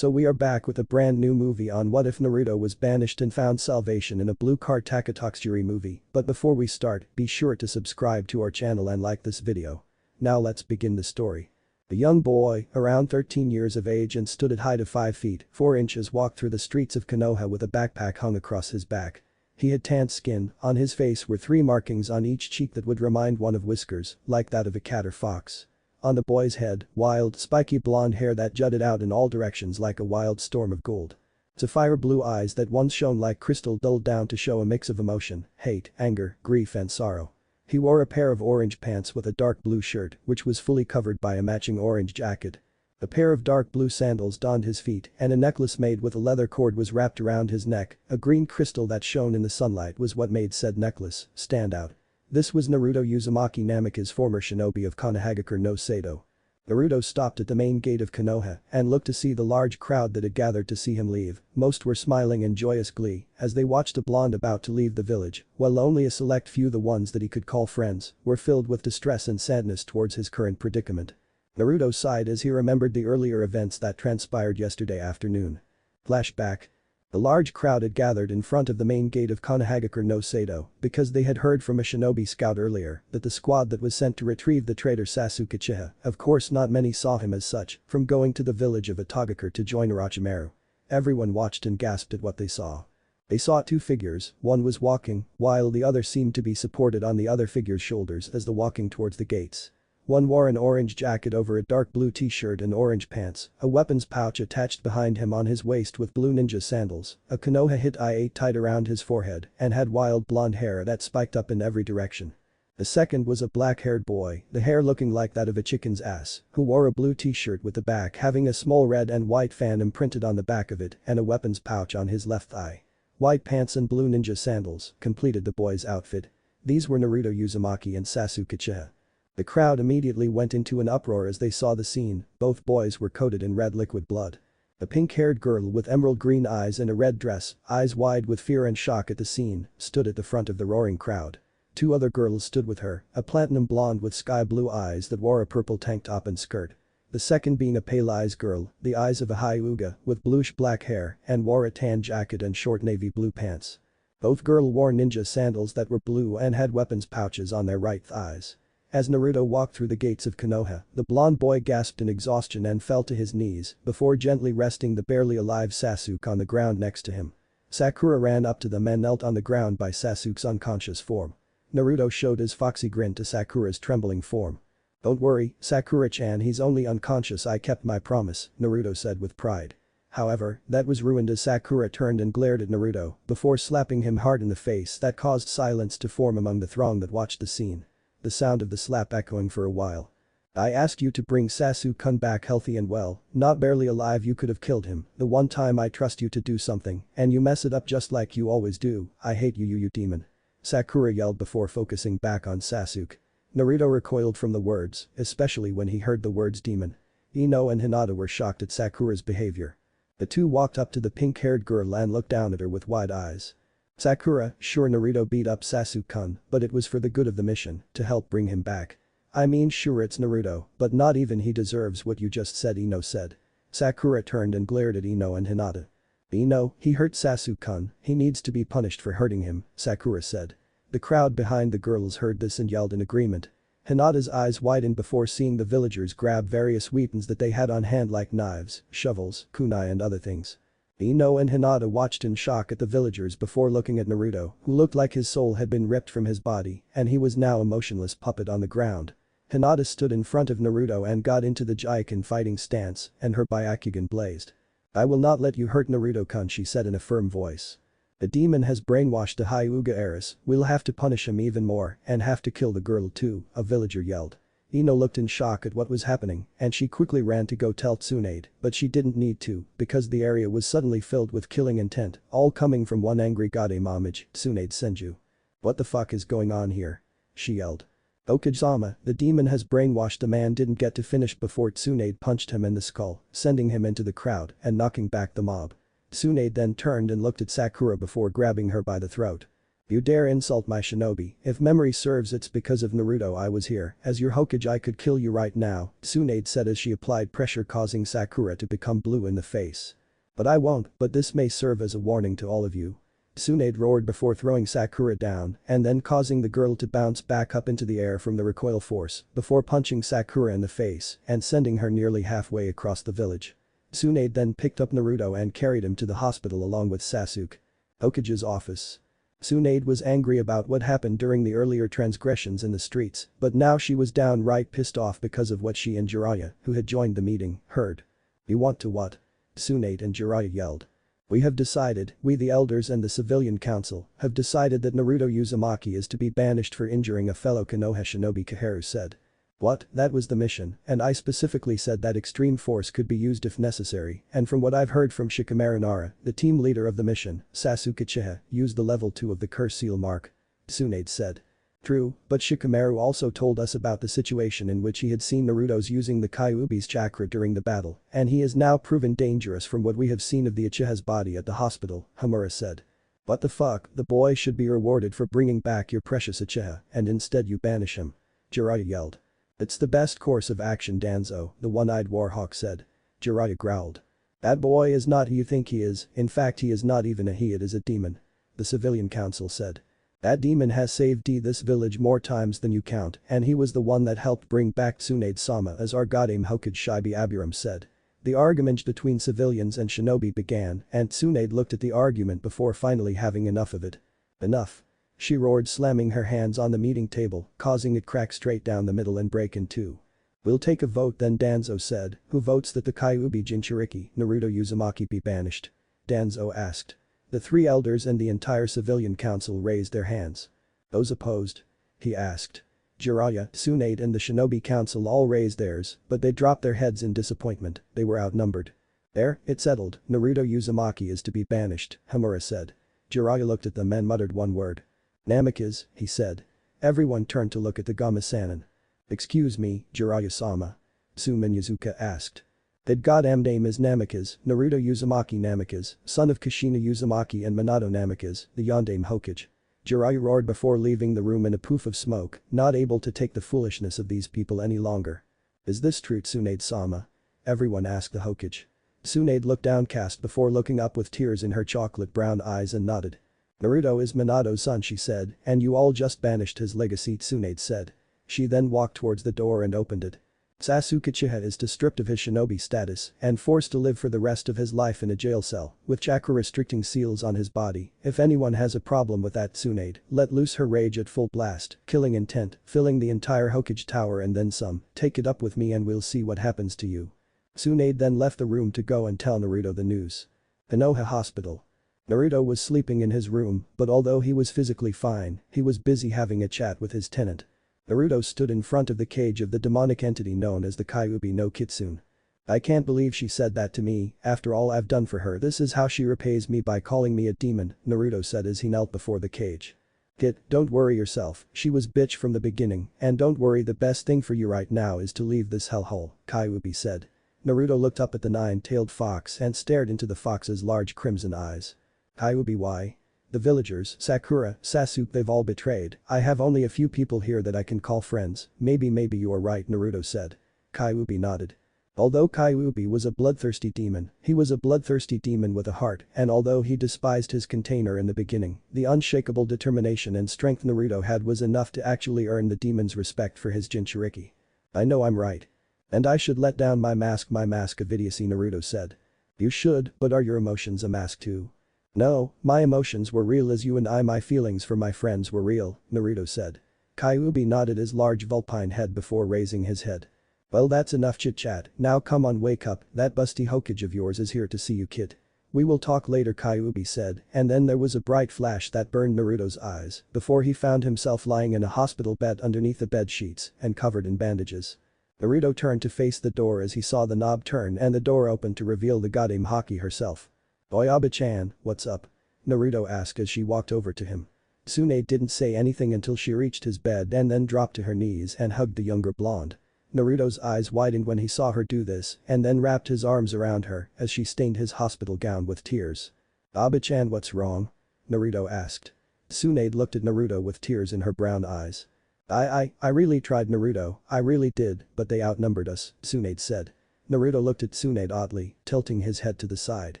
So we are back with a brand new movie on what if Naruto was banished and found salvation in a blue card TakatoxJeri movie, but before we start, be sure to subscribe to our channel and like this video. Now let's begin the story. A young boy, around 13 years of age and stood at height of 5 feet 4 inches walked through the streets of Konoha with a backpack hung across his back. He had tanned skin, on his face were 3 markings on each cheek that would remind one of whiskers, like that of a cat or fox. On the boy's head, wild, spiky blonde hair that jutted out in all directions like a wild storm of gold. Sapphire blue eyes that once shone like crystal dulled down to show a mix of emotion, hate, anger, grief and sorrow. He wore a pair of orange pants with a dark blue shirt, which was fully covered by a matching orange jacket. A pair of dark blue sandals donned his feet and a necklace made with a leather cord was wrapped around his neck. A green crystal that shone in the sunlight was what made said necklace stand out. This was Naruto Uzumaki Namika's former shinobi of Konohagakure no Sado. Naruto stopped at the main gate of Konoha and looked to see the large crowd that had gathered to see him leave. Most were smiling in joyous glee as they watched a blonde about to leave the village, while only a select few, the ones that he could call friends, were filled with distress and sadness towards his current predicament. Naruto sighed as he remembered the earlier events that transpired yesterday afternoon. Flashback. The large crowd had gathered in front of the main gate of Konohagakure no Sado because they had heard from a shinobi scout earlier that the squad that was sent to retrieve the traitor Sasuke Uchiha, of course not many saw him as such, from going to the village of Itagakure to join Orochimaru. Everyone watched and gasped at what they saw. They saw 2 figures, one was walking, while the other seemed to be supported on the other figure's shoulders as the walking towards the gates. One wore an orange jacket over a dark blue t-shirt and orange pants, a weapons pouch attached behind him on his waist with blue ninja sandals, a Konoha hit IA tied around his forehead and had wild blonde hair that spiked up in every direction. The second was a black-haired boy, the hair looking like that of a chicken's ass, who wore a blue t-shirt with the back having a small red and white fan imprinted on the back of it and a weapons pouch on his left thigh. White pants and blue ninja sandals completed the boy's outfit. These were Naruto Uzumaki and Sasuke Uchiha. The crowd immediately went into an uproar as they saw the scene. Both boys were coated in red liquid blood. A pink-haired girl with emerald green eyes and a red dress, eyes wide with fear and shock at the scene, stood at the front of the roaring crowd. 2 other girls stood with her, a platinum blonde with sky blue eyes that wore a purple tank top and skirt. The second being a pale eyes girl, the eyes of a Hyuga, with bluish black hair and wore a tan jacket and short navy blue pants. Both girls wore ninja sandals that were blue and had weapons pouches on their right thighs. As Naruto walked through the gates of Konoha, the blonde boy gasped in exhaustion and fell to his knees before gently resting the barely alive Sasuke on the ground next to him. Sakura ran up to them and knelt on the ground by Sasuke's unconscious form. Naruto showed his foxy grin to Sakura's trembling form. "Don't worry, Sakura-chan, he's only unconscious, I kept my promise," Naruto said with pride. However, that was ruined as Sakura turned and glared at Naruto before slapping him hard in the face that caused silence to form among the throng that watched the scene. The sound of the slap echoing for a while. "I asked you to bring Sasuke-kun back healthy and well, not barely alive. You could have killed him, the one time I trust you to do something, and you mess it up just like you always do. I hate you, you demon," Sakura yelled before focusing back on Sasuke. Naruto recoiled from the words, especially when he heard the words demon. Ino and Hinata were shocked at Sakura's behavior. The 2 walked up to the pink-haired girl and looked down at her with wide eyes. "Sakura, sure Naruto beat up Sasuke-kun, but it was for the good of the mission, to help bring him back. I mean sure it's Naruto, but not even he deserves what you just said," Ino said. Sakura turned and glared at Ino and Hinata. "Ino, he hurt Sasuke-kun, he needs to be punished for hurting him," Sakura said. The crowd behind the girls heard this and yelled in agreement. Hinata's eyes widened before seeing the villagers grab various weapons that they had on hand like knives, shovels, kunai and other things. Ino and Hinata watched in shock at the villagers before looking at Naruto, who looked like his soul had been ripped from his body and he was now a motionless puppet on the ground. Hinata stood in front of Naruto and got into the Jaiken fighting stance and her Byakugan blazed. "I will not let you hurt Naruto-kun," she said in a firm voice. "The demon has brainwashed the Hyuga heiress, we'll have to punish him even more and have to kill the girl too," a villager yelled. Ino looked in shock at what was happening and she quickly ran to go tell Tsunade, but she didn't need to because the area was suddenly filled with killing intent, all coming from one angry god Image, Tsunade Senju. "What the fuck is going on here?" she yelled. "Okazama, the demon has brainwashed." The man didn't get to finish before Tsunade punched him in the skull, sending him into the crowd and knocking back the mob. Tsunade then turned and looked at Sakura before grabbing her by the throat. You dare insult my shinobi, if memory serves it's because of Naruto I was here, as your Hokage I could kill you right now, Tsunade said as she applied pressure causing Sakura to become blue in the face. But I won't, but this may serve as a warning to all of you. Tsunade roared before throwing Sakura down and then causing the girl to bounce back up into the air from the recoil force before punching Sakura in the face and sending her nearly halfway across the village. Tsunade then picked up Naruto and carried him to the hospital along with Sasuke. Hokage's office. Tsunade was angry about what happened during the earlier transgressions in the streets, but now she was downright pissed off because of what she and Jiraiya, who had joined the meeting, heard. You want to what? Tsunade and Jiraiya yelled. We have decided, we the elders and the civilian council, have decided that Naruto Uzumaki is to be banished for injuring a fellow Konoha shinobi, Kaharu said. What, that was the mission, and I specifically said that extreme force could be used if necessary, and from what I've heard from Shikamaru Nara, the team leader of the mission, Sasuke Uchiha, used the level 2 of the curse seal mark. Tsunade said. True, but Shikamaru also told us about the situation in which he had seen Naruto's using the Kyuubi's chakra during the battle, and he is now proven dangerous from what we have seen of the Uchiha's body at the hospital, Hamura said. What the fuck, the boy should be rewarded for bringing back your precious Uchiha, and instead you banish him. Jiraiya yelled. It's the best course of action, Danzo, the one-eyed warhawk said. Jiraiya growled. That boy is not who you think he is, in fact he is not even a he, it is a demon. The civilian council said. That demon has saved this village more times than you count, and he was the one that helped bring back Tsunade-sama, as our goddamn Hokage Shibi Abiram said. The argument between civilians and shinobi began, and Tsunade looked at the argument before finally having enough of it. Enough. She roared, slamming her hands on the meeting table, causing it crack straight down the middle and break in two. We'll take a vote then, Danzo said. Who votes that the Kyuubi Jinchuriki, Naruto Uzumaki, be banished? Danzo asked. The three elders and the entire civilian council raised their hands. Those opposed? He asked. Jiraiya, Tsunade and the shinobi council all raised theirs, but they dropped their heads in disappointment, they were outnumbered. There, it's settled, Naruto Uzumaki is to be banished, Hamura said. Jiraiya looked at them and muttered one word. Namikaze, he said. Everyone turned to look at the Gama-sanin. Excuse me, Jiraiya-sama? Sumin Yazuka asked. That goddamn name is Namikaze, Naruto Uzumaki Namikaze, son of Kushina Uzumaki and Minato Namikaze, the Yondaime Hokage. Jiraiya roared before leaving the room in a poof of smoke, not able to take the foolishness of these people any longer. Is this true, Tsunade-sama? Everyone asked the Hokage. Tsunade looked downcast before looking up with tears in her chocolate brown eyes and nodded. Naruto is Minato's son, she said, and you all just banished his legacy, Tsunade said. She then walked towards the door and opened it. Sasuke Uchiha is stripped of his shinobi status and forced to live for the rest of his life in a jail cell with chakra restricting seals on his body. If anyone has a problem with that, Tsunade, let loose her rage at full blast, killing intent, filling the entire Hokage tower and then some, take it up with me and we'll see what happens to you. Tsunade then left the room to go and tell Naruto the news. Konoha Hospital. Naruto was sleeping in his room, but although he was physically fine, he was busy having a chat with his tenant. Naruto stood in front of the cage of the demonic entity known as the Kyuubi no Kitsune. I can't believe she said that to me, after all I've done for her. This is how she repays me, by calling me a demon, Naruto said as he knelt before the cage. Kid, don't worry yourself, she was bitch from the beginning, and don't worry, the best thing for you right now is to leave this hellhole, Kyuubi said. Naruto looked up at the nine-tailed fox and stared into the fox's large crimson eyes. Kyuubi, why? The villagers, Sakura, Sasuke, they've all betrayed. I have only a few people here that I can call friends. Maybe you are right, Naruto said. Kyuubi nodded. Although Kyuubi was a bloodthirsty demon, he was a bloodthirsty demon with a heart, and although he despised his container in the beginning, the unshakable determination and strength Naruto had was enough to actually earn the demon's respect for his Jinchuriki. I know I'm right. And I should let down my mask of idiocy, Naruto said. You should, but are your emotions a mask too? No, my emotions were real as you and my feelings for my friends were real, Naruto said. Kyuubi nodded his large vulpine head before raising his head. Well, that's enough chit-chat, now come on, wake up, that busty Hokage of yours is here to see you, kid. We will talk later, Kyuubi said, and then there was a bright flash that burned Naruto's eyes before he found himself lying in a hospital bed underneath the bed sheets and covered in bandages. Naruto turned to face the door as he saw the knob turn and the door open to reveal the goddamn Haki herself. Oyaba-chan, what's up? Naruto asked as she walked over to him. Tsunade didn't say anything until she reached his bed and then dropped to her knees and hugged the younger blonde. Naruto's eyes widened when he saw her do this and then wrapped his arms around her as she stained his hospital gown with tears. Aba-chan, what's wrong? Naruto asked. Tsunade looked at Naruto with tears in her brown eyes. I really tried Naruto, I really did, but they outnumbered us, Tsunade said. Naruto looked at Tsunade oddly, tilting his head to the side.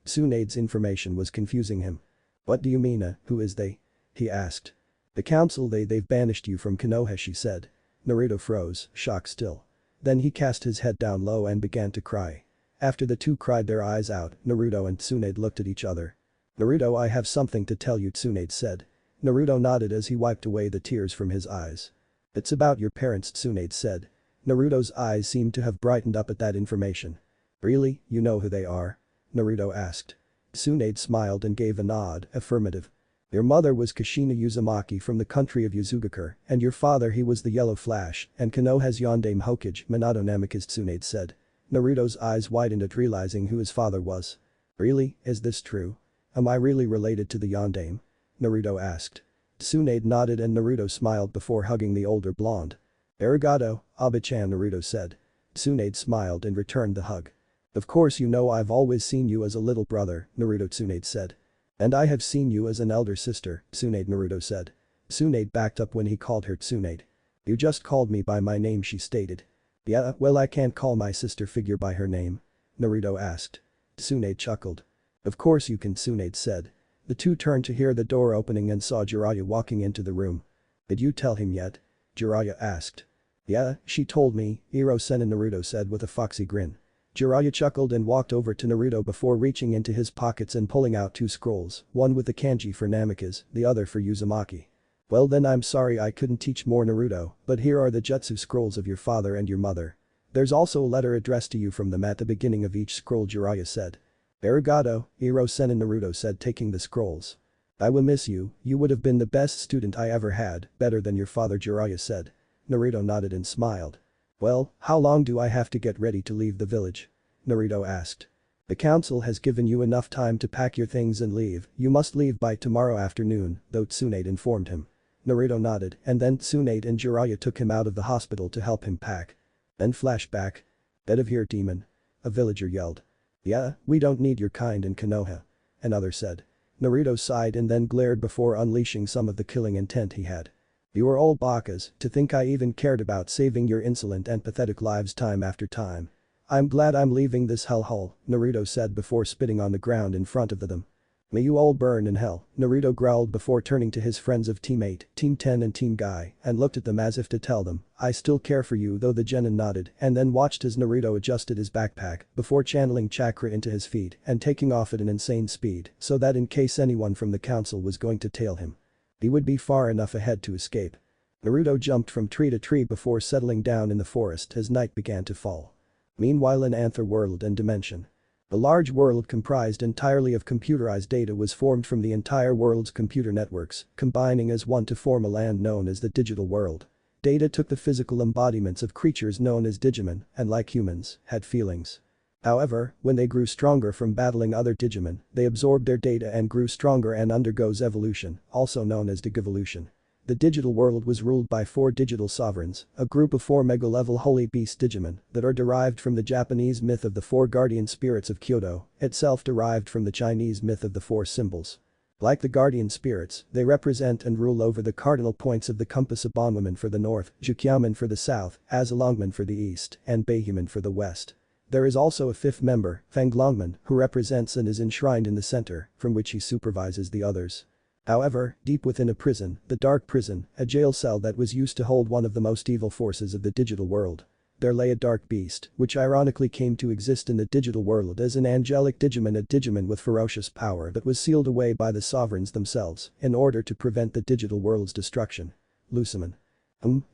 Tsunade's information was confusing him. What do you mean, who is they? He asked. The council they've banished you from Konoha, she said. Naruto froze, shocked still. Then he cast his head down low and began to cry. After the two cried their eyes out, Naruto and Tsunade looked at each other. Naruto, I have something to tell you, Tsunade said. Naruto nodded as he wiped away the tears from his eyes. It's about your parents, Tsunade said. Naruto's eyes seemed to have brightened up at that information. Really, you know who they are? Naruto asked. Tsunade smiled and gave a nod, affirmative. Your mother was Kushina Uzumaki from the country of Yuzugakure, and your father he was the Yellow Flash, and Konoha's Yondaime Hokage, Minato Namikaze, Tsunade said. Naruto's eyes widened at realizing who his father was. Really, is this true? Am I really related to the Yondaime? Naruto asked. Tsunade nodded and Naruto smiled before hugging the older blonde. Arigato, Abe-chan, Naruto said. Tsunade smiled and returned the hug. Of course you know I've always seen you as a little brother, Naruto, Tsunade said. And I have seen you as an elder sister, Tsunade, Naruto said. Tsunade backed up when he called her Tsunade. You just called me by my name, she stated. Yeah, well I can't call my sister figure by her name. Naruto asked. Tsunade chuckled. Of course you can, Tsunade said. The two turned to hear the door opening and saw Jiraiya walking into the room. Did you tell him yet? Jiraiya asked. Yeah, she told me, Iro-sen and Naruto said with a foxy grin. Jiraiya chuckled and walked over to Naruto before reaching into his pockets and pulling out two scrolls, one with the kanji for Namikaze, the other for Uzumaki. Well then I'm sorry I couldn't teach more, Naruto, but here are the jutsu scrolls of your father and your mother. There's also a letter addressed to you from them at the beginning of each scroll, Jiraiya said. Arigato, Iro-sen and Naruto said, taking the scrolls. I will miss you, you would have been the best student I ever had, better than your father, Jiraiya said. Naruto nodded and smiled. Well, how long do I have to get ready to leave the village? Naruto asked. The council has given you enough time to pack your things and leave, you must leave by tomorrow afternoon, though, Tsunade informed him. Naruto nodded and then Tsunade and Jiraiya took him out of the hospital to help him pack. Then flashback. Get of here, demon. A villager yelled. Yeah, we don't need your kind in Konoha. Another said. Naruto sighed and then glared before unleashing some of the killing intent he had. You are all bakas, to think I even cared about saving your insolent and pathetic lives time after time. I'm glad I'm leaving this hellhole, Naruto said before spitting on the ground in front of them. May you all burn in hell, Naruto growled before turning to his friends of Team 8, Team 10 and Team Guy and looked at them as if to tell them, I still care for you, though the genin nodded and then watched as Naruto adjusted his backpack before channeling chakra into his feet and taking off at an insane speed so that in case anyone from the council was going to tail him, he would be far enough ahead to escape. Naruto jumped from tree to tree before settling down in the forest as night began to fall. Meanwhile in Anther world and dimension. The large world comprised entirely of computerized data was formed from the entire world's computer networks, combining as one to form a land known as the digital world. Data took the physical embodiments of creatures known as Digimon and like humans, had feelings. However, when they grew stronger from battling other Digimon, they absorbed their data and grew stronger and undergoes evolution, also known as Digivolution. The digital world was ruled by 4 digital sovereigns, a group of 4 mega-level holy beast Digimon that are derived from the Japanese myth of the 4 guardian spirits of Kyoto, itself derived from the Chinese myth of the 4 symbols. Like the guardian spirits, they represent and rule over the cardinal points of the compass of Banwaman for the north, Jukyaman for the south, Azalongman for the east, and Beihuman for the west. There is also a 5th member, Fanglongman, who represents and is enshrined in the center, from which he supervises the others. However, deep within a prison, the Dark Prison, a jail cell that was used to hold one of the most evil forces of the digital world. There lay a dark beast, which ironically came to exist in the digital world as an angelic Digimon, a Digimon with ferocious power that was sealed away by the sovereigns themselves in order to prevent the digital world's destruction. Luciman.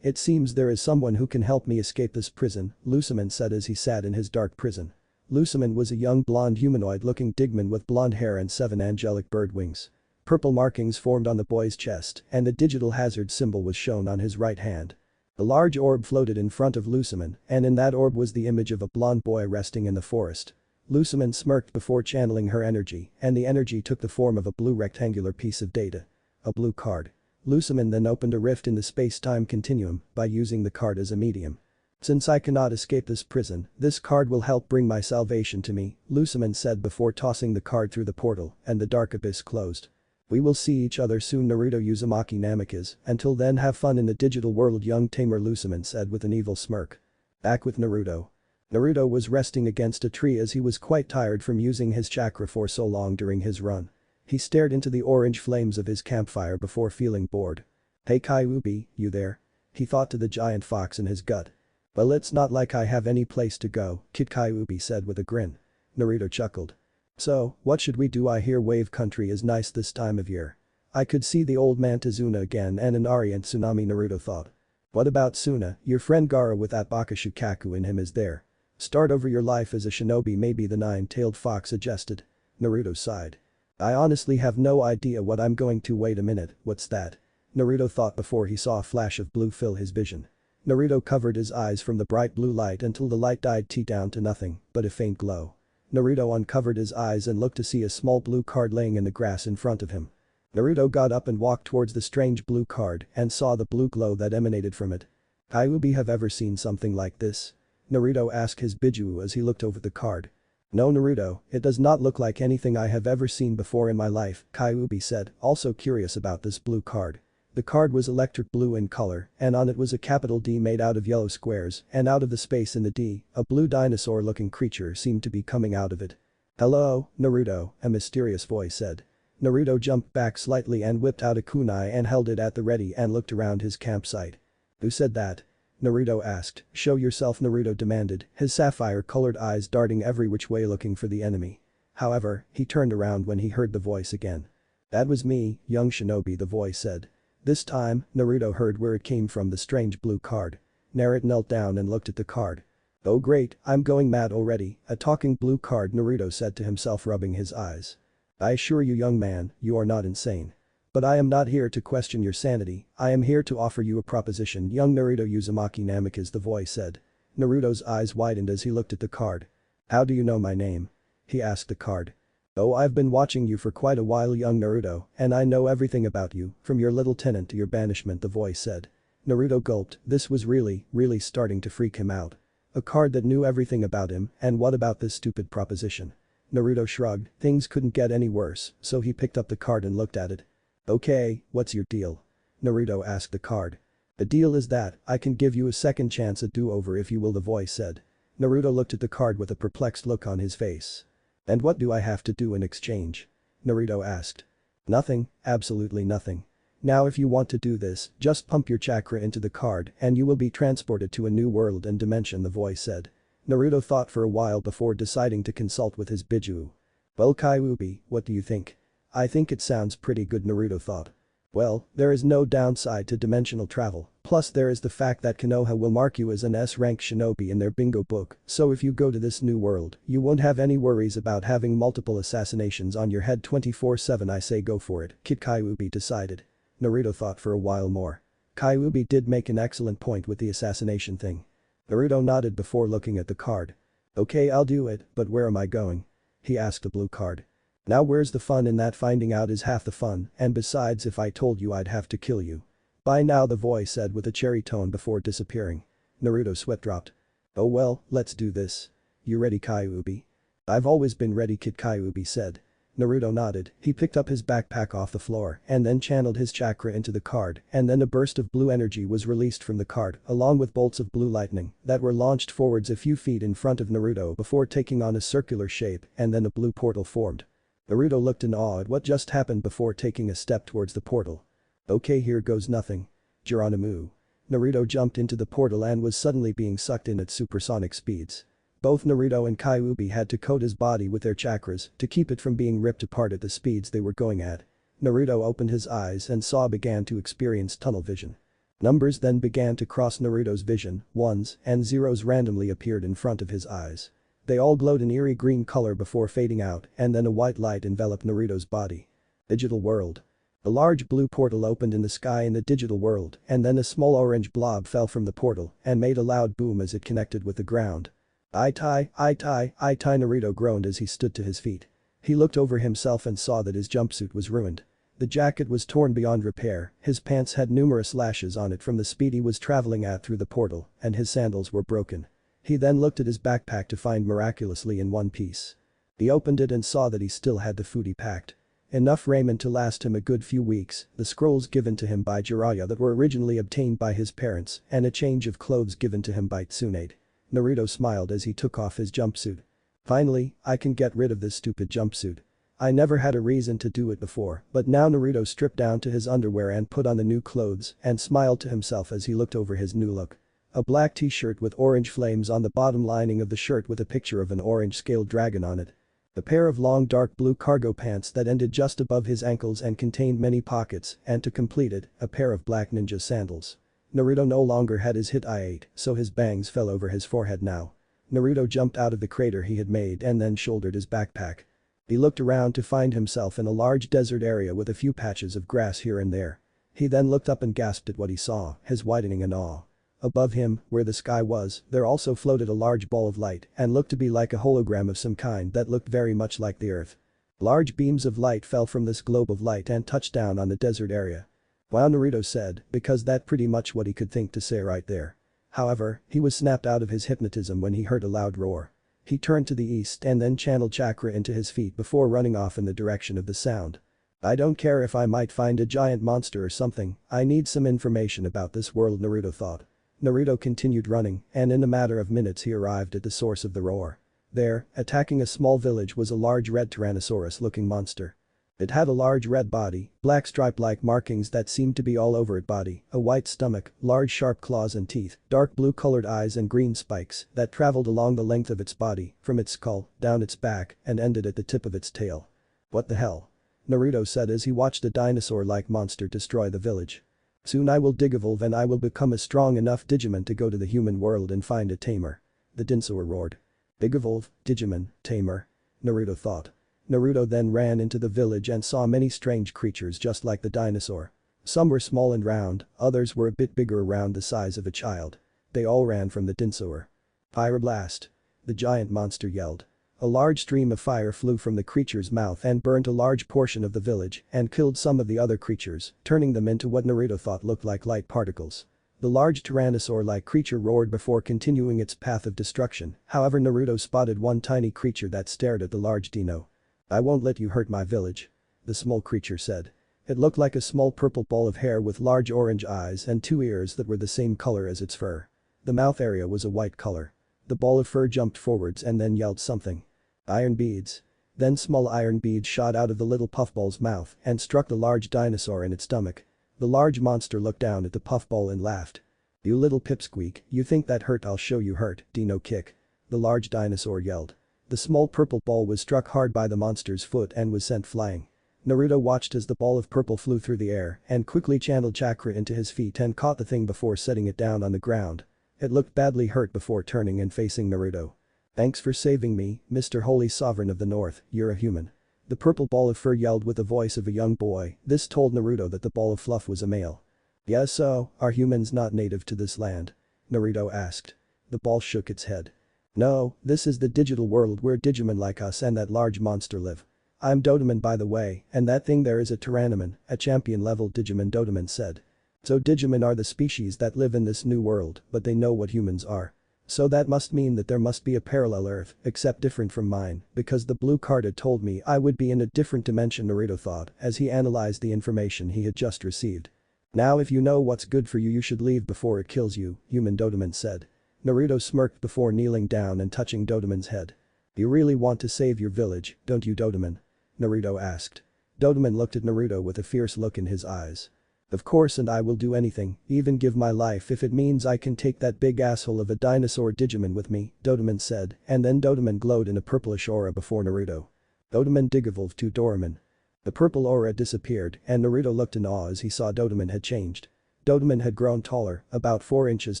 It seems there is someone who can help me escape this prison, Luciman said as he sat in his dark prison. Luciman was a young blonde humanoid-looking Digimon with blonde hair and 7 angelic bird wings. Purple markings formed on the boy's chest and the digital hazard symbol was shown on his right hand. A large orb floated in front of Luciman and in that orb was the image of a blonde boy resting in the forest. Luciman smirked before channeling her energy and the energy took the form of a blue rectangular piece of data. A blue card. Luciman then opened a rift in the space-time continuum by using the card as a medium. Since I cannot escape this prison, this card will help bring my salvation to me, Luciman said before tossing the card through the portal and the dark abyss closed. We will see each other soon, Naruto Uzumaki Namikaze. Until then, have fun in the digital world, young tamer Luciman said with an evil smirk. Back with Naruto. Naruto was resting against a tree as he was quite tired from using his chakra for so long during his run. He stared into the orange flames of his campfire before feeling bored. Hey Kyuubi, you there? He thought to the giant fox in his gut. Well, it's not like I have any place to go, Kid Kyuubi said with a grin. Naruto chuckled. So, what should we do? I hear wave country is nice this time of year. I could see the old man Tazuna again and an Ari and Tsunami, Naruto thought. What about Suna, your friend Gaara with that Bakashu Kaku in him is there? Start over your life as a shinobi, maybe, the nine-tailed fox suggested. Naruto sighed. I honestly have no idea what I'm going to. Wait a minute, what's that? Naruto thought before he saw a flash of blue fill his vision. Naruto covered his eyes from the bright blue light until the light died down to nothing but a faint glow. Naruto uncovered his eyes and looked to see a small blue card laying in the grass in front of him. Naruto got up and walked towards the strange blue card and saw the blue glow that emanated from it. Kyuubi, have ever seen something like this? Naruto asked his Biju as he looked over the card. No, Naruto, it does not look like anything I have ever seen before in my life, Kyuubi said, also curious about this blue card. The card was electric blue in color, and on it was a capital D made out of yellow squares, and out of the space in the D, a blue dinosaur-looking creature seemed to be coming out of it. Hello, Naruto, a mysterious voice said. Naruto jumped back slightly and whipped out a kunai and held it at the ready and looked around his campsite. Who said that? Naruto asked. Show yourself, Naruto demanded, his sapphire-colored eyes darting every which way looking for the enemy. However, he turned around when he heard the voice again. That was me, young shinobi, the voice said. This time, Naruto heard where it came from, the strange blue card. Naruto knelt down and looked at the card. Oh great, I'm going mad already, a talking blue card, Naruto said to himself, rubbing his eyes. I assure you, young man, you are not insane. But I am not here to question your sanity, I am here to offer you a proposition, young Naruto Uzumaki Namikaze, the voice said. Naruto's eyes widened as he looked at the card. How do you know my name? He asked the card. Oh, I've been watching you for quite a while, young Naruto, and I know everything about you, from your little tenant to your banishment, the voice said. Naruto gulped, this was really starting to freak him out. A card that knew everything about him, and what about this stupid proposition? Naruto shrugged, things couldn't get any worse, so he picked up the card and looked at it. Okay, what's your deal? Naruto asked the card. The deal is that, I can give you a second chance, a do-over if you will, the voice said. Naruto looked at the card with a perplexed look on his face. And what do I have to do in exchange? Naruto asked. Nothing, absolutely nothing. Now if you want to do this, just pump your chakra into the card and you will be transported to a new world and dimension, the voice said. Naruto thought for a while before deciding to consult with his Biju. Well, Kyuubi, what do you think? I think it sounds pretty good, Naruto thought. Well, there is no downside to dimensional travel, plus there is the fact that Konoha will mark you as an S-rank shinobi in their bingo book, so if you go to this new world, you won't have any worries about having multiple assassinations on your head 24/7. I say go for it, Kid Kyuubi decided. Naruto thought for a while more. Kyuubi did make an excellent point with the assassination thing. Naruto nodded before looking at the card. Okay, I'll do it, but where am I going? He asked the blue card. Now where's the fun in that? Finding out is half the fun, and besides, if I told you I'd have to kill you. Bye now, the voice said with a cherry tone before disappearing. Naruto's sweat dropped. Oh well, let's do this. You ready, Kyuubi? I've always been ready, Kid Kyuubi said. Naruto nodded, he picked up his backpack off the floor and then channeled his chakra into the card, and then a burst of blue energy was released from the card along with bolts of blue lightning that were launched forwards a few feet in front of Naruto before taking on a circular shape, and then a blue portal formed. Naruto looked in awe at what just happened before taking a step towards the portal. Okay, here goes nothing. Geronimo. Naruto jumped into the portal and was suddenly being sucked in at supersonic speeds. Both Naruto and Kyuubi had to coat his body with their chakras to keep it from being ripped apart at the speeds they were going at. Naruto opened his eyes and began to experience tunnel vision. Numbers then began to cross Naruto's vision, ones and zeros randomly appeared in front of his eyes. They all glowed an eerie green color before fading out, and then a white light enveloped Naruto's body. Digital world. A large blue portal opened in the sky in the digital world, and then a small orange blob fell from the portal and made a loud boom as it connected with the ground. Itai, Naruto groaned as he stood to his feet. He looked over himself and saw that his jumpsuit was ruined. The jacket was torn beyond repair, his pants had numerous lashes on it from the speed he was traveling at through the portal, and his sandals were broken. He then looked at his backpack to find miraculously in one piece. He opened it and saw that he still had the food he packed. Enough raiment to last him a good few weeks, the scrolls given to him by Jiraiya that were originally obtained by his parents, and a change of clothes given to him by Tsunade. Naruto smiled as he took off his jumpsuit. Finally, I can get rid of this stupid jumpsuit. I never had a reason to do it before, but now Naruto stripped down to his underwear and put on the new clothes and smiled to himself as he looked over his new look. A black t-shirt with orange flames on the bottom lining of the shirt with a picture of an orange scaled dragon on it. A pair of long dark blue cargo pants that ended just above his ankles and contained many pockets, and to complete it, a pair of black ninja sandals. Naruto no longer had his hit eye, so his bangs fell over his forehead now. Naruto jumped out of the crater he had made and then shouldered his backpack. He looked around to find himself in a large desert area with a few patches of grass here and there. He then looked up and gasped at what he saw, his widening in awe. Above him, where the sky was, there also floated a large ball of light and looked to be like a hologram of some kind that looked very much like the earth. Large beams of light fell from this globe of light and touched down on the desert area. Wow, Naruto said, because that's pretty much what he could think to say right there. However, he was snapped out of his hypnotism when he heard a loud roar. He turned to the east and then channeled chakra into his feet before running off in the direction of the sound. I don't care if I might find a giant monster or something, I need some information about this world, Naruto thought. Naruto continued running, and in a matter of minutes he arrived at the source of the roar. There, attacking a small village was a large red Tyrannosaurus-looking monster. It had a large red body, black stripe-like markings that seemed to be all over its body, a white stomach, large sharp claws and teeth, dark blue-colored eyes and green spikes that traveled along the length of its body, from its skull, down its back, and ended at the tip of its tail. What the hell? Naruto said as he watched a dinosaur-like monster destroy the village. Soon I will digivolve and I will become a strong enough Digimon to go to the human world and find a tamer. The dinosaur roared. Digivolve, Digimon, tamer. Naruto thought. Naruto then ran into the village and saw many strange creatures just like the dinosaur. Some were small and round, others were a bit bigger, around the size of a child. They all ran from the dinosaur. Pyroblast. The giant monster yelled. A large stream of fire flew from the creature's mouth and burned a large portion of the village and killed some of the other creatures, turning them into what Naruto thought looked like light particles. The large tyrannosaur-like creature roared before continuing its path of destruction, however Naruto spotted one tiny creature that stared at the large dino. I won't let you hurt my village. The small creature said. It looked like a small purple ball of hair with large orange eyes and two ears that were the same color as its fur. The mouth area was a white color. The ball of fur jumped forwards and then yelled something. Iron beads. Then small iron beads shot out of the little puffball's mouth and struck the large dinosaur in its stomach. The large monster looked down at the puffball and laughed. You little pipsqueak, you think that hurt? I'll show you hurt, Dino kick. The large dinosaur yelled. The small purple ball was struck hard by the monster's foot and was sent flying. Naruto watched as the ball of purple flew through the air and quickly channeled chakra into his feet and caught the thing before setting it down on the ground. It looked badly hurt before turning and facing Naruto. Thanks for saving me, Mr. Holy Sovereign of the North, you're a human. The purple ball of fur yelled with the voice of a young boy. This told Naruto that the ball of fluff was a male. Yes, so, are humans not native to this land? Naruto asked. The ball shook its head. No, this is the digital world where Digimon like us and that large monster live. I'm Dodomon, by the way, and that thing there is a Tyrannomon, a champion-level Digimon, Dodomon said. So Digimon are the species that live in this new world, but they know what humans are. So that must mean that there must be a parallel Earth, except different from mine, because the blue card had told me I would be in a different dimension, Naruto thought as he analyzed the information he had just received. Now if you know what's good for you, you should leave before it kills you, human, Dodomon said. Naruto smirked before kneeling down and touching Dodomon's head. You really want to save your village, don't you, Dodomon? Naruto asked. Dodomon looked at Naruto with a fierce look in his eyes. Of course, and I will do anything, even give my life if it means I can take that big asshole of a dinosaur Digimon with me, Dodomon said, and then Dodomon glowed in a purplish aura before Naruto. Dodomon digivolved to Doraemon. The purple aura disappeared and Naruto looked in awe as he saw Dodomon had changed. Dodomon had grown taller, about 4 inches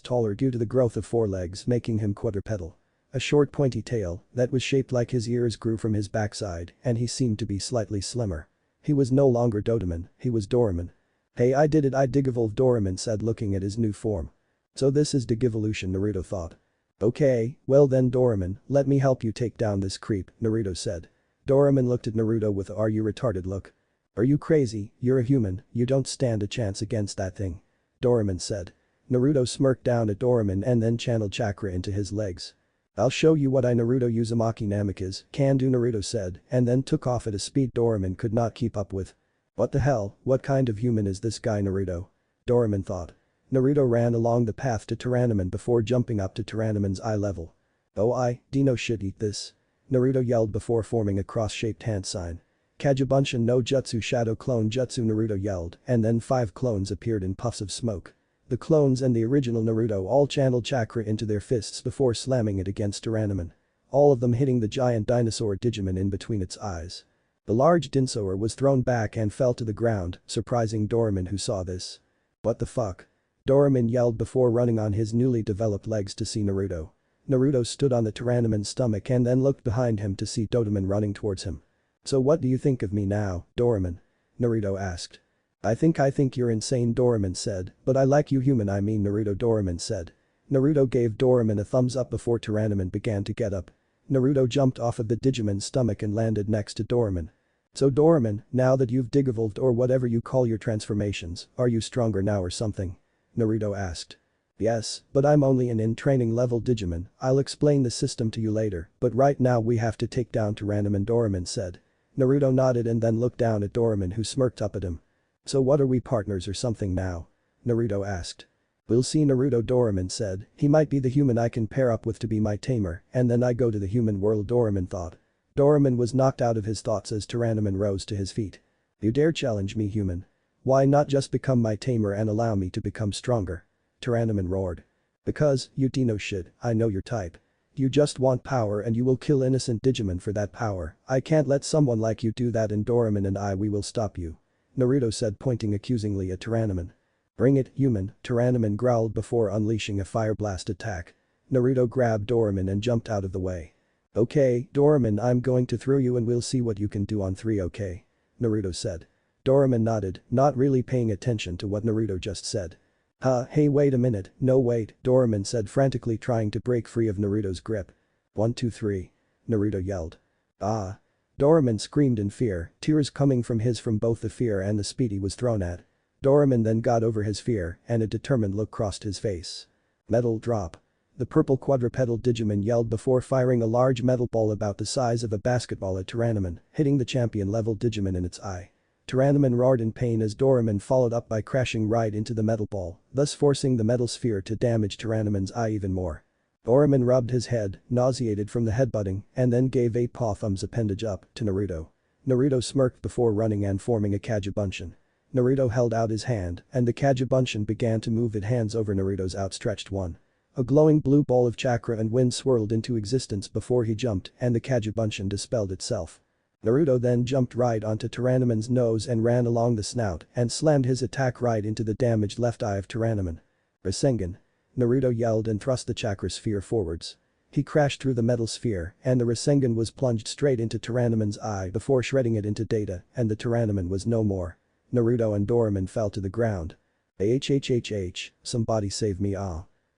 taller due to the growth of 4 legs, making him quadrupedal. A short pointy tail that was shaped like his ears grew from his backside and he seemed to be slightly slimmer. He was no longer Dodomon, he was Doraemon. Hey, I did it, I digivolved, Doraemon said looking at his new form. So this is digivolution, Naruto thought. Okay, well then Doraemon, let me help you take down this creep, Naruto said. Doraemon looked at Naruto with a "Are you retarded" look. Are you crazy? You're a human, you don't stand a chance against that thing. Doraemon said. Naruto smirked down at Doraemon and then channeled chakra into his legs. I'll show you what I Naruto Uzumaki Namikaze can do, Naruto said, and then took off at a speed Doraemon could not keep up with. What the hell, what kind of human is this guy, Naruto? Doraemon thought. Naruto ran along the path to Tyrannomon before jumping up to Tyrannomon's eye level. Oh, Dino should eat this. Naruto yelled before forming a cross-shaped hand sign. Kagebunshin no Jutsu Shadow Clone Jutsu, Naruto yelled, and then 5 clones appeared in puffs of smoke. The clones and the original Naruto all channeled chakra into their fists before slamming it against Tyrannomon. All of them hitting the giant dinosaur Digimon in between its eyes. The large dinosaur was thrown back and fell to the ground, surprising Doraemon, who saw this. What the fuck? Doraemon yelled before running on his newly developed legs to see Naruto. Naruto stood on the Tyrannomon's stomach and then looked behind him to see Doraemon running towards him. So what do you think of me now, Doraemon? Naruto asked. I think you're insane, Doraemon said, but I like you human, I mean Naruto, Doraemon said. Naruto gave Doraemon a thumbs up before Tyrannomon began to get up. Naruto jumped off of the Digimon's stomach and landed next to Doraemon. So Doraemon, now that you've digivolved or whatever you call your transformations, are you stronger now or something? Naruto asked. Yes, but I'm only an in-training level Digimon, I'll explain the system to you later, but right now we have to take down Tyrannomon, Doraemon said. Naruto nodded and then looked down at Doraemon, who smirked up at him. So what, are we partners or something now? Naruto asked. We'll see, Naruto, Doraemon said. He might be the human I can pair up with to be my tamer, and then I go to the human world, Doraemon thought. Doraemon was knocked out of his thoughts as Tyrannomon rose to his feet. You dare challenge me, human? Why not just become my tamer and allow me to become stronger? Tyrannomon roared. Because, you Dino shit, I know your type. You just want power and you will kill innocent Digimon for that power. I can't let someone like you do that, and Doraemon and we will stop you. Naruto said, pointing accusingly at Tyrannomon. Bring it, human, Tyrannomon growled before unleashing a fire blast attack. Naruto grabbed Doraemon and jumped out of the way. Okay, Doraemon, I'm going to throw you and we'll see what you can do on 3, okay? Naruto said. Doraemon nodded, not really paying attention to what Naruto just said. Hey, wait a minute, no wait, Doraemon said, frantically trying to break free of Naruto's grip. 1, 2, 3. Naruto yelled. Ah. Doraemon screamed in fear, tears coming from both the fear and the speed he was thrown at. Doraemon then got over his fear and a determined look crossed his face. Metal drop. The purple quadrupedal Digimon yelled before firing a large metal ball about the size of a basketball at Tyrannomon, hitting the champion-level Digimon in its eye. Tyrannomon roared in pain as Doraemon followed up by crashing right into the metal ball, thus forcing the metal sphere to damage Tyrannomon's eye even more. Doraemon rubbed his head, nauseated from the headbutting, and then gave a paw thumbs appendage up to Naruto. Naruto smirked before running and forming a Kagebunshin. Naruto held out his hand, and the Kagebunshin began to move its hands over Naruto's outstretched one. A glowing blue ball of chakra and wind swirled into existence before he jumped, and the Kagebunshin dispelled itself. Naruto then jumped right onto Tyrannomon's nose and ran along the snout and slammed his attack right into the damaged left eye of Tyrannomon. Rasengan. Naruto yelled and thrust the chakra sphere forwards. He crashed through the metal sphere and the Rasengan was plunged straight into Tyrannomon's eye before shredding it into data, and the Tyrannomon was no more. Naruto and Doraemon fell to the ground. Somebody save me,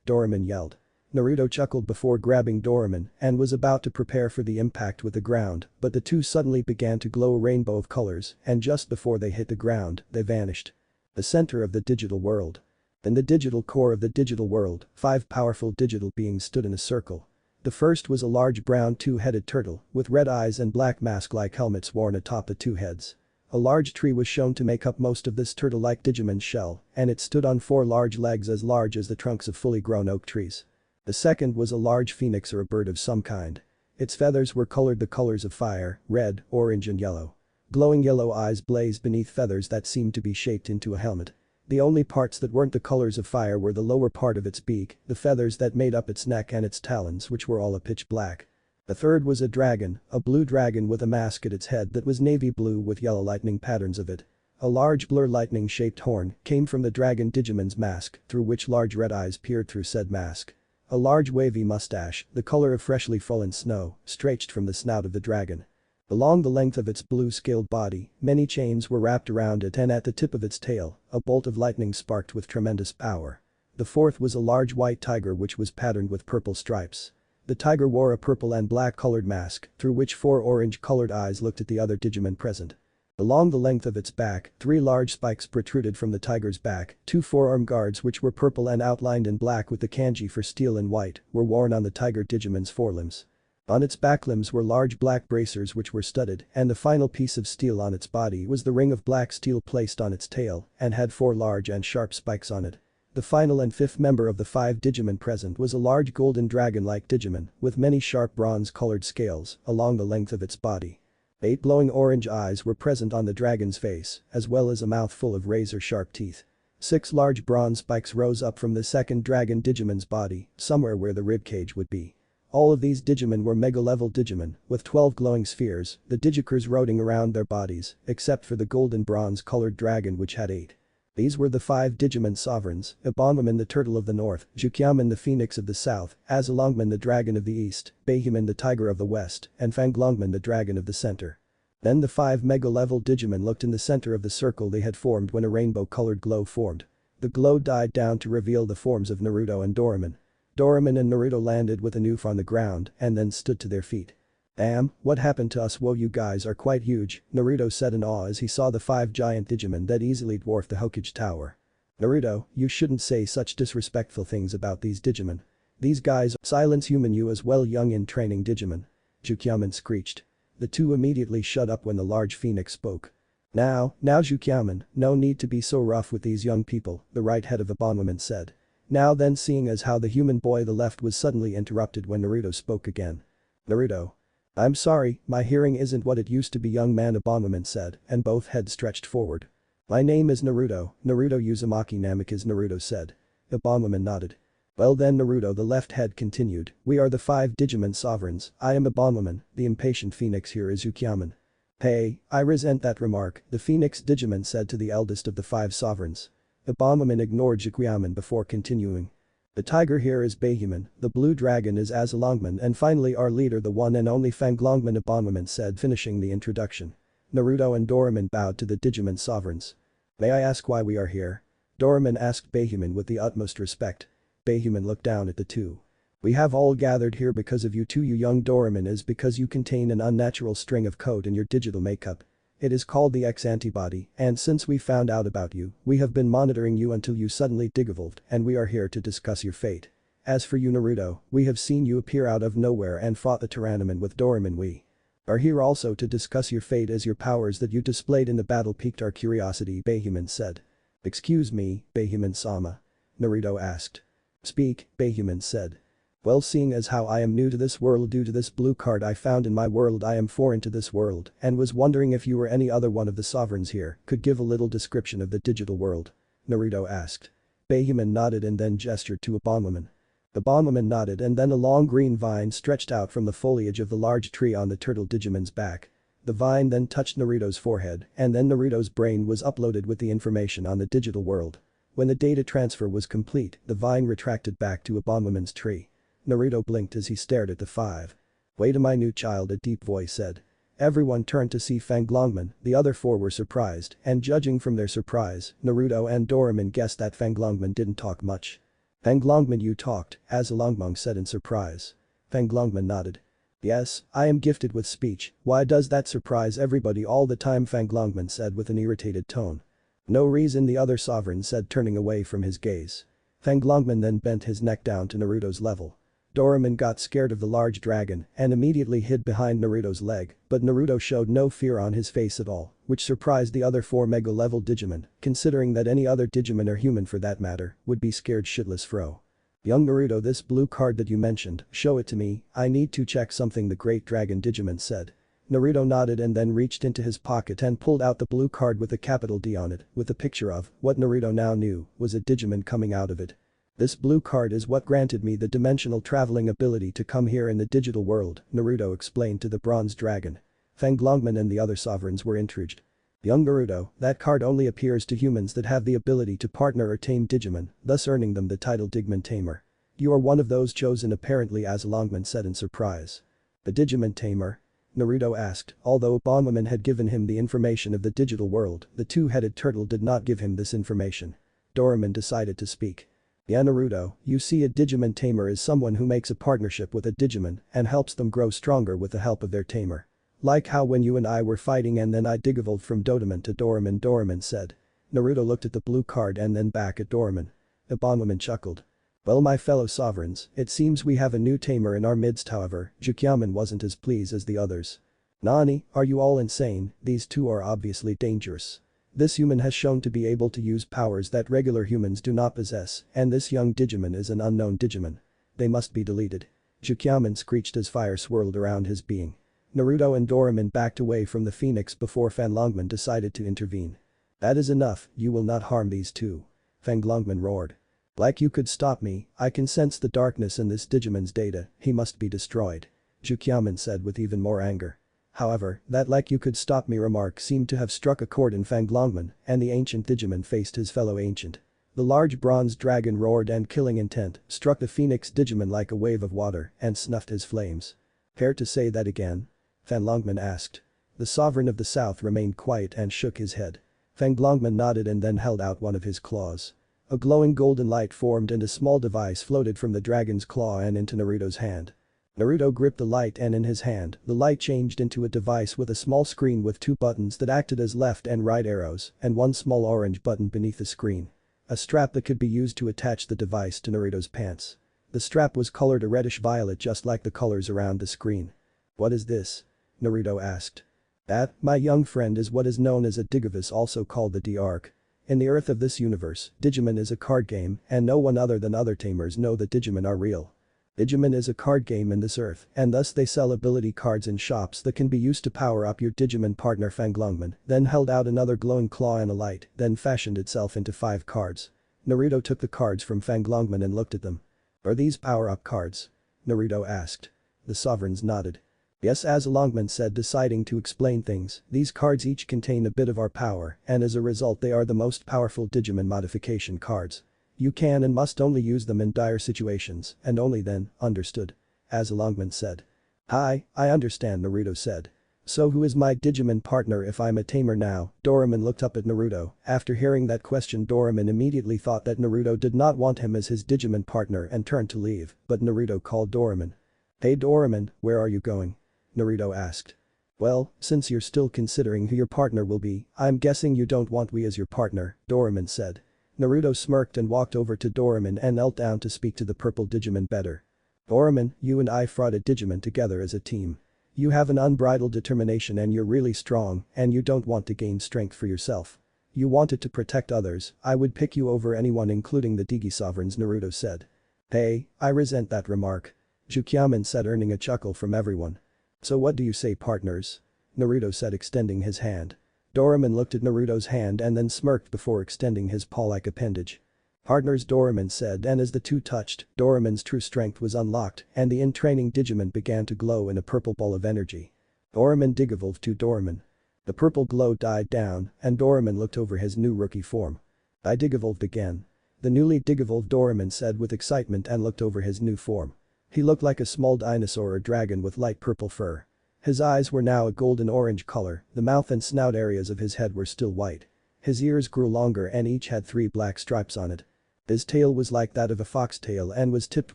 Doraemon yelled. Naruto chuckled before grabbing Doraemon and was about to prepare for the impact with the ground, but the two suddenly began to glow a rainbow of colors, and just before they hit the ground, they vanished. The center of the digital world. In the digital core of the digital world, 5 powerful digital beings stood in a circle. The first was a large brown 2-headed turtle, with red eyes and black mask-like helmets worn atop the 2 heads. A large tree was shown to make up most of this turtle-like Digimon's shell, and it stood on 4 large legs as large as the trunks of fully grown oak trees. The second was a large phoenix or a bird of some kind. Its feathers were colored the colors of fire, red, orange and yellow. Glowing yellow eyes blazed beneath feathers that seemed to be shaped into a helmet. The only parts that weren't the colors of fire were the lower part of its beak, the feathers that made up its neck and its talons, which were all a pitch black. The third was a dragon, a blue dragon with a mask at its head that was navy blue with yellow lightning patterns of it. A large blur lightning-shaped horn came from the dragon Digimon's mask, through which large red eyes peered through said mask. A large wavy mustache, the color of freshly fallen snow, stretched from the snout of the dragon. Along the length of its blue-scaled body, many chains were wrapped around it, and at the tip of its tail, a bolt of lightning sparked with tremendous power. The fourth was a large white tiger which was patterned with purple stripes. The tiger wore a purple and black colored mask, through which 4 orange-colored eyes looked at the other Digimon present. Along the length of its back, 3 large spikes protruded from the tiger's back, 2 forearm guards which were purple and outlined in black with the kanji for steel and white, were worn on the tiger Digimon's forelimbs. On its back limbs were large black bracers which were studded, and the final piece of steel on its body was the ring of black steel placed on its tail and had 4 large and sharp spikes on it. The final and 5th member of the 5 Digimon present was a large golden dragon-like Digimon with many sharp bronze-colored scales along the length of its body. 8 glowing orange eyes were present on the dragon's face, as well as a mouth full of razor-sharp teeth. 6 large bronze spikes rose up from the second dragon Digimon's body, somewhere where the ribcage would be. All of these Digimon were Mega-level Digimon, with 12 glowing spheres, the Digikers rotating around their bodies, except for the golden bronze-colored dragon which had 8. These were the 5 Digimon sovereigns: Abominman the turtle of the north, Jukyaman the phoenix of the south, Azalongman the dragon of the east, Beheman the tiger of the west, and Fanglongman the dragon of the center. Then the 5 Mega-level Digimon looked in the center of the circle they had formed when a rainbow-colored glow formed. The glow died down to reveal the forms of Naruto and Doraemon. Doraemon and Naruto landed with a noof on the ground and then stood to their feet. "Damn, what happened to us? Whoa, you guys are quite huge," Naruto said in awe as he saw the 5 giant Digimon that easily dwarfed the Hokage Tower. "Naruto, you shouldn't say such disrespectful things about these Digimon. These guys, silence human you as well young in training Digimon," Jukyaman screeched. The two immediately shut up when the large phoenix spoke. Now Jukyaman, no need to be so rough with these young people," the right head of Abominman said. Now then, seeing as how the human boy the left was suddenly interrupted when Naruto spoke again. "Naruto. I'm sorry, my hearing isn't what it used to be," young man Abominman said, and both heads stretched forward. "My name is Naruto Uzumaki Namikaze," Naruto said. Abominman nodded. "Well then Naruto," the left head continued, "we are the 5 Digimon sovereigns. I am Abominman, the impatient phoenix here is Jukyaman." "Hey, I resent that remark," the phoenix Digimon said to the eldest of the 5 sovereigns. Abominman ignored Jukyaman before continuing. "The tiger here is Beheman, the blue dragon is Azalongman, and finally our leader the one and only Fanglongman," Abominman said, finishing the introduction. Naruto and Doraemon bowed to the Digimon sovereigns. "May I ask why we are here?" Doraemon asked Beheman with the utmost respect. Beheman looked down at the two. "We have all gathered here because of you two, you young Doraemon, is because you contain an unnatural string of code in your digital makeup. It is called the X antibody, and since we found out about you, we have been monitoring you until you suddenly digivolved, and we are here to discuss your fate. As for you Naruto, we have seen you appear out of nowhere and fought the Tyrannoman with Doraemon. We are here also to discuss your fate as your powers that you displayed in the battle piqued our curiosity," Beheman said. "Excuse me, Beheman-sama?" Naruto asked. "Speak," Beheman said. "Well, seeing as how I am new to this world due to this blue card I found in my world, I am foreign to this world and was wondering if you or any other one of the sovereigns here could give a little description of the digital world," Naruto asked. Beheman nodded and then gestured to Abominman. Abominman nodded and then a long green vine stretched out from the foliage of the large tree on the turtle Digimon's back. The vine then touched Naruto's forehead and then Naruto's brain was uploaded with the information on the digital world. When the data transfer was complete, the vine retracted back to Abominman's tree. Naruto blinked as he stared at the 5. "Wait a minute child," a deep voice said. Everyone turned to see Fanglongman, the other 4 were surprised, and judging from their surprise, Naruto and Doraemon guessed that Fanglongman didn't talk much. "Fanglongman, you talked," Azalongman said in surprise. Fanglongman nodded. "Yes, I am gifted with speech, why does that surprise everybody all the time?" Fanglongman said with an irritated tone. "No reason," the other sovereign said, turning away from his gaze. Fanglongman then bent his neck down to Naruto's level. Doraemon got scared of the large dragon and immediately hid behind Naruto's leg, but Naruto showed no fear on his face at all, which surprised the other 4 Mega-level Digimon, considering that any other Digimon or human for that matter would be scared shitless fro. "Young Naruto, this blue card that you mentioned, show it to me, I need to check something," the great dragon Digimon said. Naruto nodded and then reached into his pocket and pulled out the blue card with a capital D on it, with a picture of what Naruto now knew was a Digimon coming out of it. "This blue card is what granted me the dimensional traveling ability to come here in the digital world," Naruto explained to the bronze dragon. Fanglongman and the other sovereigns were intrigued. "Young Naruto, that card only appears to humans that have the ability to partner or tame Digimon, thus earning them the title Digimon Tamer. You are one of those chosen apparently," Azalongman said in surprise. "The Digimon Tamer?" Naruto asked, although Abominman had given him the information of the digital world, the 2-headed turtle did not give him this information. Doraemon decided to speak. "Yeah Naruto, you see a Digimon Tamer is someone who makes a partnership with a Digimon and helps them grow stronger with the help of their tamer. Like how when you and I were fighting and then I digivolved from Doraemon to Doraemon, Doraemon said. Naruto looked at the blue card and then back at Doraemon. Abominable chuckled. Well, my fellow sovereigns, it seems we have a new tamer in our midst. However, Jukyaman wasn't as pleased as the others. Nani, are you all insane? These two are obviously dangerous. This human has shown to be able to use powers that regular humans do not possess, and this young Digimon is an unknown Digimon. They must be deleted. Jukyaman screeched as fire swirled around his being. Naruto and Doraemon backed away from the phoenix before Fanlongman decided to intervene. That is enough, you will not harm these two. Fanlongman roared. Like you could stop me, I can sense the darkness in this Digimon's data, he must be destroyed. Jukyaman said with even more anger. However, that like you could stop me remark seemed to have struck a chord in Fanlongman, and the ancient Digimon faced his fellow ancient. The large bronze dragon roared and killing intent struck the phoenix Digimon like a wave of water and snuffed his flames. Care to say that again? Fanlongman asked. The sovereign of the south remained quiet and shook his head. Fanlongman nodded and then held out one of his claws. A glowing golden light formed and a small device floated from the dragon's claw and into Naruto's hand. Naruto gripped the light and in his hand, the light changed into a device with a small screen with two buttons that acted as left and right arrows and one small orange button beneath the screen. A strap that could be used to attach the device to Naruto's pants. The strap was colored a reddish-violet just like the colors around the screen. What is this? Naruto asked. That, my young friend, is what is known as a Digivice, also called the D-Arc. In the earth of this universe, Digimon is a card game and no one other than other tamers know that Digimon are real. Digimon is a card game in this earth and thus they sell ability cards in shops that can be used to power up your Digimon partner. Fanlongman then held out another glowing claw and a light, then fashioned itself into 5 cards. Naruto took the cards from Fanlongman and looked at them. Are these power-up cards? Naruto asked. The sovereigns nodded. Yes, as Longman said, deciding to explain things, these cards each contain a bit of our power and as a result they are the most powerful Digimon modification cards. You can and must only use them in dire situations and only then, understood? As Longman said. Hi, I understand, Naruto said. So who is my Digimon partner if I'm a tamer now? Doraemon looked up at Naruto. After hearing that question, Doraemon immediately thought that Naruto did not want him as his Digimon partner and turned to leave, but Naruto called Doraemon. Hey Doraemon, where are you going? Naruto asked. Well, since you're still considering who your partner will be, I'm guessing you don't want me as your partner, Doraemon said. Naruto smirked and walked over to Doraemon and knelt down to speak to the purple Digimon better. Doraemon, you and I fought a Digimon together as a team. You have an unbridled determination and you're really strong and you don't want to gain strength for yourself. You wanted to protect others, I would pick you over anyone including the Digi sovereigns, Naruto said. Hey, I resent that remark. Jukyaman said, earning a chuckle from everyone. So what do you say, partners? Naruto said, extending his hand. Doraemon looked at Naruto's hand and then smirked before extending his paw-like appendage. Partners, Doraemon said, and as the two touched, Doraemon's true strength was unlocked and the in-training Digimon began to glow in a purple ball of energy. Doraemon digivolved to Doraemon. The purple glow died down and Doraemon looked over his new rookie form. I digivolved again. The newly digivolved Doraemon said with excitement and looked over his new form. He looked like a small dinosaur or dragon with light purple fur. His eyes were now a golden-orange color, the mouth and snout areas of his head were still white. His ears grew longer and each had 3 black stripes on it. His tail was like that of a foxtail and was tipped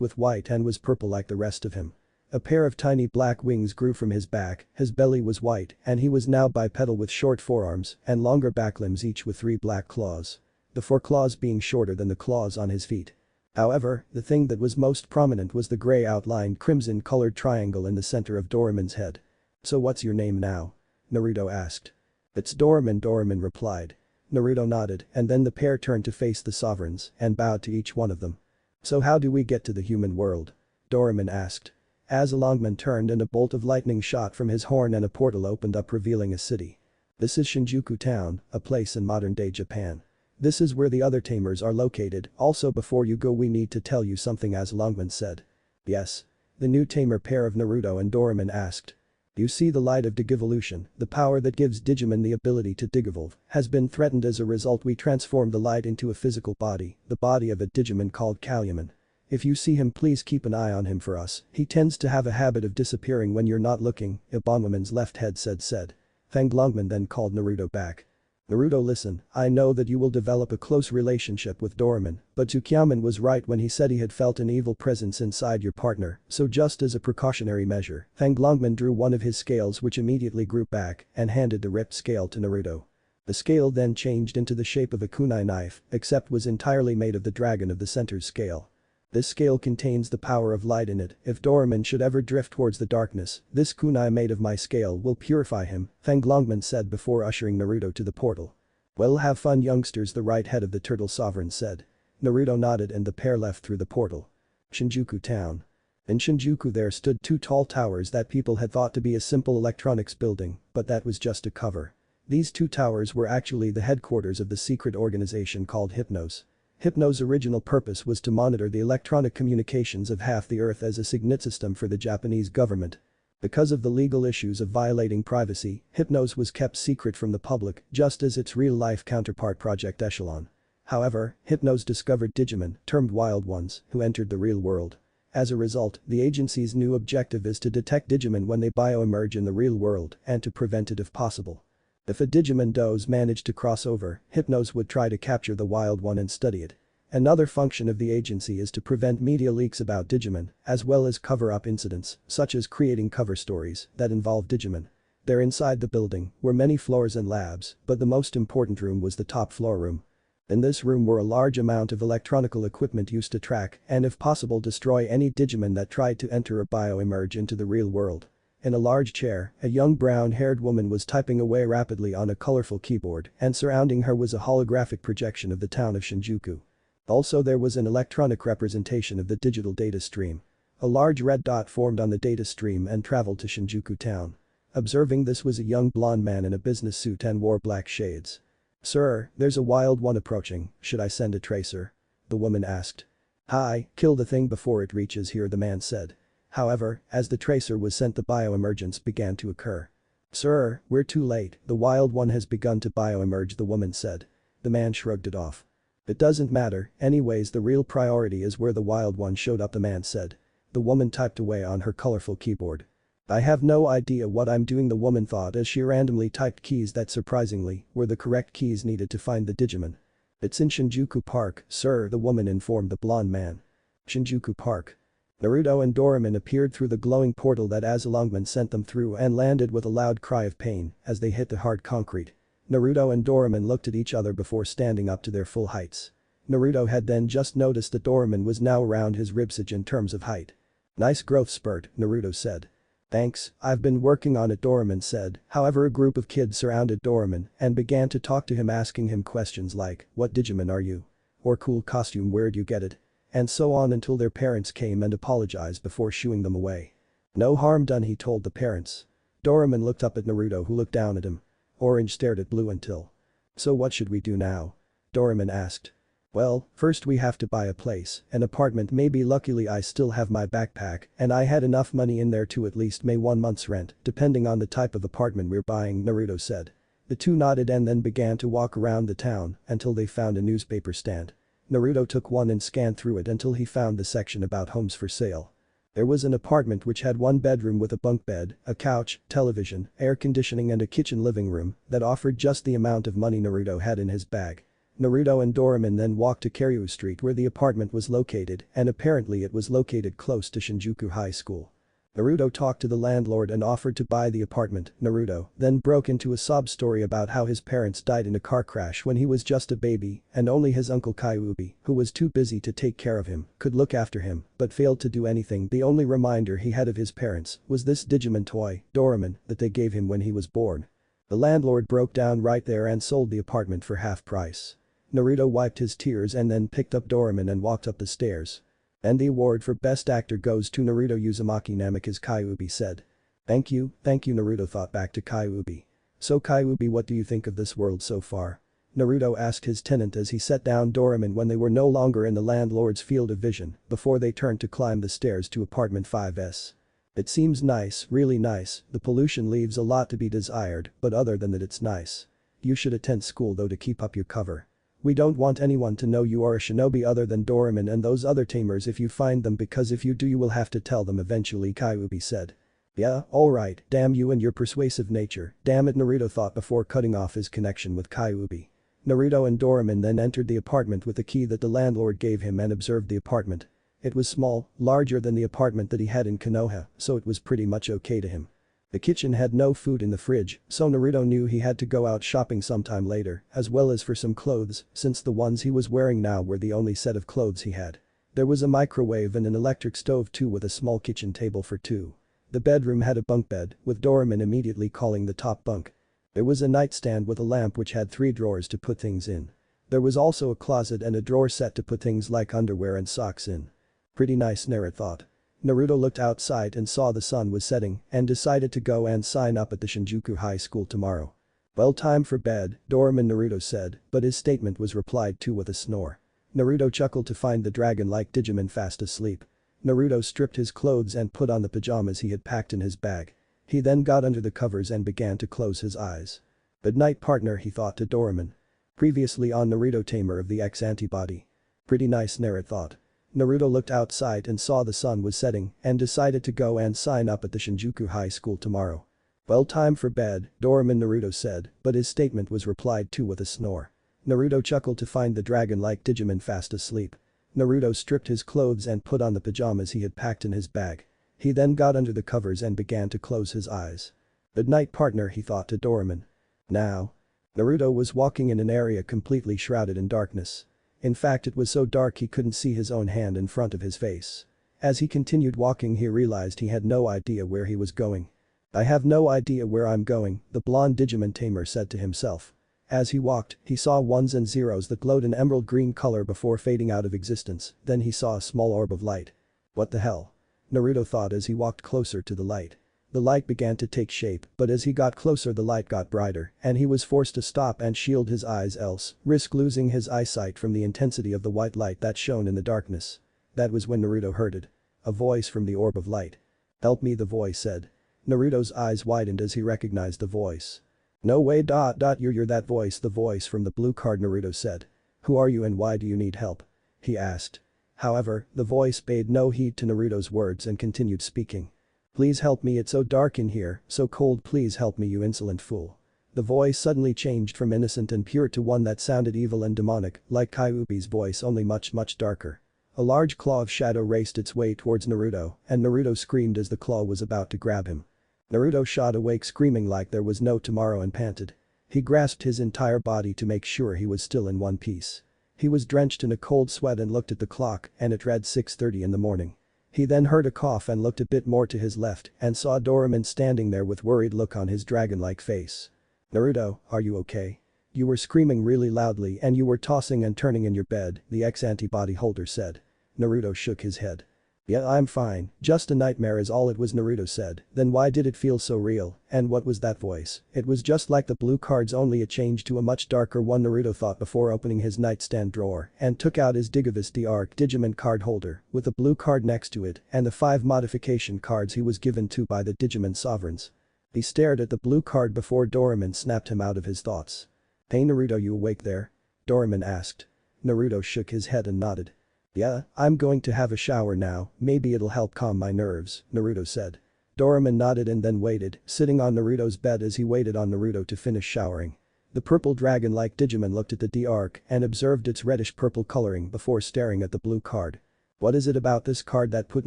with white and was purple like the rest of him. A pair of tiny black wings grew from his back, his belly was white and he was now bipedal with short forearms and longer back limbs, each with 3 black claws. The foreclaws being shorter than the claws on his feet. However, the thing that was most prominent was the gray outlined crimson-colored triangle in the center of Doraemon's head. So what's your name now? Naruto asked. It's Doraemon, Doraemon replied. Naruto nodded and then the pair turned to face the sovereigns and bowed to each one of them. So how do we get to the human world? Doraemon asked. As Longman turned and a bolt of lightning shot from his horn and a portal opened up revealing a city. This is Shinjuku Town, a place in modern-day Japan. This is where the other tamers are located. Also, before you go we need to tell you something, as Longman said. Yes. The new tamer pair of Naruto and Doraemon asked. You see, the light of Digivolution, the power that gives Digimon the ability to digivolve, has been threatened. As a result we transformed the light into a physical body, the body of a Digimon called Kalyamon. If you see him, please keep an eye on him for us. He tends to have a habit of disappearing when you're not looking, Abominwoman's left head said. Fanlongman then called Naruto back. Naruto, listen, I know that you will develop a close relationship with Doraemon, but Tsukuyomi was right when he said he had felt an evil presence inside your partner, so just as a precautionary measure, Fanglongman drew one of his scales which immediately grew back and handed the ripped scale to Naruto. The scale then changed into the shape of a kunai knife, except was entirely made of the dragon of the center's scale. This scale contains the power of light in it. If Doraemon should ever drift towards the darkness, this kunai made of my scale will purify him, Fanglongman said before ushering Naruto to the portal. Well, have fun youngsters, the right head of the Turtle Sovereign said. Naruto nodded and the pair left through the portal. Shinjuku town. In Shinjuku there stood two tall towers that people had thought to be a simple electronics building, but that was just a cover. These two towers were actually the headquarters of the secret organization called Hypnos. Hypno's original purpose was to monitor the electronic communications of half the Earth as a signet system for the Japanese government. Because of the legal issues of violating privacy, Hypnos was kept secret from the public, just as its real-life counterpart Project Echelon. However, Hypnos discovered Digimon, termed Wild Ones, who entered the real world. As a result, the agency's new objective is to detect Digimon when they bioemerge in the real world and to prevent it if possible. If a Digimon does manage to cross over, Hypnos would try to capture the wild one and study it. Another function of the agency is to prevent media leaks about Digimon, as well as cover up incidents, such as creating cover stories that involve Digimon. There inside the building were many floors and labs, but the most important room was the top floor room. In this room were a large amount of electronical equipment used to track and if possible destroy any Digimon that tried to enter or bioemerge into the real world. In a large chair, a young brown-haired woman was typing away rapidly on a colorful keyboard and surrounding her was a holographic projection of the town of Shinjuku. Also there was an electronic representation of the digital data stream. A large red dot formed on the data stream and traveled to Shinjuku town. Observing this was a young blonde man in a business suit and wore black shades. "Sir, there's a wild one approaching, should I send a tracer?" the woman asked. "Hi, kill the thing before it reaches here," the man said. However, as the tracer was sent the bioemergence began to occur. "Sir, we're too late, the wild one has begun to bioemerge," the woman said. The man shrugged it off. "It doesn't matter, anyways the real priority is where the wild one showed up," the man said. The woman typed away on her colorful keyboard. "I have no idea what I'm doing," the woman thought as she randomly typed keys that surprisingly were the correct keys needed to find the Digimon. "It's in Shinjuku Park, sir," the woman informed the blonde man. Shinjuku Park. Naruto and Doraemon appeared through the glowing portal that Azalongman sent them through and landed with a loud cry of pain as they hit the hard concrete. Naruto and Doraemon looked at each other before standing up to their full heights. Naruto had then just noticed that Doraemon was now around his ribsage in terms of height. "Nice growth spurt," Naruto said. "Thanks, I've been working on it," Doraemon said. However, a group of kids surrounded Doraemon and began to talk to him asking him questions like, "What Digimon are you?" Or "Cool costume, where'd you get it?" And so on until their parents came and apologized before shooing them away. "No harm done," he told the parents. Doraemon looked up at Naruto who looked down at him. Orange stared at Blue until. "So what should we do now?" Doraemon asked. "Well, first we have to buy a place, an apartment maybe. Luckily I still have my backpack and I had enough money in there to at least pay 1 month's rent depending on the type of apartment we're buying," Naruto said. The two nodded and then began to walk around the town until they found a newspaper stand. Naruto took one and scanned through it until he found the section about homes for sale. There was an apartment which had one bedroom with a bunk bed, a couch, television, air conditioning and a kitchen living room that offered just the amount of money Naruto had in his bag. Naruto and Doraemon then walked to Kiryu Street where the apartment was located and apparently it was located close to Shinjuku High School. Naruto talked to the landlord and offered to buy the apartment. Naruto then broke into a sob story about how his parents died in a car crash when he was just a baby and only his uncle Kyuubi, who was too busy to take care of him, could look after him but failed to do anything. The only reminder he had of his parents was this Digimon toy, Doraemon, that they gave him when he was born. The landlord broke down right there and sold the apartment for half price. Naruto wiped his tears and then picked up Doraemon and walked up the stairs. "And the award for best actor goes to Naruto Uzumaki Namikaze," Kyuubi said. Thank you," Naruto thought back to Kyuubi. "So Kyuubi, what do you think of this world so far?" Naruto asked his tenant as he set down Doraemon when they were no longer in the landlord's field of vision before they turned to climb the stairs to apartment 5S. "It seems nice, really nice, the pollution leaves a lot to be desired, but other than that it's nice. You should attend school though to keep up your cover. We don't want anyone to know you are a shinobi other than Doraemon and those other tamers if you find them, because if you do you will have to tell them eventually," Kyuubi said. Yeah, alright, damn you and your persuasive nature, damn it, Naruto thought before cutting off his connection with Kyuubi. Naruto and Doraemon then entered the apartment with the key that the landlord gave him and observed the apartment. It was small, larger than the apartment that he had in Konoha, so it was pretty much okay to him. The kitchen had no food in the fridge, so Naruto knew he had to go out shopping sometime later, as well as for some clothes, since the ones he was wearing now were the only set of clothes he had. There was a microwave and an electric stove too with a small kitchen table for two. The bedroom had a bunk bed, with Doraemon immediately calling the top bunk. There was a nightstand with a lamp which had 3 drawers to put things in. There was also a closet and a drawer set to put things like underwear and socks in. Pretty nice, Naruto thought. Naruto looked outside and saw the sun was setting and decided to go and sign up at the Shinjuku High School tomorrow. Well, time for bed, Doraemon, Naruto said, but his statement was replied to with a snore. Naruto chuckled to find the dragon-like Digimon fast asleep. Naruto stripped his clothes and put on the pajamas he had packed in his bag. He then got under the covers and began to close his eyes. Good night, partner, he thought to Doraemon. Previously on Naruto, Tamer of the X-Antibody. Pretty nice, Naruto thought. Naruto looked outside and saw the sun was setting and decided to go and sign up at the Shinjuku High School tomorrow. Well, time for bed, Doraemon, Naruto said, but his statement was replied to with a snore. Naruto chuckled to find the dragon-like Digimon fast asleep. Naruto stripped his clothes and put on the pajamas he had packed in his bag. He then got under the covers and began to close his eyes. Good night, partner, he thought to Doraemon. Now. Naruto was walking in an area completely shrouded in darkness. In fact, it was so dark he couldn't see his own hand in front of his face. As he continued walking, he realized he had no idea where he was going. I have no idea where I'm going, the blonde Digimon tamer said to himself. As he walked, he saw ones and zeros that glowed an emerald green color before fading out of existence, then he saw a small orb of light. What the hell? Naruto thought as he walked closer to the light. The light began to take shape, but as he got closer the light got brighter and he was forced to stop and shield his eyes, else risk losing his eyesight from the intensity of the white light that shone in the darkness. That was when Naruto heard it. A voice from the orb of light. Help me, the voice said. Naruto's eyes widened as he recognized the voice. No way, you're that voice, the voice from the blue card, Naruto said. Who are you and why do you need help? He asked. However, the voice paid no heed to Naruto's words and continued speaking. Please help me, it's so dark in here, so cold, please help me, you insolent fool. The voice suddenly changed from innocent and pure to one that sounded evil and demonic, like Kyuubi's voice, only much darker. A large claw of shadow raced its way towards Naruto, and Naruto screamed as the claw was about to grab him. Naruto shot awake screaming like there was no tomorrow and panted. He grasped his entire body to make sure he was still in one piece. He was drenched in a cold sweat and looked at the clock and it read 6:30 in the morning. He then heard a cough and looked a bit more to his left and saw Doraemon standing there with worried look on his dragon-like face. Naruto, are you okay? You were screaming really loudly and you were tossing and turning in your bed, the X-Antibody holder said. Naruto shook his head. Yeah, I'm fine, just a nightmare is all it was, Naruto said. Then why did it feel so real, and what was that voice? It was just like the blue cards, only a change to a much darker one, Naruto thought before opening his nightstand drawer and took out his Digivice D-Arc Digimon card holder with a blue card next to it and the 5 modification cards he was given to by the Digimon sovereigns. He stared at the blue card before Doraemon snapped him out of his thoughts. Hey Naruto, you awake there? Doraemon asked. Naruto shook his head and nodded. Yeah, I'm going to have a shower now, maybe it'll help calm my nerves, Naruto said. Doraemon nodded and then waited, sitting on Naruto's bed as he waited on Naruto to finish showering. The purple dragon-like Digimon looked at the D-Arc and observed its reddish-purple coloring before staring at the blue card. What is it about this card that put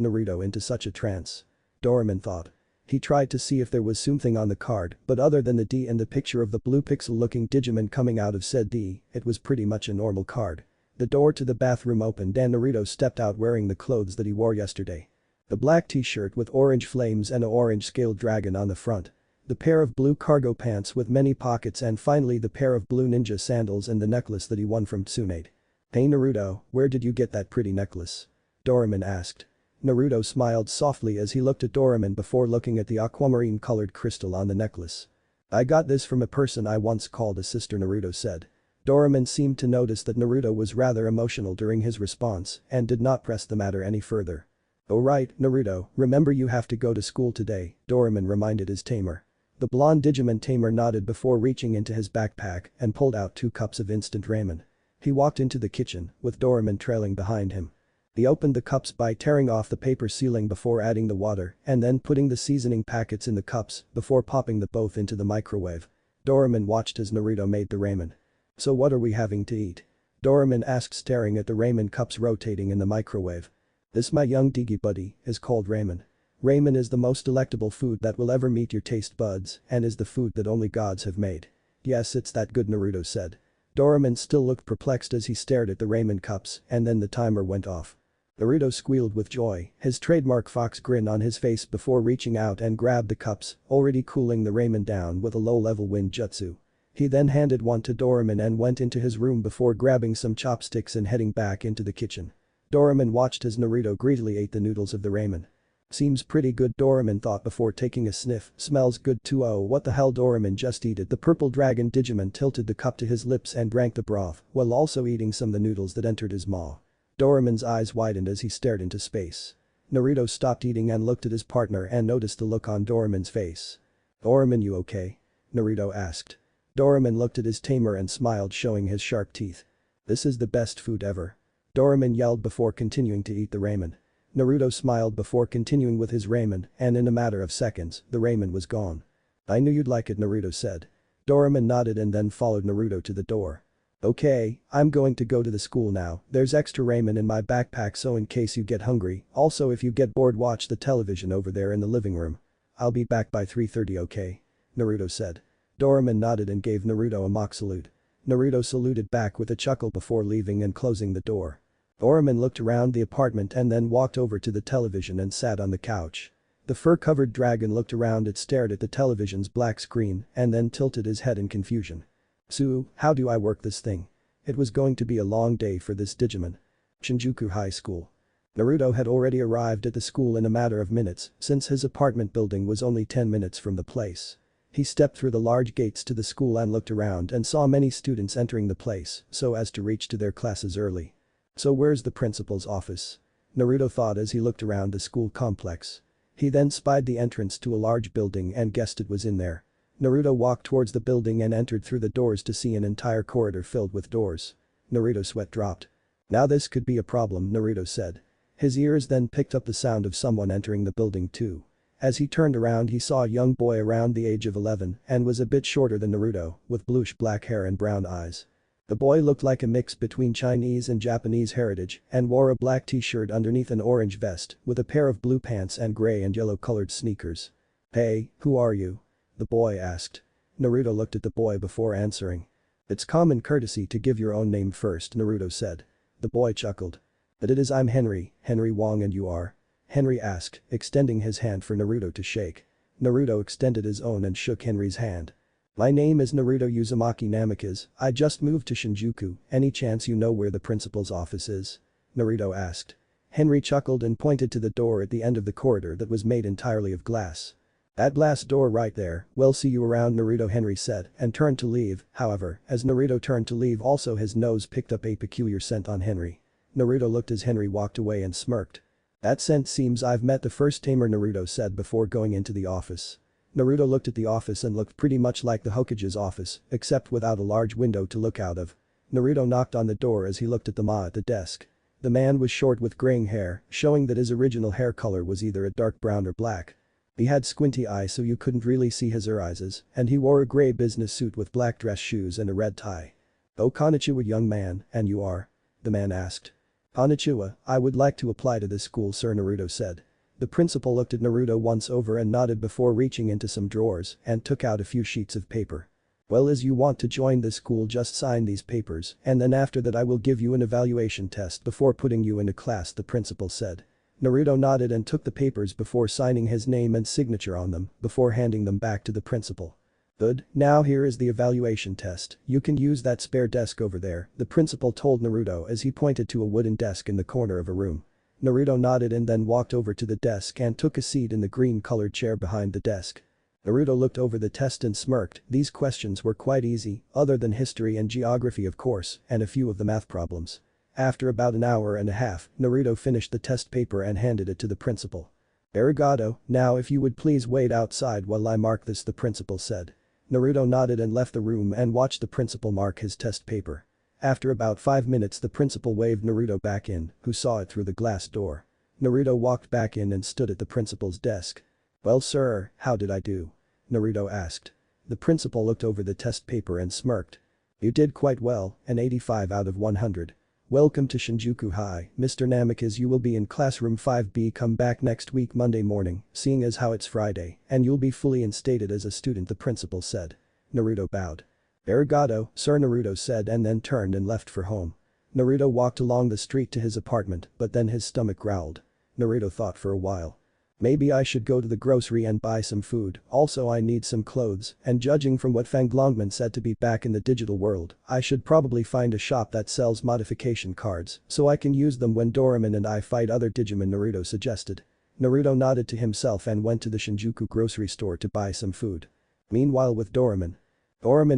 Naruto into such a trance? Doraemon thought. He tried to see if there was something on the card, but other than the D and the picture of the blue pixel-looking Digimon coming out of said D, it was pretty much a normal card. The door to the bathroom opened and Naruto stepped out wearing the clothes that he wore yesterday. The black t-shirt with orange flames and an orange scaled dragon on the front. The pair of blue cargo pants with many pockets and finally the pair of blue ninja sandals and the necklace that he won from Tsunade. Hey Naruto, where did you get that pretty necklace? Doraemon asked. Naruto smiled softly as he looked at Doraemon before looking at the aquamarine colored crystal on the necklace. I got this from a person I once called a sister, Naruto said. Doraemon seemed to notice that Naruto was rather emotional during his response and did not press the matter any further. Oh right, Naruto, remember you have to go to school today, Doraemon reminded his tamer. The blonde Digimon tamer nodded before reaching into his backpack and pulled out 2 cups of instant ramen. He walked into the kitchen, with Doraemon trailing behind him. He opened the cups by tearing off the paper sealing before adding the water and then putting the seasoning packets in the cups before popping the both into the microwave. Doraemon watched as Naruto made the ramen. "So what are we having to eat?" Doraemon asked, staring at the ramen cups rotating in the microwave. "This, my young Digi buddy, is called ramen. Ramen is the most delectable food that will ever meet your taste buds and is the food that only gods have made." "Yes, it's that good," Naruto said. Doraemon still looked perplexed as he stared at the ramen cups and then the timer went off. Naruto squealed with joy, his trademark fox grin on his face before reaching out and grabbed the cups, already cooling the ramen down with a low-level wind jutsu. He then handed one to Doraemon and went into his room before grabbing some chopsticks and heading back into the kitchen. Doraemon watched as Naruto greedily ate the noodles of the ramen. "Seems pretty good," Doraemon thought before taking a sniff. "Smells good too. Oh, what the hell, Doraemon just eat it." The purple dragon Digimon tilted the cup to his lips and drank the broth while also eating some of the noodles that entered his maw. Doraemon's eyes widened as he stared into space. Naruto stopped eating and looked at his partner and noticed the look on Doraemon's face. "Doraemon, you okay?" Naruto asked. Doraemon looked at his tamer and smiled, showing his sharp teeth. "This is the best food ever." Doraemon yelled before continuing to eat the ramen. Naruto smiled before continuing with his ramen and in a matter of seconds, the ramen was gone. "I knew you'd like it," Naruto said. Doraemon nodded and then followed Naruto to the door. "Okay, I'm going to go to the school now. There's extra ramen in my backpack so in case you get hungry. Also if you get bored watch the television over there in the living room. I'll be back by 3:30, okay?" Naruto said. Doraemon nodded and gave Naruto a mock salute. Naruto saluted back with a chuckle before leaving and closing the door. Doraemon looked around the apartment and then walked over to the television and sat on the couch. The fur-covered dragon looked around, it stared at the television's black screen and then tilted his head in confusion. "So, how do I work this thing?" It was going to be a long day for this Digimon. Shinjuku High School. Naruto had already arrived at the school in a matter of minutes since his apartment building was only 10 minutes from the place. He stepped through the large gates to the school and looked around and saw many students entering the place so as to reach to their classes early. "So where's the principal's office?" Naruto thought as he looked around the school complex. He then spied the entrance to a large building and guessed it was in there. Naruto walked towards the building and entered through the doors to see an entire corridor filled with doors. Naruto's sweat dropped. "Now this could be a problem," Naruto said. His ears then picked up the sound of someone entering the building too. As he turned around he saw a young boy around the age of 11 and was a bit shorter than Naruto, with bluish black hair and brown eyes. The boy looked like a mix between Chinese and Japanese heritage and wore a black t-shirt underneath an orange vest with a pair of blue pants and gray and yellow colored sneakers. "Hey, who are you?" the boy asked. Naruto looked at the boy before answering. "It's common courtesy to give your own name first," Naruto said. The boy chuckled. "But it is. I'm Henry Wong, and you are?" Henry asked, extending his hand for Naruto to shake. Naruto extended his own and shook Henry's hand. "My name is Naruto Uzumaki Namikaze. I just moved to Shinjuku. Any chance you know where the principal's office is?" Naruto asked. Henry chuckled and pointed to the door at the end of the corridor that was made entirely of glass. "That glass door right there, we'll see you around," Naruto Henry said and turned to leave. However, as Naruto turned to leave also his nose picked up a peculiar scent on Henry. Naruto looked as Henry walked away and smirked. "That scent seems I've met the first tamer," Naruto said before going into the office. Naruto looked at the office and looked pretty much like the Hokage's office, except without a large window to look out of. Naruto knocked on the door as he looked at the man at the desk. The man was short with graying hair, showing that his original hair color was either a dark brown or black. He had squinty eyes so you couldn't really see his eyes, and he wore a gray business suit with black dress shoes and a red tie. "Oh, konnichiwa, young man, and you are?" the man asked. "Konnichiwa, I would like to apply to this school, sir," Naruto said. The principal looked at Naruto once over and nodded before reaching into some drawers and took out a few sheets of paper. "Well, as you want to join this school, just sign these papers and then after that I will give you an evaluation test before putting you into class," the principal said. Naruto nodded and took the papers before signing his name and signature on them before handing them back to the principal. "Good, now here is the evaluation test. You can use that spare desk over there," the principal told Naruto as he pointed to a wooden desk in the corner of a room. Naruto nodded and then walked over to the desk and took a seat in the green-colored chair behind the desk. Naruto looked over the test and smirked. These questions were quite easy, other than history and geography of course, and a few of the math problems. After about an hour and a half, Naruto finished the test paper and handed it to the principal. "Arigato, now if you would please wait outside while I mark this," the principal said. Naruto nodded and left the room and watched the principal mark his test paper. After about 5 minutes the principal waved Naruto back in, who saw it through the glass door. Naruto walked back in and stood at the principal's desk. "Well sir, how did I do?" Naruto asked. The principal looked over the test paper and smirked. "You did quite well, an 85 out of 100. Welcome to Shinjuku High, Mr. Namikaze. You will be in classroom 5B. Come back next week Monday morning, seeing as how it's Friday, and you'll be fully instated as a student," the principal said. Naruto bowed. "Arigato, sir," Naruto said and then turned and left for home. Naruto walked along the street to his apartment, but then his stomach growled. Naruto thought for a while. Maybe I should go to the grocery and buy some food, also I need some clothes, and judging from what Fanglongman said to be back in the digital world, I should probably find a shop that sells modification cards, so I can use them when Doraemon and I fight other Digimon, Naruto suggested. Naruto nodded to himself and went to the Shinjuku grocery store to buy some food. Meanwhile with Doraemon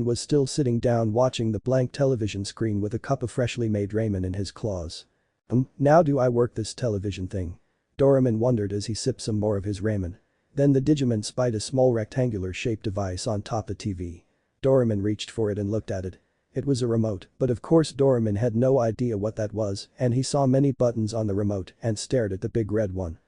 was still sitting down watching the blank television screen with a cup of freshly made ramen in his claws. Now do I work this television thing?" Doraemon wondered as he sipped some more of his ramen. Then the Digimon spied a small rectangular-shaped device on top the TV. Doraemon reached for it and looked at it. It was a remote, but of course Doraemon had no idea what that was, and he saw many buttons on the remote and stared at the big red one.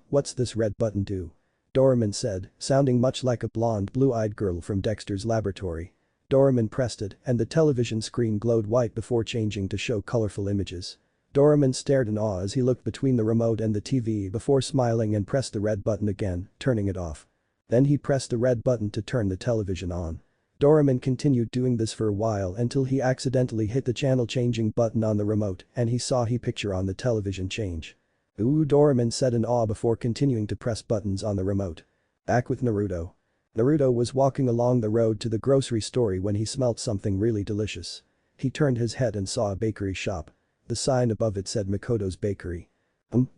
What's this red button do?" Doraemon said, sounding much like a blonde blue-eyed girl from Dexter's Laboratory. Doraemon pressed it and the television screen glowed white before changing to show colorful images. Doraemon stared in awe as he looked between the remote and the TV before smiling and pressed the red button again, turning it off. Then he pressed the red button to turn the television on. Doraemon continued doing this for a while until he accidentally hit the channel changing button on the remote and he saw his picture on the television change. "Ooh," Doraemon said in awe before continuing to press buttons on the remote. Back with Naruto. Naruto was walking along the road to the grocery store when he smelt something really delicious. He turned his head and saw a bakery shop. The sign above it said Makoto's Bakery.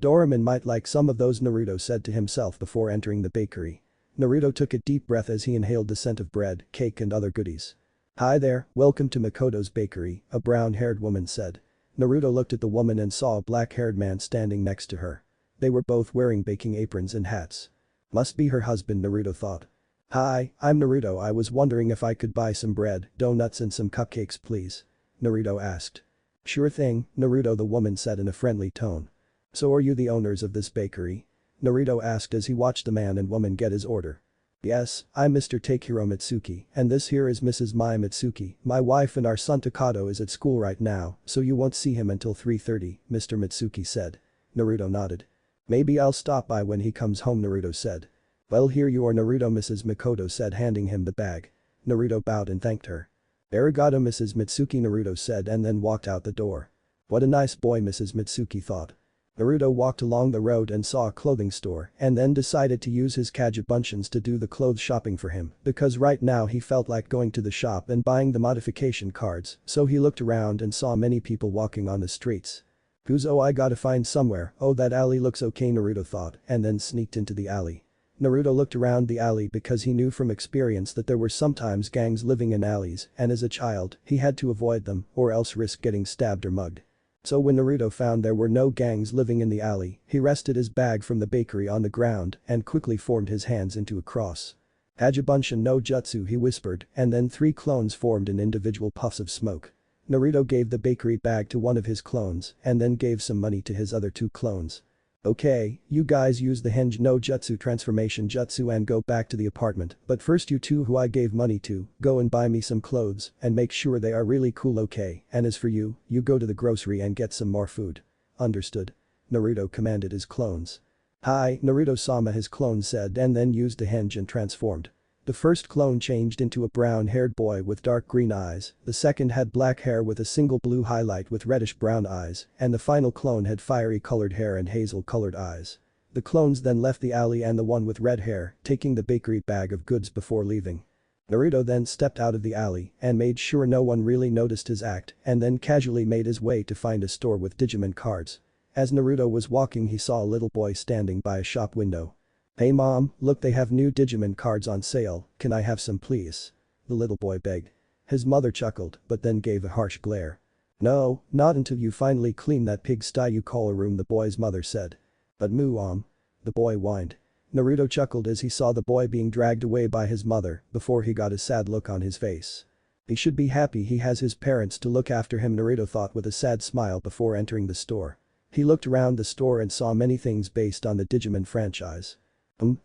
Doraemon might like some of those, Naruto said to himself before entering the bakery. Naruto took a deep breath as he inhaled the scent of bread, cake and other goodies. "Hi there, welcome to Makoto's Bakery," a brown-haired woman said. Naruto looked at the woman and saw a black-haired man standing next to her. They were both wearing baking aprons and hats. Must be her husband, Naruto thought. "Hi, I'm Naruto. I was wondering if I could buy some bread, donuts and some cupcakes please," Naruto asked. "Sure thing, Naruto," the woman said in a friendly tone. "So are you the owners of this bakery?" Naruto asked as he watched the man and woman get his order. "Yes, I'm Mr. Takehiro Mitsuki and this here is Mrs. Mai Mitsuki, my wife, and our son Takato is at school right now, so you won't see him until 3:30, Mr. Mitsuki said. Naruto nodded. "Maybe I'll stop by when he comes home," Naruto said. "Well, here you are, Naruto," Mrs. Makoto said, handing him the bag. Naruto bowed and thanked her. "Arigato, Mrs. Mitsuki," Naruto said and then walked out the door. What a nice boy, Mrs. Mitsuki thought. Naruto walked along the road and saw a clothing store and then decided to use his Kagebunshin to do the clothes shopping for him because right now he felt like going to the shop and buying the modification cards, so he looked around and saw many people walking on the streets. "Oh, I gotta find somewhere, oh that alley looks okay," Naruto thought and then sneaked into the alley. Naruto looked around the alley because he knew from experience that there were sometimes gangs living in alleys and as a child, he had to avoid them or else risk getting stabbed or mugged. So when Naruto found there were no gangs living in the alley, he rested his bag from the bakery on the ground and quickly formed his hands into a cross. "Kagebunshin no jutsu," he whispered, and then 3 clones formed in individual puffs of smoke. Naruto gave the bakery bag to one of his clones and then gave some money to his other 2 clones. "Okay, you guys use the Henge no Jutsu transformation jutsu and go back to the apartment, but first you 2 who I gave money to, go and buy me some clothes and make sure they are really cool, okay, and as for you, you go to the grocery and get some more food." "Understood," Naruto commanded his clones. "Hi, Naruto-sama," his clone said and then used the Henge and transformed. The first clone changed into a brown-haired boy with dark green eyes, the second had black hair with a single blue highlight with reddish-brown eyes, and the final clone had fiery-colored hair and hazel-colored eyes. The clones then left the alley and the one with red hair, taking the bakery bag of goods before leaving. Naruto then stepped out of the alley and made sure no one really noticed his act and then casually made his way to find a store with Digimon cards. As Naruto was walking he saw a little boy standing by a shop window. "Hey mom, look, they have new Digimon cards on sale, can I have some please?" the little boy begged. His mother chuckled but then gave a harsh glare. "No, not until you finally clean that pigsty you call a room," the boy's mother said. "But moo the boy whined. Naruto chuckled as he saw the boy being dragged away by his mother before he got a sad look on his face. He should be happy he has his parents to look after him, Naruto thought with a sad smile before entering the store. He looked around the store and saw many things based on the Digimon franchise.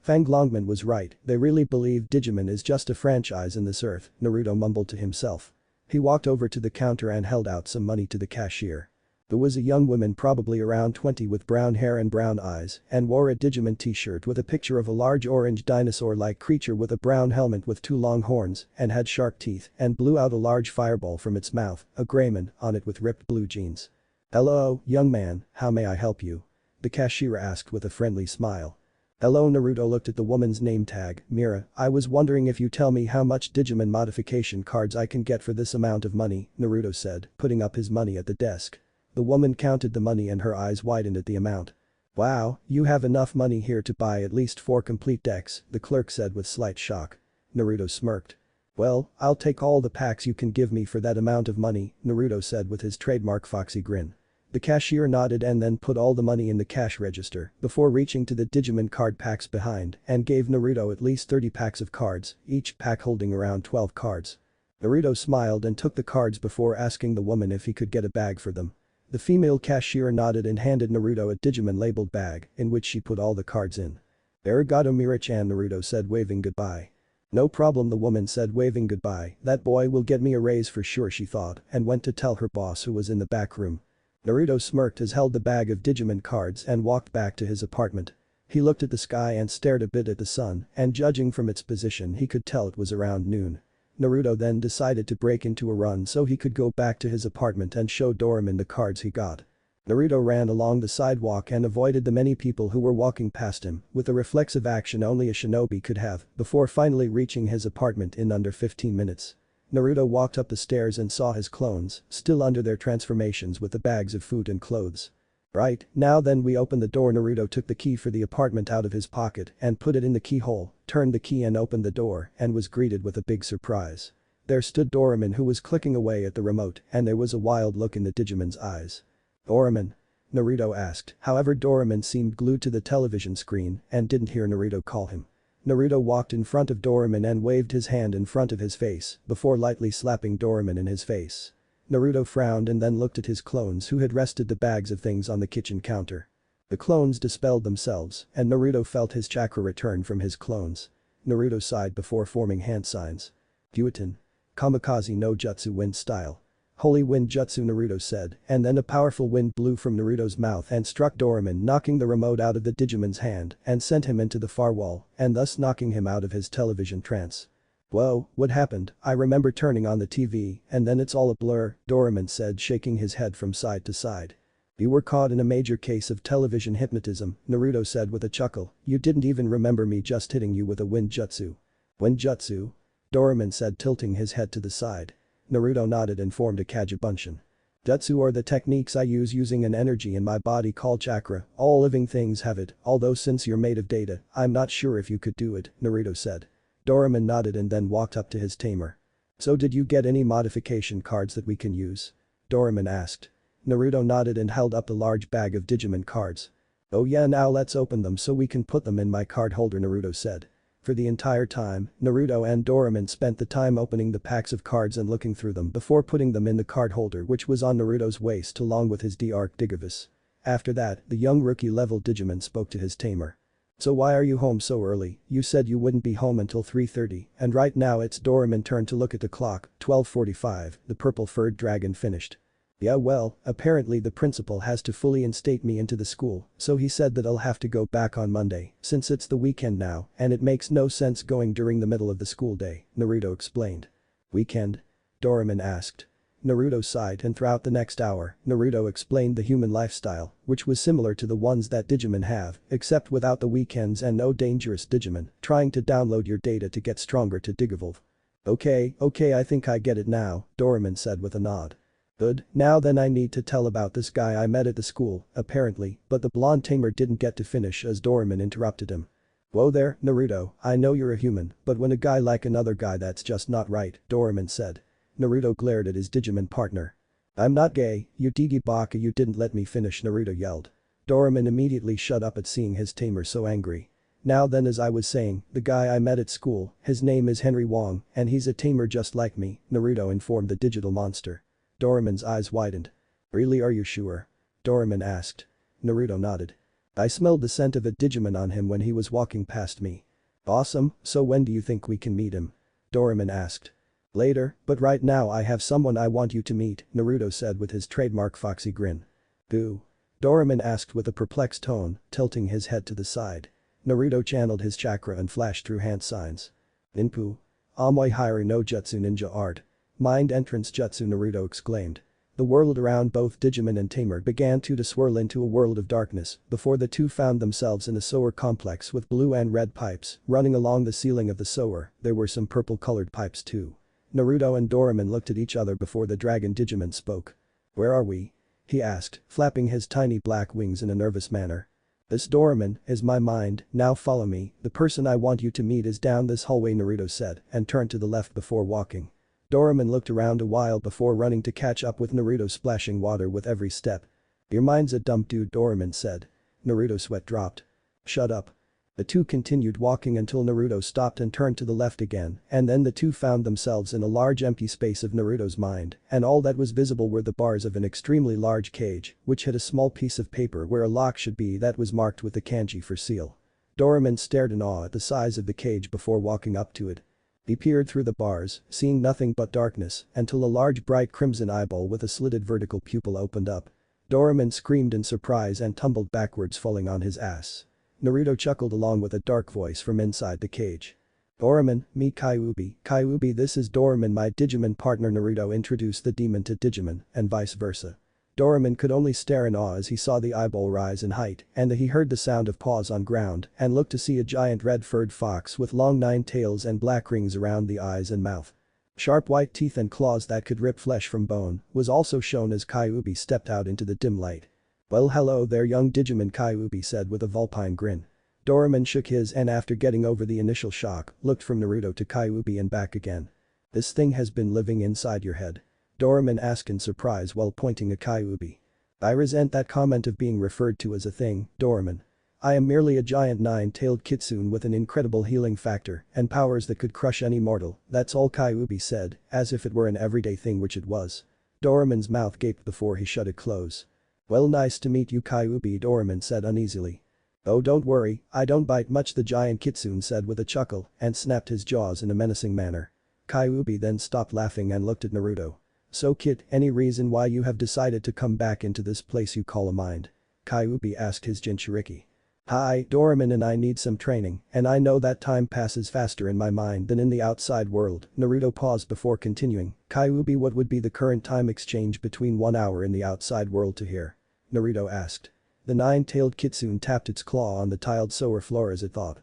Fang Longman was right, they really believe Digimon is just a franchise in this earth, Naruto mumbled to himself. He walked over to the counter and held out some money to the cashier. There was a young woman probably around 20 with brown hair and brown eyes and wore a Digimon t-shirt with a picture of a large orange dinosaur-like creature with a brown helmet with 2 long horns and had sharp teeth and blew out a large fireball from its mouth, a Greymon, on it with ripped blue jeans. "Hello, young man, how may I help you?" the cashier asked with a friendly smile. "Hello," Naruto looked at the woman's name tag, Mira, "I was wondering if you tell me how much Digimon modification cards I can get for this amount of money," Naruto said, putting up his money at the desk. The woman counted the money and her eyes widened at the amount. "Wow, you have enough money here to buy at least 4 complete decks," the clerk said with slight shock. Naruto smirked. "Well, I'll take all the packs you can give me for that amount of money," Naruto said with his trademark foxy grin. The cashier nodded and then put all the money in the cash register before reaching to the Digimon card packs behind and gave Naruto at least 30 packs of cards, each pack holding around 12 cards. Naruto smiled and took the cards before asking the woman if he could get a bag for them. The female cashier nodded and handed Naruto a Digimon labeled bag in which she put all the cards in. "Arigato Mira-chan," Naruto said waving goodbye. "No problem," the woman said waving goodbye, "that boy will get me a raise for sure," she thought and went to tell her boss who was in the back room. Naruto smirked as held the bag of Digimon cards and walked back to his apartment. He looked at the sky and stared a bit at the sun and judging from its position he could tell it was around noon. Naruto then decided to break into a run so he could go back to his apartment and show Doraemon the cards he got. Naruto ran along the sidewalk and avoided the many people who were walking past him with a reflexive action only a shinobi could have before finally reaching his apartment in under 15 minutes. Naruto walked up the stairs and saw his clones, still under their transformations with the bags of food and clothes. "Right, now then we open the door." Naruto took the key for the apartment out of his pocket and put it in the keyhole, turned the key and opened the door and was greeted with a big surprise. There stood Doraemon who was clicking away at the remote and there was a wild look in the Digimon's eyes. "Doraemon?" Naruto asked, however Doraemon seemed glued to the television screen and didn't hear Naruto call him. Naruto walked in front of Doraemon and waved his hand in front of his face before lightly slapping Doraemon in his face. Naruto frowned and then looked at his clones who had rested the bags of things on the kitchen counter. The clones dispelled themselves and Naruto felt his chakra return from his clones. Naruto sighed before forming hand signs. "Gyuuten. Kamikaze no Jutsu wind style. Holy wind jutsu," Naruto said, and then a powerful wind blew from Naruto's mouth and struck Doraemon, knocking the remote out of the Digimon's hand and sent him into the far wall and thus knocking him out of his television trance. "Whoa, what happened? I remember turning on the TV and then it's all a blur," Doraemon said shaking his head from side to side. "You were caught in a major case of television hypnotism," Naruto said with a chuckle, "you didn't even remember me just hitting you with a wind jutsu." "Wind jutsu?" Doraemon said tilting his head to the side. Naruto nodded and formed a Kagebunshin. "Jutsu are the techniques I use using an energy in my body called chakra, all living things have it, although since you're made of data, I'm not sure if you could do it," Naruto said. Doraemon nodded and then walked up to his tamer. "So did you get any modification cards that we can use?" Doraemon asked. Naruto nodded and held up the large bag of Digimon cards. "Oh yeah, now let's open them so we can put them in my card holder," Naruto said. For the entire time, Naruto and Doraemon spent the time opening the packs of cards and looking through them before putting them in the card holder which was on Naruto's waist along with his D-Arc Digivice. After that, the young rookie-level Digimon spoke to his tamer. "So why are you home so early? You said you wouldn't be home until 3:30 and right now it's Doraemon's turn to look at the clock, 12:45, the purple-furred dragon finished. "Yeah well, apparently the principal has to fully instate me into the school, so he said that I'll have to go back on Monday since it's the weekend now and it makes no sense going during the middle of the school day," Naruto explained. "Weekend?" Doraemon asked. Naruto sighed and throughout the next hour, Naruto explained the human lifestyle, which was similar to the ones that Digimon have, except without the weekends and no dangerous Digimon trying to download your data to get stronger to Digivolve. Okay, I think I get it now," Doraemon said with a nod. "Good, now then I need to tell about this guy I met at the school, apparently," but the blonde tamer didn't get to finish as Doraemon interrupted him. "Whoa there, Naruto, I know you're a human, but when a guy like another guy that's just not right," Doraemon said. Naruto glared at his Digimon partner. "I'm not gay, you Digibaka, you didn't let me finish," Naruto yelled. Doraemon immediately shut up at seeing his tamer so angry. Now then, as I was saying, the guy I met at school, his name is Henry Wong and he's a tamer just like me, Naruto informed the digital monster. Doraemon's eyes widened. Really, are you sure? Doraemon asked. Naruto nodded. I smelled the scent of a Digimon on him when he was walking past me. Awesome, so when do you think we can meet him? Doraemon asked. Later, but right now I have someone I want you to meet, Naruto said with his trademark foxy grin. Who? Doraemon asked with a perplexed tone, tilting his head to the side. Naruto channeled his chakra and flashed through hand signs. Ninpu. Amoi Hairu no Jutsu Ninja Art. Mind Entrance Jutsu, Naruto exclaimed. The world around both Digimon and Tamer began to swirl into a world of darkness before the two found themselves in a sewer complex with blue and red pipes running along the ceiling of the sewer. There were some purple-colored pipes too. Naruto and Doraemon looked at each other before the dragon Digimon spoke. Where are we? He asked, flapping his tiny black wings in a nervous manner. This Doraemon is my mind, now follow me, the person I want you to meet is down this hallway, Naruto said and turned to the left before walking. Doraemon looked around a while before running to catch up with Naruto, splashing water with every step. Your mind's a dump dude, Doraemon said. Naruto's sweat dropped. Shut up. The two continued walking until Naruto stopped and turned to the left again, and then the two found themselves in a large empty space of Naruto's mind, and all that was visible were the bars of an extremely large cage, which had a small piece of paper where a lock should be that was marked with the kanji for seal. Doraemon stared in awe at the size of the cage before walking up to it. He peered through the bars, seeing nothing but darkness, until a large bright crimson eyeball with a slitted vertical pupil opened up. Doraemon screamed in surprise and tumbled backwards, falling on his ass. Naruto chuckled along with a dark voice from inside the cage. Doraemon, meet Kyuubi. Kyuubi, this is Doraemon, my Digimon partner. Naruto introduced the demon to Digimon, and vice versa. Doraemon could only stare in awe as he saw the eyeball rise in height and he heard the sound of paws on ground and looked to see a giant red-furred fox with long 9 tails and black rings around the eyes and mouth. Sharp white teeth and claws that could rip flesh from bone was also shown as Kyuubi stepped out into the dim light. Well, hello there, young Digimon, Kyuubi said with a vulpine grin. Doraemon shook his and after getting over the initial shock, looked from Naruto to Kyuubi and back again. This thing has been living inside your head? Doraemon asked in surprise while pointing at Kyuubi. I resent that comment of being referred to as a thing, Doraemon. I am merely a giant 9-tailed kitsune with an incredible healing factor and powers that could crush any mortal, that's all, Kyuubi said, as if it were an everyday thing, which it was. Doraemon's mouth gaped before he shut it close. Well, nice to meet you, Kyuubi, Doraemon said uneasily. Oh, don't worry, I don't bite much, the giant kitsune said with a chuckle and snapped his jaws in a menacing manner. Kyuubi then stopped laughing and looked at Naruto. So kid, any reason why you have decided to come back into this place you call a mind? Kyuubi asked his Jinchuriki. Hi, Doraemon and I need some training, and I know that time passes faster in my mind than in the outside world. Naruto paused before continuing. Kyuubi, what would be the current time exchange between 1 hour in the outside world to here? Naruto asked. The 9-tailed kitsune tapped its claw on the tiled sewer floor as it thought.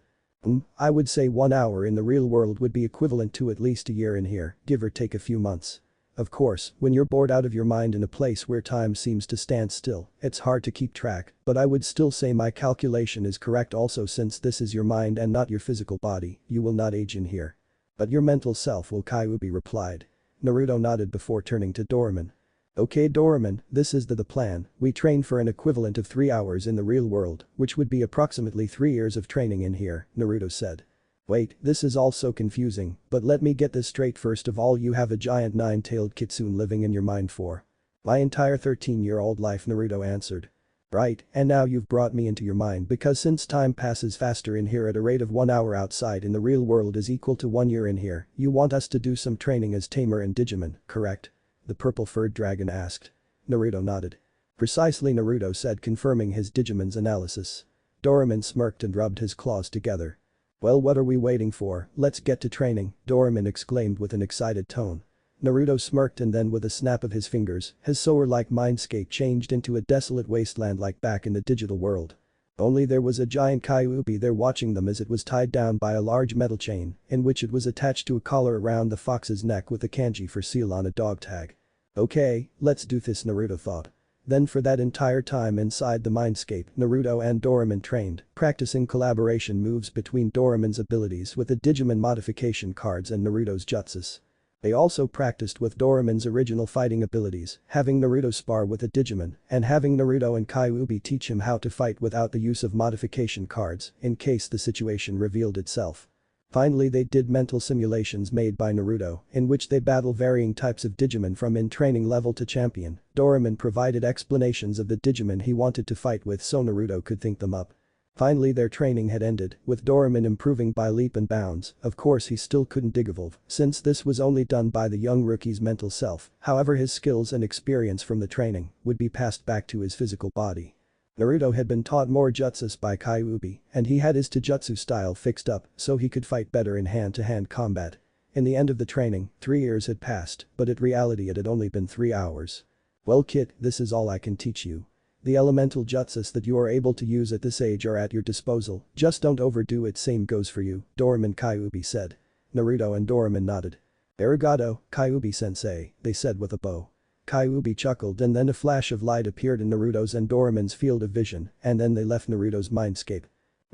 I would say 1 hour in the real world would be equivalent to at least a year in here, give or take a few months. Of course, when you're bored out of your mind in a place where time seems to stand still, it's hard to keep track, but I would still say my calculation is correct. Also, since this is your mind and not your physical body, you will not age in here. But your mental self will, Kyuubi replied. Naruto nodded before turning to Doraemon. Okay, Doraemon, this is the plan. We train for an equivalent of 3 hours in the real world, which would be approximately 3 years of training in here, Naruto said. Wait, this is all so confusing, but let me get this straight. First of all, you have a giant 9-tailed kitsune living in your mind for my entire 13-year-old life, Naruto answered. Right, and now you've brought me into your mind because since time passes faster in here at a rate of 1 hour outside in the real world is equal to 1 year in here, you want us to do some training as Tamer and Digimon, correct? The purple-furred dragon asked. Naruto nodded. Precisely, Naruto said, confirming his Digimon's analysis. Doraemon smirked and rubbed his claws together. Well, what are we waiting for? Let's get to training, Doraemon exclaimed with an excited tone. Naruto smirked and then with a snap of his fingers, his sewer-like mindscape changed into a desolate wasteland like back in the digital world. Only there was a giant Kyuubi there watching them as it was tied down by a large metal chain, in which it was attached to a collar around the fox's neck with a kanji for seal on a dog tag. Okay, let's do this, Naruto thought. Then for that entire time inside the mindscape, Naruto and Doraemon trained, practicing collaboration moves between Doraemon's abilities with the Digimon modification cards and Naruto's jutsus. They also practiced with Doraemon's original fighting abilities, having Naruto spar with a Digimon, and having Naruto and Kyuubi teach him how to fight without the use of modification cards in case the situation revealed itself. Finally they did mental simulations made by Naruto, in which they battle varying types of Digimon from in-training level to champion. Doraemon provided explanations of the Digimon he wanted to fight with so Naruto could think them up. Finally their training had ended, with Doraemon improving by leap and bounds. Of course he still couldn't Digivolve, since this was only done by the young rookie's mental self, however his skills and experience from the training would be passed back to his physical body. Naruto had been taught more jutsus by Kyuubi, and he had his taijutsu style fixed up so he could fight better in hand-to-hand combat. In the end of the training, 3 years had passed, but in reality it had only been 3 hours. Well kid, this is all I can teach you. The elemental jutsus that you are able to use at this age are at your disposal, just don't overdo it. Same goes for you, Doraemon Kyuubi said. Naruto and Doraemon nodded. Arigato, Kyuubi-sensei, they said with a bow. Kyuubi chuckled and then a flash of light appeared in Naruto's and Doraemon's field of vision, and then they left Naruto's mindscape.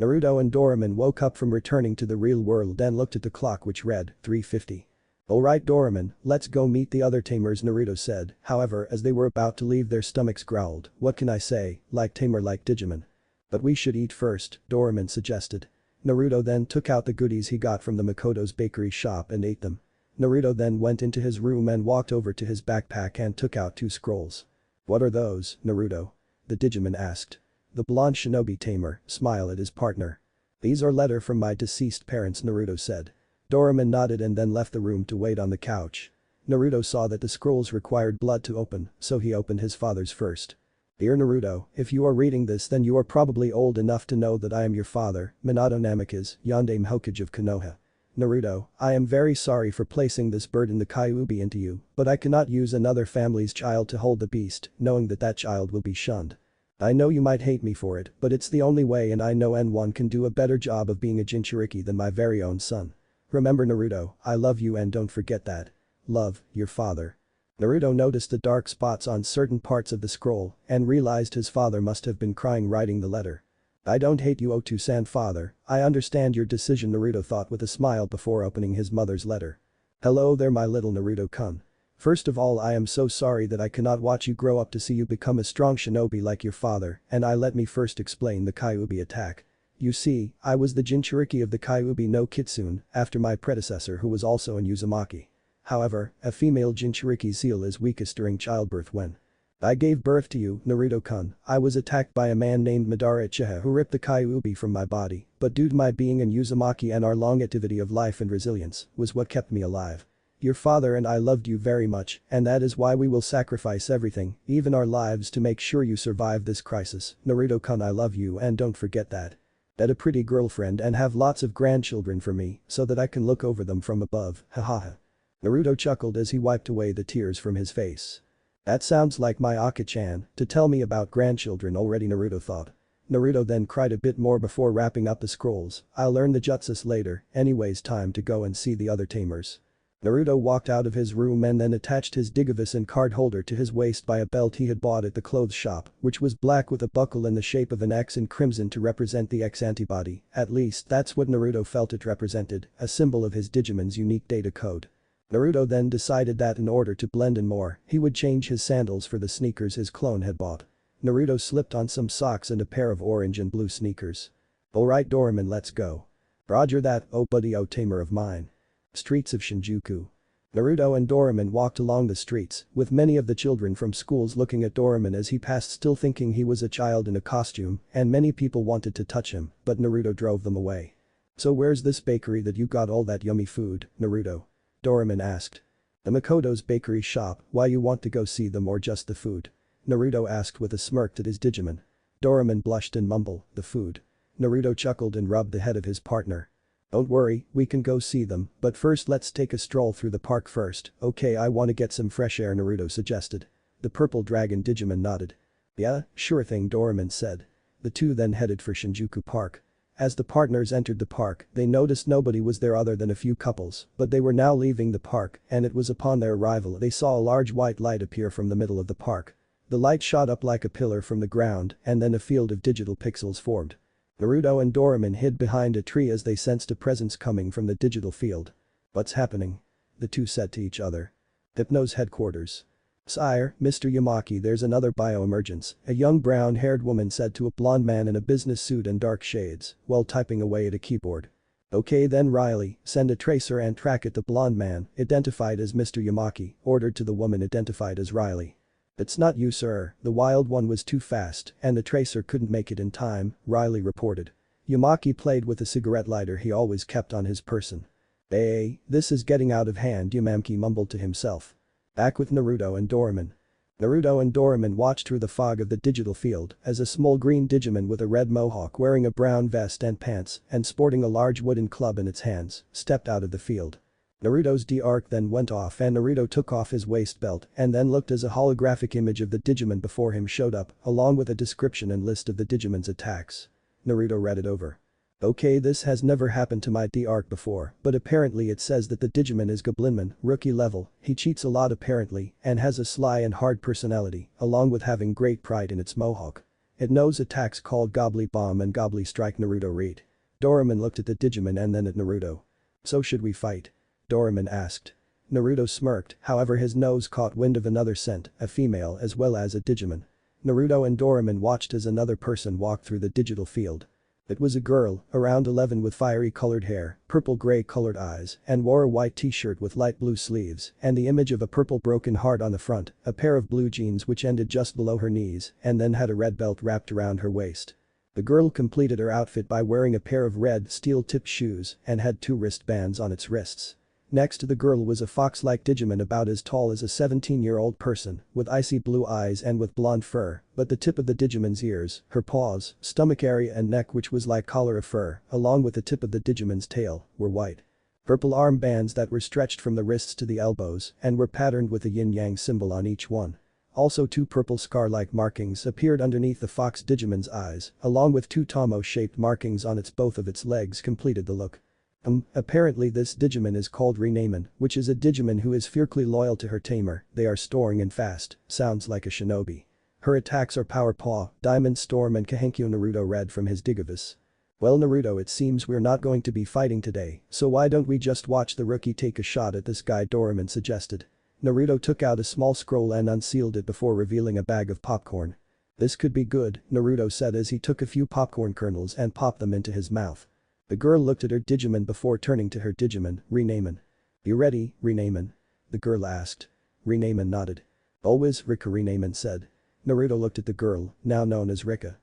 Naruto and Doraemon woke up from returning to the real world and looked at the clock which read 3:50. Alright Doraemon, let's go meet the other tamers, Naruto said, however as they were about to leave their stomachs growled, what can I say, like tamer like Digimon. But we should eat first, Doraemon suggested. Naruto then took out the goodies he got from the Makoto's bakery shop and ate them. Naruto then went into his room and walked over to his backpack and took out 2 scrolls. What are those, Naruto? The Digimon asked. The blonde shinobi tamer smiled at his partner. These are letter from my deceased parents, Naruto said. Doraemon nodded and then left the room to wait on the couch. Naruto saw that the scrolls required blood to open, so he opened his father's first. Dear Naruto, if you are reading this then you are probably old enough to know that I am your father, Minato Namikaze, Yondaime Hokage of Konoha. Naruto, I am very sorry for placing this burden the Kyuubi into you, but I cannot use another family's child to hold the beast, knowing that that child will be shunned. I know you might hate me for it, but it's the only way and I know N1 can do a better job of being a Jinchuriki than my very own son. Remember Naruto, I love you and don't forget that. Love, your father. Naruto noticed the dark spots on certain parts of the scroll and realized his father must have been crying writing the letter. I don't hate you Otu-san father, I understand your decision, Naruto thought with a smile before opening his mother's letter. Hello there my little Naruto-kun. First of all I am so sorry that I cannot watch you grow up to see you become a strong shinobi like your father and let me first explain the Kyuubi attack. You see, I was the Jinchuriki of the Kyuubi no Kitsune after my predecessor who was also in Uzumaki. However, a female Jinchuriki's seal is weakest during childbirth when I gave birth to you, Naruto-kun. I was attacked by a man named Madara Uchiha who ripped the Kyuubi from my body, but due to my being in Uzumaki and our long activity of life and resilience was what kept me alive. Your father and I loved you very much and that is why we will sacrifice everything, even our lives to make sure you survive this crisis. Naruto-kun I love you and don't forget that. Get a pretty girlfriend and have lots of grandchildren for me so that I can look over them from above, hahaha. Naruto chuckled as he wiped away the tears from his face. That sounds like my Aka-chan to tell me about grandchildren already, Naruto thought. Naruto then cried a bit more before wrapping up the scrolls. I'll learn the jutsus later, anyways time to go and see the other tamers. Naruto walked out of his room and then attached his Digivisan card holder to his waist by a belt he had bought at the clothes shop, which was black with a buckle in the shape of an X in crimson to represent the X antibody, at least that's what Naruto felt it represented, a symbol of his Digimon's unique data code. Naruto then decided that in order to blend in more, he would change his sandals for the sneakers his clone had bought. Naruto slipped on some socks and a pair of orange and blue sneakers. Alright Doraemon, let's go. Roger that, oh buddy, oh tamer of mine. Streets of Shinjuku. Naruto and Doraemon walked along the streets, with many of the children from schools looking at Doraemon as he passed still thinking he was a child in a costume, and many people wanted to touch him, but Naruto drove them away. So where's this bakery that you got all that yummy food, Naruto? Doraemon asked. The Makoto's bakery shop, why you want to go see them or just the food? Naruto asked with a smirk at his Digimon. Doraemon blushed and mumbled, the food. Naruto chuckled and rubbed the head of his partner. Don't worry, we can go see them, but first let's take a stroll through the park first, okay I want to get some fresh air, Naruto suggested. The purple dragon Digimon nodded. Yeah, sure thing, Doraemon said. The two then headed for Shinjuku Park. As the partners entered the park, they noticed nobody was there other than a few couples, but they were now leaving the park and it was upon their arrival they saw a large white light appear from the middle of the park. The light shot up like a pillar from the ground and then a field of digital pixels formed. Naruto and Doraemon hid behind a tree as they sensed a presence coming from the digital field. What's happening? the two said to each other. Hypno's headquarters. Sire, Mr. Yamaki, there's another bioemergence, a young brown-haired woman said to a blonde man in a business suit and dark shades, while typing away at a keyboard. Okay then Riley, send a tracer and track it. The blonde man, identified as Mr. Yamaki, ordered to the woman identified as Riley. It's not you sir, the wild one was too fast and the tracer couldn't make it in time, Riley reported. Yamaki played with a cigarette lighter he always kept on his person. Hey, this is getting out of hand, Yamaki mumbled to himself. Back with Naruto and Doraemon. Naruto and Doraemon watched through the fog of the digital field as a small green Digimon with a red mohawk wearing a brown vest and pants and sporting a large wooden club in its hands stepped out of the field. Naruto's D-arc then went off and Naruto took off his waist belt and then looked as a holographic image of the Digimon before him showed up along with a description and list of the Digimon's attacks. Naruto read it over. Okay, this has never happened to my D-arc before, but apparently it says that the Digimon is Goblinmon, rookie level, he cheats a lot apparently and has a sly and hard personality along with having great pride in its mohawk. It knows attacks called Gobbly Bomb and Gobbly Strike, Naruto read. Doraemon looked at the Digimon and then at Naruto. So should we fight? Doraemon asked. Naruto smirked, however his nose caught wind of another scent, a female as well as a Digimon. Naruto and Doraemon watched as another person walked through the digital field. It was a girl, around 11 with fiery colored hair, purple-gray colored eyes, and wore a white t-shirt with light blue sleeves and the image of a purple broken heart on the front, a pair of blue jeans which ended just below her knees and then had a red belt wrapped around her waist. The girl completed her outfit by wearing a pair of red steel-tipped shoes and had 2 wristbands on its wrists. Next to the girl was a fox-like Digimon about as tall as a 17-year-old person, with icy blue eyes and with blonde fur, but the tip of the Digimon's ears, her paws, stomach area and neck which was like collar of fur, along with the tip of the Digimon's tail, were white. Purple armbands that were stretched from the wrists to the elbows and were patterned with a yin-yang symbol on each one. Also 2 purple scar-like markings appeared underneath the fox Digimon's eyes, along with 2 Tomo-shaped markings on both of its legs completed the look. Apparently this Digimon is called Renamen, which is a Digimon who is fiercely loyal to her tamer, they are storing and fast, sounds like a shinobi. Her attacks are Power Paw, Diamond Storm and Kahenkyo, Naruto read from his Digivice. Well Naruto, it seems we're not going to be fighting today, so why don't we just watch the rookie take a shot at this guy, Doraemon suggested. Naruto took out a small scroll and unsealed it before revealing a bag of popcorn. This could be good, Naruto said as he took a few popcorn kernels and popped them into his mouth. The girl looked at her Digimon before turning to her Digimon, Renamen. You ready, Renamen? The girl asked. Renamen nodded. Always, Rika, Renamen said. Naruto looked at the girl, now known as Rika.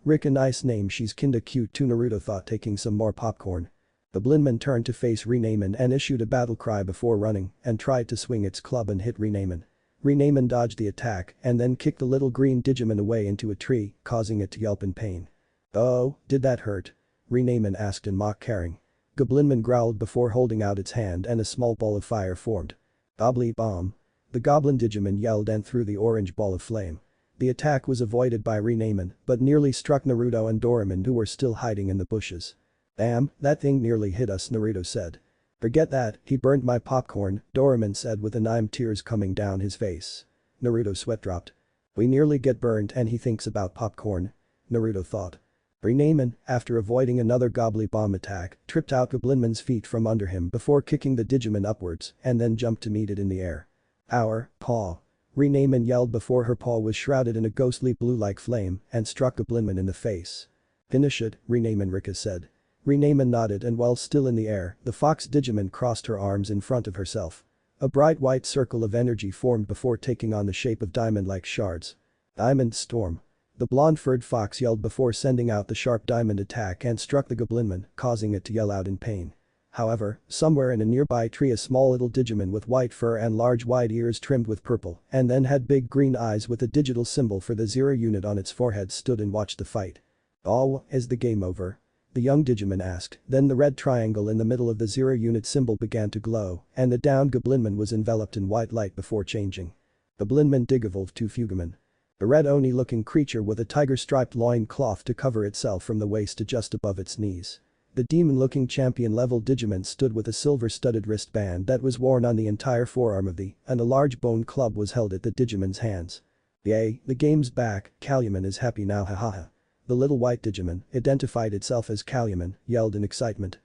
Rika, nice name, she's kinda cute too, Naruto thought, taking some more popcorn. The Blinman turned to face Renamen and issued a battle cry before running and tried to swing its club and hit Renamen. Renamen dodged the attack and then kicked the little green Digimon away into a tree, causing it to yelp in pain. Oh, did that hurt? Renamen asked in mock caring. Goblinman growled before holding out its hand and a small ball of fire formed. Gobbly Bomb. The Goblin Digimon yelled and threw the orange ball of flame. The attack was avoided by Renamen but nearly struck Naruto and Doraemon who were still hiding in the bushes. Damn, that thing nearly hit us, Naruto said. Forget that, he burned my popcorn, Doraemon said with tears coming down his face. Naruto's sweat dropped. We nearly get burned and he thinks about popcorn. Naruto thought. Renamen, after avoiding another Gobbly Bomb attack, tripped out Goblinman's feet from under him before kicking the Digimon upwards and then jumped to meet it in the air. Our paw. Renamen yelled before her paw was shrouded in a ghostly blue-like flame and struck Goblinman in the face. Finish it, Renamen, Rika said. Renamen nodded and while still in the air, the fox Digimon crossed her arms in front of herself. A bright white circle of energy formed before taking on the shape of diamond-like shards. Diamond Storm. The blonde-furred fox yelled before sending out the sharp diamond attack and struck the Goblinman, causing it to yell out in pain. However, somewhere in a nearby tree a small little Digimon with white fur and large wide ears trimmed with purple and then had big green eyes with a digital symbol for the 0 unit on its forehead stood and watched the fight. Oh, is the game over? The young Digimon asked, then the red triangle in the middle of the 0 unit symbol began to glow and the downed Goblinman was enveloped in white light before changing. Goblinman Digivolved to Fugamon. A red Oni-looking creature with a tiger-striped loin cloth to cover itself from the waist to just above its knees. The demon-looking champion-level Digimon stood with a silver-studded wristband that was worn on the entire forearm of and a large bone club was held at the Digimon's hands. Yay, the game's back, Calumet is happy now, hahaha. The little white Digimon, identified itself as Calumet, yelled in excitement.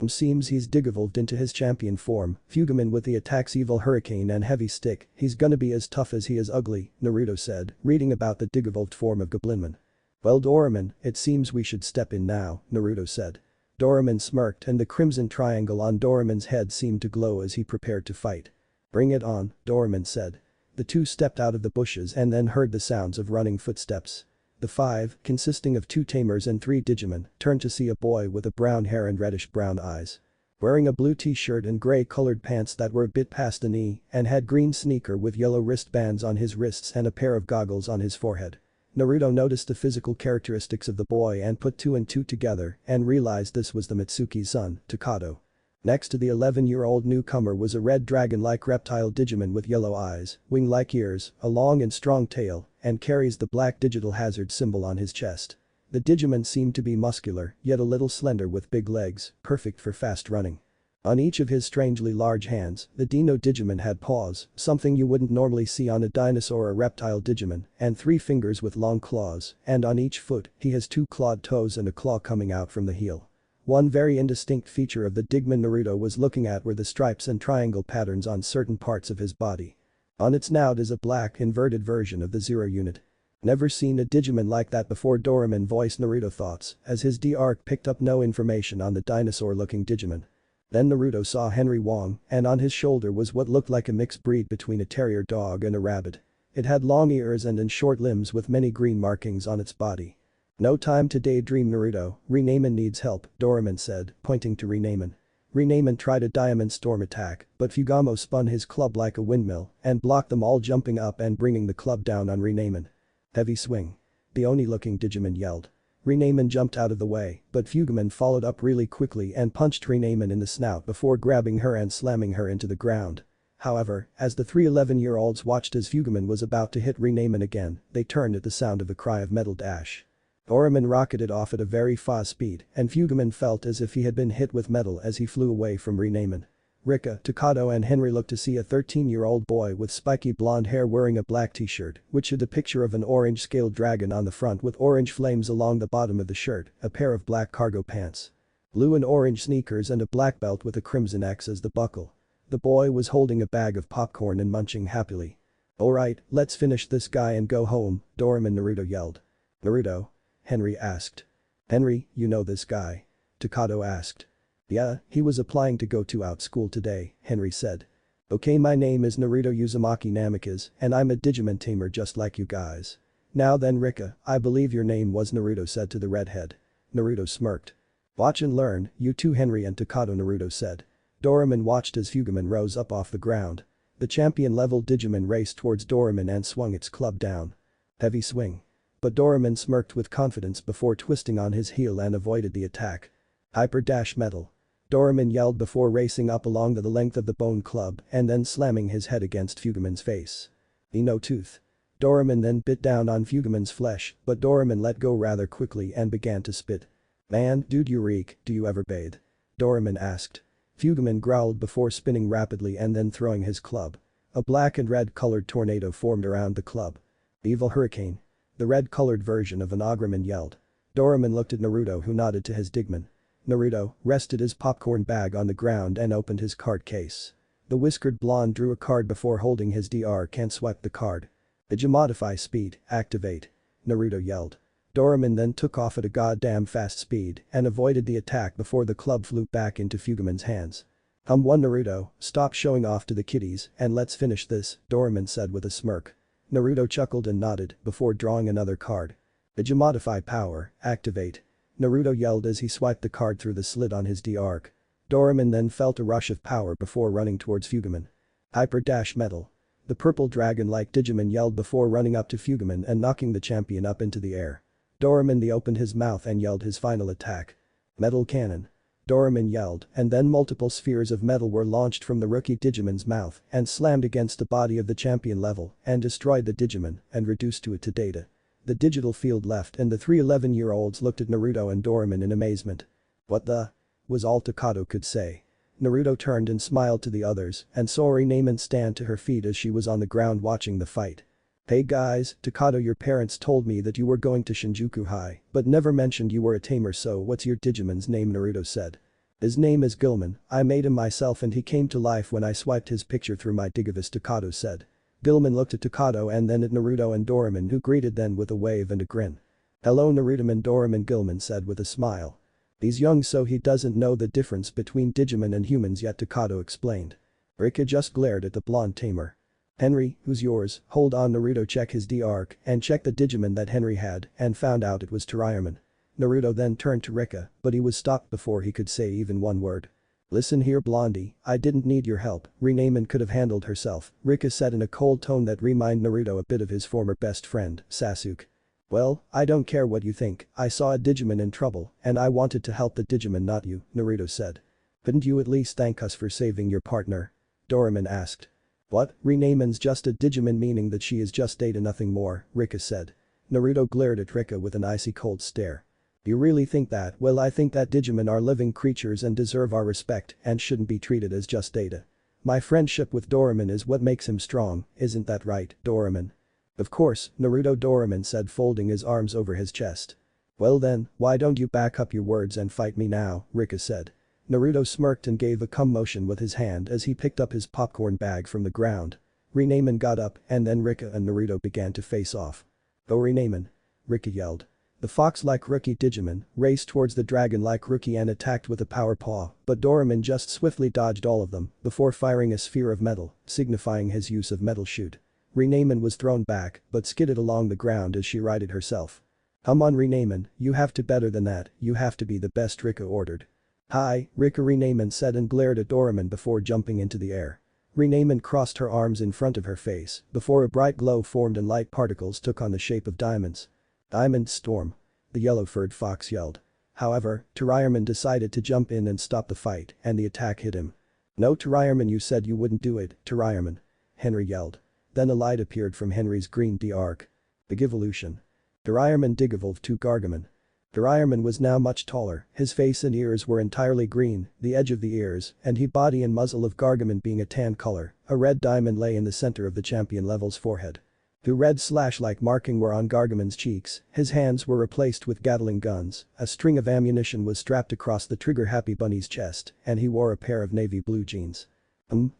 Seems he's digivolved into his champion form, Fugaman with the attack's evil hurricane and heavy stick, he's gonna be as tough as he is ugly, Naruto said, reading about the digivolved form of Goblinman. Well Doraemon, it seems we should step in now, Naruto said. Doraemon smirked and the crimson triangle on Doraemon's head seemed to glow as he prepared to fight. Bring it on, Doraemon said. The two stepped out of the bushes and then heard the sounds of running footsteps. The five, consisting of 2 tamers and 3 Digimon, turned to see a boy with a brown hair and reddish-brown eyes. Wearing a blue t-shirt and gray-colored pants that were a bit past the knee and had green sneaker with yellow wristbands on his wrists and a pair of goggles on his forehead. Naruto noticed the physical characteristics of the boy and put 2 and 2 together and realized this was the Mitsuki's son, Takato. Next to the 11-year-old newcomer was a red dragon-like reptile Digimon with yellow eyes, wing-like ears, a long and strong tail, and carries the black digital hazard symbol on his chest. The Digimon seemed to be muscular, yet a little slender with big legs, perfect for fast running. On each of his strangely large hands, the Dino Digimon had paws, something you wouldn't normally see on a dinosaur or reptile Digimon, and 3 fingers with long claws, and on each foot, he has 2 clawed toes and a claw coming out from the heel. One very indistinct feature of the Digimon Naruto was looking at were the stripes and triangle patterns on certain parts of his body. On its snout is a black inverted version of the Zero unit. Never seen a Digimon like that before, Doraemon voiced Naruto thoughts as his D-Arc picked up no information on the dinosaur-looking Digimon. Then Naruto saw Henry Wong and on his shoulder was what looked like a mixed breed between a terrier dog and a rabbit. It had long ears and short limbs with many green markings on its body. No time to daydream Naruto, Renamen needs help, Doraemon said, pointing to Renamen. Renamen tried a diamond storm attack, but Fugamo spun his club like a windmill and blocked them all, jumping up and bringing the club down on Renamen. Heavy swing. The Oni-looking Digimon yelled. Renamen jumped out of the way, but Fugaman followed up really quickly and punched Renamen in the snout before grabbing her and slamming her into the ground. However, as the 3 11-year-olds watched as Fugaman was about to hit Renamen again, they turned at the sound of a cry of metal dash. Doraemon rocketed off at a very fast speed and Fugaman felt as if he had been hit with metal as he flew away from Renamen. Rika, Takato and Henry looked to see a 13-year-old boy with spiky blonde hair wearing a black t-shirt which had a picture of an orange scaled dragon on the front with orange flames along the bottom of the shirt, a pair of black cargo pants. Blue and orange sneakers and a black belt with a crimson X as the buckle. The boy was holding a bag of popcorn and munching happily. Alright, let's finish this guy and go home, Doraemon Naruto yelled. Naruto? Henry asked. Henry, you know this guy? Takato asked. Yeah, he was applying to go to out school today, Henry said. Okay, my name is Naruto Uzumaki Namikaze and I'm a Digimon tamer just like you guys. Now then Rika, I believe your name was Naruto said to the redhead. Naruto smirked. Watch and learn, you too Henry and Takato, Naruto said. Doraemon watched as Fugaman rose up off the ground. The champion-level Digimon raced towards Doraemon and swung its club down. Heavy swing. But Doraemon smirked with confidence before twisting on his heel and avoided the attack. Hyper dash metal. Doraemon yelled before racing up along the length of the bone club and then slamming his head against Fugaman's face. No tooth. Doraemon then bit down on Fugaman's flesh, but Doraemon let go rather quickly and began to spit. Man, dude, you reek, do you ever bathe? Doraemon asked. Fugaman growled before spinning rapidly and then throwing his club. A black and red colored tornado formed around the club. Evil hurricane. The red-colored version of an Agramon yelled. Doraemon looked at Naruto who nodded to his Digimon. Naruto rested his popcorn bag on the ground and opened his card case. The whiskered blonde drew a card before holding his DR and swiped the card. Digimodify speed, activate. Naruto yelled. Doraemon then took off at a goddamn fast speed and avoided the attack before the club flew back into Fugaman's hands. One Naruto, stop showing off to the kiddies and let's finish this, Doraemon said with a smirk. Naruto chuckled and nodded before drawing another card. Digimodify power, activate. Naruto yelled as he swiped the card through the slit on his D-Arc. Doraemon then felt a rush of power before running towards Fugaman. Hyper dash metal. The purple dragon-like Digimon yelled before running up to Fugaman and knocking the champion up into the air. Doraemon then opened his mouth and yelled his final attack. Metal cannon. Doraemon yelled and then multiple spheres of metal were launched from the rookie Digimon's mouth and slammed against the body of the champion level and destroyed the Digimon and reduced to to data. The digital field left and the 3 11-year-olds looked at Naruto and Doraemon in amazement. What the? Was all Takato could say. Naruto turned and smiled to the others and saw Renamen stand to her feet as she was on the ground watching the fight. Hey guys, Takato, your parents told me that you were going to Shinjuku High, but never mentioned you were a tamer, so what's your Digimon's name? Naruto said. His name is Gilman, I made him myself and he came to life when I swiped his picture through my Digivice, Takato said. Gilman looked at Takato and then at Naruto and Doraemon, who greeted them with a wave and a grin. Hello Naruto and Doraemon, Gilman said with a smile. He's young so he doesn't know the difference between Digimon and humans yet, Takato explained. Rika just glared at the blonde tamer. Henry, who's yours? Hold on, Naruto checked his D-Arc and checked the Digimon that Henry had and found out it was Toraemon. Naruto then turned to Rika, but he was stopped before he could say even one word. Listen here Blondie, I didn't need your help, Renamen could have handled herself, Rika said in a cold tone that reminded Naruto a bit of his former best friend, Sasuke. Well, I don't care what you think, I saw a Digimon in trouble and I wanted to help the Digimon, not you, Naruto said. Couldn't you at least thank us for saving your partner? Doraemon asked. What, Renamen's just a Digimon meaning that she is just data nothing more, Rika said. Naruto glared at Rika with an icy cold stare. You really think that? Well, I think that Digimon are living creatures and deserve our respect and shouldn't be treated as just data. My friendship with Doraemon is what makes him strong, isn't that right, Doraemon? Of course, Naruto, Doraemon said, folding his arms over his chest. Well then, why don't you back up your words and fight me now, Rika said. Naruto smirked and gave a come motion with his hand as he picked up his popcorn bag from the ground. Renamen got up and then Rika and Naruto began to face off. Go Renamen! Rika yelled. The fox-like rookie Digimon raced towards the dragon-like rookie and attacked with a power paw, but Doraemon just swiftly dodged all of them before firing a sphere of metal, signifying his use of metal shoot. Renamen was thrown back but skidded along the ground as she righted herself. Come on Renamen, you have to better than that, you have to be the best, Rika ordered. Hi, Rika, Renamen said and glared at Doraemon before jumping into the air. Renamen crossed her arms in front of her face before a bright glow formed and light particles took on the shape of diamonds. Diamond Storm. The yellow-furred fox yelled. However, Toraemon decided to jump in and stop the fight and the attack hit him. No Toraemon, you said you wouldn't do it, Toraemon. Henry yelled. Then a light appeared from Henry's green D-Arc. Digivolution. Toraemon Digivolved to Gargamon. Toraemon was now much taller, his face and ears were entirely green, the edge of the ears and body and muzzle of Gargamon being a tan color, a red diamond lay in the center of the champion level's forehead. Two red slash-like marking were on Gargamon's cheeks, his hands were replaced with Gatling guns, a string of ammunition was strapped across the trigger Happy Bunny's chest, and he wore a pair of navy blue jeans.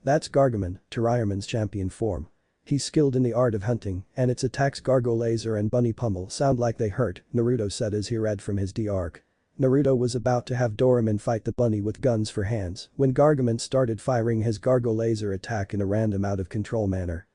That's Gargamon, Toraemon's champion form. He's skilled in the art of hunting, and its attacks Gargo Laser and Bunny Pummel sound like they hurt, Naruto said as he read from his D-Arc. Naruto was about to have Doraemon fight the bunny with guns for hands when Gargamon started firing his Gargo Laser attack in a random out-of-control manner.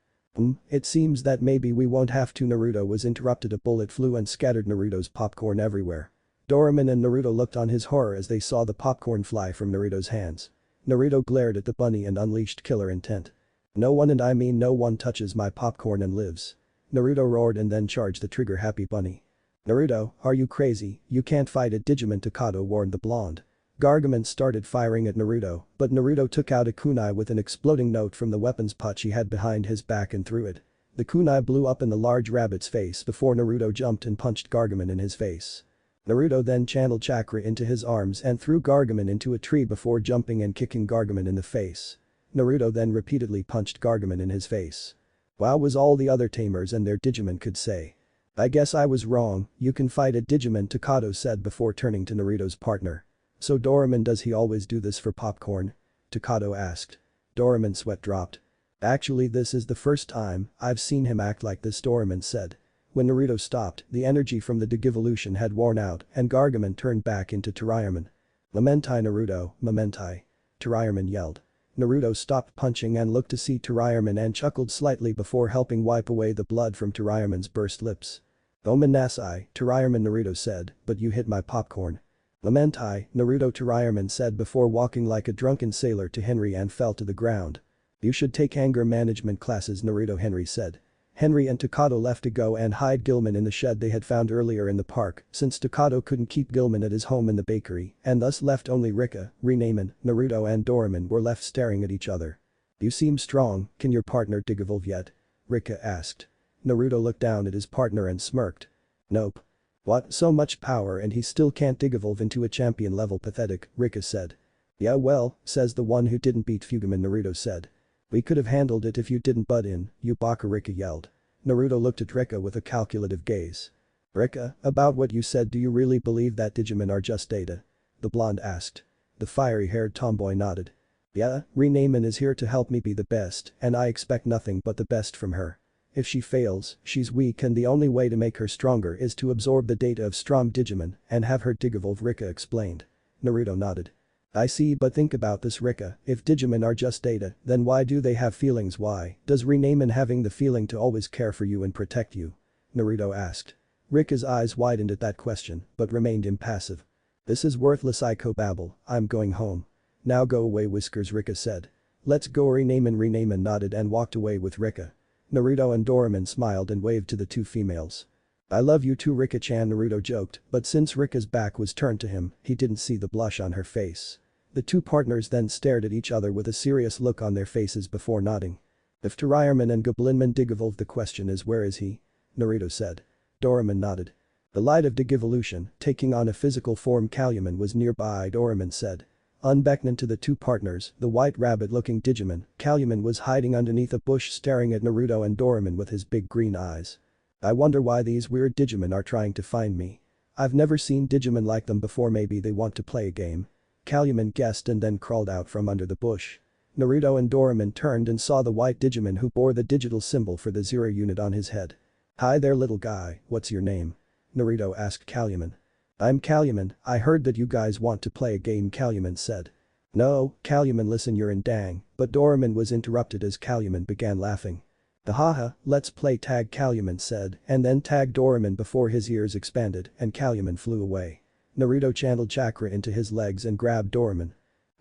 It seems that maybe we won't have to, Naruto was interrupted. A bullet flew and scattered Naruto's popcorn everywhere. Doraemon and Naruto looked on his horror as they saw the popcorn fly from Naruto's hands. Naruto glared at the bunny and unleashed killer intent. No one, and I mean no one, touches my popcorn and lives. Naruto roared and then charged the trigger Happy Bunny. Naruto, are you crazy? You can't fight a Digimon, Takato warned the blonde. Gargamon started firing at Naruto, but Naruto took out a kunai with an exploding note from the weapon's pouch he had behind his back and threw it. The kunai blew up in the large rabbit's face before Naruto jumped and punched Gargamon in his face. Naruto then channeled chakra into his arms and threw Gargamon into a tree before jumping and kicking Gargamon in the face. Naruto then repeatedly punched Gargamon in his face. Wow, was all the other tamers and their Digimon could say. I guess I was wrong, you can fight a Digimon, Takato said before turning to Naruto's partner. So Doraemon, does he always do this for popcorn? Takato asked. Doraemon's sweat dropped. Actually, this is the first time I've seen him act like this, Doraemon said. When Naruto stopped, the energy from the Digivolution had worn out and Gargamon turned back into Toraemon. Momentai Naruto, momentai. Toraemon yelled. Naruto stopped punching and looked to see Toraemon and chuckled slightly before helping wipe away the blood from Toraemon's burst lips. Omen Nasai, Toraemon, Naruto said, but you hit my popcorn. Lamentai, Naruto, Toraemon said before walking like a drunken sailor to Henry and fell to the ground. You should take anger management classes, Naruto, Henry said. Henry and Takato left to go and hide Gilman in the shed they had found earlier in the park since Takato couldn't keep Gilman at his home in the bakery and thus left only Rika, Renamen, Naruto and Doraemon were left staring at each other. You seem strong, can your partner Digivolve yet? Rika asked. Naruto looked down at his partner and smirked. Nope. What, so much power and he still can't Digivolve into a champion level, pathetic, Rika said. Yeah well, says the one who didn't beat Fugaman, Naruto said. We could have handled it if you didn't butt in, you baka, Rika yelled. Naruto looked at Rika with a calculative gaze. Rika, about what you said, do you really believe that Digimon are just data? The blonde asked. The fiery-haired tomboy nodded. Yeah, Renamen is here to help me be the best and I expect nothing but the best from her. If she fails, she's weak and the only way to make her stronger is to absorb the data of strong Digimon and have her digivolve, Rika explained. Naruto nodded. I see, but think about this, Rika, if Digimon are just data, then why do they have feelings? Why does Renamen having the feeling to always care for you and protect you? Naruto asked. Rika's eyes widened at that question, but remained impassive. This is worthless psychobabble, I'm going home. Now go away, Whiskers, Rika said. Let's go. Renamen nodded and walked away with Rika. Naruto and Doraemon smiled and waved to the two females. I love you too, Rika-chan, Naruto joked, but since Rika's back was turned to him, he didn't see the blush on her face. The two partners then stared at each other with a serious look on their faces before nodding. If Tyraiman and Goblinman Digivolve, the question is where is he? Naruto said. Doraemon nodded. The light of Digivolution, taking on a physical form, Calumen was nearby, Doraemon said. Unbeckoning to the two partners, the white rabbit-looking Digimon, Calumen was hiding underneath a bush staring at Naruto and Doraemon with his big green eyes. I wonder why these weird Digimon are trying to find me. I've never seen Digimon like them before, maybe they want to play a game. Calumen guessed and then crawled out from under the bush. Naruto and Doraemon turned and saw the white Digimon who bore the digital symbol for the Zero unit on his head. Hi there, little guy, what's your name? Naruto asked Calumen. I'm Calumen, I heard that you guys want to play a game, Calumen said. No, Calumen, listen, you're in dang, but Doraemon was interrupted as Calumen began laughing. Haha, let's play tag, Calumen said and then tagged Doraemon before his ears expanded and Calumen flew away. Naruto channeled chakra into his legs and grabbed Doraemon.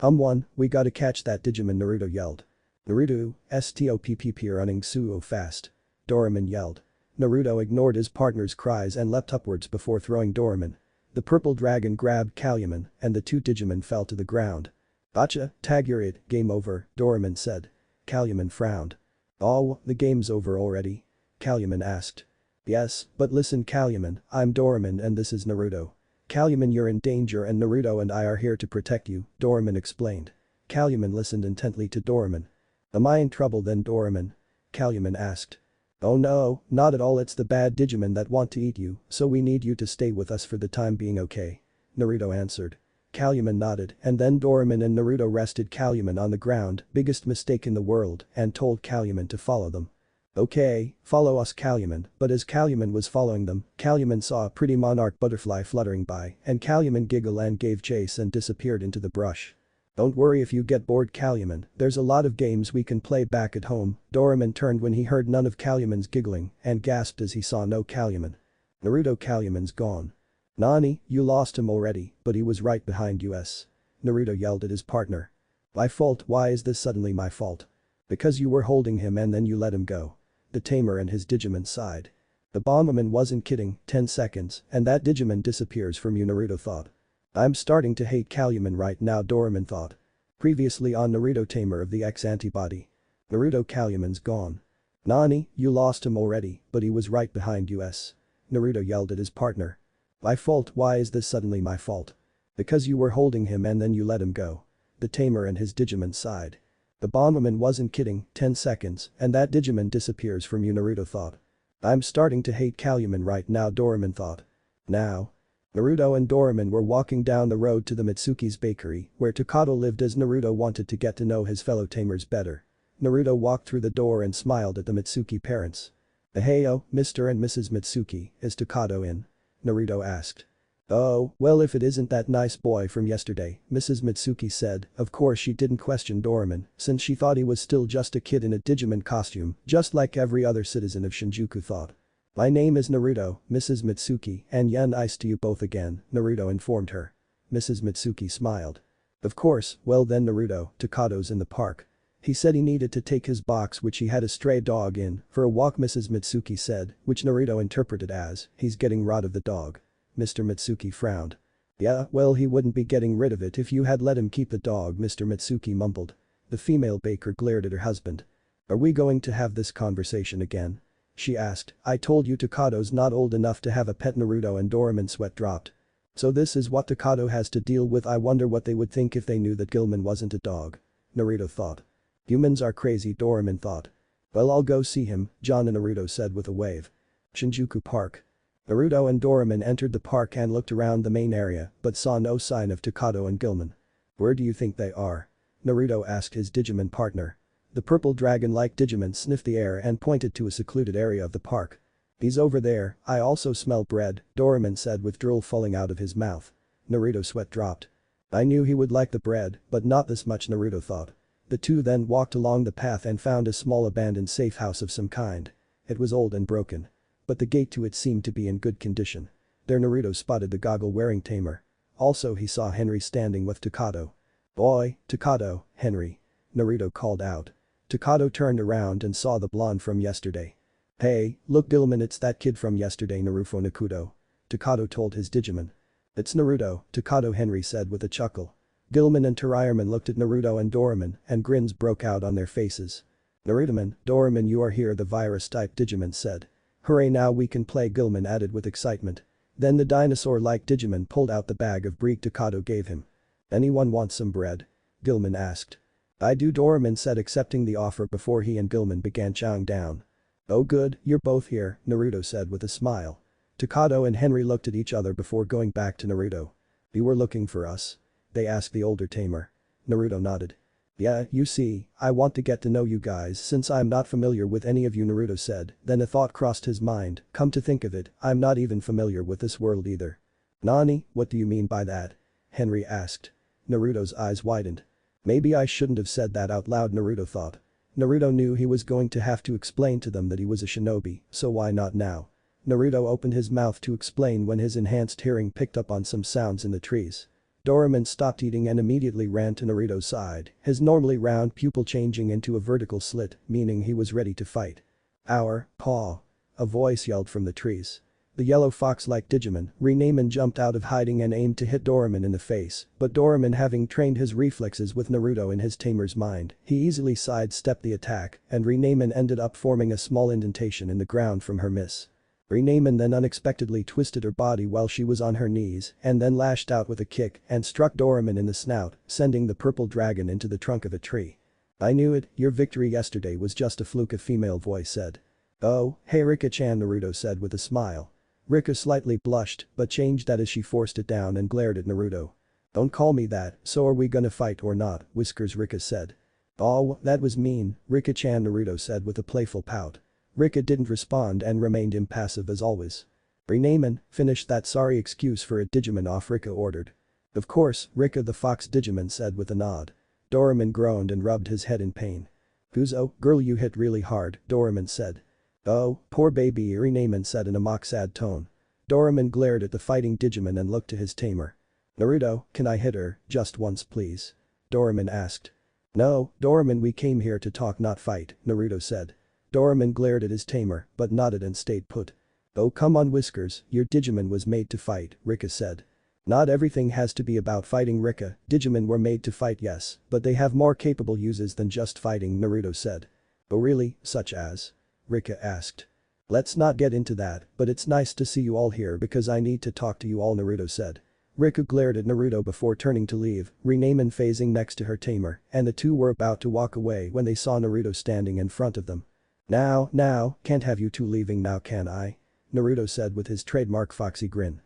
One, we gotta catch that Digimon, Naruto yelled. Naruto, stop running suo fast. Doraemon yelled. Naruto ignored his partner's cries and leapt upwards before throwing Doraemon. The purple dragon grabbed Calumen and the two Digimon fell to the ground. Gotcha, tag, you're it, game over, Doraemon said. Calumen frowned. Oh, the game's over already? Calumen asked. Yes, but listen, Calumen, I'm Doraemon and this is Naruto. Calumen, you're in danger and Naruto and I are here to protect you, Doraemon explained. Calumen listened intently to Doraemon. Am I in trouble then, Doraemon? Calumen asked. Oh no, not at all, it's the bad Digimon that want to eat you, so we need you to stay with us for the time being, okay? Naruto answered. Calumen nodded and then Doraemon and Naruto rested Calumen on the ground, biggest mistake in the world, and told Calumen to follow them. Okay, follow us, Calumen, but as Calumen was following them, Calumen saw a pretty monarch butterfly fluttering by and Calumen giggled and gave chase and disappeared into the brush. Don't worry if you get bored, Calumen, there's a lot of games we can play back at home. Doraemon turned when he heard none of Calumen's giggling and gasped as he saw no Calumen. Naruto, Calumen's gone. Nani, you lost him already, but he was right behind us. Naruto yelled at his partner. My fault, why is this suddenly my fault? Because you were holding him and then you let him go. The tamer and his Digimon sighed. The Bomberman wasn't kidding, 10 seconds and that Digimon disappears from you, Naruto thought. I'm starting to hate Calumen right now, Doraemon thought. Previously on Naruto, tamer of the X antibody. Naruto, Calumen's gone. Nani, you lost him already, but he was right behind us. Naruto yelled at his partner. My fault, why is this suddenly my fault? Because you were holding him and then you let him go. The tamer and his Digimon sighed. The Bomberman wasn't kidding, 10 seconds and that Digimon disappears from you, Naruto thought. I'm starting to hate Calumen right now, Doraemon thought. Now. Naruto and Doraemon were walking down the road to the Mitsuki's bakery where Takato lived as Naruto wanted to get to know his fellow tamers better. Naruto walked through the door and smiled at the Mitsuki parents. Heyo, Mr. and Mrs. Mitsuki, is Takato in? Naruto asked. Oh, well if it isn't that nice boy from yesterday, Mrs. Mitsuki said. Of course she didn't question Doraemon since she thought he was still just a kid in a Digimon costume, just like every other citizen of Shinjuku thought. My name is Naruto, Mrs. Mitsuki, and yeah, nice to you both again, Naruto informed her. Mrs. Mitsuki smiled. Of course, well then Naruto, Takato's in the park. He said he needed to take his box which he had a stray dog in for a walk, Mrs. Mitsuki said, which Naruto interpreted as, he's getting rid of the dog. Mr. Mitsuki frowned. Yeah, well he wouldn't be getting rid of it if you had let him keep the dog, Mr. Mitsuki mumbled. The female baker glared at her husband. Are we going to have this conversation again? She asked. I told you Takato's not old enough to have a pet, Naruto and Doraemon's sweat dropped. So this is what Takato has to deal with. I wonder what they would think if they knew that Gilman wasn't a dog. Naruto thought. Humans are crazy, Doraemon thought. Well I'll go see him, John and Naruto said with a wave. Shinjuku Park. Naruto and Doraemon entered the park and looked around the main area but saw no sign of Takato and Gilman. Where do you think they are? Naruto asked his Digimon partner. The purple dragon-like Digimon sniffed the air and pointed to a secluded area of the park. He's over there, I also smell bread, Doraemon said with drool falling out of his mouth. Naruto's sweat dropped. I knew he would like the bread, but not this much, Naruto thought. The two then walked along the path and found a small abandoned safe house of some kind. It was old and broken. But the gate to it seemed to be in good condition. There Naruto spotted the goggle-wearing tamer. Also he saw Henry standing with Takato. "Boy, Takato, Henry." Naruto called out. Takato turned around and saw the blonde from yesterday. "Hey, look Gilman, it's that kid from yesterday, Naruto Nakuto." Takato told his Digimon. "It's Naruto," Takato Henry said with a chuckle. Gilman and Tariaman looked at Naruto and Doraemon and grins broke out on their faces. "Narutoman, Doraemon, you are here," the virus-type Digimon said. "Hooray, now we can play," Gilman added with excitement. Then the dinosaur-like Digimon pulled out the bag of bread Takato gave him. "Anyone want some bread?" Gilman asked. "I do," Doraemon said, accepting the offer before he and Gilman began chowing down. "Oh good, you're both here," Naruto said with a smile. Takato and Henry looked at each other before going back to Naruto. "You were looking for us?" they asked the older tamer. Naruto nodded. "Yeah, you see, I want to get to know you guys since I'm not familiar with any of you," Naruto said, then a thought crossed his mind, come to think of it, I'm not even familiar with this world either. "Nani, what do you mean by that?" Henry asked. Naruto's eyes widened. Maybe I shouldn't have said that out loud, Naruto thought. Naruto knew he was going to have to explain to them that he was a shinobi, so why not now? Naruto opened his mouth to explain when his enhanced hearing picked up on some sounds in the trees. Doraemon stopped eating and immediately ran to Naruto's side, his normally round pupil changing into a vertical slit, meaning he was ready to fight. "Our paw!" a voice yelled from the trees. The yellow fox-like Digimon, Renamen, jumped out of hiding and aimed to hit Doraemon in the face, but Doraemon, having trained his reflexes with Naruto in his tamer's mind, he easily sidestepped the attack and Renamen ended up forming a small indentation in the ground from her miss. Renamen then unexpectedly twisted her body while she was on her knees and then lashed out with a kick and struck Doraemon in the snout, sending the purple dragon into the trunk of a tree. "I knew it, your victory yesterday was just a fluke," a female voice said. "Oh, hey Rika-chan," Naruto said with a smile. Rika slightly blushed but changed that as she forced it down and glared at Naruto. "Don't call me that, so are we gonna fight or not?" Whiskers Rika said. "Oh, that was mean, Rika-chan," Naruto said with a playful pout. Rika didn't respond and remained impassive as always. "Renamen, finish that sorry excuse for a Digimon off," Rika ordered. "Of course, Rika," the fox Digimon said with a nod. Doraemon groaned and rubbed his head in pain. "Uzo, girl, you hit really hard," Doraemon said. "Oh, poor baby," Renamen said in a mock-sad tone. Doraemon glared at the fighting Digimon and looked to his tamer. "Naruto, can I hit her, just once please?" Doraemon asked. "No, Doraemon, we came here to talk not fight," Naruto said. Doraemon glared at his tamer but nodded and stayed put. "Oh come on Whiskers, your Digimon was made to fight," Rika said. "Not everything has to be about fighting, Rika, Digimon were made to fight, yes, but they have more capable uses than just fighting," Naruto said. "Oh really, such as?" Rika asked. "Let's not get into that, but it's nice to see you all here because I need to talk to you all," Naruto said. Rika glared at Naruto before turning to leave, Renamen phasing next to her tamer, and the two were about to walk away when they saw Naruto standing in front of them. Now, can't have you two leaving now, can I?" Naruto said with his trademark foxy grin.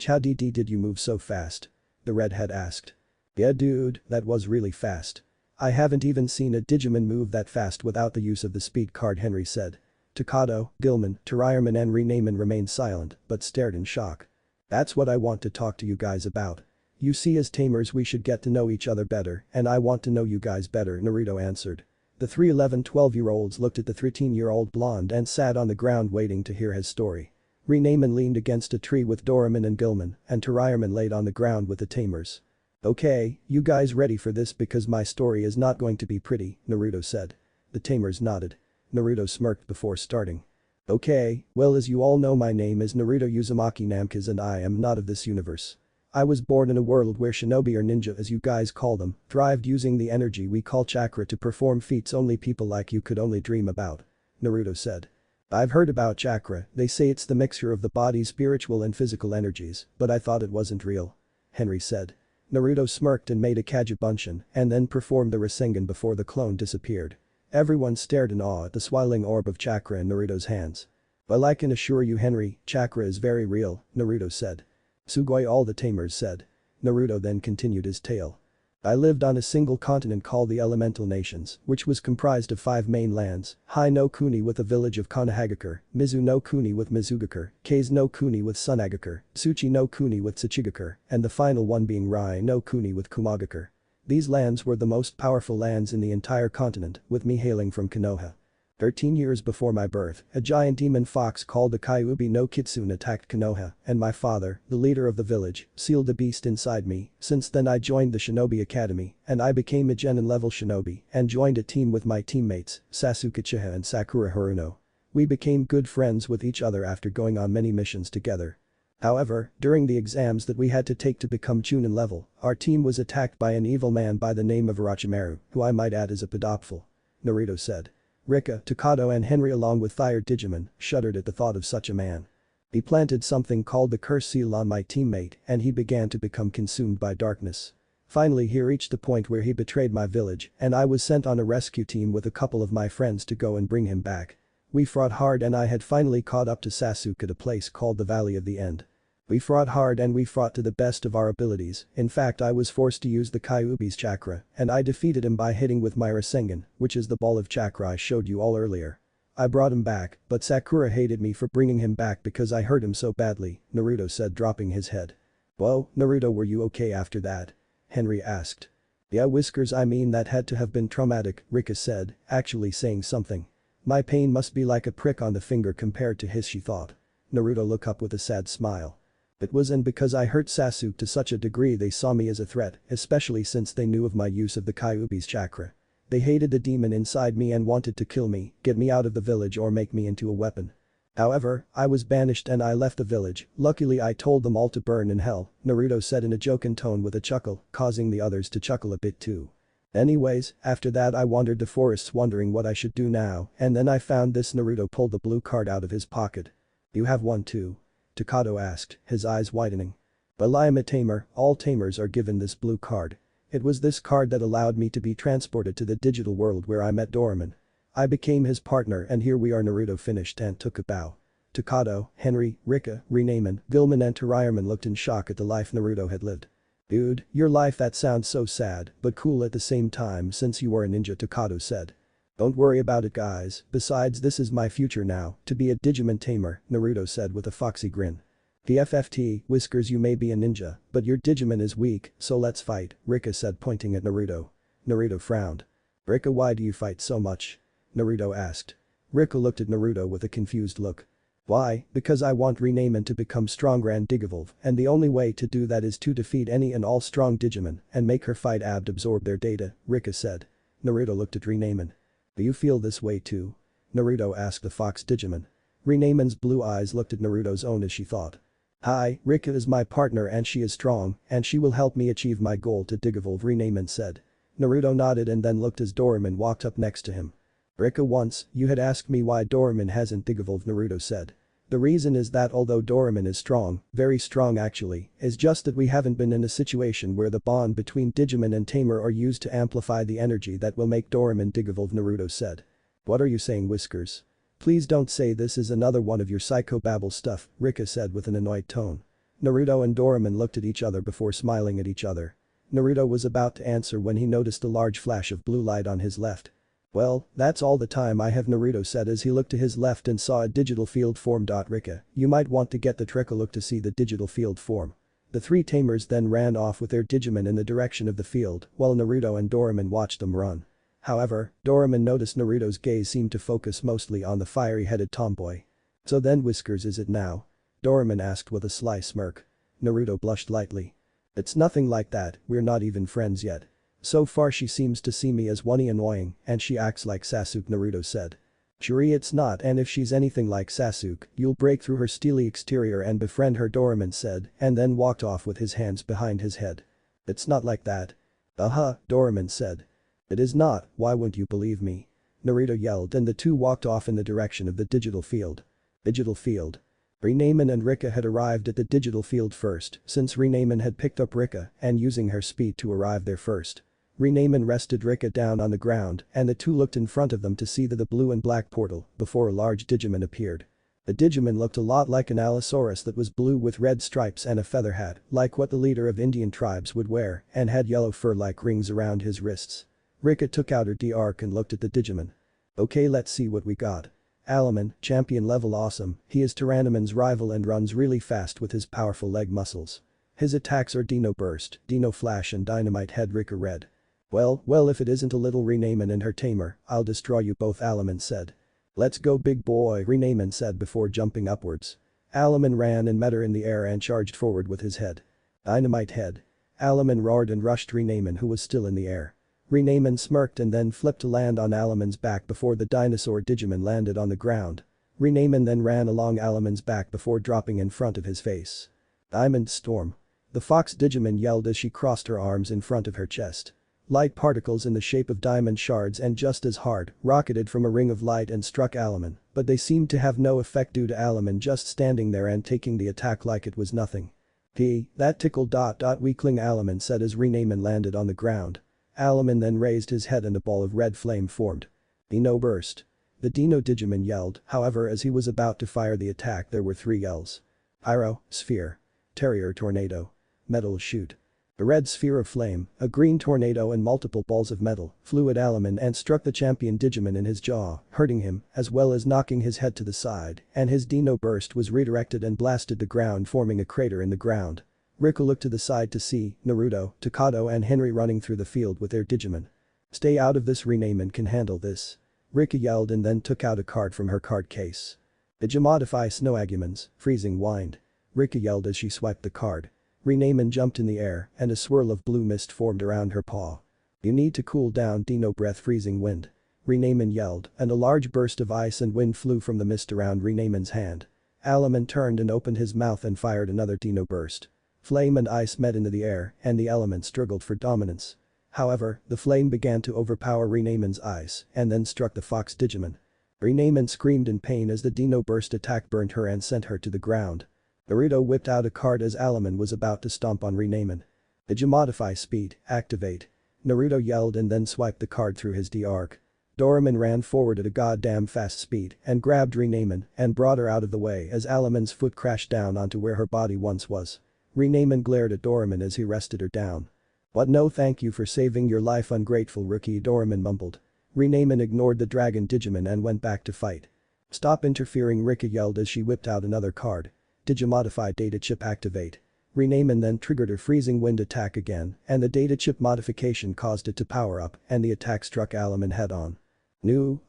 "How did you move so fast?" the redhead asked. "Yeah dude, that was really fast. I haven't even seen a Digimon move that fast without the use of the speed card," Henry said. Takato, Gilman, Tariaman and Renamen remained silent but stared in shock. "That's what I want to talk to you guys about. You see, as tamers we should get to know each other better and I want to know you guys better," Naruto answered. The three 11-12-year-olds looked at the 13-year-old blonde and sat on the ground waiting to hear his story. Renamen leaned against a tree with Doraemon and Gilman and Tariaman laid on the ground with the tamers. "Okay, you guys ready for this because my story is not going to be pretty," Naruto said. The tamers nodded. Naruto smirked before starting. "Okay, well, as you all know, my name is Naruto Uzumaki Namikaze and I am not of this universe. I was born in a world where shinobi or ninja as you guys call them, thrived using the energy we call chakra to perform feats only people like you could only dream about," Naruto said. "I've heard about chakra, they say it's the mixture of the body's spiritual and physical energies, but I thought it wasn't real," Henry said. Naruto smirked and made a Kagebunshin and then performed the Rasengan before the clone disappeared. Everyone stared in awe at the swirling orb of chakra in Naruto's hands. "Well, I can assure you, Henry, chakra is very real," Naruto said. "Sugoi," all the tamers said. Naruto then continued his tale. I lived on a single continent called the Elemental Nations, which was comprised of 5 main lands: Hai no Kuni with the village of Konohagakure, Mizu no Kuni with Mizugakure, Kase no Kuni with Sunagakure, Tsuchi no Kuni with Tsuchigakure, and the final one being Rai no Kuni with Kumagakure. These lands were the most powerful lands in the entire continent, with me hailing from Konoha. 13 years before my birth, a giant demon fox called the Kyuubi no Kitsune attacked Konoha, and my father, the leader of the village, sealed the beast inside me. Since then I joined the Shinobi Academy, and I became a Genin level shinobi, and joined a team with my teammates, Sasuke Uchiha and Sakura Haruno. We became good friends with each other after going on many missions together. However, during the exams that we had to take to become Chunin level, our team was attacked by an evil man by the name of Orochimaru, who I might add is a pedophilia. Naruto said. Rika, Takato and Henry along with Thired Digimon shuddered at the thought of such a man. He planted something called the curse seal on my teammate and he began to become consumed by darkness. Finally he reached the point where he betrayed my village and I was sent on a rescue team with a couple of my friends to go and bring him back. We fought hard and I had finally caught up to Sasuke at a place called the Valley of the End. We fought hard and we fought to the best of our abilities. In fact I was forced to use the Kyuubi's chakra and I defeated him by hitting with my Rasengan, which is the ball of chakra I showed you all earlier. I brought him back, but Sakura hated me for bringing him back because I hurt him so badly, Naruto said dropping his head. Whoa, Naruto, were you okay after that? Henry asked. Yeah, Whiskers, I mean that had to have been traumatic, Rika said, actually saying something. My pain must be like a prick on the finger compared to his, she thought. Naruto looked up with a sad smile. It wasn't because I hurt Sasuke to such a degree they saw me as a threat, especially since they knew of my use of the Kyuubi's chakra. They hated the demon inside me and wanted to kill me, get me out of the village or make me into a weapon. However, I was banished and I left the village. Luckily I told them all to burn in hell, Naruto said in a joking tone with a chuckle, causing the others to chuckle a bit too. Anyways, after that I wandered the forests wondering what I should do now, and then I found this. Naruto pulled the blue card out of his pocket. You have one too? Takato asked, his eyes widening. Well, I am a tamer, all tamers are given this blue card. It was this card that allowed me to be transported to the digital world where I met Doraemon. I became his partner and here we are. Naruto finished and took a bow. Takato, Henry, Rika, Renamen, Vilman and Tarayaman looked in shock at the life Naruto had lived. Dude, your life, that sounds so sad, but cool at the same time since you are a ninja, Takato said. Don't worry about it guys, besides this is my future now, to be a Digimon tamer, Naruto said with a foxy grin. PFFT, Whiskers, you may be a ninja, but your Digimon is weak, so let's fight, Rika said pointing at Naruto. Naruto frowned. Rika, why do you fight so much? Naruto asked. Rika looked at Naruto with a confused look. Why? Because I want Renamen to become stronger and Digivolve, and the only way to do that is to defeat any and all strong Digimon and make her fight absorb their data, Rika said. Naruto looked at Renamen. Do you feel this way too? Naruto asked the fox Digimon. Renamen's blue eyes looked at Naruto's own as she thought. Hi, Rika is my partner and she is strong and she will help me achieve my goal to Digivolve, Renamen said. Naruto nodded and then looked as Doraemon walked up next to him. Rika, once you had asked me why Doraemon hasn't Digivolved, Naruto said. The reason is that although Doraemon is strong, very strong actually, it's just that we haven't been in a situation where the bond between Digimon and Tamer are used to amplify the energy that will make Doraemon Digivolve, Naruto said. What are you saying, Whiskers? Please don't say this is another one of your psychobabble stuff, Rika said with an annoyed tone. Naruto and Doraemon looked at each other before smiling at each other. Naruto was about to answer when he noticed a large flash of blue light on his left. Well, that's all the time I have, Naruto said as he looked to his left and saw a digital field form. Rika, you might want to get the trick a look to see the digital field form. The 3 tamers then ran off with their Digimon in the direction of the field while Naruto and Doraemon watched them run. However, Doraemon noticed Naruto's gaze seemed to focus mostly on the fiery-headed tomboy. So then, Whiskers, is it now? Doraemon asked with a sly smirk. Naruto blushed lightly. It's nothing like that, we're not even friends yet. So far she seems to see me as one annoying and she acts like Sasuke, Naruto said. Jeri, it's not, and if she's anything like Sasuke, you'll break through her steely exterior and befriend her, Doraemon said and then walked off with his hands behind his head. It's not like that. Doraemon said. It is not, why won't you believe me? Naruto yelled and the two walked off in the direction of the digital field. Digital field. Renamen and Rika had arrived at the digital field first since Renamen had picked up Rika and using her speed to arrive there first. Renamen rested Rika down on the ground and the two looked in front of them to see the blue and black portal before a large Digimon appeared. The Digimon looked a lot like an Allosaurus that was blue with red stripes and a feather hat, like what the leader of Indian tribes would wear, and had yellow fur like rings around his wrists. Rika took out her D-Arc and looked at the Digimon. Okay, let's see what we got. Alaman, champion level awesome, he is Tyrannoman's rival and runs really fast with his powerful leg muscles. His attacks are Dino Burst, Dino Flash and Dynamite Head. Rika read. Well if it isn't a little Renamen and her tamer, I'll destroy you both, Alaman said. Let's go big boy, Renamen said before jumping upwards. Alaman ran and met her in the air and charged forward with his head. Dynamite Head. Alaman roared and rushed Renamen, who was still in the air. Renamen smirked and then flipped to land on Alaman's back before the dinosaur Digimon landed on the ground. Renamen then ran along Alaman's back before dropping in front of his face. Diamond Storm. The fox Digimon yelled as she crossed her arms in front of her chest. Light particles in the shape of diamond shards and just as hard rocketed from a ring of light and struck Alaman, but they seemed to have no effect due to Alaman just standing there and taking the attack like it was nothing. That tickled. Weakling, Alaman said as Renamen landed on the ground. Alaman then raised his head and a ball of red flame formed. Dino Burst. The Dino Digimon yelled, however as he was about to fire the attack there were 3 yells. Pyro, Sphere. Terrier Tornado. Metal Shoot. A red sphere of flame, a green tornado and multiple balls of metal flew at Alaman and struck the champion Digimon in his jaw, hurting him, as well as knocking his head to the side, and his Dino Burst was redirected and blasted the ground, forming a crater in the ground. Rika looked to the side to see Naruto, Takato and Henry running through the field with their Digimon. Stay out of this, Renamen can handle this. Rika yelled and then took out a card from her card case. Digimodify Snowagumons, Freezing Wind. Rika yelled as she swiped the card. Renamen jumped in the air and a swirl of blue mist formed around her paw. You need to cool down, Dino Breath Freezing Wind. Renamen yelled and a large burst of ice and wind flew from the mist around Renamen's hand. Alaman turned and opened his mouth and fired another Dino Burst. Flame and ice met into the air and the elements struggled for dominance. However, the flame began to overpower Renamen's ice and then struck the fox Digimon. Renamen screamed in pain as the Dino Burst attack burnt her and sent her to the ground. Naruto whipped out a card as Alaman was about to stomp on Renamen. Digimodify Speed, Activate. Naruto yelled and then swiped the card through his D-Arc. Doraemon ran forward at a goddamn fast speed and grabbed Renamen and brought her out of the way as Alaman's foot crashed down onto where her body once was. Renamen glared at Doraemon as he rested her down. What, no thank you for saving your life, ungrateful rookie, Doraemon mumbled. Renamen ignored the dragon Digimon and went back to fight. Stop interfering, Rika yelled as she whipped out another card. Digimodify Data Chip Activate. Renamen then triggered her Freezing Wind attack again and the data chip modification caused it to power up and the attack struck Alaman head on.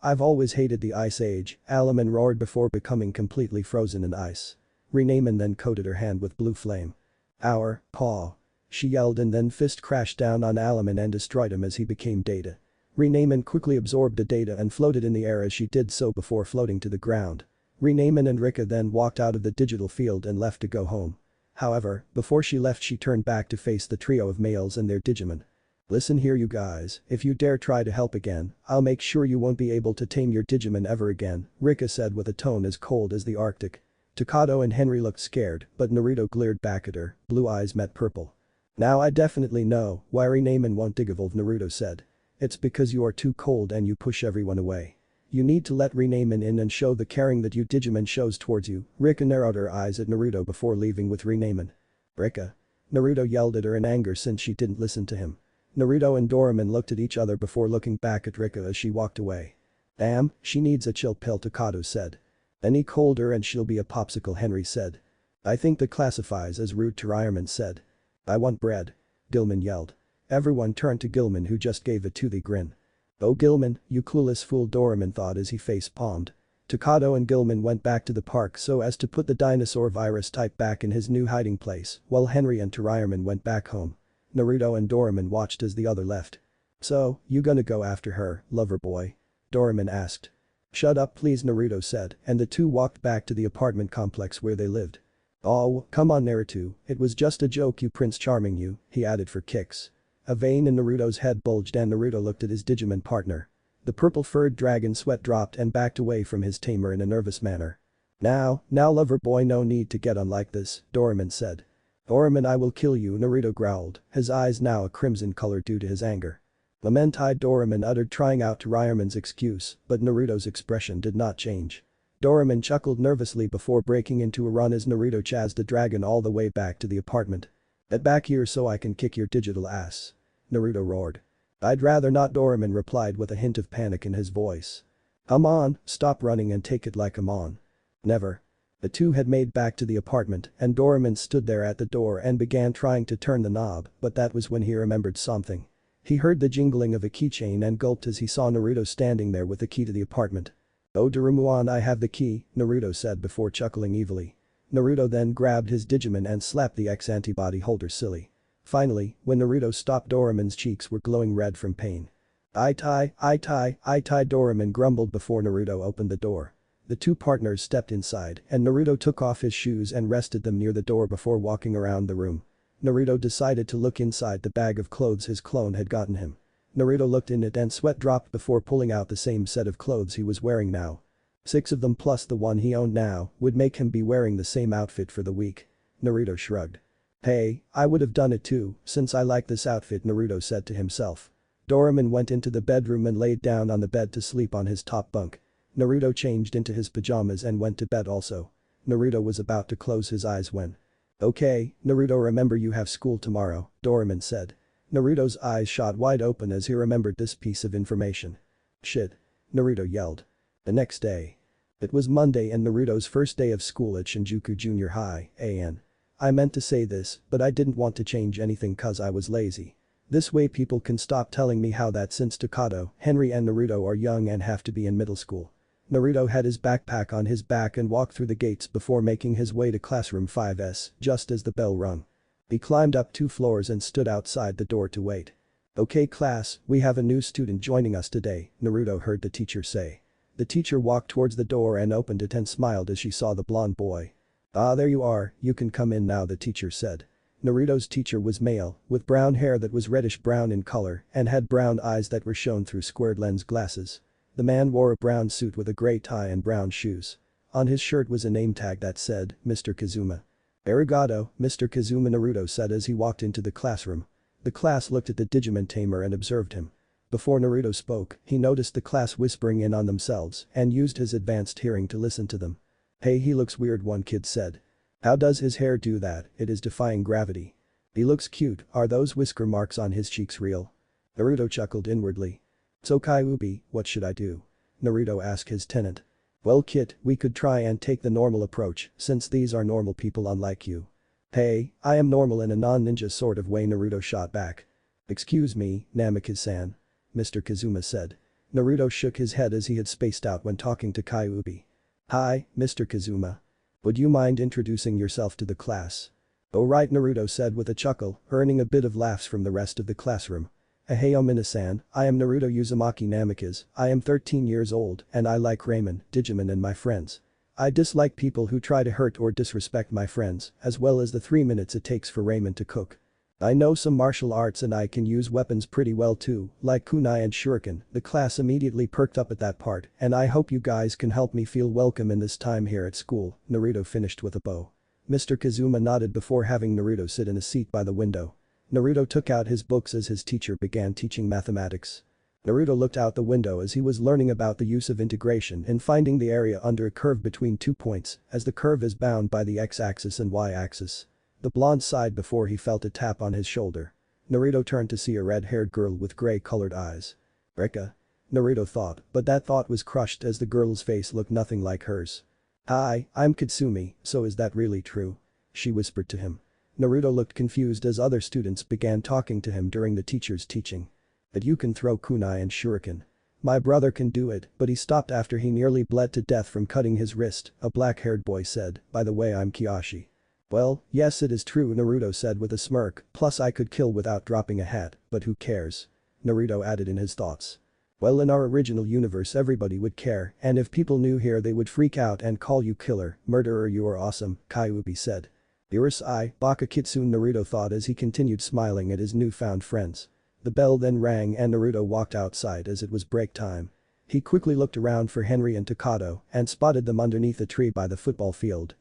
I've always hated the Ice Age, Alaman roared before becoming completely frozen in ice. Renamen then coated her hand with blue flame. Our paw. She yelled and then fist crashed down on Alaman and destroyed him as he became data. Renamen quickly absorbed the data and floated in the air as she did so before floating to the ground. Renamen and Rika then walked out of the digital field and left to go home. However, before she left she turned back to face the trio of males and their Digimon. Listen here, you guys, if you dare try to help again, I'll make sure you won't be able to tame your Digimon ever again, Rika said with a tone as cold as the Arctic. Takato and Henry looked scared, but Naruto glared back at her, blue eyes met purple. Now I definitely know why Renamen won't digivolve, Naruto said. It's because you are too cold and you push everyone away. You need to let Renamen in and show the caring that you Digimon shows towards you, Rika narrowed her eyes at Naruto before leaving with Renamen. Rika. Naruto yelled at her in anger since she didn't listen to him. Naruto and Doraemon looked at each other before looking back at Rika as she walked away. Damn, she needs a chill pill, Takato said. Any colder and she'll be a popsicle, Henry said. I think that classifies as rude, Tyrannoman said. I want bread. Gilman yelled. Everyone turned to Gilman, who just gave a toothy grin. Oh Gilman, you clueless fool, Doraemon thought as he face-palmed. Takato and Gilman went back to the park so as to put the dinosaur virus type back in his new hiding place, while Henry and Tyrannoman went back home. Naruto and Doraemon watched as the other left. So, you gonna go after her, lover boy? Doraemon asked. Shut up please, Naruto said, and the two walked back to the apartment complex where they lived. Oh, come on Naruto, it was just a joke, you Prince Charming you, he added for kicks. A vein in Naruto's head bulged and Naruto looked at his Digimon partner. The purple-furred dragon sweat dropped and backed away from his tamer in a nervous manner. Now lover boy, no need to get on like this, Doraemon said. Doraemon, I will kill you, Naruto growled, his eyes now a crimson color due to his anger. Lament-eyed Doraemon uttered, trying out Tyrannoman's excuse, but Naruto's expression did not change. Doraemon chuckled nervously before breaking into a run as Naruto chased the dragon all the way back to the apartment. "Get back here so I can kick your digital ass," Naruto roared. "I'd rather not," Doraemon replied with a hint of panic in his voice. "Come on, stop running and take it like I'm on." "Never." The two had made back to the apartment and Doraemon stood there at the door and began trying to turn the knob, but that was when he remembered something. He heard the jingling of a keychain and gulped as he saw Naruto standing there with the key to the apartment. "Oh Doraemon, I have the key," Naruto said before chuckling evilly. Naruto then grabbed his Digimon and slapped the X-antibody holder silly. Finally, when Naruto stopped, Doraemon's cheeks were glowing red from pain. I tie, Doraemon grumbled before Naruto opened the door. The two partners stepped inside and Naruto took off his shoes and rested them near the door before walking around the room. Naruto decided to look inside the bag of clothes his clone had gotten him. Naruto looked in it and sweat dropped before pulling out the same set of clothes he was wearing now. 6 of them plus the one he owned now would make him be wearing the same outfit for the week. Naruto shrugged. "Hey, I would have done it too, since I like this outfit," Naruto said to himself. Doraemon went into the bedroom and laid down on the bed to sleep on his top bunk. Naruto changed into his pajamas and went to bed also. Naruto was about to close his eyes when. "Okay, Naruto, remember you have school tomorrow," Doraemon said. Naruto's eyes shot wide open as he remembered this piece of information. "Shit," Naruto yelled. The next day. It was Monday and Naruto's first day of school at Shinjuku Junior High, AN. I meant to say this, but I didn't want to change anything cause I was lazy. This way people can stop telling me how that since Takato, Henry and Naruto are young and have to be in middle school. Naruto had his backpack on his back and walked through the gates before making his way to classroom 5S just as the bell rung. He climbed up 2 floors and stood outside the door to wait. "Okay class, we have a new student joining us today," Naruto heard the teacher say. The teacher walked towards the door and opened it and smiled as she saw the blonde boy. "Ah, there you are, you can come in now," the teacher said. Naruto's teacher was male, with brown hair that was reddish-brown in color and had brown eyes that were shown through squared lens glasses. The man wore a brown suit with a gray tie and brown shoes. On his shirt was a name tag that said, Mr. Kazuma. "Arigato, Mr. Kazuma," Naruto said as he walked into the classroom. The class looked at the Digimon tamer and observed him. Before Naruto spoke, he noticed the class whispering in on themselves and used his advanced hearing to listen to them. "Hey, he looks weird," one kid said. "How does his hair do that? It is defying gravity." "He looks cute, are those whisker marks on his cheeks real?" Naruto chuckled inwardly. "So Kyuubi, what should I do?" Naruto asked his tenant. "Well kid, we could try and take the normal approach since these are normal people unlike you." "Hey, I am normal in a non-ninja sort of way," Naruto shot back. "Excuse me, Namikaze-san," Mr. Kazuma said. Naruto shook his head as he had spaced out when talking to Kyuubi. "Hi, Mr. Kazuma. Would you mind introducing yourself to the class?" "Oh right," Naruto said with a chuckle, earning a bit of laughs from the rest of the classroom. "Aheo Minasan, I am Naruto Uzumaki Namikaze, I am 13 years old and I like ramen, Digimon and my friends. I dislike people who try to hurt or disrespect my friends, as well as the 3 minutes it takes for ramen to cook. I know some martial arts and I can use weapons pretty well too, like kunai and shuriken." The class immediately perked up at that part and "I hope you guys can help me feel welcome in this time here at school," Naruto finished with a bow. Mr. Kazuma nodded before having Naruto sit in a seat by the window. Naruto took out his books as his teacher began teaching mathematics. Naruto looked out the window as he was learning about the use of integration in finding the area under a curve between 2 points, as the curve is bound by the x-axis and y-axis. The blonde sighed before he felt a tap on his shoulder. Naruto turned to see a red-haired girl with gray-colored eyes. "Rika?" Naruto thought, but that thought was crushed as the girl's face looked nothing like hers. "Hi, I'm Kitsumi, so is that really true?" she whispered to him. Naruto looked confused as other students began talking to him during the teacher's teaching. "That you can throw kunai and shuriken. My brother can do it, but he stopped after he nearly bled to death from cutting his wrist," a black-haired boy said. "By the way, I'm Kiyoshi." "Well, yes it is true," Naruto said with a smirk, "plus I could kill without dropping a hat, but who cares?" Naruto added in his thoughts. "Well, in our original universe everybody would care and if people knew here they would freak out and call you killer, murderer, you are awesome," Kyuubi said. "Urusai, Baka Kitsune," Naruto thought as he continued smiling at his newfound friends. The bell then rang and Naruto walked outside as it was break time. He quickly looked around for Henry and Takato and spotted them underneath a tree by the football field.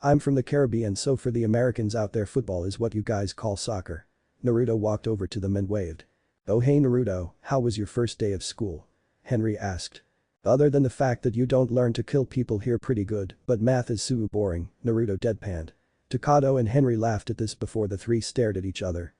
"I'm from the Caribbean, so for the Americans out there football is what you guys call soccer." Naruto walked over to them and waved. "Oh hey Naruto, how was your first day of school?" Henry asked. Other than the fact that you don't learn to kill people here pretty good, but math is so boring, Naruto deadpanned. Takato and Henry laughed at this before the three stared at each other.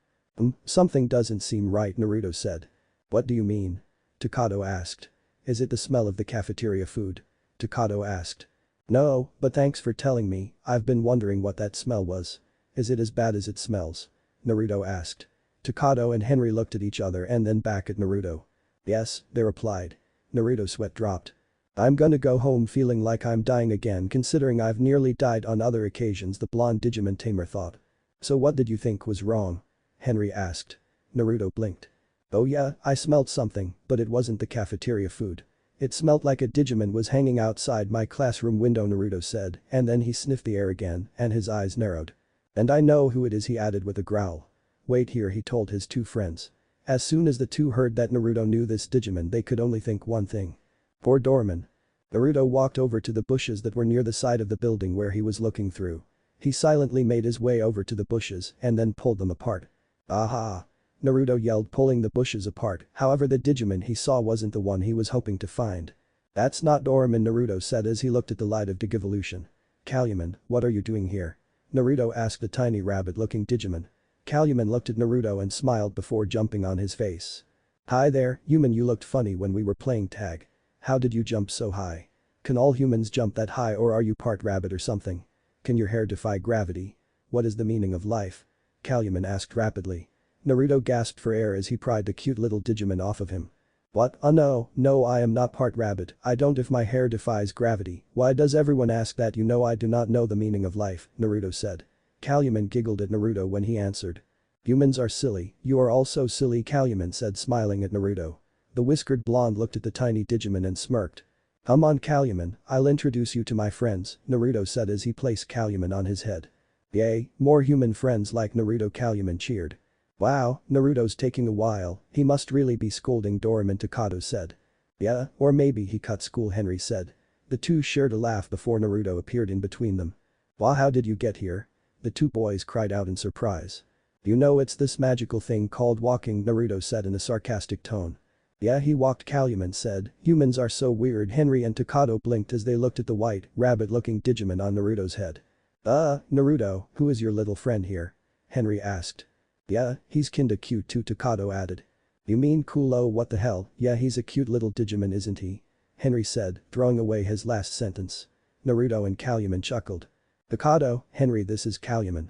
Something doesn't seem right, Naruto said. What do you mean? Takato asked. Is it the smell of the cafeteria food? Takato asked. No, but thanks for telling me, I've been wondering what that smell was. Is it as bad as it smells? Naruto asked. Takato and Henry looked at each other and then back at Naruto. Yes, they replied. Naruto's sweat dropped. I'm gonna go home feeling like I'm dying again considering I've nearly died on other occasions, the blonde Digimon tamer thought. So what did you think was wrong? Henry asked. Naruto blinked. Oh yeah, I smelled something, but it wasn't the cafeteria food. It smelled like a Digimon was hanging outside my classroom window, Naruto said, and then he sniffed the air again and his eyes narrowed. And I know who it is, he added with a growl. Wait here, he told his two friends. As soon as the two heard that Naruto knew this Digimon, they could only think one thing. Poor Doraemon. Naruto walked over to the bushes that were near the side of the building where he was looking through. He silently made his way over to the bushes and then pulled them apart. Aha! Naruto yelled, pulling the bushes apart, however the Digimon he saw wasn't the one he was hoping to find. That's not Doraemon, Naruto said as he looked at the light of Digivolution. Calumet, what are you doing here? Naruto asked the tiny rabbit-looking Digimon. Calumet looked at Naruto and smiled before jumping on his face. Hi there, human, you looked funny when we were playing tag. How did you jump so high? Can all humans jump that high, or are you part rabbit or something? Can your hair defy gravity? What is the meaning of life? Calumet asked rapidly. Naruto gasped for air as he pried the cute little Digimon off of him. What? No, I am not part rabbit, I don't. If my hair defies gravity, why does everyone ask that? You know I do not know the meaning of life, Naruto said. Calumet giggled at Naruto when he answered. Humans are silly, you are all so silly, Calumet said, smiling at Naruto. The whiskered blonde looked at the tiny Digimon and smirked. Come on, Calumet, I'll introduce you to my friends, Naruto said as he placed Calumet on his head. Yay, more human friends like Naruto, Calumet cheered. Wow, Naruto's taking a while, he must really be scolding Doraemon, Takato said. Yeah, or maybe he cut school, Henry said. The two shared a laugh before Naruto appeared in between them. Wow, how did you get here? The two boys cried out in surprise. You know it's this magical thing called walking, Naruto said in a sarcastic tone. Yeah, he walked, Calumet said. Humans are so weird. Henry and Takato blinked as they looked at the white, rabbit-looking Digimon on Naruto's head. Naruto, who is your little friend here? Henry asked. Yeah, he's kinda cute too, Takato added. You mean cool? Oh, what the hell, yeah, he's a cute little Digimon, isn't he? Henry said, throwing away his last sentence. Naruto and Calumet chuckled. Takato, Henry, this is Calumet.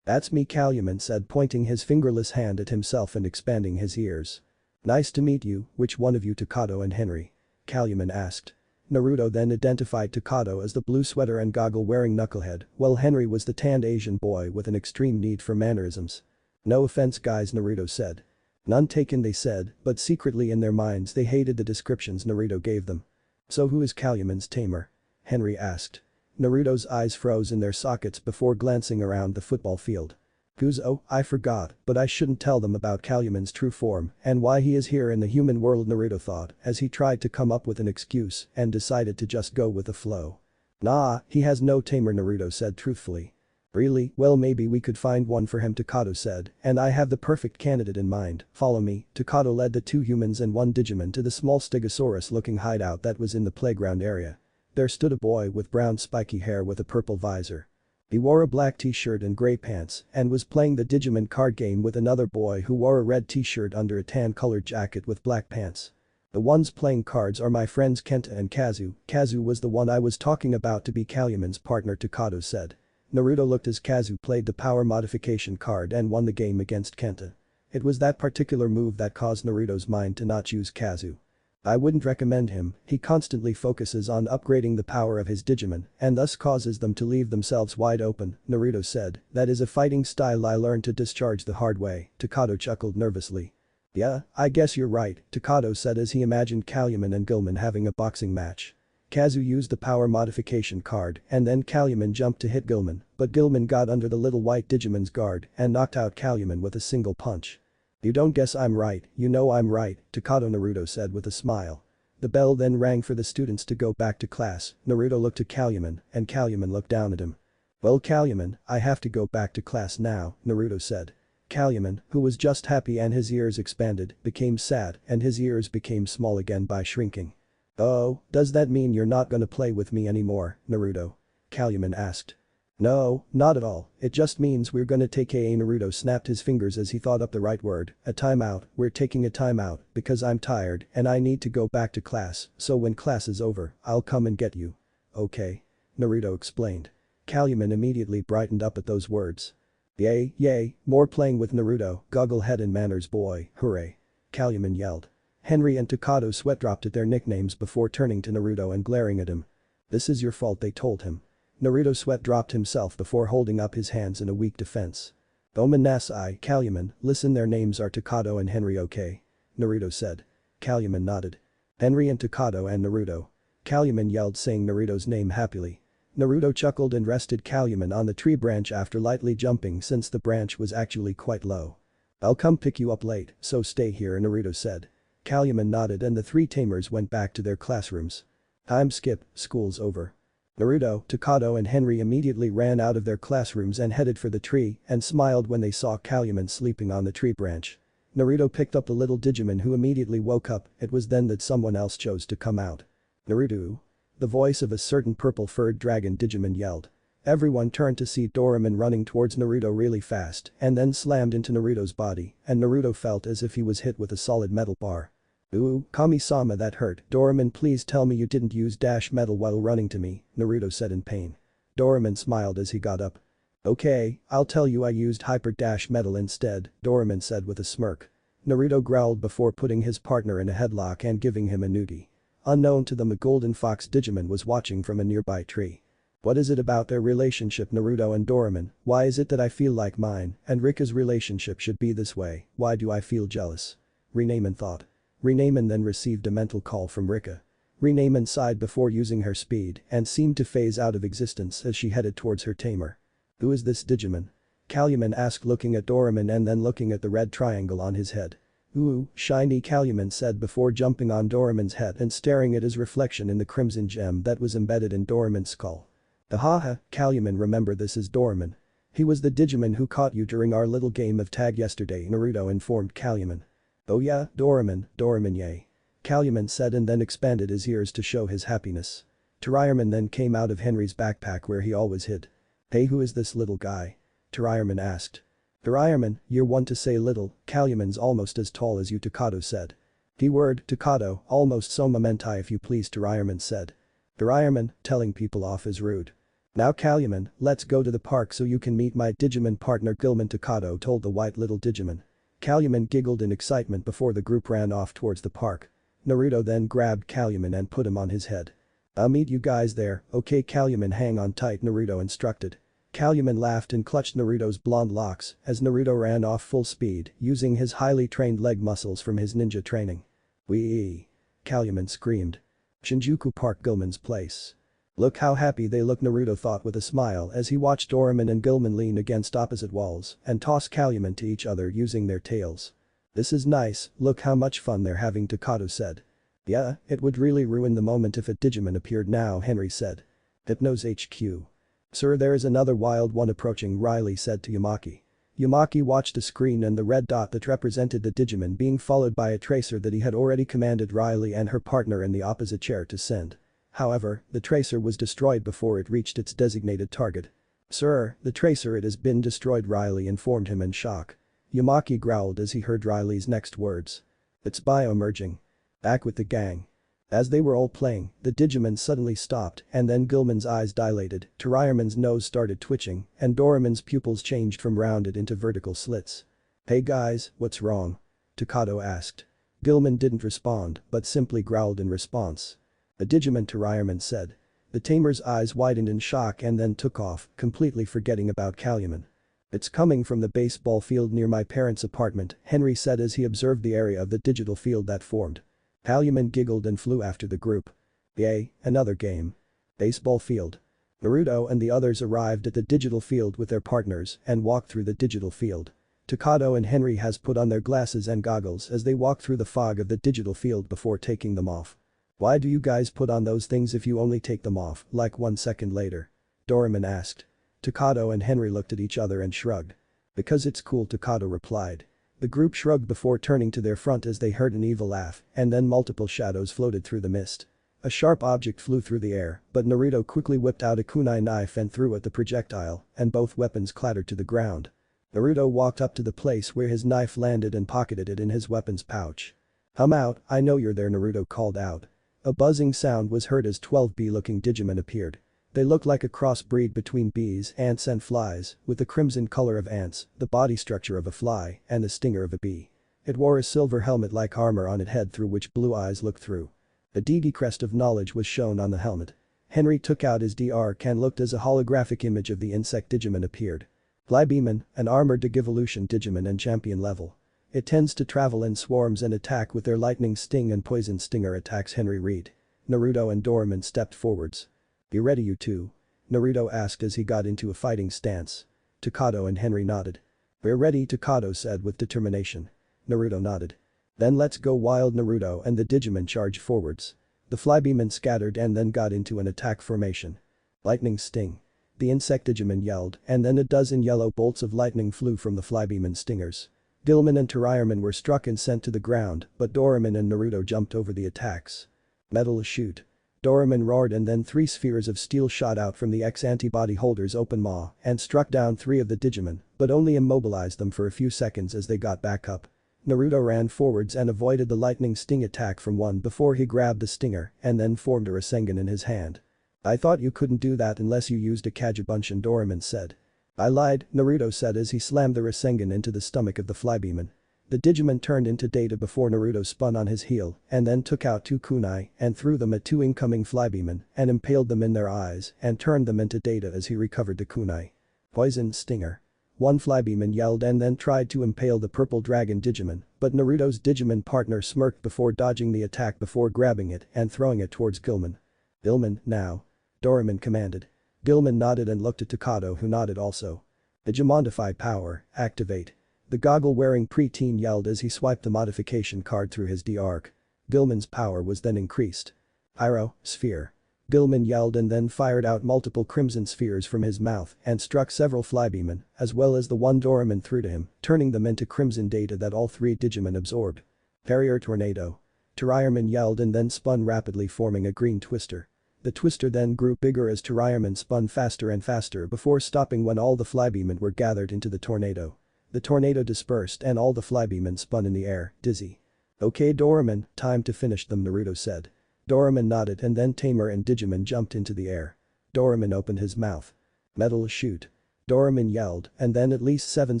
That's me, Calumet said, pointing his fingerless hand at himself and expanding his ears. Nice to meet you, which one of you, Takato and Henry? Calumet asked. Naruto then identified Takato as the blue sweater and goggle-wearing knucklehead, while Henry was the tanned Asian boy with an extreme need for mannerisms. No offense guys, Naruto said. None taken, they said, but secretly in their minds they hated the descriptions Naruto gave them. So who is Calumet's tamer? Henry asked. Naruto's eyes froze in their sockets before glancing around the football field. Oh, I forgot, but I shouldn't tell them about Calumet's true form and why he is here in the human world, Naruto thought as he tried to come up with an excuse and decided to just go with the flow. Nah, he has no tamer, Naruto said truthfully. Really? Well, maybe we could find one for him, Takato said, and I have the perfect candidate in mind. Follow me. Takato led the two humans and one Digimon to the small Stegosaurus-looking hideout that was in the playground area. There stood a boy with brown spiky hair with a purple visor. He wore a black t-shirt and gray pants and was playing the Digimon card game with another boy who wore a red t-shirt under a tan-colored jacket with black pants. The ones playing cards are my friends Kenta and Kazu. Kazu was the one I was talking about to be Calumet's partner, Takato said. Naruto looked as Kazu played the power modification card and won the game against Kenta. It was that particular move that caused Naruto's mind to not choose Kazu. I wouldn't recommend him, he constantly focuses on upgrading the power of his Digimon and thus causes them to leave themselves wide open, Naruto said. That is a fighting style I learned to discharge the hard way, Takato chuckled nervously. Yeah, I guess you're right, Takato said as he imagined Calumet and Gilman having a boxing match. Kazu used the power modification card and then Calumet jumped to hit Gilman, but Gilman got under the little white Digimon's guard and knocked out Calumet with a single punch. You don't guess I'm right, you know I'm right, Takato, Naruto said with a smile. The bell then rang for the students to go back to class. Naruto looked at Calumet and Calumet looked down at him. Well, Calumet, I have to go back to class now, Naruto said. Calumet, who was just happy and his ears expanded, became sad and his ears became small again by shrinking. "Oh, does that mean you're not gonna play with me anymore, Naruto?" Calumet asked. "No, not at all, it just means we're gonna take a." Naruto snapped his fingers as he thought up the right word, "A timeout, we're taking a timeout because I'm tired and I need to go back to class, so when class is over, I'll come and get you." "Okay." Naruto explained. Calumet immediately brightened up at those words. "Yay, yay, more playing with Naruto, gogglehead and manners boy, hooray." Calumet yelled. Henry and Takato sweat dropped at their nicknames before turning to Naruto and glaring at him. "This is your fault," they told him. Naruto sweat dropped himself before holding up his hands in a weak defense. "Omanasai, Calumet, listen, their names are Takato and Henry, okay?" Naruto said. Calumet nodded. "Henry and Takato and Naruto." Calumet yelled, saying Naruto's name happily. Naruto chuckled and rested Calumet on the tree branch after lightly jumping since the branch was actually quite low. "I'll come pick you up late, so stay here," Naruto said. Calumet nodded and the three tamers went back to their classrooms. Time skip, school's over. Naruto, Takato and Henry immediately ran out of their classrooms and headed for the tree and smiled when they saw Calumet sleeping on the tree branch. Naruto picked up the little Digimon who immediately woke up. It was then that someone else chose to come out. "Naruto?" The voice of a certain purple-furred dragon Digimon yelled. Everyone turned to see Doraemon running towards Naruto really fast and then slammed into Naruto's body and Naruto felt as if he was hit with a solid metal bar. "Ooh, Kami-sama, that hurt. Doraemon, please tell me you didn't use dash metal while running to me," Naruto said in pain. Doraemon smiled as he got up. "Okay, I'll tell you I used hyper dash metal instead," Doraemon said with a smirk. Naruto growled before putting his partner in a headlock and giving him a noogie. Unknown to them, a golden fox Digimon was watching from a nearby tree. "What is it about their relationship, Naruto and Doraemon? Why is it that I feel like mine and Rika's relationship should be this way? Why do I feel jealous?" Renamen thought. Renamen then received a mental call from Rika. Renamen sighed before using her speed and seemed to phase out of existence as she headed towards her tamer. "Who is this Digimon?" Calumet asked, looking at Doraemon and then looking at the red triangle on his head. "Ooh, shiny," Calumet said before jumping on Doraemon's head and staring at his reflection in the crimson gem that was embedded in Doraemon's skull. "Ahaha, Calumet, remember this is Doraemon. He was the Digimon who caught you during our little game of tag yesterday," Naruto informed Calumet. "Oh yeah, Doraemon yay." Calumet said and then expanded his ears to show his happiness. Doraemon then came out of Henry's backpack where he always hid. "Hey, who is this little guy?" Doraemon asked. "Doraemon, you're one to say little, Calumet's almost as tall as you," Takato said. "D-word, Takato, almost so momentai if you please," Doraemon said. Doraemon, telling people off is rude. "Now Calumet, let's go to the park so you can meet my Digimon partner Gilman," Takato told the white little Digimon. Calumet giggled in excitement before the group ran off towards the park. Naruto then grabbed Calumet and put him on his head. "I'll meet you guys there, okay Calumet, hang on tight," Naruto instructed. Calumet laughed and clutched Naruto's blonde locks as Naruto ran off full speed using his highly trained leg muscles from his ninja training. "Wee!" Calumet screamed. Shinjuku Park, Gilman's place. "Look how happy they look," Naruto thought with a smile as he watched Doraemon and Gilman lean against opposite walls and toss Calumet to each other using their tails. "This is nice, look how much fun they're having," Takato said. "Yeah, it would really ruin the moment if a Digimon appeared now," Henry said. "Hypno's HQ. Sir, there is another wild one approaching," Riley said to Yamaki. Yamaki watched a screen and the red dot that represented the Digimon being followed by a tracer that he had already commanded Riley and her partner in the opposite chair to send. However, the tracer was destroyed before it reached its designated target. "Sir, the tracer, it has been destroyed," Riley informed him in shock. Yamaki growled as he heard Riley's next words. "It's bio-emerging. Back with the gang." As they were all playing, the Digimon suddenly stopped and then Gilman's eyes dilated, Doraemon's nose started twitching, and Doraemon's pupils changed from rounded into vertical slits. "Hey guys, what's wrong?" Takato asked. Gilman didn't respond but simply growled in response. "The Digimon," Doraemon said. The tamer's eyes widened in shock and then took off, completely forgetting about Calumet. "It's coming from the baseball field near my parents' apartment," Henry said as he observed the area of the digital field that formed. Calumet giggled and flew after the group. "Yay, another game. Baseball field." Naruto and the others arrived at the digital field with their partners and walked through the digital field. Takato and Henry has put on their glasses and goggles as they walk through the fog of the digital field before taking them off. "Why do you guys put on those things if you only take them off, like 1 second later?" Doraemon asked. Takato and Henry looked at each other and shrugged. "Because it's cool," Takato replied. The group shrugged before turning to their front as they heard an evil laugh and then multiple shadows floated through the mist. A sharp object flew through the air, but Naruto quickly whipped out a kunai knife and threw at the projectile, and both weapons clattered to the ground. Naruto walked up to the place where his knife landed and pocketed it in his weapons pouch. "Come out, I know you're there," Naruto called out. A buzzing sound was heard as 12 bee-looking Digimon appeared. They looked like a crossbreed between bees, ants and flies, with the crimson color of ants, the body structure of a fly, and the stinger of a bee. It wore a silver helmet-like armor on its head through which blue eyes looked through. A DD crest of knowledge was shown on the helmet. Henry took out his DR and looked as a holographic image of the insect Digimon appeared. Flybeamon, an armored Digivolution Digimon and champion level. It tends to travel in swarms and attack with their lightning sting and poison stinger attacks. Henry read. Naruto and Doraemon stepped forwards. "You ready, you two?" Naruto asked as he got into a fighting stance. Takato and Henry nodded. "We're ready," Takato said with determination. Naruto nodded. "Then let's go wild." Naruto and the Digimon charged forwards. The Flybeamon scattered and then got into an attack formation. Lightning sting. The insect Digimon yelled, and then a dozen yellow bolts of lightning flew from the Flybeamon stingers. Gilman and Tyraiman were struck and sent to the ground, but Doraemon and Naruto jumped over the attacks. Metal shoot. Doraemon roared and then 3 spheres of steel shot out from the X-antibody holder's open maw and struck down 3 of the Digimon, but only immobilized them for a few seconds as they got back up. Naruto ran forwards and avoided the lightning sting attack from one before he grabbed the stinger and then formed a Rasengan in his hand. "I thought you couldn't do that unless you used a Kagebunshin," Doraemon said. "I lied," Naruto said as he slammed the Rasengan into the stomach of the Flybeamon. The Digimon turned into data before Naruto spun on his heel and then took out 2 kunai and threw them at 2 incoming Flybeamon and impaled them in their eyes and turned them into data as he recovered the kunai. Poison stinger. One Flybeamon yelled and then tried to impale the purple dragon Digimon, but Naruto's Digimon partner smirked before dodging the attack before grabbing it and throwing it towards Gilman. "Gilman, now." Doraemon commanded. Gilman nodded and looked at Takato, who nodded also. "Digimonify power, activate." The goggle-wearing preteen yelled as he swiped the modification card through his D-arc. Gilman's power was then increased. "Pyro, sphere." Gilman yelled and then fired out multiple crimson spheres from his mouth and struck several Flybeamon, as well as the one Doraemon threw to him, turning them into crimson data that all 3 Digimon absorbed. "Barrier tornado." Tyraiman yelled and then spun rapidly, forming a green twister. The twister then grew bigger as Tyraiman spun faster and faster before stopping when all the Flybeamon were gathered into the tornado. The tornado dispersed and all the Flybeamon spun in the air, dizzy. "Okay, Doraemon, time to finish them," Naruto said. Doraemon nodded and then Tamer and Digimon jumped into the air. Doraemon opened his mouth. "Metal shoot." Doraemon yelled and then at least 7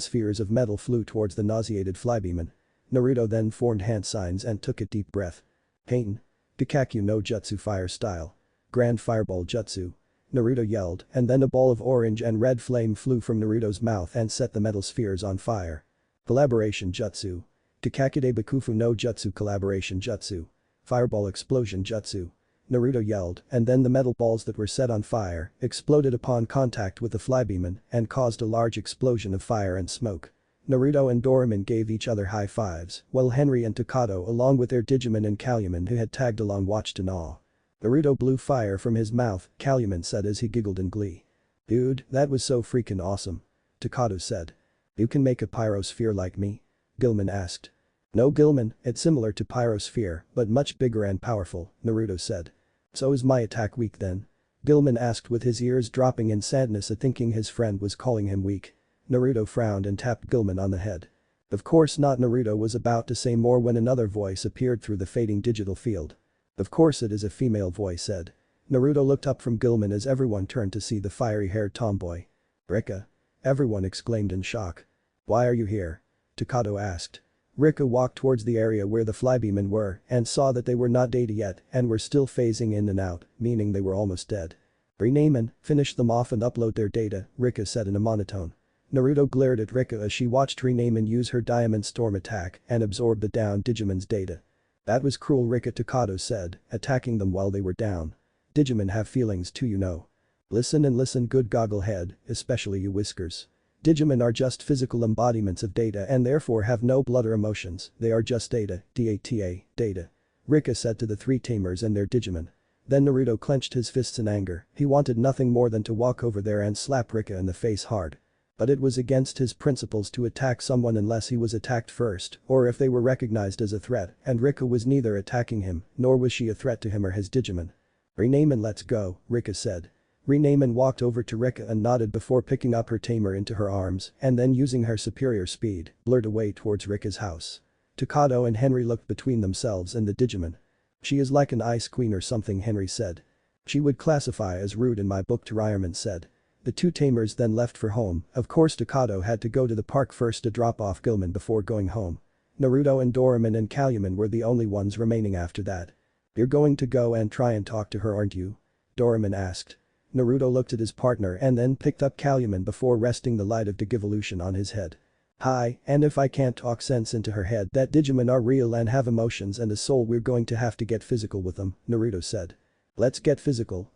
spheres of metal flew towards the nauseated Flybeamon. Naruto then formed hand signs and took a deep breath. "Pain. Kikakyu no Jutsu fire style. Grand Fireball Jutsu." Naruto yelled and then a ball of orange and red flame flew from Naruto's mouth and set the metal spheres on fire. Collaboration Jutsu. Kikakude Bakufu no Jutsu Collaboration Jutsu. Fireball Explosion Jutsu. Naruto yelled and then the metal balls that were set on fire exploded upon contact with the Flybeamon and caused a large explosion of fire and smoke. Naruto and Doraemon gave each other high fives while Henry and Takato along with their Digimon and Calumen who had tagged along watched in awe. "Naruto blew fire from his mouth," Calumen said as he giggled in glee. "Dude, that was so freaking awesome," Takato said. "You can make a pyrosphere like me?" Gilman asked. "No, Gilman, it's similar to pyrosphere but much bigger and powerful," Naruto said. "So is my attack weak then?" Gilman asked with his ears dropping in sadness at thinking his friend was calling him weak. Naruto frowned and tapped Gilman on the head. "Of course not." Naruto was about to say more when another voice appeared through the fading digital field. "Of course it is," a female voice said. Naruto looked up from Gilman as everyone turned to see the fiery-haired tomboy. "Rika?" everyone exclaimed in shock. "Why are you here?" Takato asked. Rika walked towards the area where the Flybeamon were and saw that they were not data yet and were still phasing in and out, meaning they were almost dead. "Rename and finish them off and upload their data," Rika said in a monotone. Naruto glared at Rika as she watched Rename and use her Diamond Storm attack and absorb the down Digimon's data. "That was cruel," Rika, Takato said, attacking them while they were down. "Digimon have feelings too, you know. Listen and listen, good gogglehead, especially you Whiskers. Digimon are just physical embodiments of data and therefore have no blood or emotions, they are just data, data. Rika said to the 3 tamers and their Digimon. Then Naruto clenched his fists in anger, he wanted nothing more than to walk over there and slap Rika in the face hard. But it was against his principles to attack someone unless he was attacked first or if they were recognized as a threat, and Rika was neither attacking him nor was she a threat to him or his Digimon. "Renamon, let's go," Rika said. Renamon walked over to Rika and nodded before picking up her tamer into her arms and then using her superior speed, blurred away towards Rika's house. Takato and Henry looked between themselves and the Digimon. "She is like an ice queen or something," Henry said. "She would classify as rude in my book," Toryamon said. The two tamers then left for home. Of course Takato had to go to the park first to drop off Gilman before going home. Naruto and Doraemon and Calumet were the only ones remaining after that. "You're going to go and try and talk to her, aren't you?" Doraemon asked. Naruto looked at his partner and then picked up Calumet before resting the light of Digivolution on his head. "Hi, and if I can't talk sense into her head that Digimon are real and have emotions and a soul, we're going to have to get physical with them," Naruto said. Let's get physical,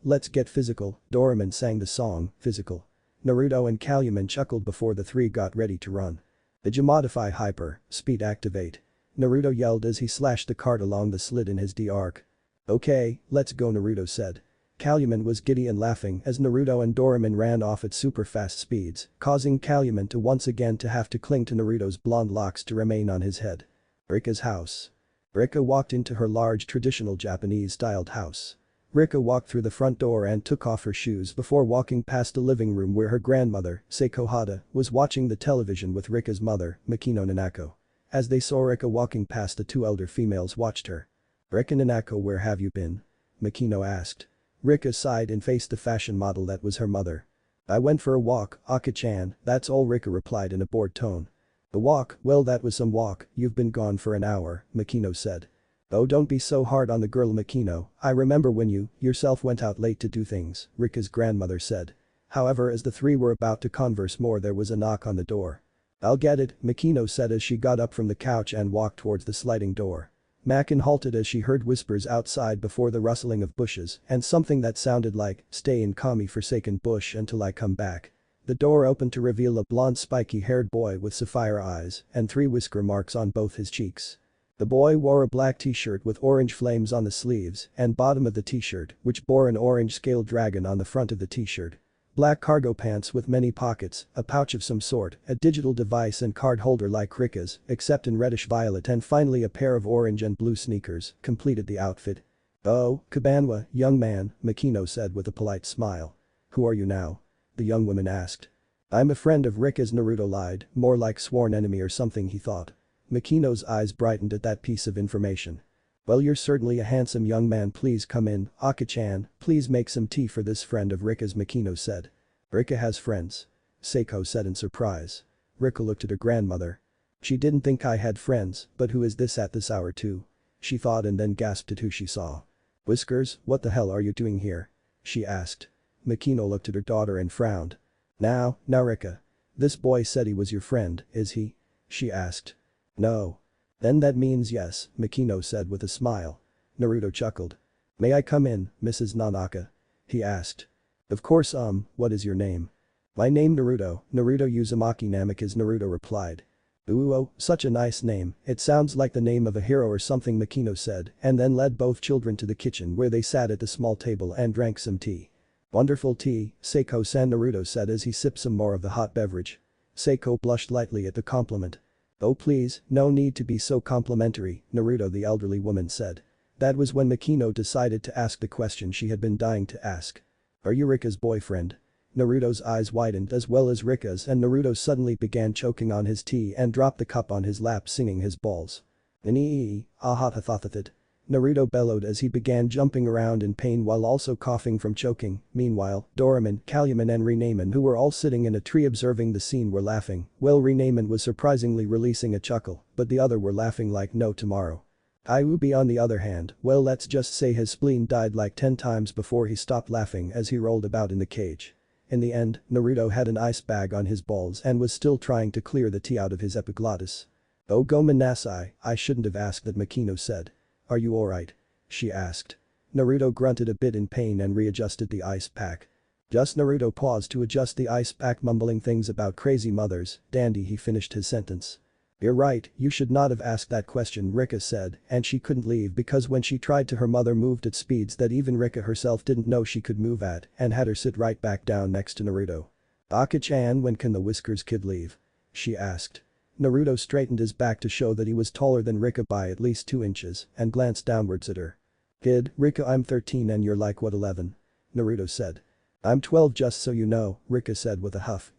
Doraemon sang the song, Physical. Naruto and Calumet chuckled before the three got ready to run. "Digimodify Hyper, Speed Activate," Naruto yelled as he slashed the cart along the slit in his D-arc. "Okay, let's go," Naruto said. Calumet was giddy and laughing as Naruto and Doraemon ran off at super fast speeds, causing Calumet to once again to have to cling to Naruto's blonde locks to remain on his head. Rika's house. Rika walked into her large traditional Japanese-styled house. Rika walked through the front door and took off her shoes before walking past the living room where her grandmother, Seiko Hada, was watching the television with Rika's mother, Mikino Nanako. As they saw Rika walking past, the two elder females watched her. "Rika Nanako, where have you been?" Mikino asked. Rika sighed and faced the fashion model that was her mother. "I went for a walk, Aka-chan, that's all," Rika replied in a bored tone. "A walk? Well, that was some walk, you've been gone for an hour," Mikino said. "Oh, don't be so hard on the girl, Mikino, I remember when you yourself went out late to do things," Rika's grandmother said. However, as the three were about to converse more, there was a knock on the door. "I'll get it," Mikino said as she got up from the couch and walked towards the sliding door. Makin halted as she heard whispers outside before the rustling of bushes and something that sounded like, "Stay in Kami forsaken bush until I come back." The door opened to reveal a blonde spiky-haired boy with sapphire eyes and 3 whisker marks on both his cheeks. The boy wore a black t-shirt with orange flames on the sleeves and bottom of the t-shirt, which bore an orange scaled dragon on the front of the t-shirt. Black cargo pants with many pockets, a pouch of some sort, a digital device and card holder like Rika's, except in reddish violet, and finally a pair of orange and blue sneakers completed the outfit. "Oh, Kabanwa, young man," Mikino said with a polite smile. "Who are you now?" the young woman asked. "I'm a friend of Rika's," Naruto lied, more like sworn enemy or something, he thought. Mikino's eyes brightened at that piece of information. "Well, you're certainly a handsome young man, please come in, Aka-chan, please make some tea for this friend of Rika's," Mikino said. "Rika has friends?" Seiko said in surprise. Rika looked at her grandmother. "She didn't think I had friends, but who is this at this hour too?" she thought and then gasped at who she saw. "Whiskers, what the hell are you doing here?" she asked. Mikino looked at her daughter and frowned. Now Rika. This boy said he was your friend, is he?" she asked. "No. Then that means yes," Mikino said with a smile. Naruto chuckled. "May I come in, Mrs. Nanaka?" he asked. "Of course, what is your name?" "My name Naruto Uzumaki Namikaze," Naruto replied. "Ooh, such a nice name, it sounds like the name of a hero or something," Mikino said and then led both children to the kitchen where they sat at the small table and drank some tea. "Wonderful tea, Seiko-san," Naruto said as he sipped some more of the hot beverage. Seiko blushed lightly at the compliment. "Oh please, no need to be so complimentary, Naruto," the elderly woman said. That was when Mikino decided to ask the question she had been dying to ask. "Are you Rika's boyfriend?" Naruto's eyes widened as well as Rika's, and Naruto suddenly began choking on his tea and dropped the cup on his lap, singing his balls. "Nee, ahatathathat." Naruto bellowed as he began jumping around in pain while also coughing from choking. Meanwhile, Doraemon, Calumet and Renamon, who were all sitting in a tree observing the scene, were laughing. Well, Renamon was surprisingly releasing a chuckle, but the other were laughing like no tomorrow. Iubi on the other hand, well, let's just say his spleen died like 10 times before he stopped laughing as he rolled about in the cage. In the end, Naruto had an ice bag on his balls and was still trying to clear the tea out of his epiglottis. "Oh Gomen Nasai, I shouldn't have asked that," Mikino said. "Are you alright?" she asked. Naruto grunted a bit in pain and readjusted the ice pack. Just Naruto paused to adjust the ice pack, mumbling things about crazy mothers. "Dandy," he finished his sentence. "You're right, you should not have asked that question," Rika said, and she couldn't leave because when she tried to, her mother moved at speeds that even Rika herself didn't know she could move at and had her sit right back down next to Naruto. Aki-chan, when can the Whiskers kid leave? She asked. Naruto straightened his back to show that he was taller than Rika by at least 2 inches and glanced downwards at her. Kid, Rika, I'm 13 and you're like what, 11? Naruto said. I'm 12 just so you know, Rika said with a huff,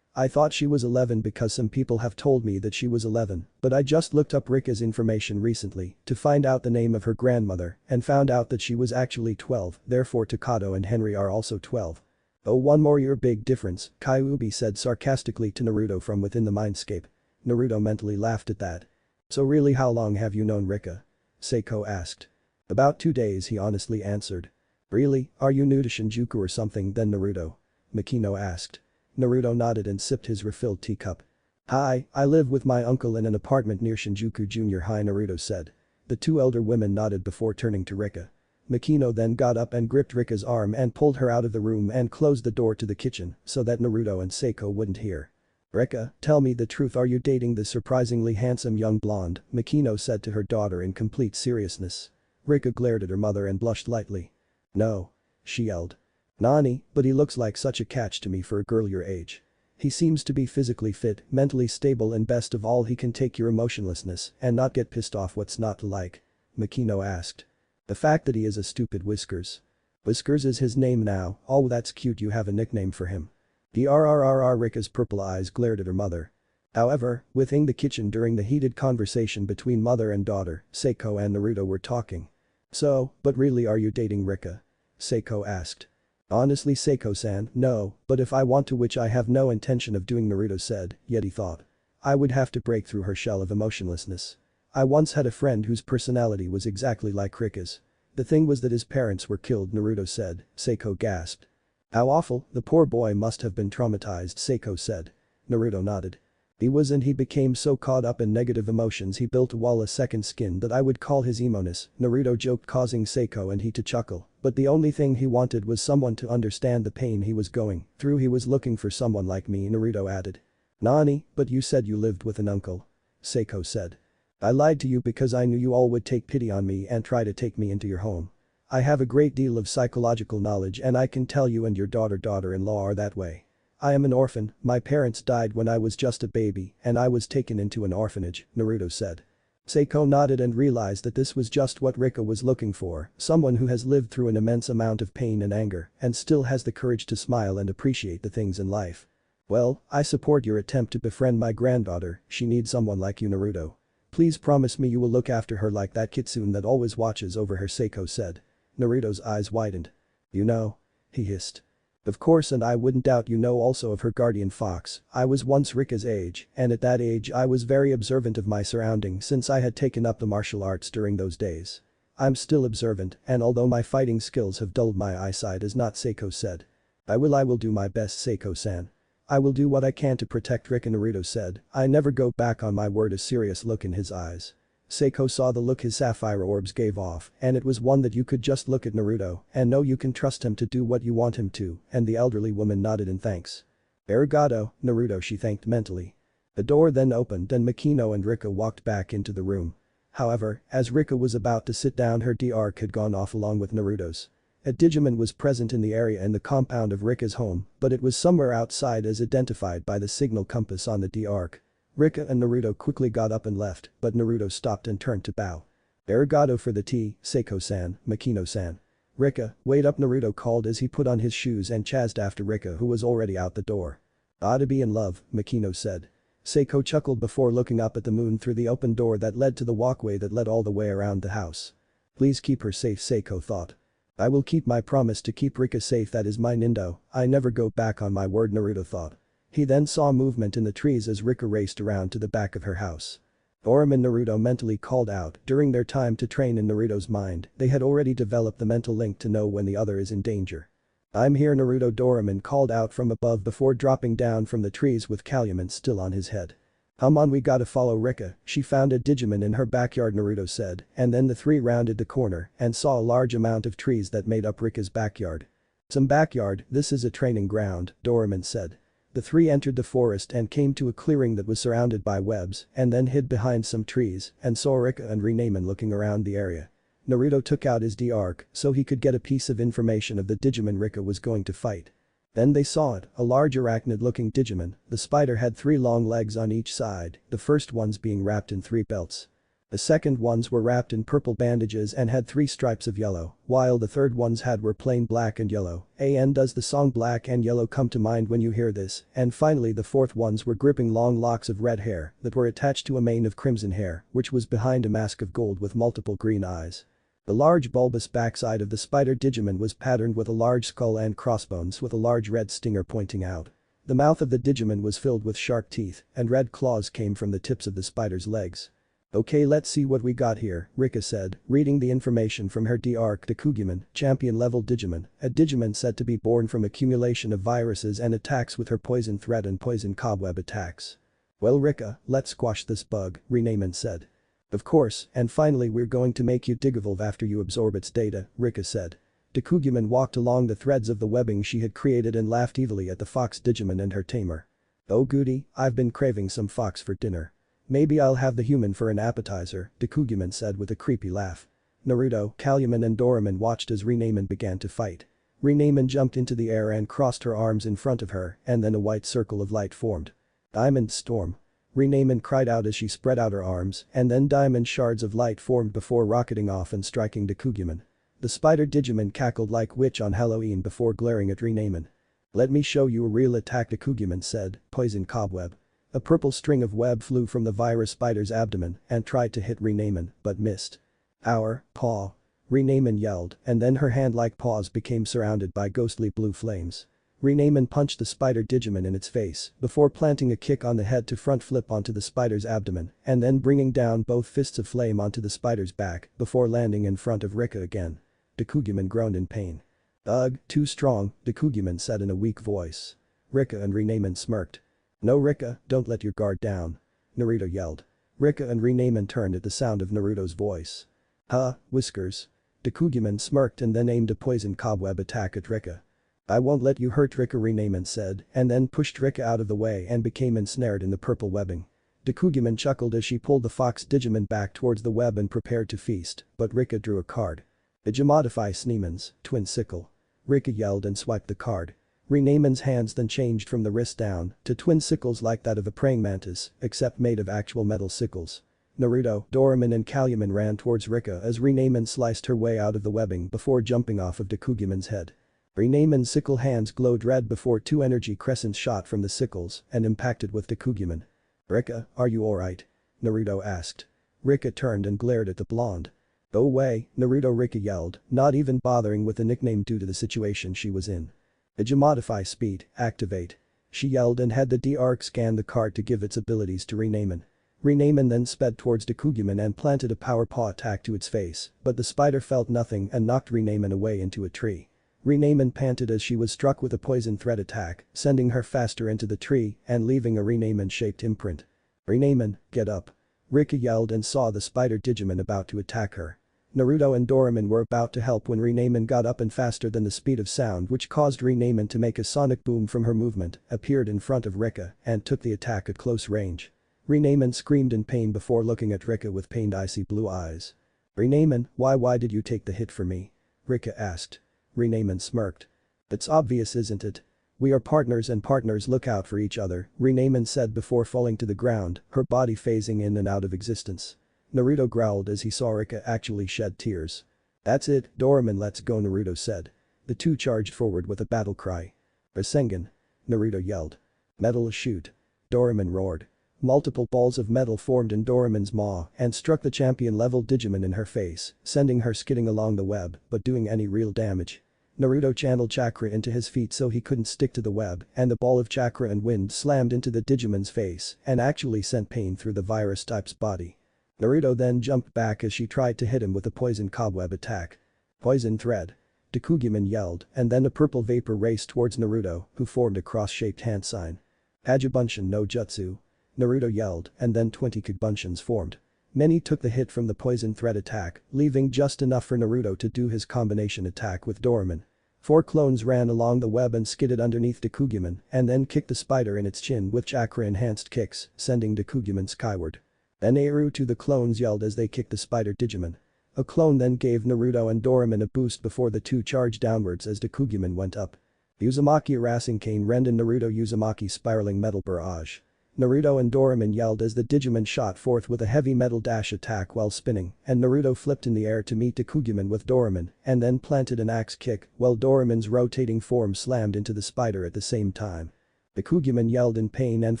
I thought she was 11 because some people have told me that she was 11, but I just looked up Rika's information recently to find out the name of her grandmother and found out that she was actually 12, therefore Takato and Henry are also 12. Oh, 1 more year, big difference, Kyuubi said sarcastically to Naruto from within the mindscape. Naruto mentally laughed at that. So really, how long have you known Rika? Seiko asked. About 2 days, he honestly answered. Really, are you new to Shinjuku or something then, Naruto? Makino asked. Naruto nodded and sipped his refilled teacup. Hi, I live with my uncle in an apartment near Shinjuku Junior High, Naruto said. The 2 elder women nodded before turning to Rika. Makino then got up and gripped Rika's arm and pulled her out of the room and closed the door to the kitchen so that Naruto and Seiko wouldn't hear. Rika, tell me the truth, are you dating this surprisingly handsome young blonde? Makino said to her daughter in complete seriousness. Rika glared at her mother and blushed lightly. No. She yelled. Nani, but he looks like such a catch to me for a girl your age. He seems to be physically fit, mentally stable and best of all he can take your emotionlessness and not get pissed off. What's not to like? Makino asked. The fact that he is a stupid Whiskers. Whiskers is his name now, oh that's cute, you have a nickname for him. Drrrr, Rika's purple eyes glared at her mother. However, within the kitchen during the heated conversation between mother and daughter, Seiko and Naruto were talking. So, but really are you dating Rika? Seiko asked. Honestly Seiko-san, no, but if I want to, which I have no intention of doing, Naruto said, yet he thought. I would have to break through her shell of emotionlessness. I once had a friend whose personality was exactly like Rika's. The thing was that his parents were killed, Naruto said. Seiko gasped. How awful, the poor boy must have been traumatized, Seiko said. Naruto nodded. He was, and he became so caught up in negative emotions he built a wall, a second skin that I would call his emo-ness, Naruto joked, causing Seiko and he to chuckle, but the only thing he wanted was someone to understand the pain he was going through. He was looking for someone like me, Naruto added. Nani, but you said you lived with an uncle. Seiko said. I lied to you because I knew you all would take pity on me and try to take me into your home. I have a great deal of psychological knowledge and I can tell you and your daughter-in-law are that way. I am an orphan, my parents died when I was just a baby and I was taken into an orphanage, Naruto said. Seiko nodded and realized that this was just what Rika was looking for, someone who has lived through an immense amount of pain and anger and still has the courage to smile and appreciate the things in life. Well, I support your attempt to befriend my granddaughter, she needs someone like you, Naruto. Please promise me you will look after her like that kitsune that always watches over her, Seiko said. Naruto's eyes widened. You know? He hissed. Of course, and I wouldn't doubt you know also of her guardian fox. I was once Rika's age and at that age I was very observant of my surroundings since I had taken up the martial arts during those days. I'm still observant and although my fighting skills have dulled my eyesight as not, Seiko said. I will do my best, Seiko-san. I will do what I can to protect Rika, Naruto said. I never go back on my word, a serious look in his eyes. Seiko saw the look his sapphire orbs gave off and it was one that you could just look at Naruto and know you can trust him to do what you want him to, and the elderly woman nodded in thanks. Arigato, Naruto, she thanked mentally. The door then opened and Makino and Rika walked back into the room. However, as Rika was about to sit down, her D-Arc had gone off along with Naruto's. A Digimon was present in the area in the compound of Rika's home, but it was somewhere outside as identified by the signal compass on the D-Arc. Rika and Naruto quickly got up and left, but Naruto stopped and turned to bow. Arigato for the tea, Seiko-san, Makino-san. Rika, wait up, Naruto called as he put on his shoes and chased after Rika, who was already out the door. Ought to be in love, Makino said. Seiko chuckled before looking up at the moon through the open door that led to the walkway that led all the way around the house. Please keep her safe, Seiko thought. I will keep my promise to keep Rika safe, that is my Nindo, I never go back on my word, Naruto thought. He then saw movement in the trees as Rika raced around to the back of her house. Doraemon and Naruto mentally called out. During their time to train in Naruto's mind, they had already developed the mental link to know when the other is in danger. I'm here, Naruto, Doraemon called out from above before dropping down from the trees with Calumet still on his head. Come on, we gotta follow Rika, she found a Digimon in her backyard, Naruto said, and then the three rounded the corner and saw a large amount of trees that made up Rika's backyard. Some backyard, this is a training ground, Doraemon said. The three entered the forest and came to a clearing that was surrounded by webs and then hid behind some trees and saw Rika and Renamen looking around the area. Naruto took out his D-Arc so he could get a piece of information of the Digimon Rika was going to fight. Then they saw it, a large arachnid-looking Digimon. The spider had 3 long legs on each side, the first ones being wrapped in 3 belts. The second ones were wrapped in purple bandages and had 3 stripes of yellow, while the third ones were plain black and yellow. And does the song Black and Yellow come to mind when you hear this? And finally the fourth ones were gripping long locks of red hair that were attached to a mane of crimson hair, which was behind a mask of gold with multiple green eyes. The large bulbous backside of the spider Digimon was patterned with a large skull and crossbones with a large red stinger pointing out. The mouth of the Digimon was filled with sharp teeth, and red claws came from the tips of the spider's legs. "Okay, let's see what we got here," Rika said, reading the information from her D-Arc Dekugumon, champion-level Digimon, a Digimon said to be born from accumulation of viruses and attacks with her poison thread and poison cobweb attacks. "Well Rika, let's squash this bug," Renamon said. "Of course, and finally we're going to make you digivolve after you absorb its data," Rika said. Dekugumon walked along the threads of the webbing she had created and laughed evilly at the fox Digimon and her tamer. "Oh goody, I've been craving some fox for dinner. Maybe I'll have the human for an appetizer," Dekugumon said with a creepy laugh. Naruto, Calumon and Doraemon watched as Renamon began to fight. Renamon jumped into the air and crossed her arms in front of her, and then a white circle of light formed. "Diamond Storm." Renamon cried out as she spread out her arms, and then diamond shards of light formed before rocketing off and striking Dekugumon. The spider Digimon cackled like witch on Halloween before glaring at Renamon. "Let me show you a real attack," Dekugumon said, poison cobweb. A purple string of web flew from the virus spider's abdomen and tried to hit Renamon, but missed. "Our paw!" Renamon yelled, and then her hand-like paws became surrounded by ghostly blue flames. Renamon punched the spider Digimon in its face before planting a kick on the head to front flip onto the spider's abdomen and then bringing down both fists of flame onto the spider's back before landing in front of Rika again. Dekugumon groaned in pain. "Ugh, too strong," Dekugumon said in a weak voice. Rika and Renamon smirked. "No Rika, don't let your guard down," Naruto yelled. Rika and Renamon turned at the sound of Naruto's voice. "Huh, whiskers." Dekugumon smirked and then aimed a poison cobweb attack at Rika. "I won't let you hurt Rika," Renamon said, and then pushed Rika out of the way and became ensnared in the purple webbing. Dekugumon chuckled as she pulled the fox Digimon back towards the web and prepared to feast, but Rika drew a card. "Digimodify Sneemans, Twin Sickle." Rika yelled and swiped the card. Renamon's hands then changed from the wrist down to twin sickles like that of a praying mantis, except made of actual metal sickles. Naruto, Doraemon and Calumon ran towards Rika as Renamon sliced her way out of the webbing before jumping off of Dekugumon's head. Renamon's sickle hands glowed red before 2 energy crescents shot from the sickles and impacted with Dekugumon. "Rika, are you alright?" Naruto asked. Rika turned and glared at the blonde. "Go away, Naruto," Rika yelled, not even bothering with the nickname due to the situation she was in. "Digimodify Speed, activate." She yelled and had the D-Arc scan the card to give its abilities to Renamon. Renamon then sped towards Dekugumon and planted a power paw attack to its face, but the spider felt nothing and knocked Renamon away into a tree. Renamon panted as she was struck with a poison thread attack, sending her faster into the tree and leaving a Renamon-shaped imprint. "Renamon, get up." Rika yelled and saw the spider Digimon about to attack her. Naruto and Doraemon were about to help when Renamon got up and faster than the speed of sound, which caused Renamon to make a sonic boom from her movement, appeared in front of Rika and took the attack at close range. Renamon screamed in pain before looking at Rika with pained icy blue eyes. "Renamon, why did you take the hit for me?" Rika asked. Renamon smirked. "It's obvious, isn't it? We are partners and partners look out for each other," Renamon said before falling to the ground, her body phasing in and out of existence. Naruto growled as he saw Rika actually shed tears. "That's it, Doraemon, let's go," Naruto said. The two charged forward with a battle cry. "Rasengan!" Naruto yelled. "Metal shoot!" Doraemon roared. Multiple balls of metal formed in Doraemon's maw and struck the champion-level Digimon in her face, sending her skidding along the web but doing any real damage. Naruto channeled chakra into his feet so he couldn't stick to the web, and the ball of chakra and wind slammed into the Digimon's face and actually sent pain through the virus type's body. Naruto then jumped back as she tried to hit him with a poison cobweb attack. "Poison thread!" Dekugumon yelled, and then a purple vapor raced towards Naruto, who formed a cross-shaped hand sign. "Hajibunshin no Jutsu!" Naruto yelled, and then 20 Kagbunshims formed. Many took the hit from the poison thread attack, leaving just enough for Naruto to do his combination attack with Doraemon. 4 clones ran along the web and skidded underneath Dekugumon and then kicked the spider in its chin with chakra-enhanced kicks, sending Dekugumon skyward. Then Eru to the clones yelled as they kicked the spider Digimon. A clone then gave Naruto and Doraemon a boost before the two charged downwards as Dekugumon went up. Uzumaki Rasengan Renden Naruto Uzumaki Spiraling Metal Barrage. Naruto and Doraemon yelled as the Digimon shot forth with a heavy metal dash attack while spinning, and Naruto flipped in the air to meet Dakugumon with Doraemon and then planted an axe kick while Doraemon's rotating form slammed into the spider at the same time. Dakugumon yelled in pain and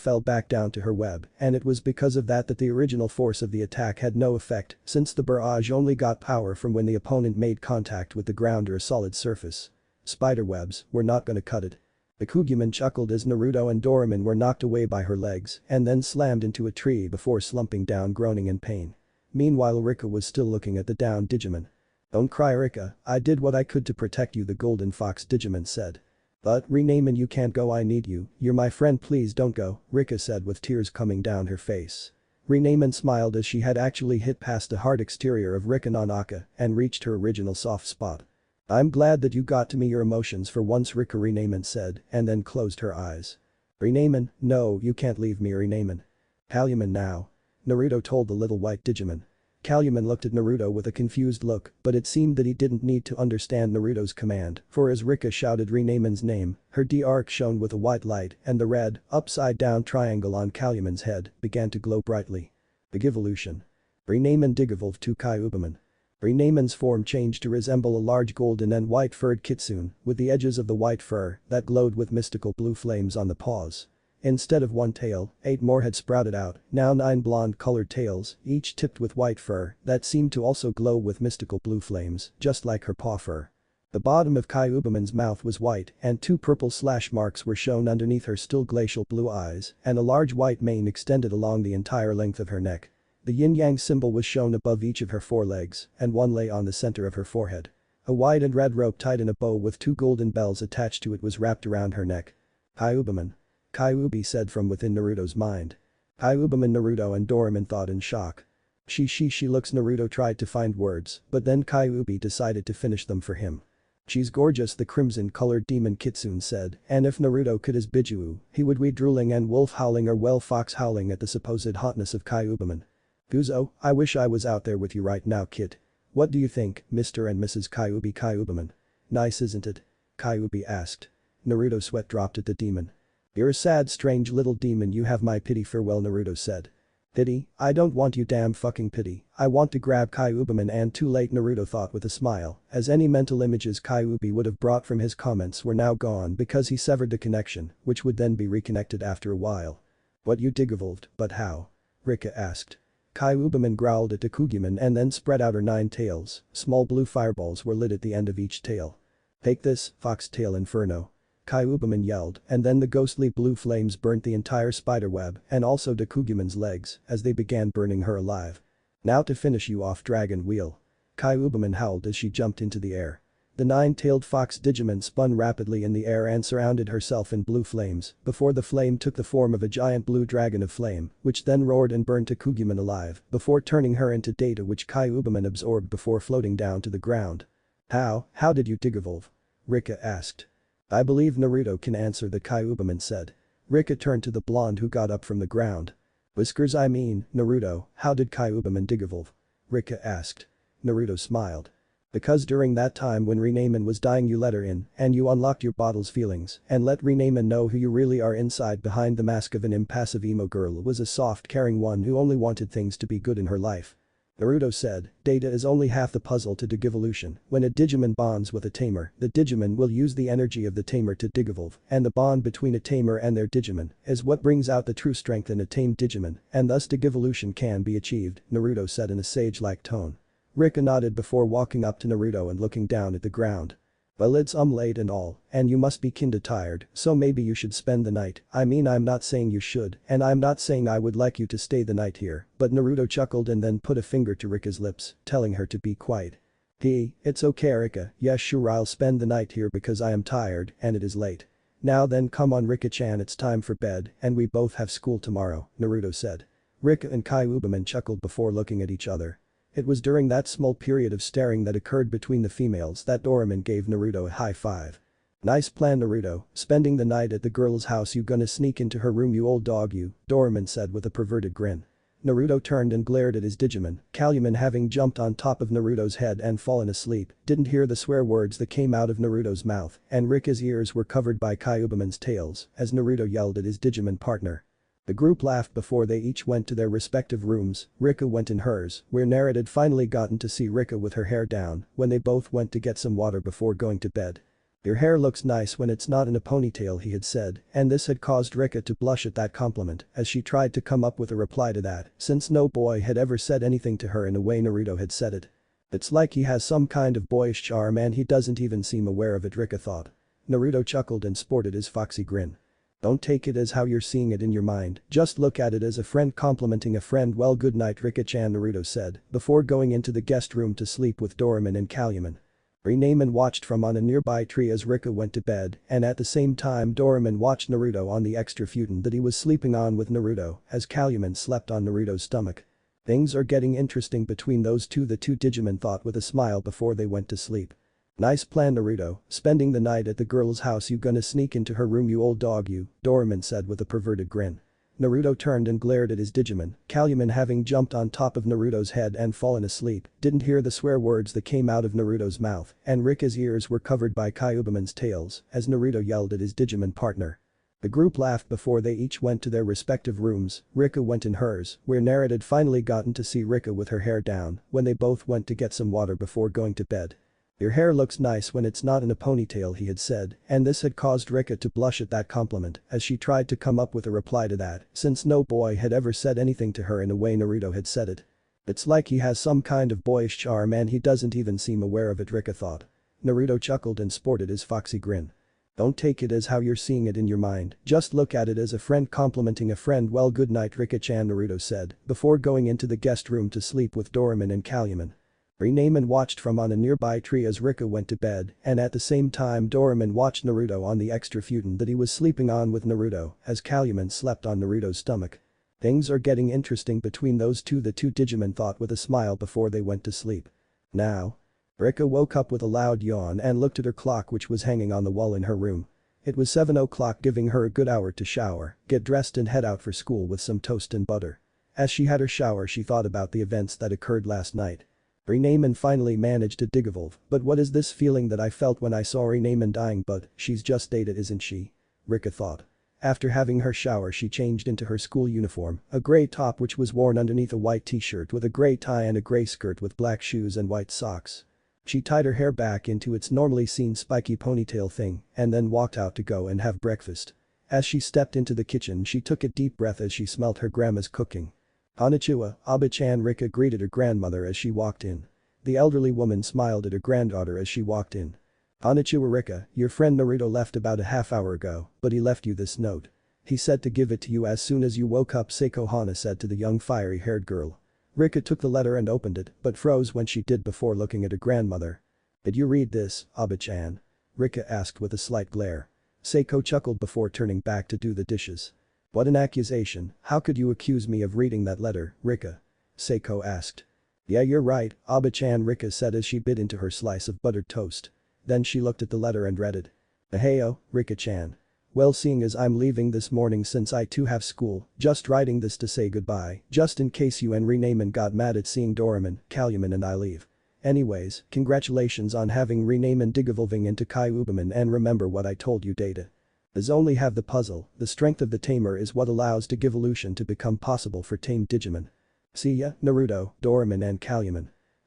fell back down to her web, and it was because of that the original force of the attack had no effect since the barrage only got power from when the opponent made contact with the ground or a solid surface. Spider webs were not gonna cut it. Dakugumon chuckled as Naruto and Doraemon were knocked away by her legs and then slammed into a tree before slumping down groaning in pain. Meanwhile Rika was still looking at the downed Digimon. "Don't cry Rika, I did what I could to protect you," the Golden Fox Digimon said. "But, Renamen, you can't go, I need you, you're my friend, please don't go," Rika said with tears coming down her face. Renamen smiled as she had actually hit past the hard exterior of Rika Nanaka and reached her original soft spot. "I'm glad that you got to me your emotions for once," Rika Renamen said and then closed her eyes. "Renamen, no, you can't leave me Renamen." "Calumen now," Naruto told the little white Digimon. Calumen looked at Naruto with a confused look, but it seemed that he didn't need to understand Naruto's command, for as Rika shouted Renamen's name, her D-arc shone with a white light and the red, upside-down triangle on Calumen's head began to glow brightly. Digivolution. Renamen Digivolved to Kyuubiman. Renamen's form changed to resemble a large golden and white-furred kitsune, with the edges of the white fur that glowed with mystical blue flames on the paws. Instead of one tail, 8 more had sprouted out, now 9 blonde-colored tails, each tipped with white fur that seemed to also glow with mystical blue flames, just like her paw fur. The bottom of Kyuubiman's mouth was white and 2 purple slash marks were shown underneath her still glacial blue eyes, and a large white mane extended along the entire length of her neck. The yin-yang symbol was shown above each of her forelegs, and one lay on the center of her forehead. A white and red rope tied in a bow with 2 golden bells attached to it was wrapped around her neck. "Kyuubiman," Kyuubi said from within Naruto's mind. "Kyuubiman," Naruto and Doraemon thought in shock. She looks Naruto tried to find words, but then Kyuubi decided to finish them for him. "She's gorgeous," the crimson-colored demon kitsune said, and if Naruto could as Bijuu, he would be drooling and wolf howling or well fox howling at the supposed hotness of Kyuubiman. "Guzo, I wish I was out there with you right now, kid. What do you think, Mr. and Mrs. Kyuubiman? Nice isn't it?" Kyuubi asked. Naruto's sweat dropped at the demon. "You're a sad strange little demon, you have my pity, farewell," Naruto said. "Pity? I don't want you damn fucking pity, I want to grab Kyuubiman," and too late Naruto thought with a smile, as any mental images Kyuubi would have brought from his comments were now gone because he severed the connection, which would then be reconnected after a while. "What, you digivolved, but how?" Rika asked. Kyuubiman growled at Dakugumon and then spread out her 9 tails, small blue fireballs were lit at the end of each tail. "Take this, Foxtail Inferno," Kyuubiman yelled, and then the ghostly blue flames burnt the entire spiderweb and also Dakugumon's legs as they began burning her alive. "Now to finish you off, Dragon Wheel," Kyuubiman howled as she jumped into the air. The 9-tailed fox Digimon spun rapidly in the air and surrounded herself in blue flames before the flame took the form of a giant blue dragon of flame, which then roared and burned Dakugumon alive before turning her into data which Kyuubiman absorbed before floating down to the ground. How did you digivolve?" Rika asked. "I believe Naruto can answer that," Kyuubiman said. Rika turned to the blonde who got up from the ground. "Whiskers, I mean, Naruto, how did Kyuubiman digivolve?" Rika asked. Naruto smiled. "Because during that time when Renamen was dying you let her in and you unlocked your bottle's feelings and let Renamen know who you really are inside behind the mask of an impassive emo girl was a soft caring one who only wanted things to be good in her life." Naruto said, "Data is only half the puzzle to digivolution. When a Digimon bonds with a tamer, the Digimon will use the energy of the tamer to digivolve, and the bond between a tamer and their Digimon is what brings out the true strength in a tamed Digimon, and thus digivolution can be achieved," Naruto said in a sage-like tone. Rika nodded before walking up to Naruto and looking down at the ground. "Well, it's late and all, and you must be kinda tired, so maybe you should spend the night. I mean, I'm not saying you should, and I'm not saying I would like you to stay the night here," but Naruto chuckled and then put a finger to Rika's lips, telling her to be quiet. It's okay Rika, yes sure I'll spend the night here because I am tired and it is late." "Now then come on Rika-chan, it's time for bed and we both have school tomorrow," Naruto said. Rika and Kyuubiman chuckled before looking at each other. It was during that small period of staring that occurred between the females that Doraemon gave Naruto a high five. "Nice plan Naruto, spending the night at the girl's house, you gonna sneak into her room you old dog you," Doraemon said with a perverted grin. Naruto turned and glared at his Digimon. Calumet, having jumped on top of Naruto's head and fallen asleep, didn't hear the swear words that came out of Naruto's mouth, and Rika's ears were covered by Kyuubiman's tails as Naruto yelled at his Digimon partner. The group laughed before they each went to their respective rooms. Rika went in hers, where Naruto had finally gotten to see Rika with her hair down when they both went to get some water before going to bed. "Your hair looks nice when it's not in a ponytail," he had said, and this had caused Rika to blush at that compliment as she tried to come up with a reply to that, since no boy had ever said anything to her in the way Naruto had said it. "It's like he has some kind of boyish charm and he doesn't even seem aware of it," Rika thought. Naruto chuckled and sported his foxy grin. "Don't take it as how you're seeing it in your mind, just look at it as a friend complimenting a friend. Well, good night, Rika-chan," Naruto said before going into the guest room to sleep with Doraemon and Calumet. Renaemon watched from on a nearby tree as Rika went to bed, and at the same time Doraemon watched Naruto on the extra futon that he was sleeping on with Naruto as Calumet slept on Naruto's stomach. "Things are getting interesting between those two," the two Digimon thought with a smile before they went to sleep. "Nice plan, Naruto, spending the night at the girl's house. You gonna sneak into her room, you old dog you," Doraemon said with a perverted grin. Naruto turned and glared at his Digimon. Calumet, having jumped on top of Naruto's head and fallen asleep, didn't hear the swear words that came out of Naruto's mouth, and Rika's ears were covered by Kyuubiman's tails as Naruto yelled at his Digimon partner. The group laughed before they each went to their respective rooms. Rika went in hers, where Naruto had finally gotten to see Rika with her hair down when they both went to get some water before going to bed. "Your hair looks nice when it's not in a ponytail," he had said, and this had caused Rika to blush at that compliment as she tried to come up with a reply to that, since no boy had ever said anything to her in the way Naruto had said it. "It's like he has some kind of boyish charm and he doesn't even seem aware of it," Rika thought. Naruto chuckled and sported his foxy grin. "Don't take it as how you're seeing it in your mind, just look at it as a friend complimenting a friend. Well, good night, Rika-chan," Naruto said before going into the guest room to sleep with Doraemon and Calumet. Renaemon watched from on a nearby tree as Rika went to bed, and at the same time Doraemon watched Naruto on the extra futon that he was sleeping on with Naruto as Calumet slept on Naruto's stomach. "Things are getting interesting between those two," the two Digimon thought with a smile before they went to sleep. Now. Rika woke up with a loud yawn and looked at her clock, which was hanging on the wall in her room. It was 7 o'clock, giving her a good hour to shower, get dressed and head out for school with some toast and butter. As she had her shower, she thought about the events that occurred last night. Renaemon finally managed to digivolve, but what is this feeling that I felt when I saw Renaemon dying? But she's just Data, isn't she? Rika thought. After having her shower, she changed into her school uniform, a gray top which was worn underneath a white t-shirt with a gray tie and a gray skirt with black shoes and white socks. She tied her hair back into its normally seen spiky ponytail thing and then walked out to go and have breakfast. As she stepped into the kitchen, she took a deep breath as she smelt her grandma's cooking. "Konnichiwa, Aba-chan," Rika greeted her grandmother as she walked in. The elderly woman smiled at her granddaughter as she walked in. "Konnichiwa, Rika, your friend Naruto left about a half hour ago, but he left you this note. He said to give it to you as soon as you woke up," Seiko Hana said to the young fiery-haired girl. Rika took the letter and opened it, but froze when she did before looking at her grandmother. "Did you read this, Aba-chan?" Rika asked with a slight glare. Seiko chuckled before turning back to do the dishes. "What an accusation, how could you accuse me of reading that letter, Rika?" Seiko asked. "Yeah, you're right, Aba-chan," Rika said as she bit into her slice of buttered toast. Then she looked at the letter and read it. "Aheyo, Rika-chan. Well, seeing as I'm leaving this morning since I too have school, just writing this to say goodbye, just in case you and Renaemon got mad at seeing Doraemon, Calumet and I leave. Anyways, congratulations on having Renaemon digivolving into Kyuubiman, and remember what I told you, Data. As only have the puzzle, the strength of the tamer is what allows digivolution to become possible for tamed Digimon. See ya, Naruto, Doraemon and Calumet.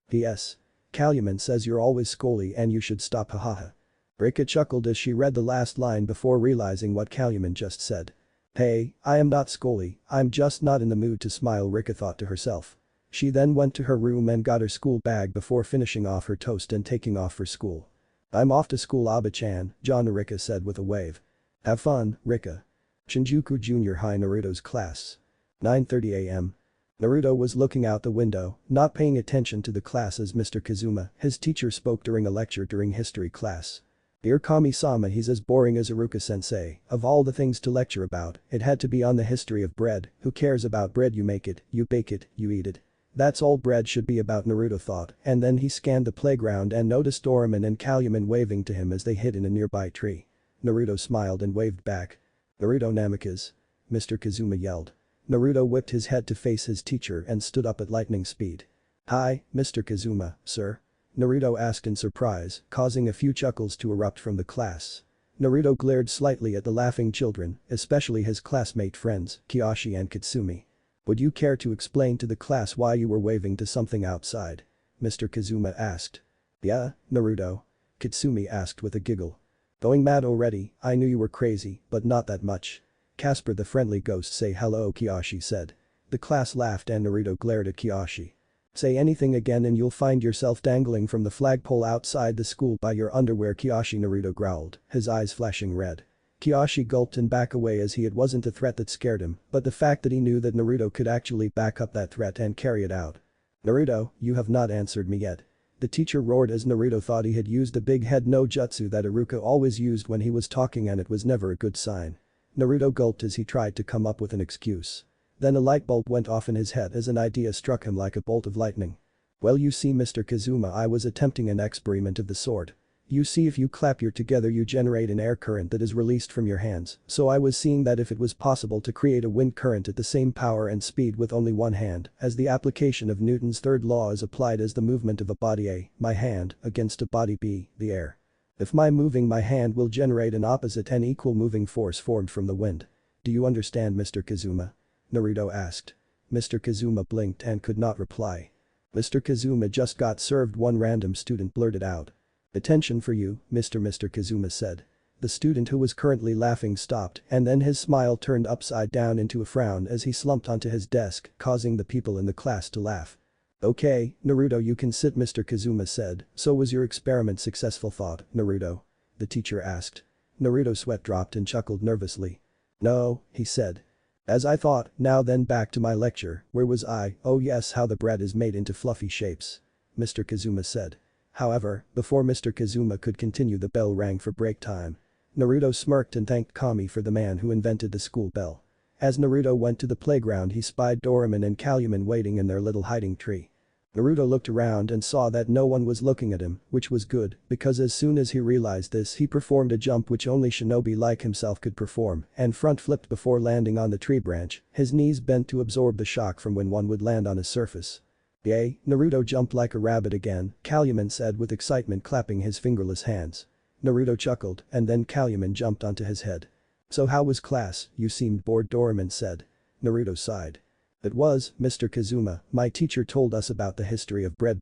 P.S. Calumet says you're always scolly and you should stop, hahaha." Rika chuckled as she read the last line before realizing what Calumet just said. "Hey, I am not scolly, I'm just not in the mood to smile," Rika thought to herself. She then went to her room and got her school bag before finishing off her toast and taking off for school. "I'm off to school, Aba-chan," John, Rika said with a wave. "Have fun, Rika." Shinjuku Junior High, Naruto's class. 9:30 a.m. Naruto was looking out the window, not paying attention to the class as Mr. Kazuma, his teacher, spoke during a lecture during history class. "Dear Kami-sama, he's as boring as Iruka-sensei. Of all the things to lecture about, it had to be on the history of bread. Who cares about bread? You make it, you bake it, you eat it. That's all bread should be about," Naruto thought, and then he scanned the playground and noticed Doraemon and Calumet waving to him as they hid in a nearby tree. Naruto smiled and waved back. "Naruto Namikaze," Mr. Kazuma yelled. Naruto whipped his head to face his teacher and stood up at lightning speed. "Hi, Mr. Kazuma, sir?" Naruto asked in surprise, causing a few chuckles to erupt from the class. Naruto glared slightly at the laughing children, especially his classmate friends, Kyoshi and Kitsumi. "Would you care to explain to the class why you were waving to something outside?" Mr. Kazuma asked. "Yeah, Naruto?" Kitsumi asked with a giggle. "Going mad already, I knew you were crazy, but not that much." "Casper the friendly ghost say hello," Kyoshi said. The class laughed and Naruto glared at Kyoshi. "Say anything again and you'll find yourself dangling from the flagpole outside the school by your underwear," Kyoshi, Naruto growled, his eyes flashing red. Kyoshi gulped and backed away as it wasn't a threat that scared him, but the fact that he knew that Naruto could actually back up that threat and carry it out. "Naruto, you have not answered me yet." The teacher roared as Naruto thought he had used a big head no jutsu that Iruka always used when he was talking and it was never a good sign. Naruto gulped as he tried to come up with an excuse. Then a light bulb went off in his head as an idea struck him like a bolt of lightning. "Well, you see, Mr. Kazuma, I was attempting an experiment of the sort. You see, if you clap your together you generate an air current that is released from your hands, so I was seeing that if it was possible to create a wind current at the same power and speed with only one hand, as the application of Newton's third law is applied as the movement of a body A, my hand, against a body B, the air. If my moving my hand will generate an opposite and equal moving force formed from the wind. Do you understand, Mr. Kazuma?" Naruto asked. Mr. Kazuma blinked and could not reply. "Mr. Kazuma just got served," one random student blurted out. "Attention for you, Mr. Kazuma said." The student who was currently laughing stopped and then his smile turned upside down into a frown as he slumped onto his desk, causing the people in the class to laugh. "Okay, Naruto, you can sit," Mr. Kazuma said. "So was your experiment successful, thought, Naruto?" the teacher asked. Naruto's sweat dropped and chuckled nervously. "No," he said. "As I thought, now then back to my lecture, where was I? Oh yes, how the bread is made into fluffy shapes," Mr. Kazuma said. However, before Mr. Kazuma could continue the bell rang for break time. Naruto smirked and thanked Kami for the man who invented the school bell. As Naruto went to the playground he spied Doraemon and Calumet waiting in their little hiding tree. Naruto looked around and saw that no one was looking at him, which was good, because as soon as he realized this he performed a jump which only shinobi like himself could perform and front flipped before landing on the tree branch, his knees bent to absorb the shock from when one would land on a surface. "Yay, Naruto jumped like a rabbit again," Calumet said with excitement, clapping his fingerless hands. Naruto chuckled and then Calumet jumped onto his head. "So how was class? You seemed bored," Doraemon said. Naruto sighed. "It was, Mr. Kazuma, my teacher told us about the history of bread."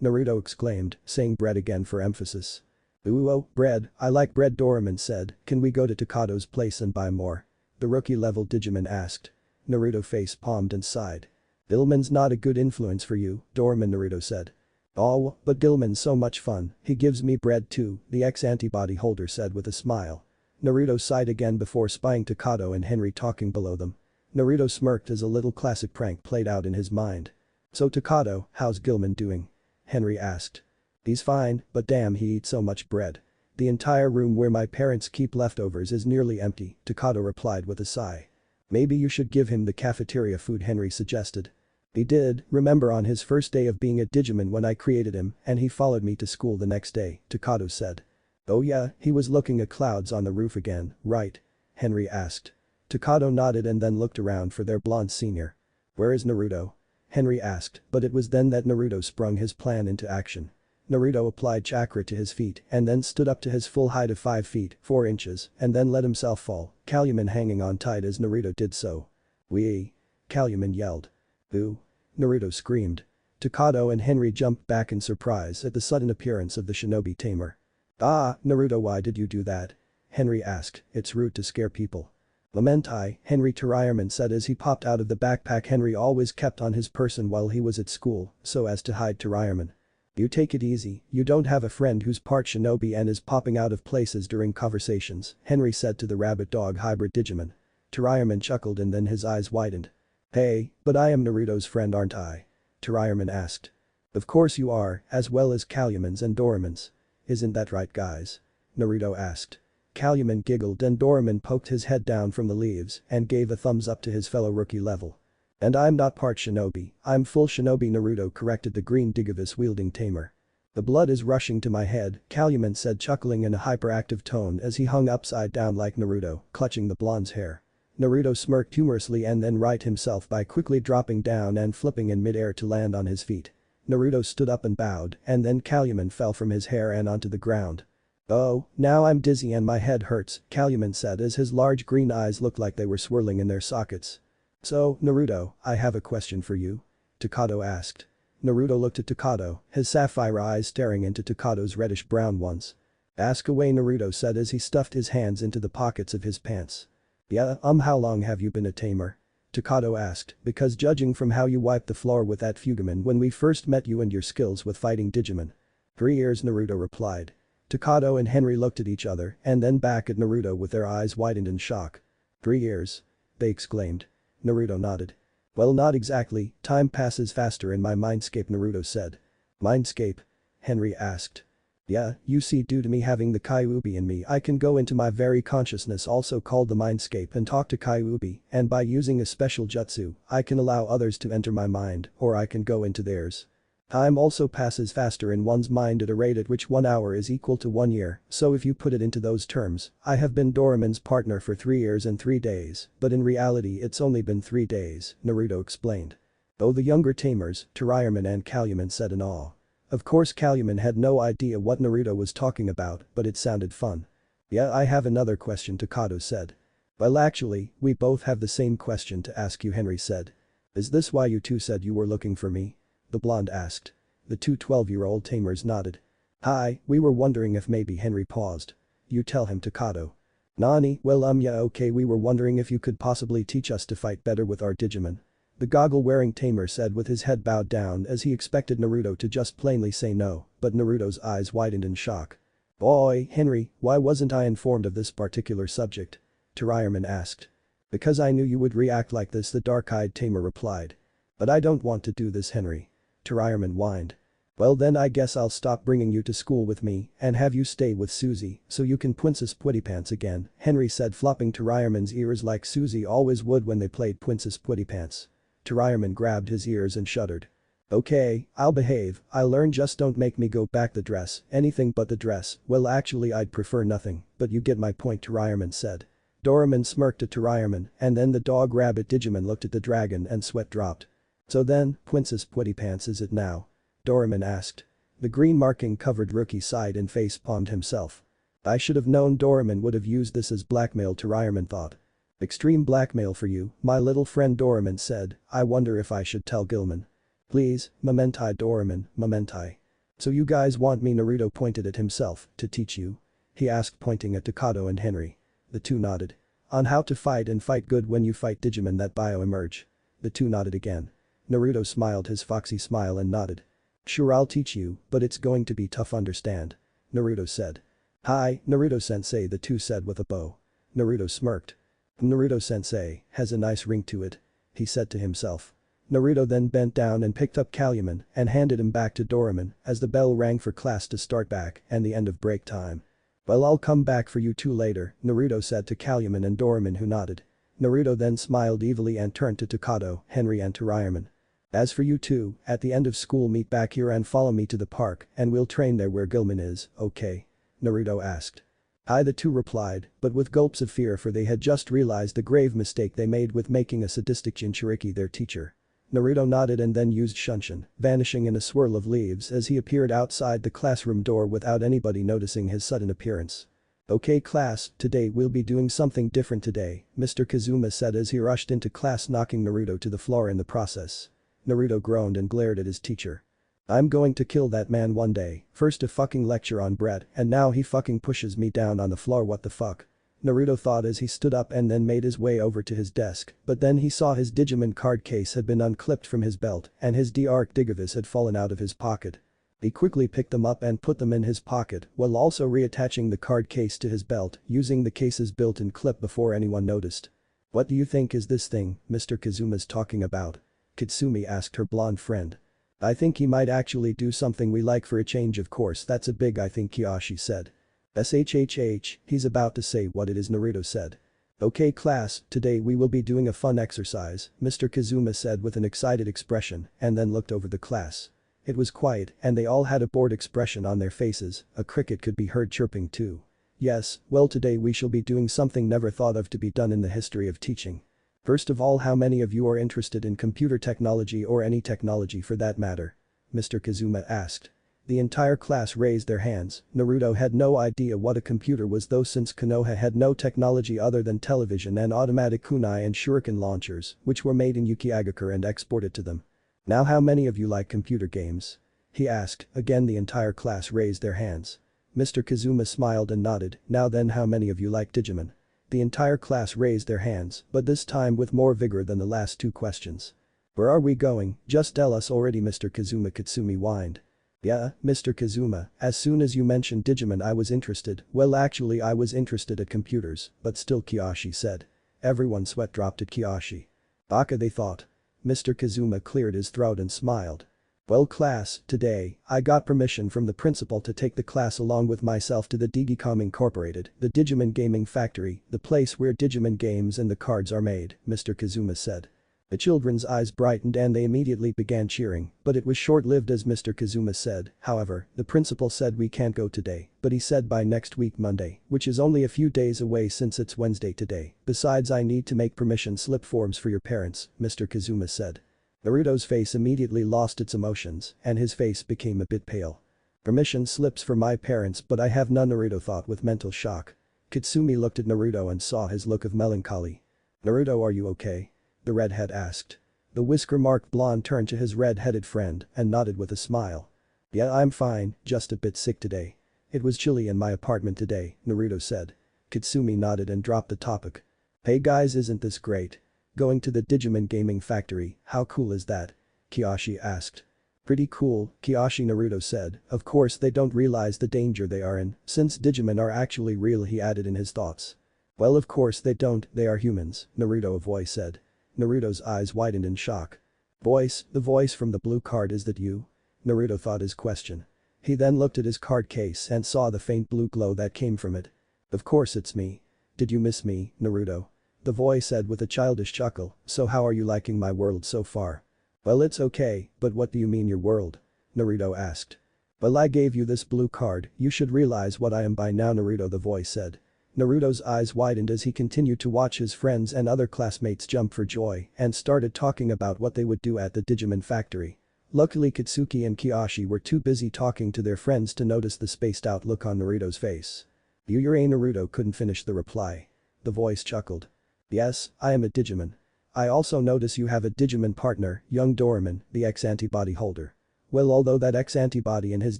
Naruto exclaimed, saying bread again for emphasis. "Ooh, oh, bread, I like bread," Doraemon said. "Can we go to Takato's place and buy more?" the rookie-level Digimon asked. Naruto face-palmed and sighed. "Dilmon's not a good influence for you, Doraemon," Naruto said. "Oh, but Dilmon's so much fun, he gives me bread too," the ex-antibody holder said with a smile. Naruto sighed again before spying Takato and Henry talking below them. Naruto smirked as a little classic prank played out in his mind. "So Takato, how's Gilman doing?" Henry asked. "He's fine, but damn he eats so much bread. The entire room where my parents keep leftovers is nearly empty," Takato replied with a sigh. "Maybe you should give him the cafeteria food," Henry suggested. "He did, remember on his first day of being a Digimon when I created him and he followed me to school the next day," Takato said. "Oh yeah, he was looking at clouds on the roof again, right?" Henry asked. Takato nodded and then looked around for their blonde senior. "Where is Naruto?" Henry asked, but it was then that Naruto sprung his plan into action. Naruto applied chakra to his feet and then stood up to his full height of 5 feet, 4 inches, and then let himself fall, Calumet hanging on tight as Naruto did so. "Wee!" Calumet yelled. "Ooh!" Naruto screamed. Takato and Henry jumped back in surprise at the sudden appearance of the shinobi tamer. "Ah, Naruto, why did you do that?" Henry asked. "It's rude to scare people." "Lamentai," Henry Torayaman said as he popped out of the backpack Henry always kept on his person while he was at school, so as to hide Torayaman. "You take it easy, you don't have a friend who's part shinobi and is popping out of places during conversations," Henry said to the rabbit-dog hybrid Digimon. Torayaman chuckled and then his eyes widened. "Hey, but I am Naruto's friend, aren't I?" Torayaman asked. "Of course you are, as well as Calumet's and Doraemon's. Isn't that right, guys?" Naruto asked. Calumet giggled and Doraemon poked his head down from the leaves and gave a thumbs up to his fellow rookie level. "And I'm not part shinobi, I'm full shinobi," Naruto corrected the green Digivice-wielding tamer. "The blood is rushing to my head," Calumet said, chuckling in a hyperactive tone as he hung upside down like Naruto, clutching the blonde's hair. Naruto smirked humorously and then righted himself by quickly dropping down and flipping in mid-air to land on his feet. Naruto stood up and bowed, and then Calumet fell from his hair and onto the ground. "Oh, now I'm dizzy and my head hurts," Calumet said as his large green eyes looked like they were swirling in their sockets. "So, Naruto, I have a question for you?" Takato asked. Naruto looked at Takato, his sapphire eyes staring into Takato's reddish-brown ones. "Ask away," Naruto said as he stuffed his hands into the pockets of his pants. "Yeah, how long have you been a tamer?" Takato asked, because judging from how you wiped the floor with that Fugaman when we first met you and your skills with fighting Digimon. 3 years, Naruto replied. Takato and Henry looked at each other and then back at Naruto with their eyes widened in shock. 3 years? They exclaimed. Naruto nodded. Well, not exactly, time passes faster in my mindscape, Naruto said. Mindscape? Henry asked. Yeah, you see, due to me having the Kyuubi in me, I can go into my very consciousness, also called the mindscape, and talk to Kyuubi, and by using a special jutsu, I can allow others to enter my mind, or I can go into theirs. Time also passes faster in one's mind at a rate at which 1 hour is equal to 1 year, so if you put it into those terms, I have been Doraemon's partner for 3 years and 3 days, but in reality it's only been 3 days, Naruto explained. Oh, the younger tamers, Toroyarman and Calumet said in awe. Of course Calumet had no idea what Naruto was talking about, but it sounded fun. Yeah, I have another question, Takato said. Well, actually, we both have the same question to ask you, Henry said. Is this why you two said you were looking for me? The blonde asked. The two 12-year-old tamers nodded. Hi, we were wondering if maybe. Henry paused. You tell him, Takato. Nani, well yeah, okay, we were wondering if you could possibly teach us to fight better with our Digimon. The goggle-wearing tamer said with his head bowed down as he expected Naruto to just plainly say no, but Naruto's eyes widened in shock. Boy, Henry, why wasn't I informed of this particular subject? Toroyarman asked. Because I knew you would react like this, the dark-eyed tamer replied. But I don't want to do this, Henry. Toroyarman whined. Well then I guess I'll stop bringing you to school with me and have you stay with Susie so you can Princess Puttypants again, Henry said, flopping Toroyarman's ears like Susie always would when they played Princess Puttypants. Toroyarman grabbed his ears and shuddered. Okay, I'll behave, I'll learn, just don't make me go back the dress, anything but the dress, well actually I'd prefer nothing, but you get my point, Toroyarman said. Doraemon smirked at Toroyarman and then the dog rabbit Digimon looked at the dragon and sweat dropped. So then, Princess Puttypants is it now? Doraemon asked. The green marking covered rookie sighed and face-palmed himself. I should have known Doraemon would have used this as blackmail, Toroyarman thought. Extreme blackmail for you, my little friend, Doraemon said. I wonder if I should tell Gilman. Please, Momentai Doraemon, Momentai. So you guys want me, Naruto pointed at himself, to teach you? He asked, pointing at Takato and Henry. The two nodded. On how to fight and fight good when you fight Digimon that bio-emerge. The two nodded again. Naruto smiled his foxy smile and nodded. Sure, I'll teach you, but it's going to be tough, understand? Naruto said. Hi, Naruto-sensei, the two said with a bow. Naruto smirked. Naruto-sensei has a nice ring to it, he said to himself. Naruto then bent down and picked up Calumet and handed him back to Doraemon as the bell rang for class to start back and the end of break time. Well, I'll come back for you two later, Naruto said to Calumet and Doraemon, who nodded. Naruto then smiled evilly and turned to Takato, Henry and Toroyarman. As for you two, at the end of school meet back here and follow me to the park and we'll train there where Gilman is, okay? Naruto asked. Aye, the two replied, but with gulps of fear, for they had just realized the grave mistake they made with making a sadistic Jinchuriki their teacher. Naruto nodded and then used Shunshin, vanishing in a swirl of leaves as he appeared outside the classroom door without anybody noticing his sudden appearance. Okay class, today we'll be doing something different today, Mr. Kazuma said as he rushed into class, knocking Naruto to the floor in the process. Naruto groaned and glared at his teacher. I'm going to kill that man one day, first a fucking lecture on bread and now he fucking pushes me down on the floor, what the fuck? Naruto thought as he stood up and then made his way over to his desk, but then he saw his Digimon card case had been unclipped from his belt and his D-Arc Digiviz had fallen out of his pocket. He quickly picked them up and put them in his pocket while also reattaching the card case to his belt using the case's built-in clip before anyone noticed. What do you think is this thing Mr. Kazuma's talking about? Kitsumi asked her blonde friend. I think he might actually do something we like for a change, of course that's a big I think, Kiyoshi said. SHHH, he's about to say what it is, Naruto said. Okay class, today we will be doing a fun exercise, Mr. Kazuma said with an excited expression and then looked over the class. It was quiet and they all had a bored expression on their faces, a cricket could be heard chirping too. Yes, well today we shall be doing something never thought of to be done in the history of teaching. First of all, how many of you are interested in computer technology or any technology for that matter? Mr. Kazuma asked. The entire class raised their hands. Naruto had no idea what a computer was though since Konoha had no technology other than television and automatic kunai and shuriken launchers, which were made in Yukiagakure and exported to them. Now how many of you like computer games? He asked. Again the entire class raised their hands. Mr. Kazuma smiled and nodded. Now then how many of you like Digimon? The entire class raised their hands, but this time with more vigor than the last two questions. Where are we going? Just tell us already, Mr. Kazuma Katsumi whined. Yeah, Mr. Kazuma, as soon as you mentioned Digimon I was interested. Well actually I was interested at computers, but still, Kiyoshi said. Everyone sweat dropped at Kiyoshi. Baka, they thought. Mr. Kazuma cleared his throat and smiled. Well class, today, I got permission from the principal to take the class along with myself to the Digicom Incorporated, the Digimon Gaming Factory, the place where Digimon games and the cards are made, Mr. Kazuma said. The children's eyes brightened and they immediately began cheering, but it was short-lived as Mr. Kazuma said. However, the principal said we can't go today, but he said by next week Monday, which is only a few days away since it's Wednesday today. Besides I need to make permission slip forms for your parents, Mr. Kazuma said. Naruto's face immediately lost its emotions, and his face became a bit pale. Permission slips for my parents but I have none, Naruto thought with mental shock. Katsumi looked at Naruto and saw his look of melancholy. Naruto, are you okay? The redhead asked. The whisker-marked blonde turned to his red-headed friend and nodded with a smile. Yeah, I'm fine, just a bit sick today. It was chilly in my apartment today, Naruto said. Katsumi nodded and dropped the topic. Hey guys, isn't this great? Going to the Digimon Gaming Factory, how cool is that? Kiyoshi asked. Pretty cool, Kiyoshi, Naruto said. Of course they don't realize the danger they are in, since Digimon are actually real, he added in his thoughts. Well of course they don't, they are humans, Naruto, a voice said. Naruto's eyes widened in shock. Voice, the voice from the blue card, is that you? Naruto thought his question. He then looked at his card case and saw the faint blue glow that came from it. Of course it's me. Did you miss me, Naruto? The voice said with a childish chuckle. So how are you liking my world so far? Well it's okay, but what do you mean your world? Naruto asked. Well I gave you this blue card, you should realize what I am by now, Naruto, the voice said. Naruto's eyes widened as he continued to watch his friends and other classmates jump for joy and started talking about what they would do at the Digimon factory. Luckily Katsuki and Kiyoshi were too busy talking to their friends to notice the spaced out look on Naruto's face. Naruto couldn't finish the reply. The voice chuckled. Yes, I am a Digimon. I also notice you have a Digimon partner, young Doraemon, the X-antibody holder. Well, although that X-antibody in his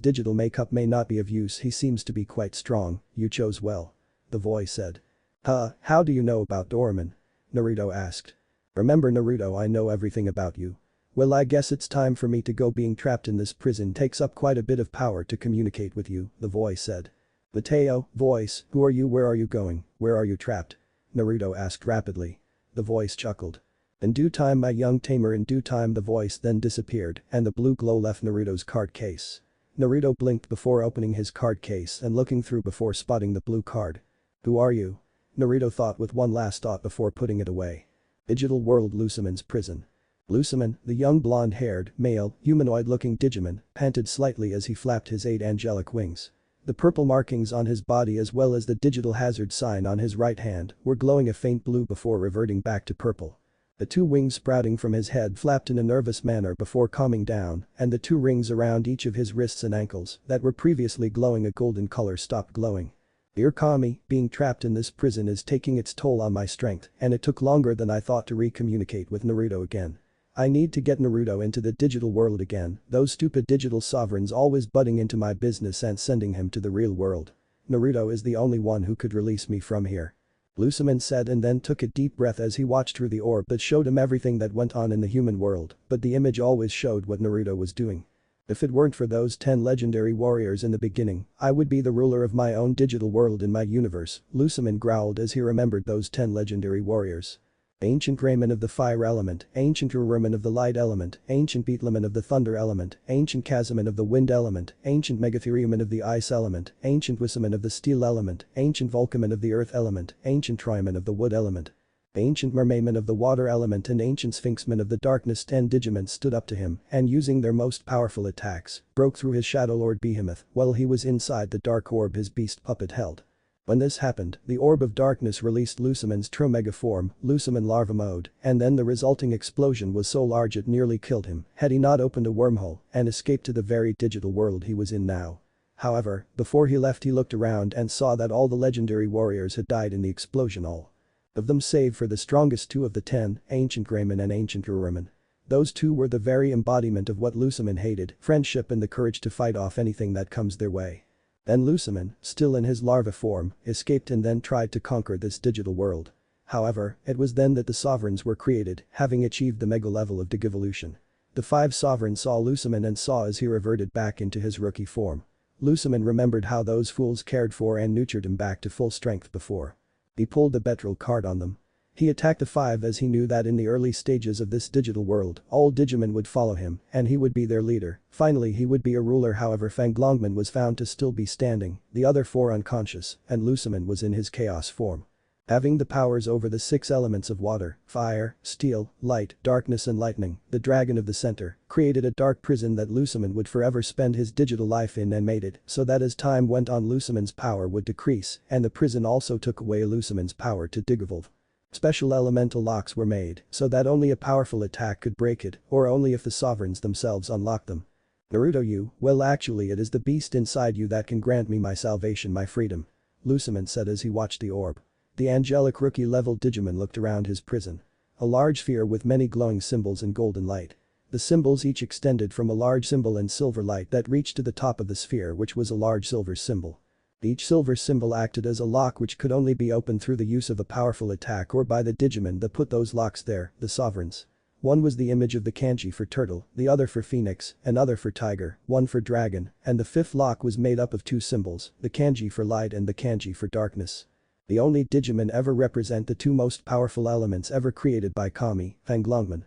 digital makeup may not be of use, he seems to be quite strong. You chose well. The voice said. How do you know about Doraemon? Naruto asked. Remember Naruto, I know everything about you. Well I guess it's time for me to go, being trapped in this prison takes up quite a bit of power to communicate with you, the voice said. Mateo, voice, who are you, where are you going, where are you trapped? Naruto asked rapidly. The voice chuckled. In due time my young tamer, in due time, the voice then disappeared and the blue glow left Naruto's card case. Naruto blinked before opening his card case and looking through before spotting the blue card. Who are you? Naruto thought with one last thought before putting it away. Digital World, Lucimon's prison. Lucimon, the young blonde-haired, male, humanoid-looking Digimon, panted slightly as he flapped his 8 angelic wings. The purple markings on his body as well as the digital hazard sign on his right hand were glowing a faint blue before reverting back to purple. The 2 wings sprouting from his head flapped in a nervous manner before calming down, and the 2 rings around each of his wrists and ankles that were previously glowing a golden color stopped glowing. Dear Kami, being trapped in this prison is taking its toll on my strength, and it took longer than I thought to recommunicate with Naruto again. I need to get Naruto into the digital world again, those stupid digital sovereigns always butting into my business and sending him to the real world. Naruto is the only one who could release me from here. Lucimon said and then took a deep breath as he watched through the orb that showed him everything that went on in the human world, but the image always showed what Naruto was doing. If it weren't for those 10 legendary warriors in the beginning, I would be the ruler of my own digital world in my universe, Lucimon growled as he remembered those 10 legendary warriors. Ancient Raymon of the fire element, Ancient Ururumon of the light element, Ancient Beetlemon of the thunder element, Ancient Kazumon of the wind element, Ancient Megatheriumon of the ice element, Ancient Wissamon of the steel element, Ancient Vulcamon of the earth element, Ancient Triamon of the wood element. Ancient Mermaimon of the water element and Ancient Sphinxmon of the darkness. 10 Digimon stood up to him and using their most powerful attacks, broke through his Shadow Lord Behemoth while he was inside the dark orb his beast puppet held. When this happened, the orb of darkness released Luciman's true mega form, Luciman larva mode, and then the resulting explosion was so large it nearly killed him had he not opened a wormhole and escaped to the very digital world he was in now. However, before he left he looked around and saw that all the legendary warriors had died in the explosion, all of them save for the strongest two of the 10, Ancient Grayman and Ancient Uruman. Those two were the very embodiment of what Luciman hated, friendship and the courage to fight off anything that comes their way. Then Luciman, still in his larva form, escaped and then tried to conquer this digital world. However, it was then that the sovereigns were created, having achieved the mega level of degevolution. The 5 sovereigns saw Luciman and saw as he reverted back into his rookie form. Luciman remembered how those fools cared for and nurtured him back to full strength before. He pulled the betrayal card on them. He attacked the 5 as he knew that in the early stages of this digital world, all Digimon would follow him and he would be their leader. Finally he would be a ruler. However, Fanglongman was found to still be standing, the other 4 unconscious, and Luciman was in his chaos form. Having the powers over the 6 elements of water, fire, steel, light, darkness and lightning, the dragon of the center created a dark prison that Luciman would forever spend his digital life in and made it so that as time went on Luciman's power would decrease and the prison also took away Luciman's power to digevolve. Special elemental locks were made so that only a powerful attack could break it or only if the sovereigns themselves unlocked them. Naruto, you, well actually it is the beast inside you that can grant me my salvation, my freedom, Luciman said as he watched the orb. The angelic rookie level Digimon looked around his prison. A large sphere with many glowing symbols and golden light. The symbols each extended from a large symbol and silver light that reached to the top of the sphere, which was a large silver symbol. Each silver symbol acted as a lock which could only be opened through the use of a powerful attack or by the Digimon that put those locks there, the sovereigns. One was the image of the kanji for turtle, the other for phoenix, another for tiger, one for dragon, and the 5th lock was made up of 2 symbols, the kanji for light and the kanji for darkness. The only Digimon ever represent the 2 most powerful elements ever created by Kami, Fanglongman.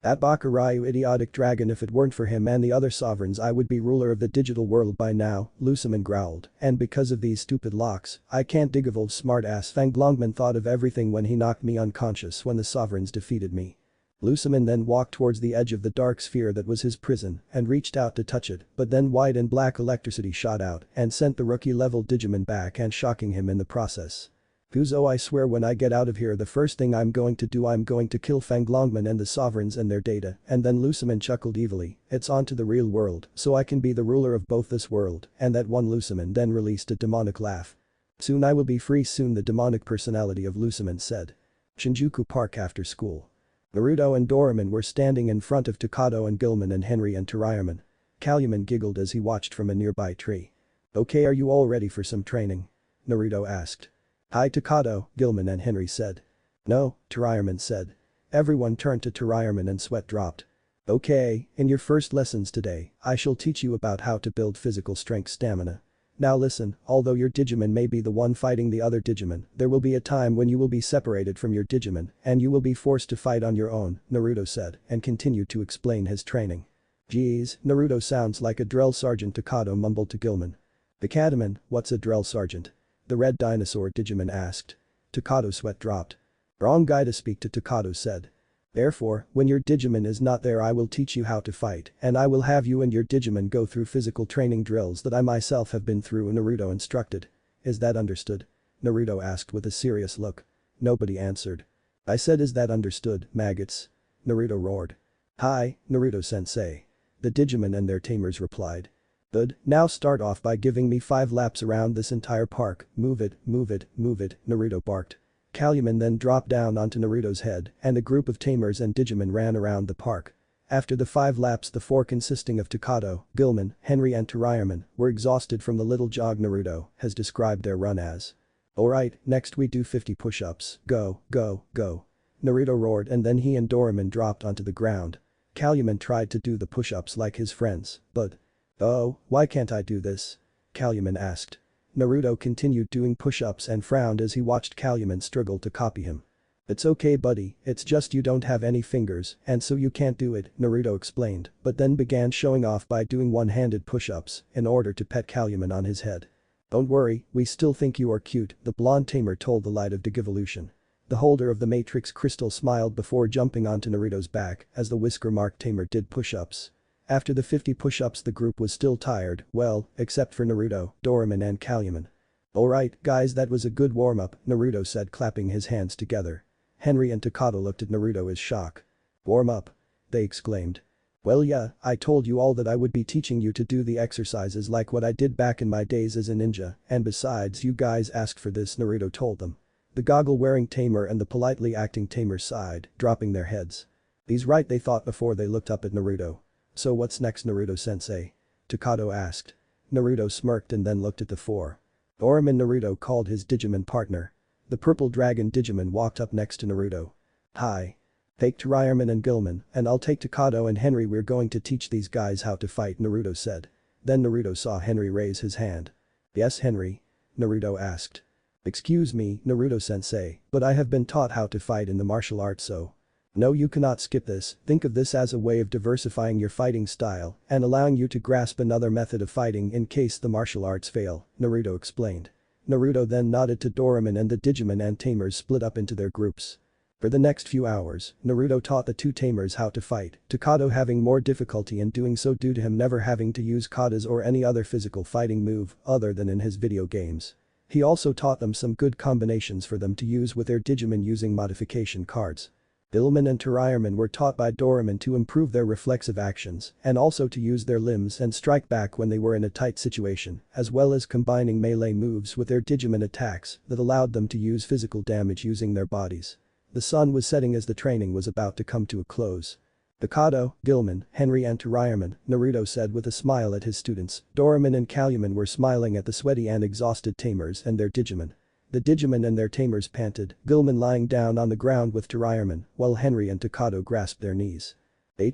That Bakuryu idiotic dragon, if it weren't for him and the other sovereigns I would be ruler of the digital world by now, Luciman growled, and because of these stupid locks, I can't digevolve. Smartass Fanglongman thought of everything when he knocked me unconscious when the sovereigns defeated me. Luciman then walked towards the edge of the dark sphere that was his prison and reached out to touch it, but then white and black electricity shot out and sent the rookie level Digimon back and shocking him in the process. Fuzo, I swear when I get out of here the first thing I'm going to do, I'm going to kill Fanglongman and the sovereigns and their data. And then Luciman chuckled evilly, it's on to the real world so I can be the ruler of both this world and that one. Luciman then released a demonic laugh. Soon I will be free, soon, the demonic personality of Luciman said. Shinjuku Park after school. Naruto and Doraemon were standing in front of Takato and Gilman and Henry and Terayaman. Caluman giggled as he watched from a nearby tree. Okay, are you all ready for some training? Naruto asked. Hi Takato, Gilman and Henry said. No, Terayaman said. Everyone turned to Terayaman and sweat dropped. Okay, in your first lessons today, I shall teach you about how to build physical strength stamina. Now listen, although your Digimon may be the one fighting the other Digimon, there will be a time when you will be separated from your Digimon and you will be forced to fight on your own, Naruto said and continued to explain his training. Geez, Naruto sounds like a drill sergeant, Takato mumbled to Gilman. The Catamon, what's a drill sergeant? The red dinosaur Digimon asked. Takato's sweat dropped. Wrong guy to speak to, Takato said. Therefore, when your Digimon is not there I will teach you how to fight and I will have you and your Digimon go through physical training drills that I myself have been through, Naruto instructed. Is that understood? Naruto asked with a serious look. Nobody answered. I said is that understood, maggots? Naruto roared. Hi, Naruto-sensei. The Digimon and their tamers replied. Good, now start off by giving me 5 laps around this entire park, move it, move it, move it, Naruto barked. Caluman then dropped down onto Naruto's head and a group of tamers and Digimon ran around the park. After the 5 laps the 4 consisting of Takato, Gilman, Henry and Terayaman were exhausted from the little jog Naruto has described their run as. Alright, next we do 50 push-ups, go, go, go. Naruto roared and then he and Doraemon dropped onto the ground. Caluman tried to do the push-ups like his friends, but. Oh, why can't I do this? Caluman asked. Naruto continued doing push-ups and frowned as he watched Caluman struggle to copy him. It's okay buddy, it's just you don't have any fingers and so you can't do it, Naruto explained, but then began showing off by doing one-handed push-ups in order to pet Caluman on his head. Don't worry, we still think you are cute, the blonde tamer told the light of Digivolution. The holder of the Matrix crystal smiled before jumping onto Naruto's back as the whisker-marked tamer did push-ups. After the 50 push-ups the group was still tired, well, except for Naruto, Doraemon and Caluman. Alright, guys, that was a good warm-up, Naruto said, clapping his hands together. Henry and Takato looked at Naruto as shock. Warm up? They exclaimed. Well yeah, I told you all that I would be teaching you to do the exercises like what I did back in my days as a ninja, and besides you guys asked for this, Naruto told them. The goggle-wearing tamer and the politely acting tamer sighed, dropping their heads. He's right, they thought before they looked up at Naruto. So what's next, Naruto-sensei? Takato asked. Naruto smirked and then looked at the four. Doraemon. Naruto called his Digimon partner. The purple dragon Digimon walked up next to Naruto. Hi. Take Turiarman and Gilman, and I'll take Takato and Henry. We're going to teach these guys how to fight, Naruto said. Then Naruto saw Henry raise his hand. Yes, Henry? Naruto asked. Excuse me, Naruto-sensei, but I have been taught how to fight in the martial arts, so. No, you cannot skip this. Think of this as a way of diversifying your fighting style and allowing you to grasp another method of fighting in case the martial arts fail, Naruto explained. Naruto then nodded to Doraemon, and the Digimon and tamers split up into their groups. For the next few hours, Naruto taught the two tamers how to fight, Takato having more difficulty in doing so due to him never having to use katas or any other physical fighting move other than in his video games. He also taught them some good combinations for them to use with their Digimon using modification cards. Gilman and Turiarman were taught by Doraemon to improve their reflexive actions and also to use their limbs and strike back when they were in a tight situation, as well as combining melee moves with their Digimon attacks that allowed them to use physical damage using their bodies. The sun was setting as the training was about to come to a close. Takato, Gilman, Henry and Turiarman, Naruto said with a smile at his students. Doraemon and Caluman were smiling at the sweaty and exhausted tamers and their Digimon. The Digimon and their tamers panted, Gilman lying down on the ground with Turiarman, while Henry and Takato grasped their knees. Hi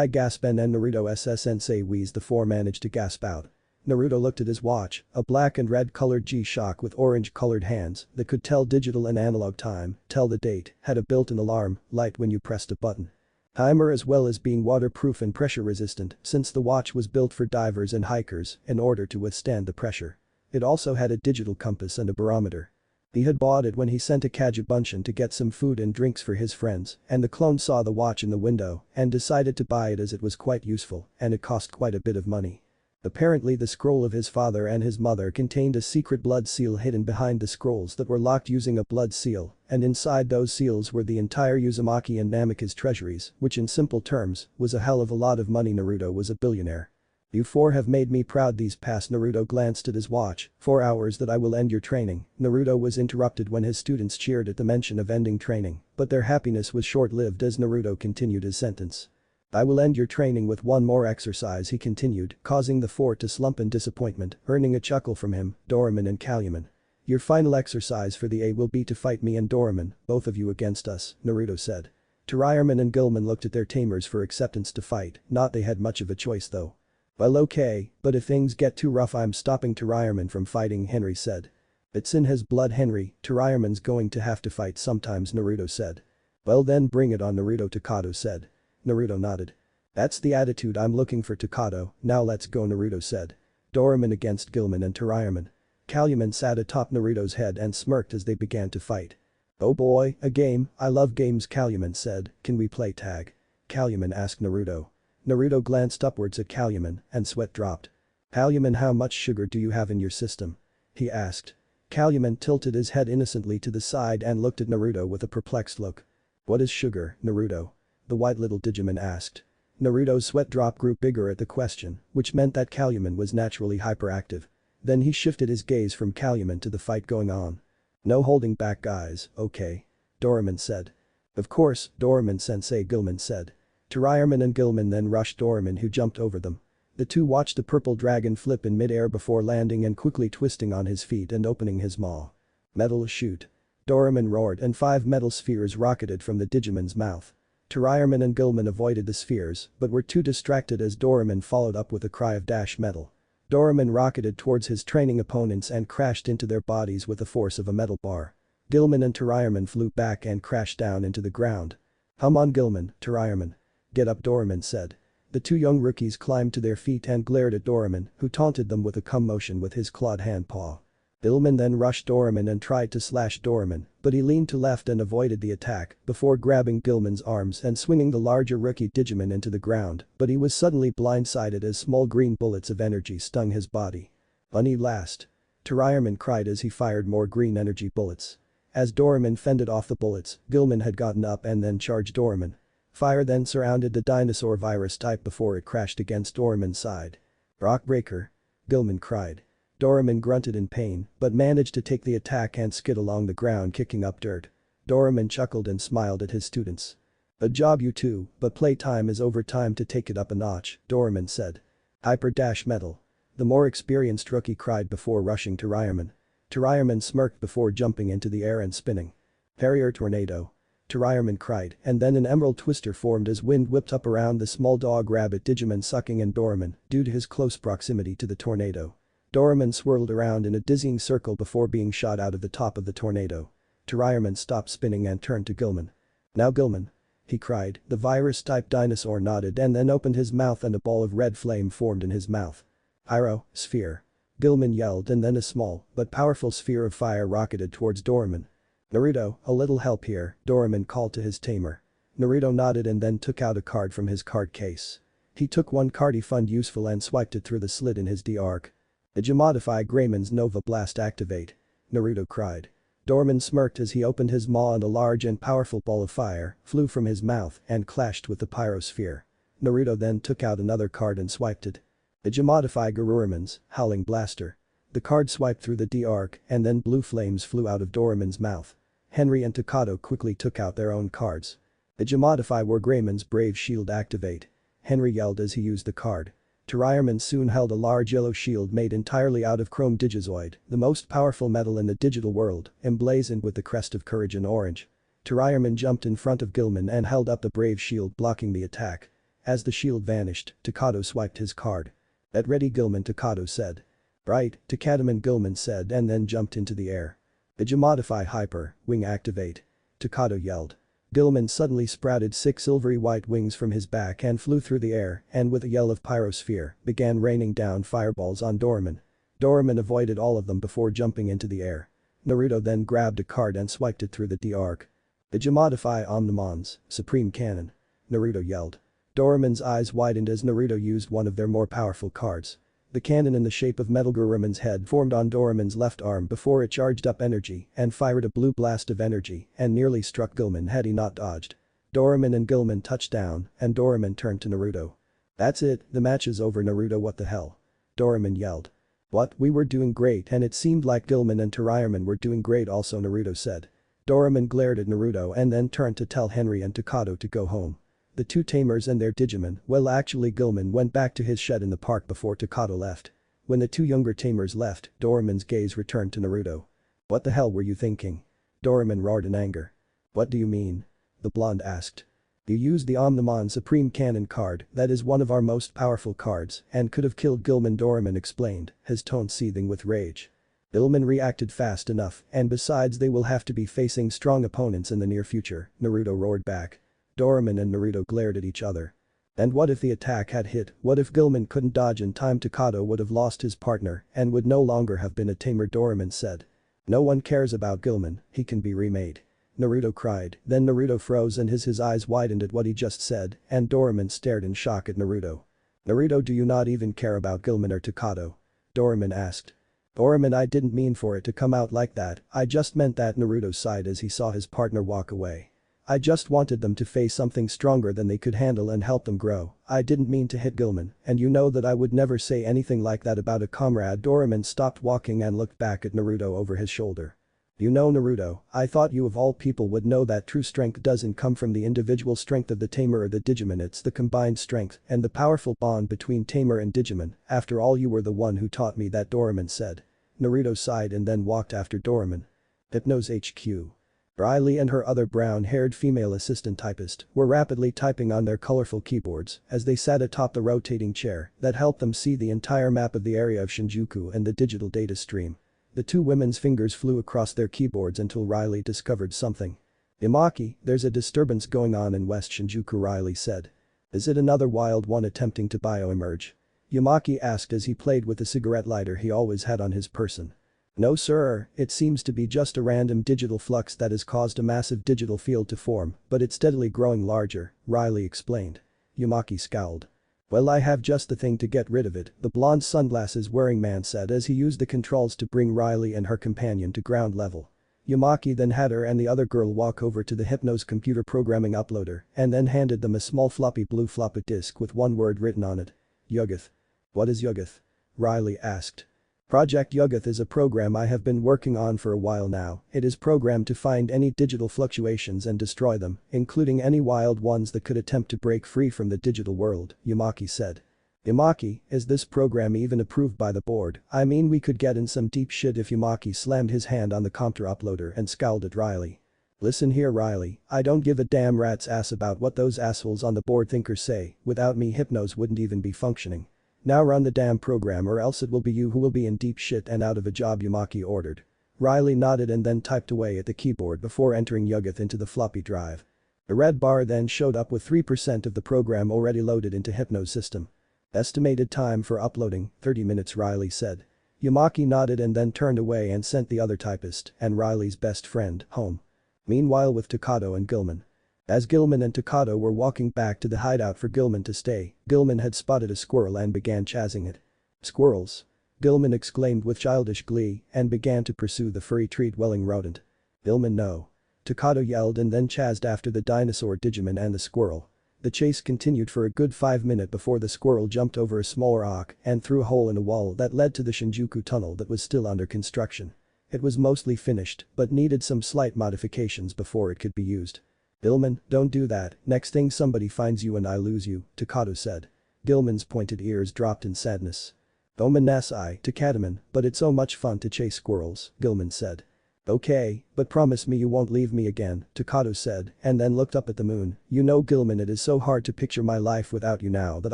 Gaspen and Naruto sensei wheezed, the four managed to gasp out. Naruto looked at his watch, a black and red colored G-Shock with orange colored hands that could tell digital and analog time, tell the date, had a built-in alarm, light when you pressed a button. Timer, as well as being waterproof and pressure resistant since the watch was built for divers and hikers in order to withstand the pressure. It also had a digital compass and a barometer. He had bought it when he sent a Kajubunshin to get some food and drinks for his friends, and the clone saw the watch in the window and decided to buy it as it was quite useful and it cost quite a bit of money. Apparently the scroll of his father and his mother contained a secret blood seal hidden behind the scrolls that were locked using a blood seal, and inside those seals were the entire Uzumaki and Namika's treasuries, which in simple terms was a hell of a lot of money. Naruto was a billionaire. You four have made me proud these past. Naruto glanced at his watch. 4 hours that I will end your training. Naruto was interrupted when his students cheered at the mention of ending training, but their happiness was short-lived as Naruto continued his sentence. I will end your training with one more exercise, he continued, causing the four to slump in disappointment, earning a chuckle from him, Doraemon and Caluman. Your final exercise for the A will be to fight me and Doraemon, both of you against us, Naruto said. Turiarman and Gilman looked at their tamers for acceptance to fight, not they had much of a choice though. Well okay, but if things get too rough I'm stopping Turiarman from fighting, Henry said. It's in his blood, Henry, Turiarman's going to have to fight sometimes, Naruto said. Well then bring it on, Naruto, Takato said. Naruto nodded. That's the attitude I'm looking for, Takato, now let's go, Naruto said. Doraemon against Gilman and Turiarman. Caluman sat atop Naruto's head and smirked as they began to fight. Oh boy, a game, I love games, Caluman said. Can we play tag? Caluman asked Naruto. Naruto glanced upwards at Caluman and sweat dropped. Caluman, how much sugar do you have in your system? He asked. Caluman tilted his head innocently to the side and looked at Naruto with a perplexed look. What is sugar, Naruto? The white little Digimon asked. Naruto's sweat drop grew bigger at the question, which meant that Caluman was naturally hyperactive. Then he shifted his gaze from Caluman to the fight going on. No holding back, guys, okay? Doraemon said. Of course, Doraemon-sensei, Gilman said. Turiarman and Gilman then rushed Doraemon, who jumped over them. The two watched the purple dragon flip in mid-air before landing and quickly twisting on his feet and opening his maw. Metal shoot. Doraemon roared and 5 metal spheres rocketed from the Digimon's mouth. Turiarman and Gilman avoided the spheres but were too distracted as Doraemon followed up with a cry of dash metal. Doraemon rocketed towards his training opponents and crashed into their bodies with the force of a metal bar. Gilman and Turiarman flew back and crashed down into the ground. Come on, Gilman, Turiarman. Get up, Doraemon said. The two young rookies climbed to their feet and glared at Doraemon, who taunted them with a come motion with his clawed hand paw. Gilman then rushed Doraemon and tried to slash Doraemon, but he leaned to left and avoided the attack before grabbing Gilman's arms and swinging the larger rookie Digimon into the ground, but he was suddenly blindsided as small green bullets of energy stung his body. Bunny last. Tarireman cried as he fired more green energy bullets. As Doraemon fended off the bullets, Gilman had gotten up and then charged Doraemon. Fire then surrounded the dinosaur virus type before it crashed against Doraemon's side. "Rock breaker!" Gilman cried. Doraemon grunted in pain, but managed to take the attack and skid along the ground kicking up dirt. Doraemon chuckled and smiled at his students. "Good job you two, but playtime is over, time to take it up a notch," Doraemon said. "Hyper-metal!" The more experienced rookie cried before rushing to Tarireman. Tarireman smirked before jumping into the air and spinning. "Harrier tornado!" Tarireman cried, and then an emerald twister formed as wind whipped up around the small dog rabbit Digimon sucking in Doraemon due to his close proximity to the tornado. Doraemon swirled around in a dizzying circle before being shot out of the top of the tornado. Tarireman stopped spinning and turned to Gilman. "Now Gilman!" he cried. The virus-type dinosaur nodded and then opened his mouth and a ball of red flame formed in his mouth. "Pyro, sphere!" Gilman yelled, and then a small but powerful sphere of fire rocketed towards Doraemon. "Naruto, a little help here," Doraemon called to his tamer. Naruto nodded and then took out a card from his card case. He took one card he found useful and swiped it through the slit in his D-Arc. "Digimodify Greymon's Nova Blast activate!" Naruto cried. Doraemon smirked as he opened his maw and a large and powerful ball of fire flew from his mouth and clashed with the pyrosphere. Naruto then took out another card and swiped it. "Digimodify Garurumon's Howling Blaster!" The card swiped through the D-Arc and then blue flames flew out of Doraemon's mouth. Henry and Takato quickly took out their own cards. "Digimodify Wargreymond's Brave Shield activate!" Henry yelled as he used the card. Tarireman soon held a large yellow shield made entirely out of chrome digizoid, the most powerful metal in the digital world, emblazoned with the crest of courage in orange. Tarireman jumped in front of Gilman and held up the brave shield blocking the attack. As the shield vanished, Takato swiped his card. "At ready Gilman," Takato said. "Right, Takatoman," Gilman said and then jumped into the air. "Digimodify Hyper, Wing activate!" Takato yelled. Gilman suddenly sprouted 6 silvery white wings from his back and flew through the air and with a yell of pyrosphere began raining down fireballs on Doraemon. Doraemon avoided all of them before jumping into the air. Naruto then grabbed a card and swiped it through the D-Arc. "Digimodify Omnimon's Supreme Cannon!" Naruto yelled. Doraemon's eyes widened as Naruto used one of their more powerful cards. The cannon in the shape of Metal Garurumon's head formed on Doraemon's left arm before it charged up energy and fired a blue blast of energy and nearly struck Gilman had he not dodged. Doraemon and Gilman touched down and Doraemon turned to Naruto. "That's it, the match is over, Naruto, what the hell?" Doraemon yelled. "What, we were doing great and it seemed like Gilman and Tarireman were doing great also," Naruto said. Doraemon glared at Naruto and then turned to tell Henry and Takato to go home. The two tamers and their Digimon, well actually Gilman went back to his shed in the park before Takato left. When the two younger tamers left, Doraemon's gaze returned to Naruto. "What the hell were you thinking?" Doraemon roared in anger. "What do you mean?" the blonde asked. "You used the Omnimon Supreme Cannon card, that is one of our most powerful cards, and could have killed Gilman," Doraemon explained, his tone seething with rage. "Gilman reacted fast enough, and besides they will have to be facing strong opponents in the near future," Naruto roared back. Doraemon and Naruto glared at each other. "And what if the attack had hit, what if Gilman couldn't dodge in time? Takato would have lost his partner and would no longer have been a tamer," Doraemon said. "No one cares about Gilman, he can be remade," Naruto cried, then Naruto froze and his eyes widened at what he just said and Doraemon stared in shock at Naruto. "Naruto, do you not even care about Gilman or Takato?" Doraemon asked. "Doraemon, I didn't mean for it to come out like that, I just meant that," Naruto sighed as he saw his partner walk away. "I just wanted them to face something stronger than they could handle and help them grow. I didn't mean to hit Gilman, and you know that I would never say anything like that about a comrade." Doraemon stopped walking and looked back at Naruto over his shoulder. "You know, Naruto, I thought you of all people would know that true strength doesn't come from the individual strength of the tamer or the Digimon, it's the combined strength and the powerful bond between tamer and Digimon. After all, you were the one who taught me that," Doraemon said. Naruto sighed and then walked after Doraemon. Hypnose HQ. Riley and her other brown-haired female assistant typist were rapidly typing on their colorful keyboards as they sat atop the rotating chair that helped them see the entire map of the area of Shinjuku and the digital data stream. The two women's fingers flew across their keyboards until Riley discovered something. "Imaki, there's a disturbance going on in West Shinjuku," Riley said. "Is it another wild one attempting to bio-emerge?" Yamaki asked as he played with the cigarette lighter he always had on his person. "No sir, it seems to be just a random digital flux that has caused a massive digital field to form, but it's steadily growing larger," Riley explained. Yamaki scowled. Well, I have just the thing to get rid of it, the blonde sunglasses wearing man said as he used the controls to bring Riley and her companion to ground level. Yamaki then had her and the other girl walk over to the Hypno's computer programming uploader and then handed them a small floppy blue floppy disk with one word written on it. Yugath. What is Yugath? Riley asked. Project Yugath is a program I have been working on for a while now. It is programmed to find any digital fluctuations and destroy them, including any wild ones that could attempt to break free from the digital world, Yamaki said. Yamaki, is this program even approved by the board? I mean, we could get in some deep shit if Yamaki slammed his hand on the computer uploader and scowled at Riley. Listen here, Riley, I don't give a damn rat's ass about what those assholes on the board think or say. Without me, Hypnos wouldn't even be functioning. Now run the damn program or else it will be you who will be in deep shit and out of a job, Yamaki ordered. Riley nodded and then typed away at the keyboard before entering Yugath into the floppy drive. A red bar then showed up with 3% of the program already loaded into Hypno's system. Estimated time for uploading, 30 minutes, Riley said. Yamaki nodded and then turned away and sent the other typist and Riley's best friend home. Meanwhile, with Takato and Gilman. As Gilman and Takato were walking back to the hideout for Gilman to stay, Gilman had spotted a squirrel and began chasing it. Squirrels! Gilman exclaimed with childish glee and began to pursue the furry tree-dwelling rodent. Gilman, no. Takato yelled and then chased after the dinosaur Digimon and the squirrel. The chase continued for a good 5 minutes before the squirrel jumped over a small rock and through a hole in a wall that led to the Shinjuku tunnel that was still under construction. It was mostly finished but needed some slight modifications before it could be used. Gilman, don't do that, next thing somebody finds you and I lose you, Takato said. Gilman's pointed ears dropped in sadness. Omanasai, Takataman, but it's so much fun to chase squirrels, Gilman said. Okay, but promise me you won't leave me again, Takato said and then looked up at the moon. You know, Gilman, it is so hard to picture my life without you now that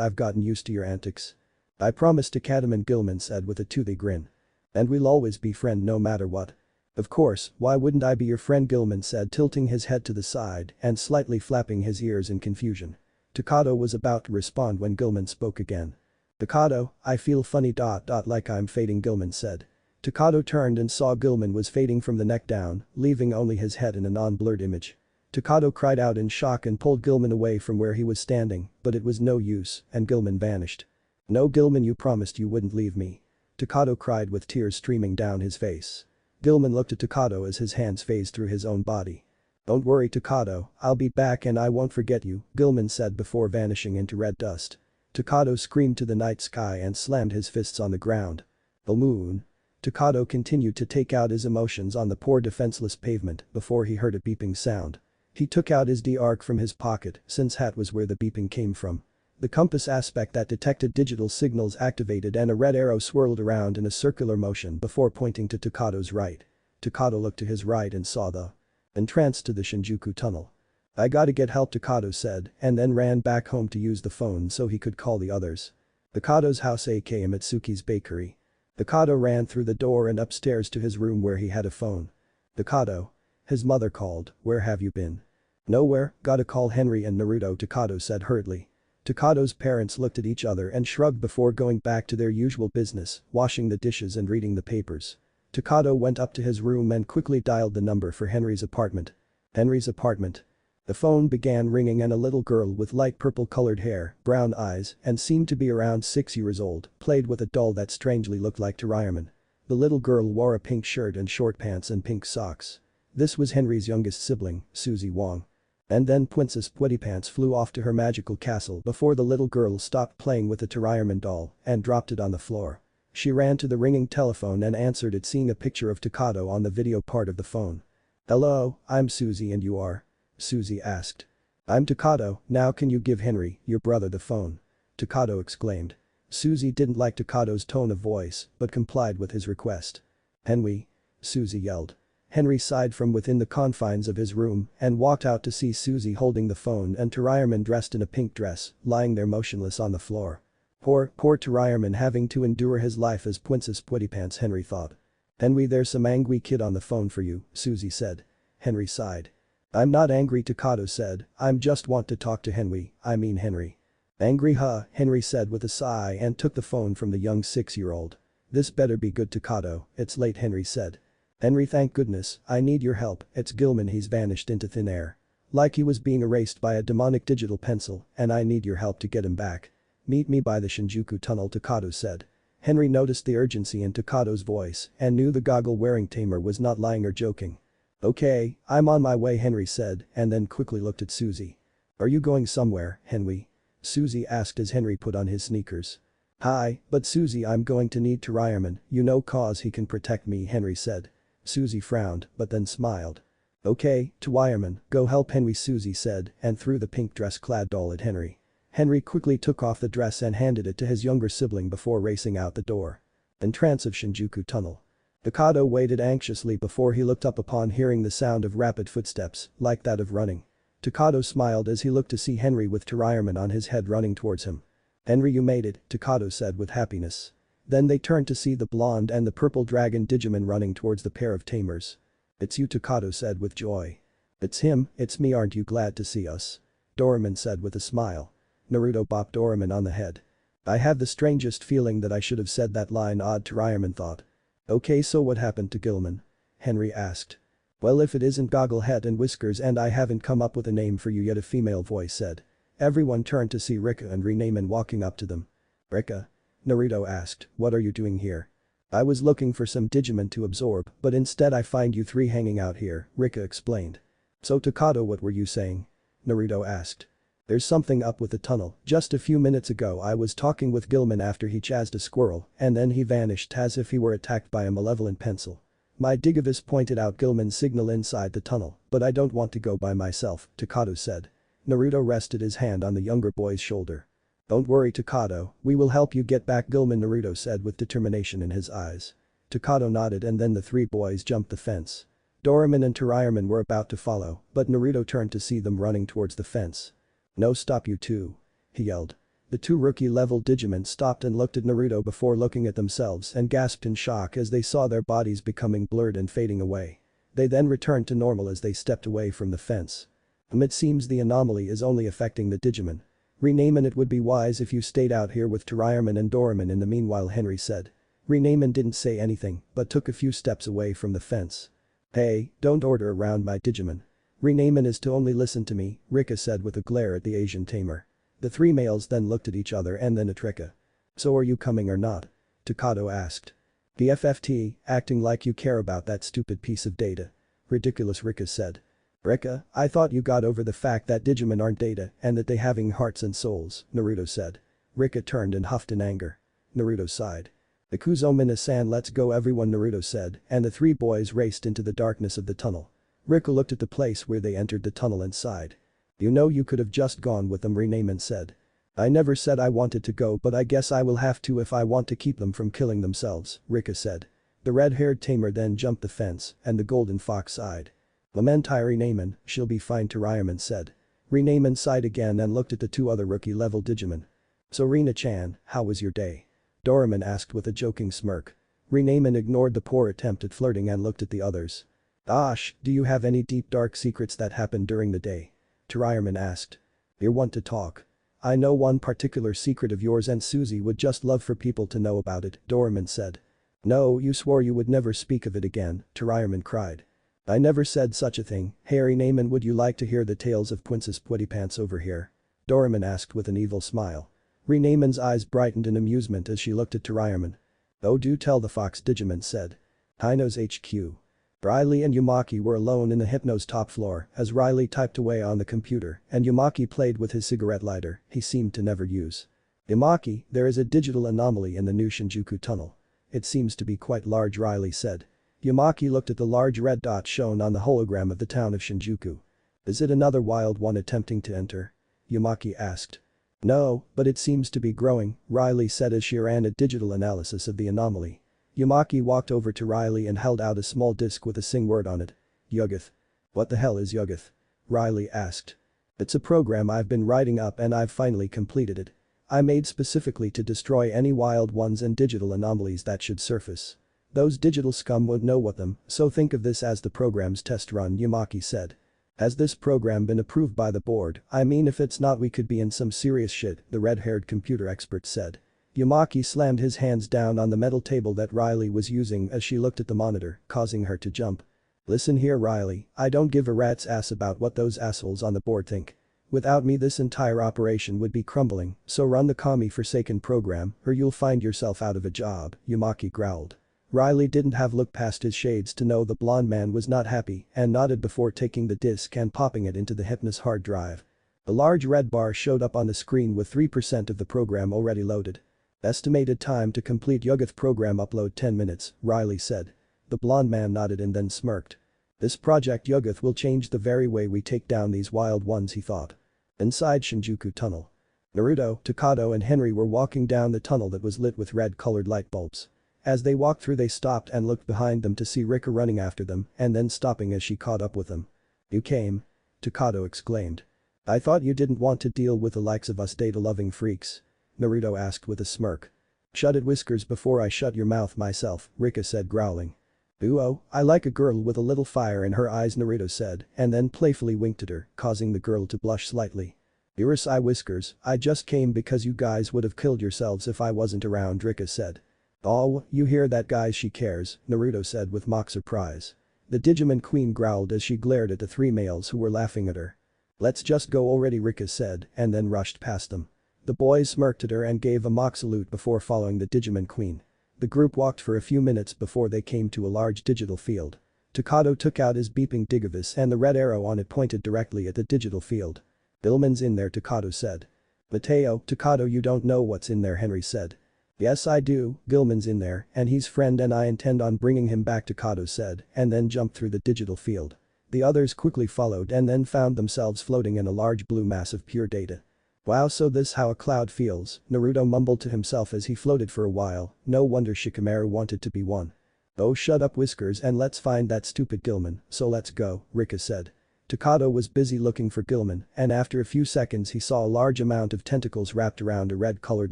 I've gotten used to your antics. I promise, Takataman, Gilman said with a toothy grin. And we'll always be friends no matter what. Of course, why wouldn't I be your friend, Gilman said, tilting his head to the side and slightly flapping his ears in confusion. Takato was about to respond when Gilman spoke again. Takato, I feel funny like I'm fading, Gilman said. Takato turned and saw Gilman was fading from the neck down, leaving only his head in a non-blurred image. Takato cried out in shock and pulled Gilman away from where he was standing, but it was no use and Gilman vanished. No, Gilman, you promised you wouldn't leave me. Takato cried with tears streaming down his face. Gilman looked at Takato as his hands phased through his own body. Don't worry, Takato, I'll be back and I won't forget you, Gilman said before vanishing into red dust. Takato screamed to the night sky and slammed his fists on the ground. The moon. Takato continued to take out his emotions on the poor defenseless pavement before he heard a beeping sound. He took out his D-Arc from his pocket since that was where the beeping came from. The compass aspect that detected digital signals activated and a red arrow swirled around in a circular motion before pointing to Takato's right. Takato looked to his right and saw the entrance to the Shinjuku tunnel. I gotta get help, Takato said and then ran back home to use the phone so he could call the others. Takato's house, aka Mitsuki's bakery. Takato ran through the door and upstairs to his room where he had a phone. Takato. His mother called, where have you been? Nowhere, gotta call Henry and Naruto, Takato said hurriedly. Takato's parents looked at each other and shrugged before going back to their usual business, washing the dishes and reading the papers. Takato went up to his room and quickly dialed the number for Henry's apartment. Henry's apartment. The phone began ringing and a little girl with light purple-colored hair, brown eyes, and seemed to be around 6 years old, played with a doll that strangely looked like Torayaman. The little girl wore a pink shirt and short pants and pink socks. This was Henry's youngest sibling, Susie Wong. And then Princess Pants flew off to her magical castle before the little girl stopped playing with the Torayaman doll and dropped it on the floor. She ran to the ringing telephone and answered it, seeing a picture of Takato on the video part of the phone. Hello, I'm Susie and you are? Susie asked. I'm Takato, now can you give Henry, your brother, the phone? Takato exclaimed. Susie didn't like Takato's tone of voice but complied with his request. Henry? Susie yelled. Henry sighed from within the confines of his room and walked out to see Susie holding the phone and Torayaman dressed in a pink dress, lying there motionless on the floor. Poor Torayaman having to endure his life as Princess Pants, Henry thought. Henry, there's some angry kid on the phone for you, Susie said. Henry sighed. I'm not angry, Takato said, I'm just want to talk to Henry. Angry, huh, Henry said with a sigh and took the phone from the young 6-year-old. This better be good, Takato, it's late, Henry said. Henry, thank goodness, I need your help, it's Gilman, he's vanished into thin air. Like he was being erased by a demonic digital pencil and I need your help to get him back. "Meet me by the Shinjuku tunnel," Takato said. Henry noticed the urgency in Takato's voice and knew the goggle-wearing tamer was not lying or joking. "Okay, I'm on my way," Henry said and then quickly looked at Susie. "Are you going somewhere, Henry?" Susie asked as Henry put on his sneakers. "Hi, but Susie, I'm going to need Tyrierman, cause he can protect me," Henry said. Susie frowned but then smiled. "Okay, Tyrierman, go help Henry," Susie said and threw the pink dress-clad doll at Henry. Henry quickly took off the dress and handed it to his younger sibling before racing out the door. Entrance of Shinjuku Tunnel. Takato waited anxiously before he looked up upon hearing the sound of rapid footsteps, like that of running. Takato smiled as he looked to see Henry with Tyrierman on his head running towards him. "Henry, you made it," Takato said with happiness. Then they turned to see the blonde and the purple dragon Digimon running towards the pair of tamers. "It's you," Takato said with joy. "It's him, it's me, aren't you glad to see us?" Doraemon said with a smile. Naruto bopped Doraemon on the head. "I have the strangest feeling that I should have said that line," odd Tyrierman thought. "Okay, so what happened to Gilman?" Henry asked. "Well, if it isn't Gogglehead and Whiskers and I haven't come up with a name for you yet," a female voice said. Everyone turned to see Rika and Renamen walking up to them. "Rika?" Naruto asked, "What are you doing here?" "I was looking for some Digimon to absorb, but instead I find you three hanging out here," Rika explained. "So Takato, what were you saying?" Naruto asked. "There's something up with the tunnel. Just a few minutes ago I was talking with Gilman after he chased a squirrel and then he vanished as if he were attacked by a malevolent pencil. My Digivice pointed out Gilman's signal inside the tunnel, but I don't want to go by myself," Takato said. Naruto rested his hand on the younger boy's shoulder. "Don't worry, Takato, we will help you get back Gilman," Naruto said with determination in his eyes. Takato nodded and then the three boys jumped the fence. Doraemon and Tyrierman were about to follow, but Naruto turned to see them running towards the fence. "No, stop you two!" he yelled. The two rookie-level Digimon stopped and looked at Naruto before looking at themselves and gasped in shock as they saw their bodies becoming blurred and fading away. They then returned to normal as they stepped away from the fence. "It seems the anomaly is only affecting the Digimon. Renamen, it would be wise if you stayed out here with Tyrierman and Doraemon in the meanwhile," Henry said. Renamen didn't say anything but took a few steps away from the fence. "Hey, don't order around my Digimon. Renamen is to only listen to me," Rika said with a glare at the Asian tamer. The three males then looked at each other and then at Rika. "So are you coming or not?" Takato asked. "BFFT, acting like you care about that stupid piece of data. Ridiculous," Rika said. "Rika, I thought you got over the fact that Digimon aren't data and that they having hearts and souls," Naruto said. Rika turned and huffed in anger. Naruto sighed. "Ikuzo Mina-san, let's go everyone," Naruto said and the three boys raced into the darkness of the tunnel. Rika looked at the place where they entered the tunnel and sighed. You could have just gone with them," Renamen said. "I never said I wanted to go, but I guess I will have to if I want to keep them from killing themselves," Rika said. The red-haired tamer then jumped the fence and the golden fox sighed. "Lamentai Renamen, she'll be fine," Tyrierman said. Renamen sighed again and looked at the two other rookie-level Digimon. "So Rina-chan, how was your day?" Doraemon asked with a joking smirk. Renamen ignored the poor attempt at flirting and looked at the others. "Osh, do you have any deep dark secrets that happened during the day?" Tyrierman asked. "You want to talk? I know one particular secret of yours and Susie would just love for people to know about it," Doraemon said. "No, you swore you would never speak of it again," Tyrierman cried. "I never said such a thing. Hey Renamen, would you like to hear the tales of Princess Pwettypants over here?" Doraemon asked with an evil smile. Renamen's eyes brightened in amusement as she looked at Tyrierman. "Oh, do tell," the fox Digimon said. Hino's HQ. Riley and Yumaki were alone in the Hypno's top floor as Riley typed away on the computer and Yumaki played with his cigarette lighter he seemed to never use. "Yumaki, there is a digital anomaly in the new Shinjuku tunnel. It seems to be quite large," Riley said. Yumaki looked at the large red dot shown on the hologram of the town of Shinjuku. "Is it another wild one attempting to enter?" Yumaki asked. "No, but it seems to be growing," Riley said as she ran a digital analysis of the anomaly. Yumaki walked over to Riley and held out a small disc with a sing word on it. "Yugoth." "What the hell is Yugoth?" Riley asked. "It's a program I've been writing up and I've finally completed it. I made specifically to destroy any wild ones and digital anomalies that should surface. Those digital scum won't know what them, so think of this as the program's test run," Yumaki said. "Has this program been approved by the board? I mean, if it's not, we could be in some serious shit," the red-haired computer expert said. Yumaki slammed his hands down on the metal table that Riley was using as she looked at the monitor, causing her to jump. "Listen here, Riley, I don't give a rat's ass about what those assholes on the board think. Without me this entire operation would be crumbling, so run the commie-forsaken program or you'll find yourself out of a job," Yumaki growled. Riley didn't have looked past his shades to know the blonde man was not happy and nodded before taking the disc and popping it into the Hypnos hard drive. A large red bar showed up on the screen with 3% of the program already loaded. "Estimated time to complete Yuggoth program upload 10 minutes, Riley said. The blonde man nodded and then smirked. "This project Yuggoth will change the very way we take down these wild ones," he thought. Inside Shinjuku Tunnel. Naruto, Takato and Henry were walking down the tunnel that was lit with red-colored light bulbs. As they walked through they stopped and looked behind them to see Rika running after them and then stopping as she caught up with them. "You came?" Takato exclaimed. "I thought you didn't want to deal with the likes of us data-loving freaks," Naruto asked with a smirk. "Shut it Whiskers before I shut your mouth myself," Rika said growling. "Ooh, I like a girl with a little fire in her eyes," Naruto said and then playfully winked at her, causing the girl to blush slightly. "Urusai Whiskers, I just came because you guys would have killed yourselves if I wasn't around," Rika said. "Oh, you hear that guys, she cares," Naruto said with mock surprise. The Digimon Queen growled as she glared at the three males who were laughing at her. "Let's just go already," Rika said and then rushed past them. The boys smirked at her and gave a mock salute before following the Digimon Queen. The group walked for a few minutes before they came to a large digital field. Takato took out his beeping Digivice and the red arrow on it pointed directly at the digital field. "Billman's in there," Takato said. "Mateo, Takato, you don't know what's in there," Henry said. "Yes I do, Gilman's in there and he's friend and I intend on bringing him back," Takato said and then jumped through the digital field. The others quickly followed and then found themselves floating in a large blue mass of pure data. "Wow, so this how a cloud feels," Naruto mumbled to himself as he floated for a while, no wonder Shikamaru wanted to be one. "Oh shut up Whiskers and let's find that stupid Gilman, so let's go," Rika said. Takato was busy looking for Gilman and after a few seconds he saw a large amount of tentacles wrapped around a red-colored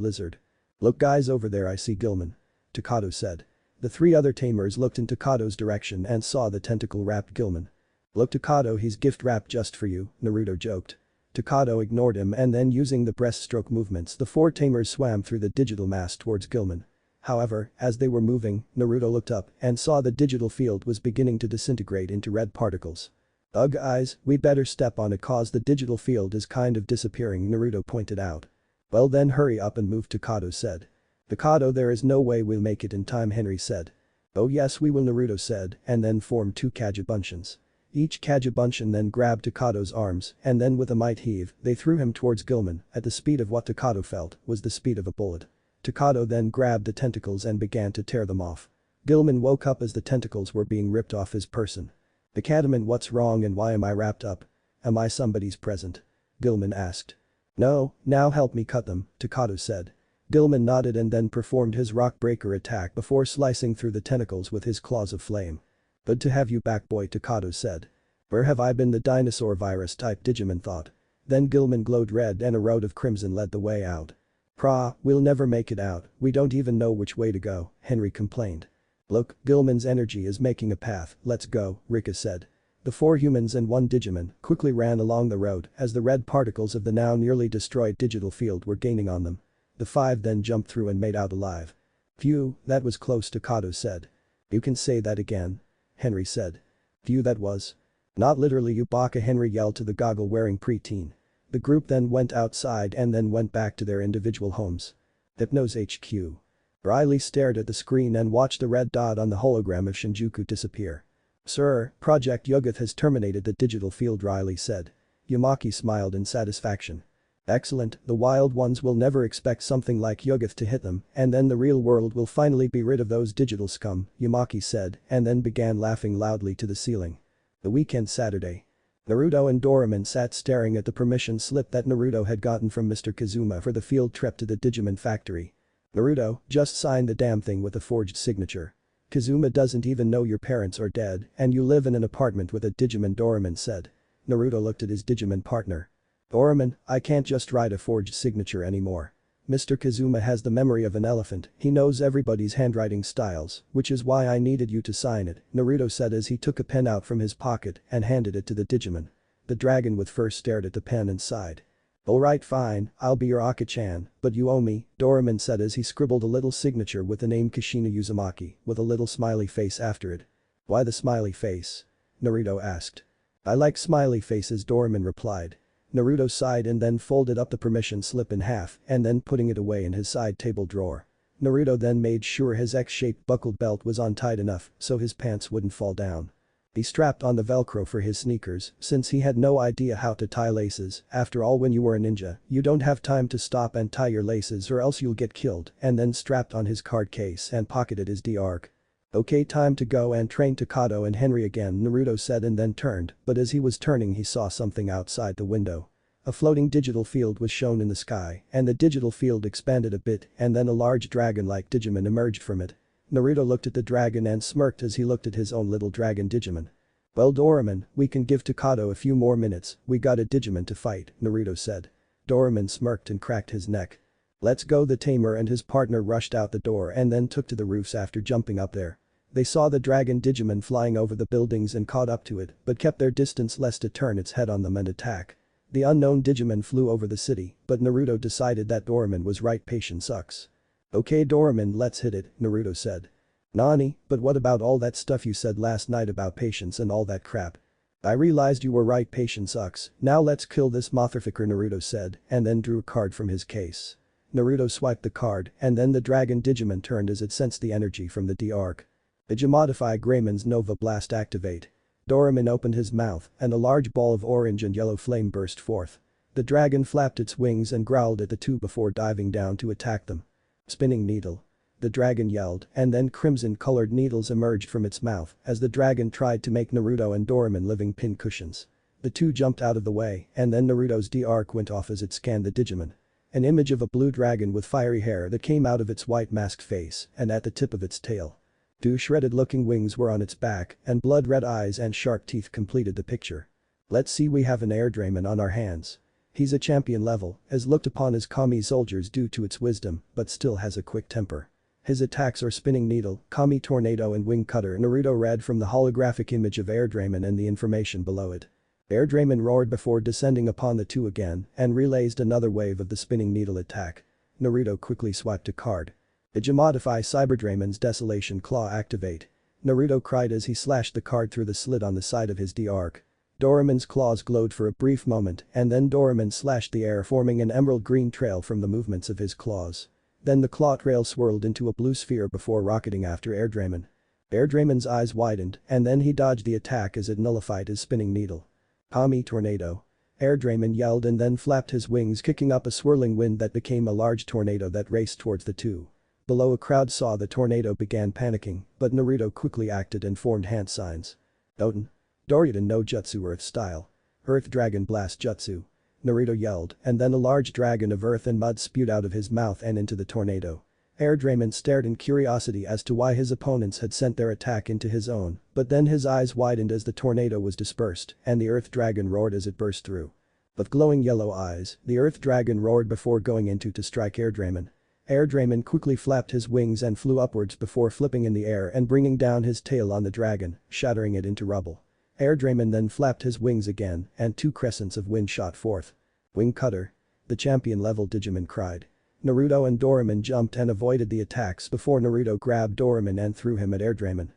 lizard. "Look guys over there, I see Gilman," Takato said. The three other tamers looked in Takato's direction and saw the tentacle-wrapped Gilman. "Look Takato, he's gift-wrapped just for you," Naruto joked. Takato ignored him and then using the breaststroke movements the four tamers swam through the digital mass towards Gilman. However, as they were moving, Naruto looked up and saw the digital field was beginning to disintegrate into red particles. "Ugh guys, we better step on it cause the digital field is kind of disappearing," Naruto pointed out. "Well then hurry up and move," Takato said. "Takato, there is no way we'll make it in time," Henry said. "Oh yes we will," Naruto said and then formed two Kagebunshin. Each Kagebunshin then grabbed Takato's arms and then with a might heave, they threw him towards Gilman at the speed of what Takato felt was the speed of a bullet. Takato then grabbed the tentacles and began to tear them off. Gilman woke up as the tentacles were being ripped off his person. "The Cataman, what's wrong and why am I wrapped up? Am I somebody's present?" Gilman asked. "No, now help me cut them," Takato said. Gilman nodded and then performed his rock breaker attack before slicing through the tentacles with his claws of flame. "Good to have you back boy," Takato said. "Where have I been?" the dinosaur virus type Digimon thought. Then Gilman glowed red and a road of crimson led the way out. "Prah, we'll never make it out, we don't even know which way to go," Henry complained. "Look, Gilman's energy is making a path, let's go," Rika said. The four humans and one Digimon quickly ran along the road as the red particles of the now nearly destroyed digital field were gaining on them. The five then jumped through and made out alive. "Phew, that was close," Takato said. "You can say that again," Henry said. "Phew, that was. Not literally you baka," Henry yelled to the goggle-wearing preteen. The group then went outside and then went back to their individual homes. Hypnos HQ. Riley stared at the screen and watched the red dot on the hologram of Shinjuku disappear. "Sir, Project Yuggoth has terminated the digital field," Riley said. Yumaki smiled in satisfaction. "Excellent, the wild ones will never expect something like Yuggoth to hit them and then the real world will finally be rid of those digital scum," Yumaki said and then began laughing loudly to the ceiling. The weekend Saturday. Naruto and Doraemon sat staring at the permission slip that Naruto had gotten from Mr. Kazuma for the field trip to the Digimon factory. "Naruto, just sign the damn thing with a forged signature. Kazuma doesn't even know your parents are dead and you live in an apartment with a Digimon," Doraemon said. Naruto looked at his Digimon partner. "Doraemon, I can't just write a forged signature anymore. Mr. Kazuma has the memory of an elephant, he knows everybody's handwriting styles, which is why I needed you to sign it," Naruto said as he took a pen out from his pocket and handed it to the Digimon. The dragon with fur stared at the pen and sighed. "Alright fine, I'll be your Aka-chan, but you owe me," Doraemon said as he scribbled a little signature with the name Kishina Uzumaki with a little smiley face after it. "Why the smiley face?" Naruto asked. "I like smiley faces," Doraemon replied. Naruto sighed and then folded up the permission slip in half and then putting it away in his side table drawer. Naruto then made sure his X-shaped buckled belt was on tight enough so his pants wouldn't fall down. He strapped on the velcro for his sneakers since he had no idea how to tie laces. After all, when you were a ninja, you don't have time to stop and tie your laces or else you'll get killed, and then strapped on his card case and pocketed his D-arc. Okay, time to go and train Takato and Henry again, Naruto said and then turned, but as he was turning he saw something outside the window. A floating digital field was shown in the sky and the digital field expanded a bit and then a large dragon-like Digimon emerged from it. Naruto looked at the dragon and smirked as he looked at his own little dragon Digimon. Well Doraemon, we can give Takato a few more minutes, we got a Digimon to fight, Naruto said. Doraemon smirked and cracked his neck. Let's go, the tamer and his partner rushed out the door and then took to the roofs after jumping up there. They saw the dragon Digimon flying over the buildings and caught up to it but kept their distance lest it turn its head on them and attack. The unknown Digimon flew over the city, but Naruto decided that Doraemon was right, patience sucks. Okay Doraemon, let's hit it, Naruto said. Nani, but what about all that stuff you said last night about patience and all that crap? I realized you were right, patience sucks, now let's kill this motherfucker, Naruto said and then drew a card from his case. Naruto swiped the card and then the dragon Digimon turned as it sensed the energy from the D-arc. Digimodify Greymon's Nova Blast activate. Doraemon opened his mouth and a large ball of orange and yellow flame burst forth. The dragon flapped its wings and growled at the two before diving down to attack them. Spinning needle. The dragon yelled and then crimson-colored needles emerged from its mouth as the dragon tried to make Naruto and Doraemon living pin cushions. The two jumped out of the way and then Naruto's D-arc went off as it scanned the Digimon. An image of a blue dragon with fiery hair that came out of its white masked face and at the tip of its tail. Two shredded-looking wings were on its back and blood-red eyes and sharp teeth completed the picture. Let's see, we have an Air Draymon on our hands. He's a champion level, as looked upon as Kami soldiers due to its wisdom, but still has a quick temper. His attacks are Spinning Needle, Kami Tornado and Wing Cutter. Naruto read from the holographic image of Air Draymon and the information below it. Air Draymon roared before descending upon the two again and relayed another wave of the Spinning Needle attack. Naruto quickly swiped a card. Digimodify Cyber Draymon's Desolation Claw activate. Naruto cried as he slashed the card through the slit on the side of his D-arc. Doraemon's claws glowed for a brief moment and then Doraemon slashed the air, forming an emerald green trail from the movements of his claws. Then the claw trail swirled into a blue sphere before rocketing after Air Draymon. Air Draymon's eyes widened and then he dodged the attack as it nullified his spinning needle. Kami Tornado. Air Draymon yelled and then flapped his wings, kicking up a swirling wind that became a large tornado that raced towards the two. Below, a crowd saw the tornado began panicking, but Naruto quickly acted and formed hand signs. Doten. Doryoden no Jutsu Earth Style. Earth Dragon Blast Jutsu. Naruto yelled and then a large dragon of earth and mud spewed out of his mouth and into the tornado. Air Draymon stared in curiosity as to why his opponents had sent their attack into his own, but then his eyes widened as the tornado was dispersed and the Earth Dragon roared as it burst through. With glowing yellow eyes, the Earth Dragon roared before going into to strike Air Draymon. Air Draymon quickly flapped his wings and flew upwards before flipping in the air and bringing down his tail on the dragon, shattering it into rubble. Air Draymon then flapped his wings again and two crescents of wind shot forth. Wing Cutter. The champion-level Digimon cried. Naruto and Doraemon jumped and avoided the attacks before Naruto grabbed Doraemon and threw him at Air Draymon.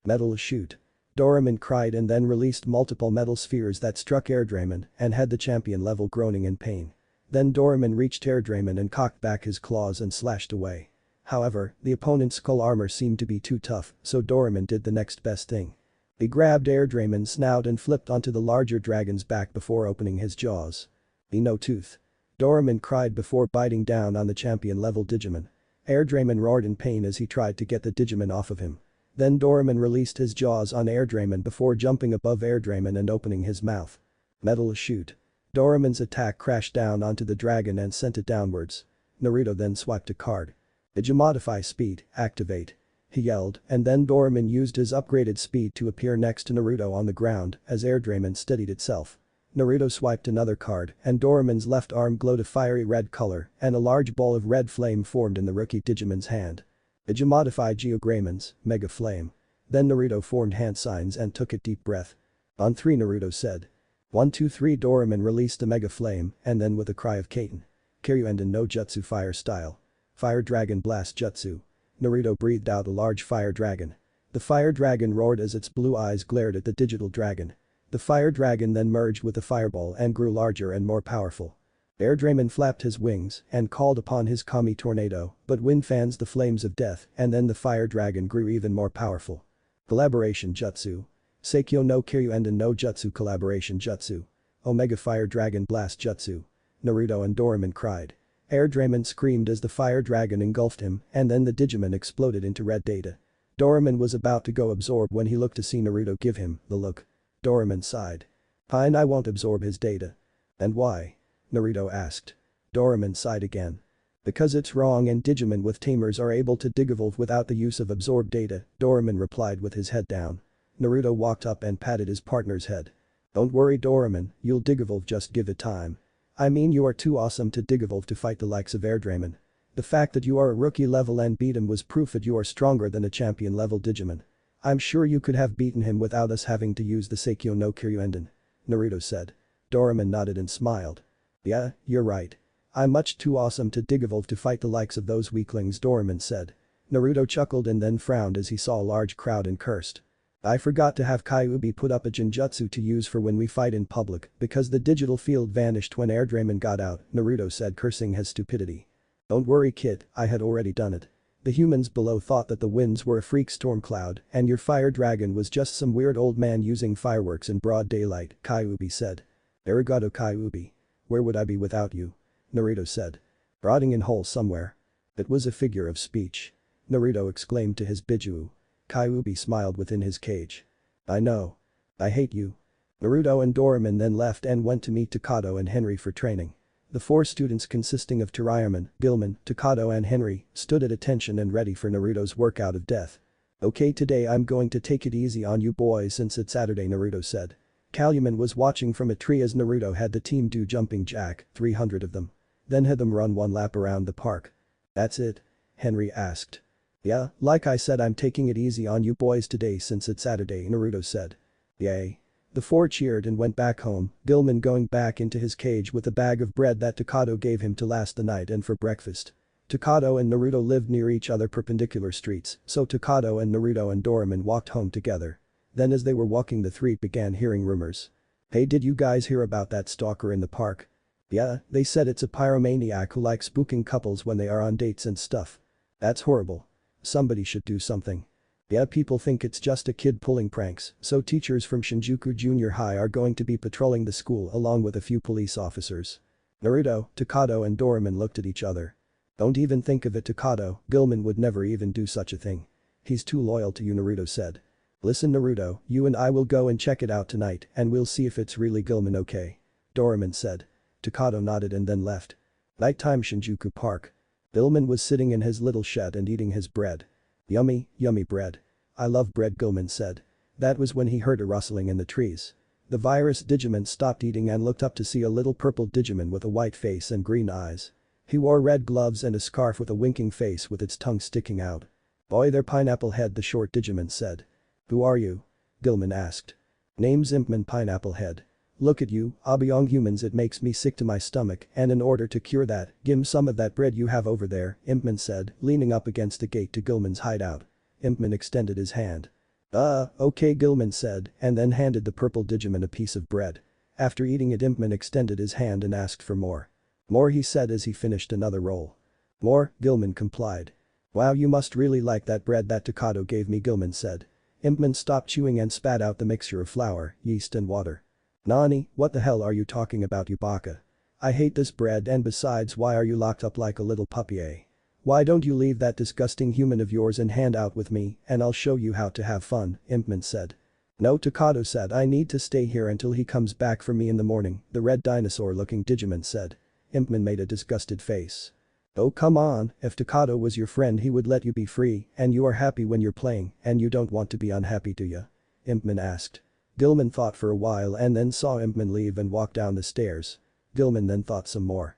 Metal Shoot. Doraemon cried and then released multiple metal spheres that struck Air Draymon and had the champion level groaning in pain. Then Doraemon reached Air Draymon and cocked back his claws and slashed away. However, the opponent's skull armor seemed to be too tough, so Doraemon did the next best thing. He grabbed Air Draymon's snout and flipped onto the larger dragon's back before opening his jaws. Be no tooth. Doraemon cried before biting down on the champion-level Digimon. Air Draymon roared in pain as he tried to get the Digimon off of him. Then Doraemon released his jaws on Air Draymon before jumping above Air Draymon and opening his mouth. Metal Shoot. Doraemon's attack crashed down onto the dragon and sent it downwards. Naruto then swiped a card. Digimodify Speed, activate. He yelled, and then Doraemon used his upgraded speed to appear next to Naruto on the ground as Air Draymon steadied itself. Naruto swiped another card and Doraemon's left arm glowed a fiery red color and a large ball of red flame formed in the rookie Digimon's hand. Digimodify Geogreymons, Mega Flame. Then Naruto formed hand signs and took a deep breath. On 3 Naruto said. 1 2 3 Doraemon released the Mega Flame and then with a cry of Kaiten. Kiryuenden no Jutsu Fire Style. Fire Dragon Blast Jutsu. Naruto breathed out a large fire dragon. The fire dragon roared as its blue eyes glared at the digital dragon. The fire dragon then merged with the fireball and grew larger and more powerful. Airdramon flapped his wings and called upon his Kami tornado, but wind fans the flames of death and then the fire dragon grew even more powerful. Collaboration Jutsu. Seikyo no Kiryuenden no Jutsu Collaboration Jutsu. Omega Fire Dragon Blast Jutsu. Naruto and Doraemon cried. Airdramon screamed as the fire dragon engulfed him and then the Digimon exploded into red data. Doraemon was about to go absorb when he looked to see Naruto give him the look. Doraemon sighed. Fine, I won't absorb his data. And why? Naruto asked. Doraemon sighed again. Because it's wrong and Digimon with tamers are able to digivolve without the use of absorbed data, Doraemon replied with his head down. Naruto walked up and patted his partner's head. Don't worry Doraemon, you'll digivolve, just give it time. I mean, you are too awesome to digivolve to fight the likes of Airdramon. The fact that you are a rookie level and beat him was proof that you are stronger than a champion level Digimon. I'm sure you could have beaten him without us having to use the Seikyo no Kiryuenden. Naruto said. Doraemon nodded and smiled. Yeah, you're right. I'm much too awesome to digivolve to fight the likes of those weaklings, Doraemon said. Naruto chuckled and then frowned as he saw a large crowd and cursed. I forgot to have Kyuubi put up a genjutsu to use for when we fight in public because the digital field vanished when Airdramon got out, Naruto said, cursing his stupidity. Don't worry kid, I had already done it. The humans below thought that the winds were a freak storm cloud and your fire dragon was just some weird old man using fireworks in broad daylight, Kyuubi said. Arigato Kyuubi. Where would I be without you? Naruto said. Rotting in hole somewhere. It was a figure of speech. Naruto exclaimed to his Biju. Kyuubi smiled within his cage. I know. I hate you. Naruto and Doraemon then left and went to meet Takato and Henry for training. The 4 students consisting of Tirayaman, Gilman, Takato and Henry stood at attention and ready for Naruto's workout of death. Okay, today I'm going to take it easy on you boys since it's Saturday, Naruto said. Caluman was watching from a tree as Naruto had the team do jumping jack, 300 of them. Then had them run 1 lap around the park. That's it? Henry asked. Yeah, like I said, I'm taking it easy on you boys today since it's Saturday, Naruto said. Yay. The 4 cheered and went back home, Gilman going back into his cage with a bag of bread that Takato gave him to last the night and for breakfast. Takato and Naruto lived near each other perpendicular streets, so Takato and Naruto and Doraemon walked home together. Then as they were walking the 3 began hearing rumors. Hey, did you guys hear about that stalker in the park? Yeah, they said it's a pyromaniac who likes spooking couples when they are on dates and stuff. That's horrible. Somebody should do something. Yeah, people think it's just a kid pulling pranks, so teachers from Shinjuku Junior High are going to be patrolling the school along with a few police officers. Naruto, Takato and Doraemon looked at each other. Don't even think of it, Takato, Gilman would never even do such a thing. He's too loyal to you, Naruto said. Listen Naruto, you and I will go and check it out tonight and we'll see if it's really Gilman, okay? Doraemon said. Takato nodded and then left. Nighttime Shinjuku Park. Gilman was sitting in his little shed and eating his bread. Yummy, yummy bread. I love bread, Gilman said. That was when he heard a rustling in the trees. The virus Digimon stopped eating and looked up to see a little purple Digimon with a white face and green eyes. He wore red gloves and a scarf with a winking face with its tongue sticking out. Boy, there Pineapple Head, the short Digimon said. Who are you? Gilman asked. Name's Impman Pineapple Head. Look at you, Abyong humans, it makes me sick to my stomach and in order to cure that, give some of that bread you have over there, Impman said, leaning up against the gate to Gilman's hideout. Impman extended his hand. Okay, Gilman said and then handed the purple Digimon a piece of bread. After eating it, Impman extended his hand and asked for more. More, he said as he finished another roll. More, Gilman complied. Wow, you must really like that bread that Takato gave me, Gilman said. Impman stopped chewing and spat out the mixture of flour, yeast and water. Nani, what the hell are you talking about, you baka? I hate this bread and besides, why are you locked up like a little puppy, eh? Why don't you leave that disgusting human of yours and hand out with me and I'll show you how to have fun, Impman said. No, Takato said, I need to stay here until he comes back for me in the morning, the red dinosaur-looking Digimon said. Impman made a disgusted face. Oh come on, if Takato was your friend he would let you be free and you are happy when you're playing and you don't want to be unhappy, do ya? Impman asked. Gilman thought for a while and then saw Impman leave and walk down the stairs. Gilman then thought some more.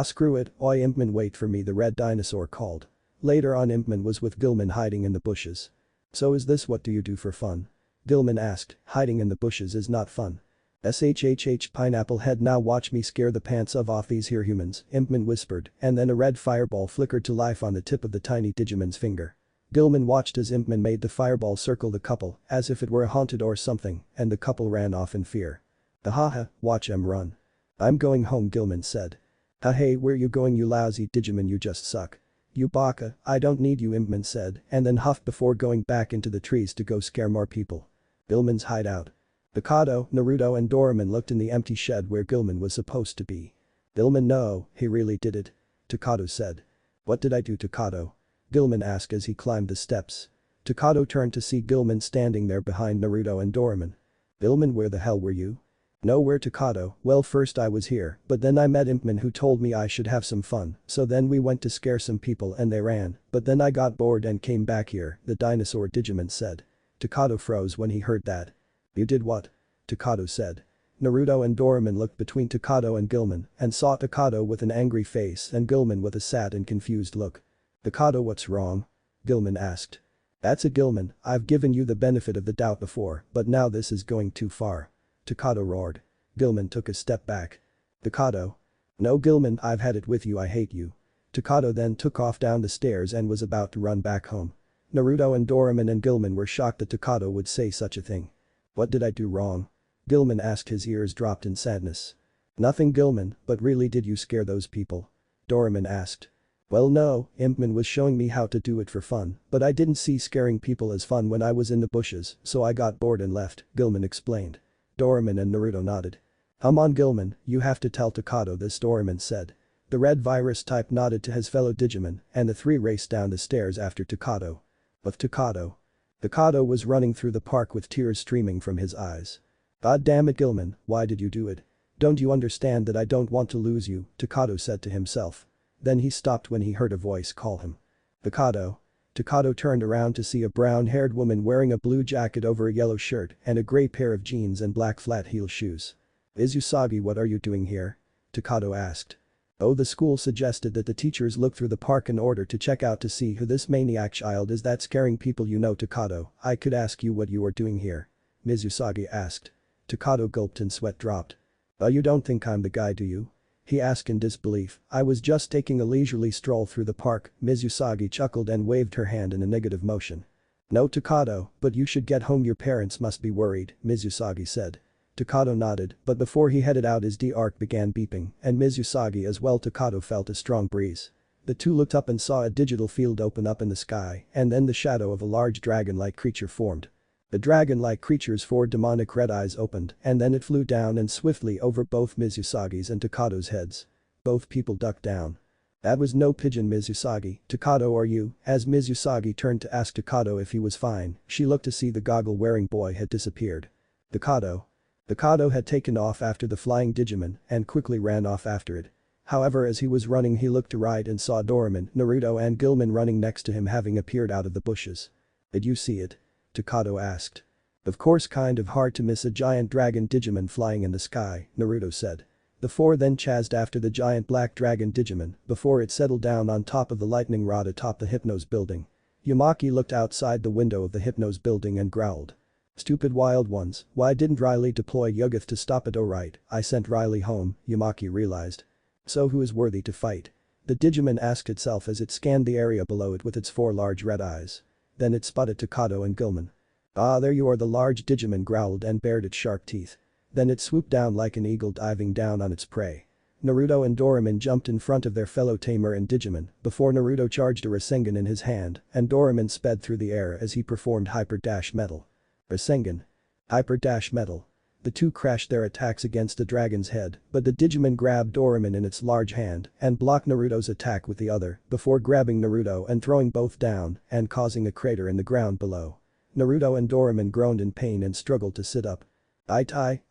Screw it, oi Impman, wait for me, the red dinosaur called. Later on, Impman was with Gilman hiding in the bushes. So is this what do you do for fun? Gilman asked, hiding in the bushes is not fun. SHHH Pineapple Head, now watch me scare the pants off these here humans, Impman whispered and then a red fireball flickered to life on the tip of the tiny Digimon's finger. Gilman watched as Impman made the fireball circle the couple as if it were haunted or something, and the couple ran off in fear. Haha, watch 'em run. I'm going home, Gilman said. Hey, where you going, you lousy Digimon, you just suck. You baka, I don't need you, Impman said and then huffed before going back into the trees to go scare more people. Gilman's hideout. Takato, Naruto and Doraemon looked in the empty shed where Gilman was supposed to be. Gilman, no, he really did it. Takato said. What did I do, Takato? Gilman asked as he climbed the steps. Takato turned to see Gilman standing there behind Naruto and Doraemon. Gilman, where the hell were you? Nowhere, Takato. Well, first I was here, but then I met Impman who told me I should have some fun, so then we went to scare some people and they ran, but then I got bored and came back here, the dinosaur Digimon said. Takato froze when he heard that. You did what? Takato said. Naruto and Doraemon looked between Takato and Gilman and saw Takato with an angry face and Gilman with a sad and confused look. Takato, what's wrong? Gilman asked. That's it, Gilman, I've given you the benefit of the doubt before, but now this is going too far. Takato roared. Gilman took a step back. Takato. No, Gilman, I've had it with you, I hate you. Takato then took off down the stairs and was about to run back home. Naruto and Doraemon and Gilman were shocked that Takato would say such a thing. What did I do wrong? Gilman asked, his ears dropped in sadness. Nothing, Gilman, but really did you scare those people? Doraemon asked. Well, no, Impman was showing me how to do it for fun, but I didn't see scaring people as fun when I was in the bushes, so I got bored and left, Gilman explained. Doraemon and Naruto nodded. Come on, Gilman, you have to tell Takato this, Doraemon said. The red virus type nodded to his fellow Digimon and the three raced down the stairs after Takato. But Takato. Takato was running through the park with tears streaming from his eyes. God damn it, Gilman, why did you do it? Don't you understand that I don't want to lose you, Takato said to himself. Then he stopped when he heard a voice call him. Takato. Takato turned around to see a brown-haired woman wearing a blue jacket over a yellow shirt and a gray pair of jeans and black flat-heel shoes. Izusagi, what are you doing here? Takato asked. Oh, the school suggested that the teachers look through the park in order to check out to see who this maniac child is that's scaring people, you know, Takato. I could ask you what you are doing here? Ms. Usagi asked. Takato gulped and sweat dropped. You don't think I'm the guy, do you? He asked in disbelief. I was just taking a leisurely stroll through the park, Ms. Usagi chuckled and waved her hand in a negative motion. No, Takato, but you should get home, your parents must be worried, Ms. Usagi said. Takato nodded, but before he headed out his D-arc began beeping, and Ms. Usagi as well. Takato felt a strong breeze. The two looked up and saw a digital field open up in the sky, and then the shadow of a large dragon-like creature formed. The dragon-like creature's four demonic red eyes opened, and then it flew down and swiftly over both Ms. Usagi's and Takato's heads. Both people ducked down. That was no pigeon, Ms. Usagi, Takato or you, as Ms. Usagi turned to ask Takato if he was fine, she looked to see the goggle-wearing boy had disappeared. Takato. Takato had taken off after the flying Digimon and quickly ran off after it. However, as he was running he looked to right and saw Doraemon, Naruto and Gilman running next to him, having appeared out of the bushes. Did you see it? Takato asked. Of course, kind of hard to miss a giant dragon Digimon flying in the sky, Naruto said. The four then chased after the giant black dragon Digimon before it settled down on top of the lightning rod atop the Hypnose building. Yamaki looked outside the window of the Hypnose building and growled. Stupid wild ones, why didn't Riley deploy Yuggoth to stop it? Oh right, I sent Riley home, Yamaki realized. So who is worthy to fight? The Digimon asked itself as it scanned the area below it with its four large red eyes. Then it spotted Takato and Gilman. Ah, there you are, the large Digimon growled and bared its sharp teeth. Then it swooped down like an eagle diving down on its prey. Naruto and Doraemon jumped in front of their fellow tamer and Digimon before Naruto charged a Rasengan in his hand and Doraemon sped through the air as he performed Hyper Dash Metal. Rasengan. Hyper Dash Metal. The two crashed their attacks against the dragon's head, but the Digimon grabbed Doraemon in its large hand and blocked Naruto's attack with the other before grabbing Naruto and throwing both down and causing a crater in the ground below. Naruto and Doraemon groaned in pain and struggled to sit up. Itai,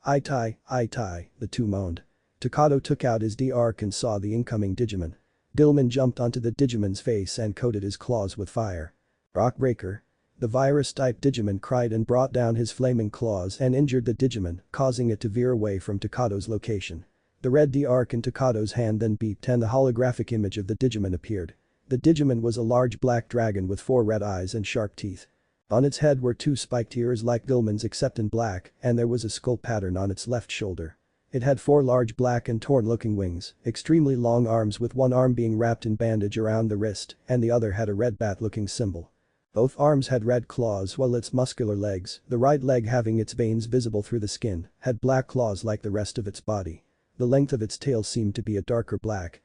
the two moaned. Takato took out his D-arc and saw the incoming Digimon. Gilman jumped onto the Digimon's face and coated his claws with fire. Rock Breaker. The virus-type Digimon cried and brought down his flaming claws and injured the Digimon, causing it to veer away from Takato's location. The red D-arc in Takato's hand then beeped and the holographic image of the Digimon appeared. The Digimon was a large black dragon with four red eyes and sharp teeth. On its head were two spiked ears like Gilman's except in black, and there was a skull pattern on its left shoulder. It had four large black and torn-looking wings, extremely long arms with one arm being wrapped in bandage around the wrist, and the other had a red bat-looking symbol. Both arms had red claws while its muscular legs, the right leg having its veins visible through the skin, had black claws like the rest of its body. The length of its tail seemed to be a darker black,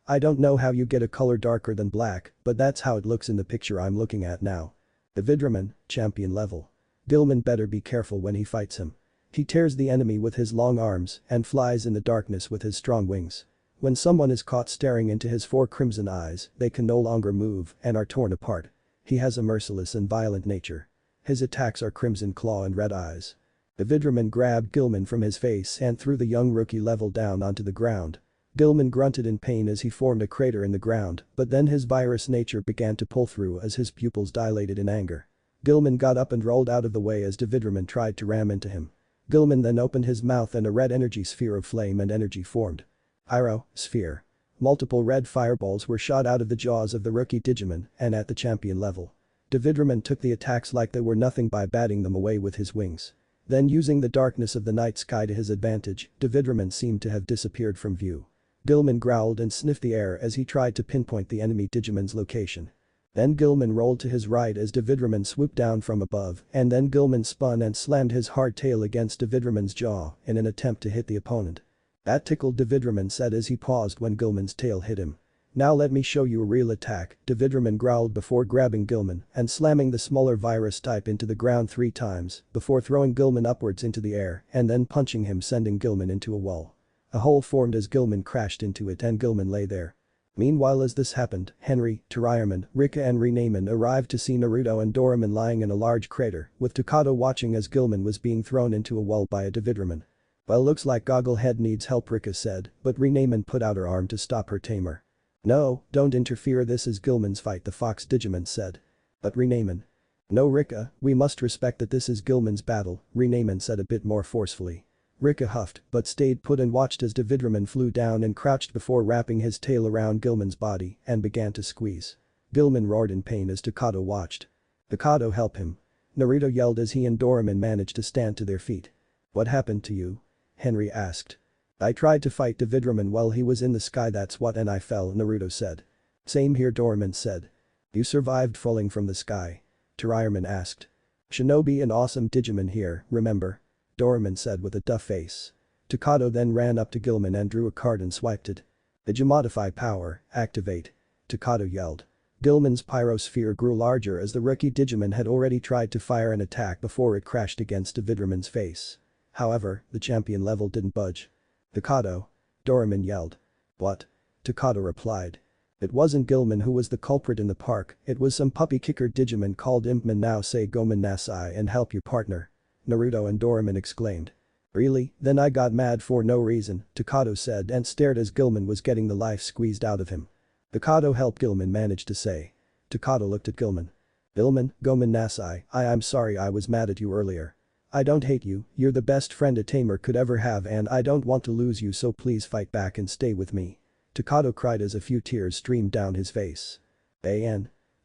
I don't know how you get a color darker than black, but that's how it looks in the picture I'm looking at now. Davidraman, champion level. Gilman better be careful when he fights him. He tears the enemy with his long arms and flies in the darkness with his strong wings. When someone is caught staring into his four crimson eyes, they can no longer move and are torn apart. He has a merciless and violent nature. His attacks are Crimson Claw and Red Eyes. Davidraman grabbed Gilman from his face and threw the young rookie level down onto the ground. Gilman grunted in pain as he formed a crater in the ground, but then his virus nature began to pull through as his pupils dilated in anger. Gilman got up and rolled out of the way as Davidraman tried to ram into him. Gilman then opened his mouth and a red energy sphere of flame and energy formed. Pyro, sphere. Multiple red fireballs were shot out of the jaws of the rookie Digimon and at the champion level. Davidraman took the attacks like they were nothing by batting them away with his wings. Then using the darkness of the night sky to his advantage, Davidraman seemed to have disappeared from view. Gilman growled and sniffed the air as he tried to pinpoint the enemy Digimon's location. Then Gilman rolled to his right as Davidraman swooped down from above and then Gilman spun and slammed his hard tail against Davidraman's jaw in an attempt to hit the opponent. That tickled Davidraman said as he paused when Gilman's tail hit him. Now let me show you a real attack, Davidraman growled before grabbing Gilman and slamming the smaller virus type into the ground 3 times before throwing Gilman upwards into the air and then punching him sending Gilman into a wall. A hole formed as Gilman crashed into it and Gilman lay there. Meanwhile as this happened, Henry, Tariaman, Rika and Renaman arrived to see Naruto and Doraemon lying in a large crater, with Takato watching as Gilman was being thrown into a wall by a Davidraman. Well looks like Gogglehead needs help Rika said, but Renaman put out her arm to stop her tamer. No, don't interfere this is Gilman's fight the Fox Digimon said. But Renaman. No Rika, we must respect that this is Gilman's battle, Renaman said a bit more forcefully. Rika huffed but stayed put and watched as Davidraman flew down and crouched before wrapping his tail around Gilman's body and began to squeeze. Gilman roared in pain as Takato watched. Takato help him. Naruto yelled as he and Doraemon managed to stand to their feet. What happened to you? Henry asked. I tried to fight Davidraman while he was in the sky that's what and I fell Naruto said. Same here Doraemon said. You survived falling from the sky? Tariaman asked. Shinobi and awesome Digimon here, remember? Doraemon said with a duff face. Takato then ran up to Gilman and drew a card and swiped it. Digimodify power, activate. Takato yelled. Gilman's pyrosphere grew larger as the rookie Digimon had already tried to fire an attack before it crashed against Davidraman's face. However, the champion level didn't budge. Takato. Doraemon yelled. What? Takato replied. It wasn't Gilman who was the culprit in the park, it was some puppy kicker Digimon called Impman now say Gomen Nasai and help your partner. Naruto and Doraemon exclaimed. Really, then I got mad for no reason, Takato said and stared as Gilman was getting the life squeezed out of him. Takato help Gilman managed to say. Takato looked at Gilman. Gilman, Gomen Nasai, I'm sorry I was mad at you earlier. I don't hate you, you're the best friend a tamer could ever have and I don't want to lose you so please fight back and stay with me. Takato cried as a few tears streamed down his face.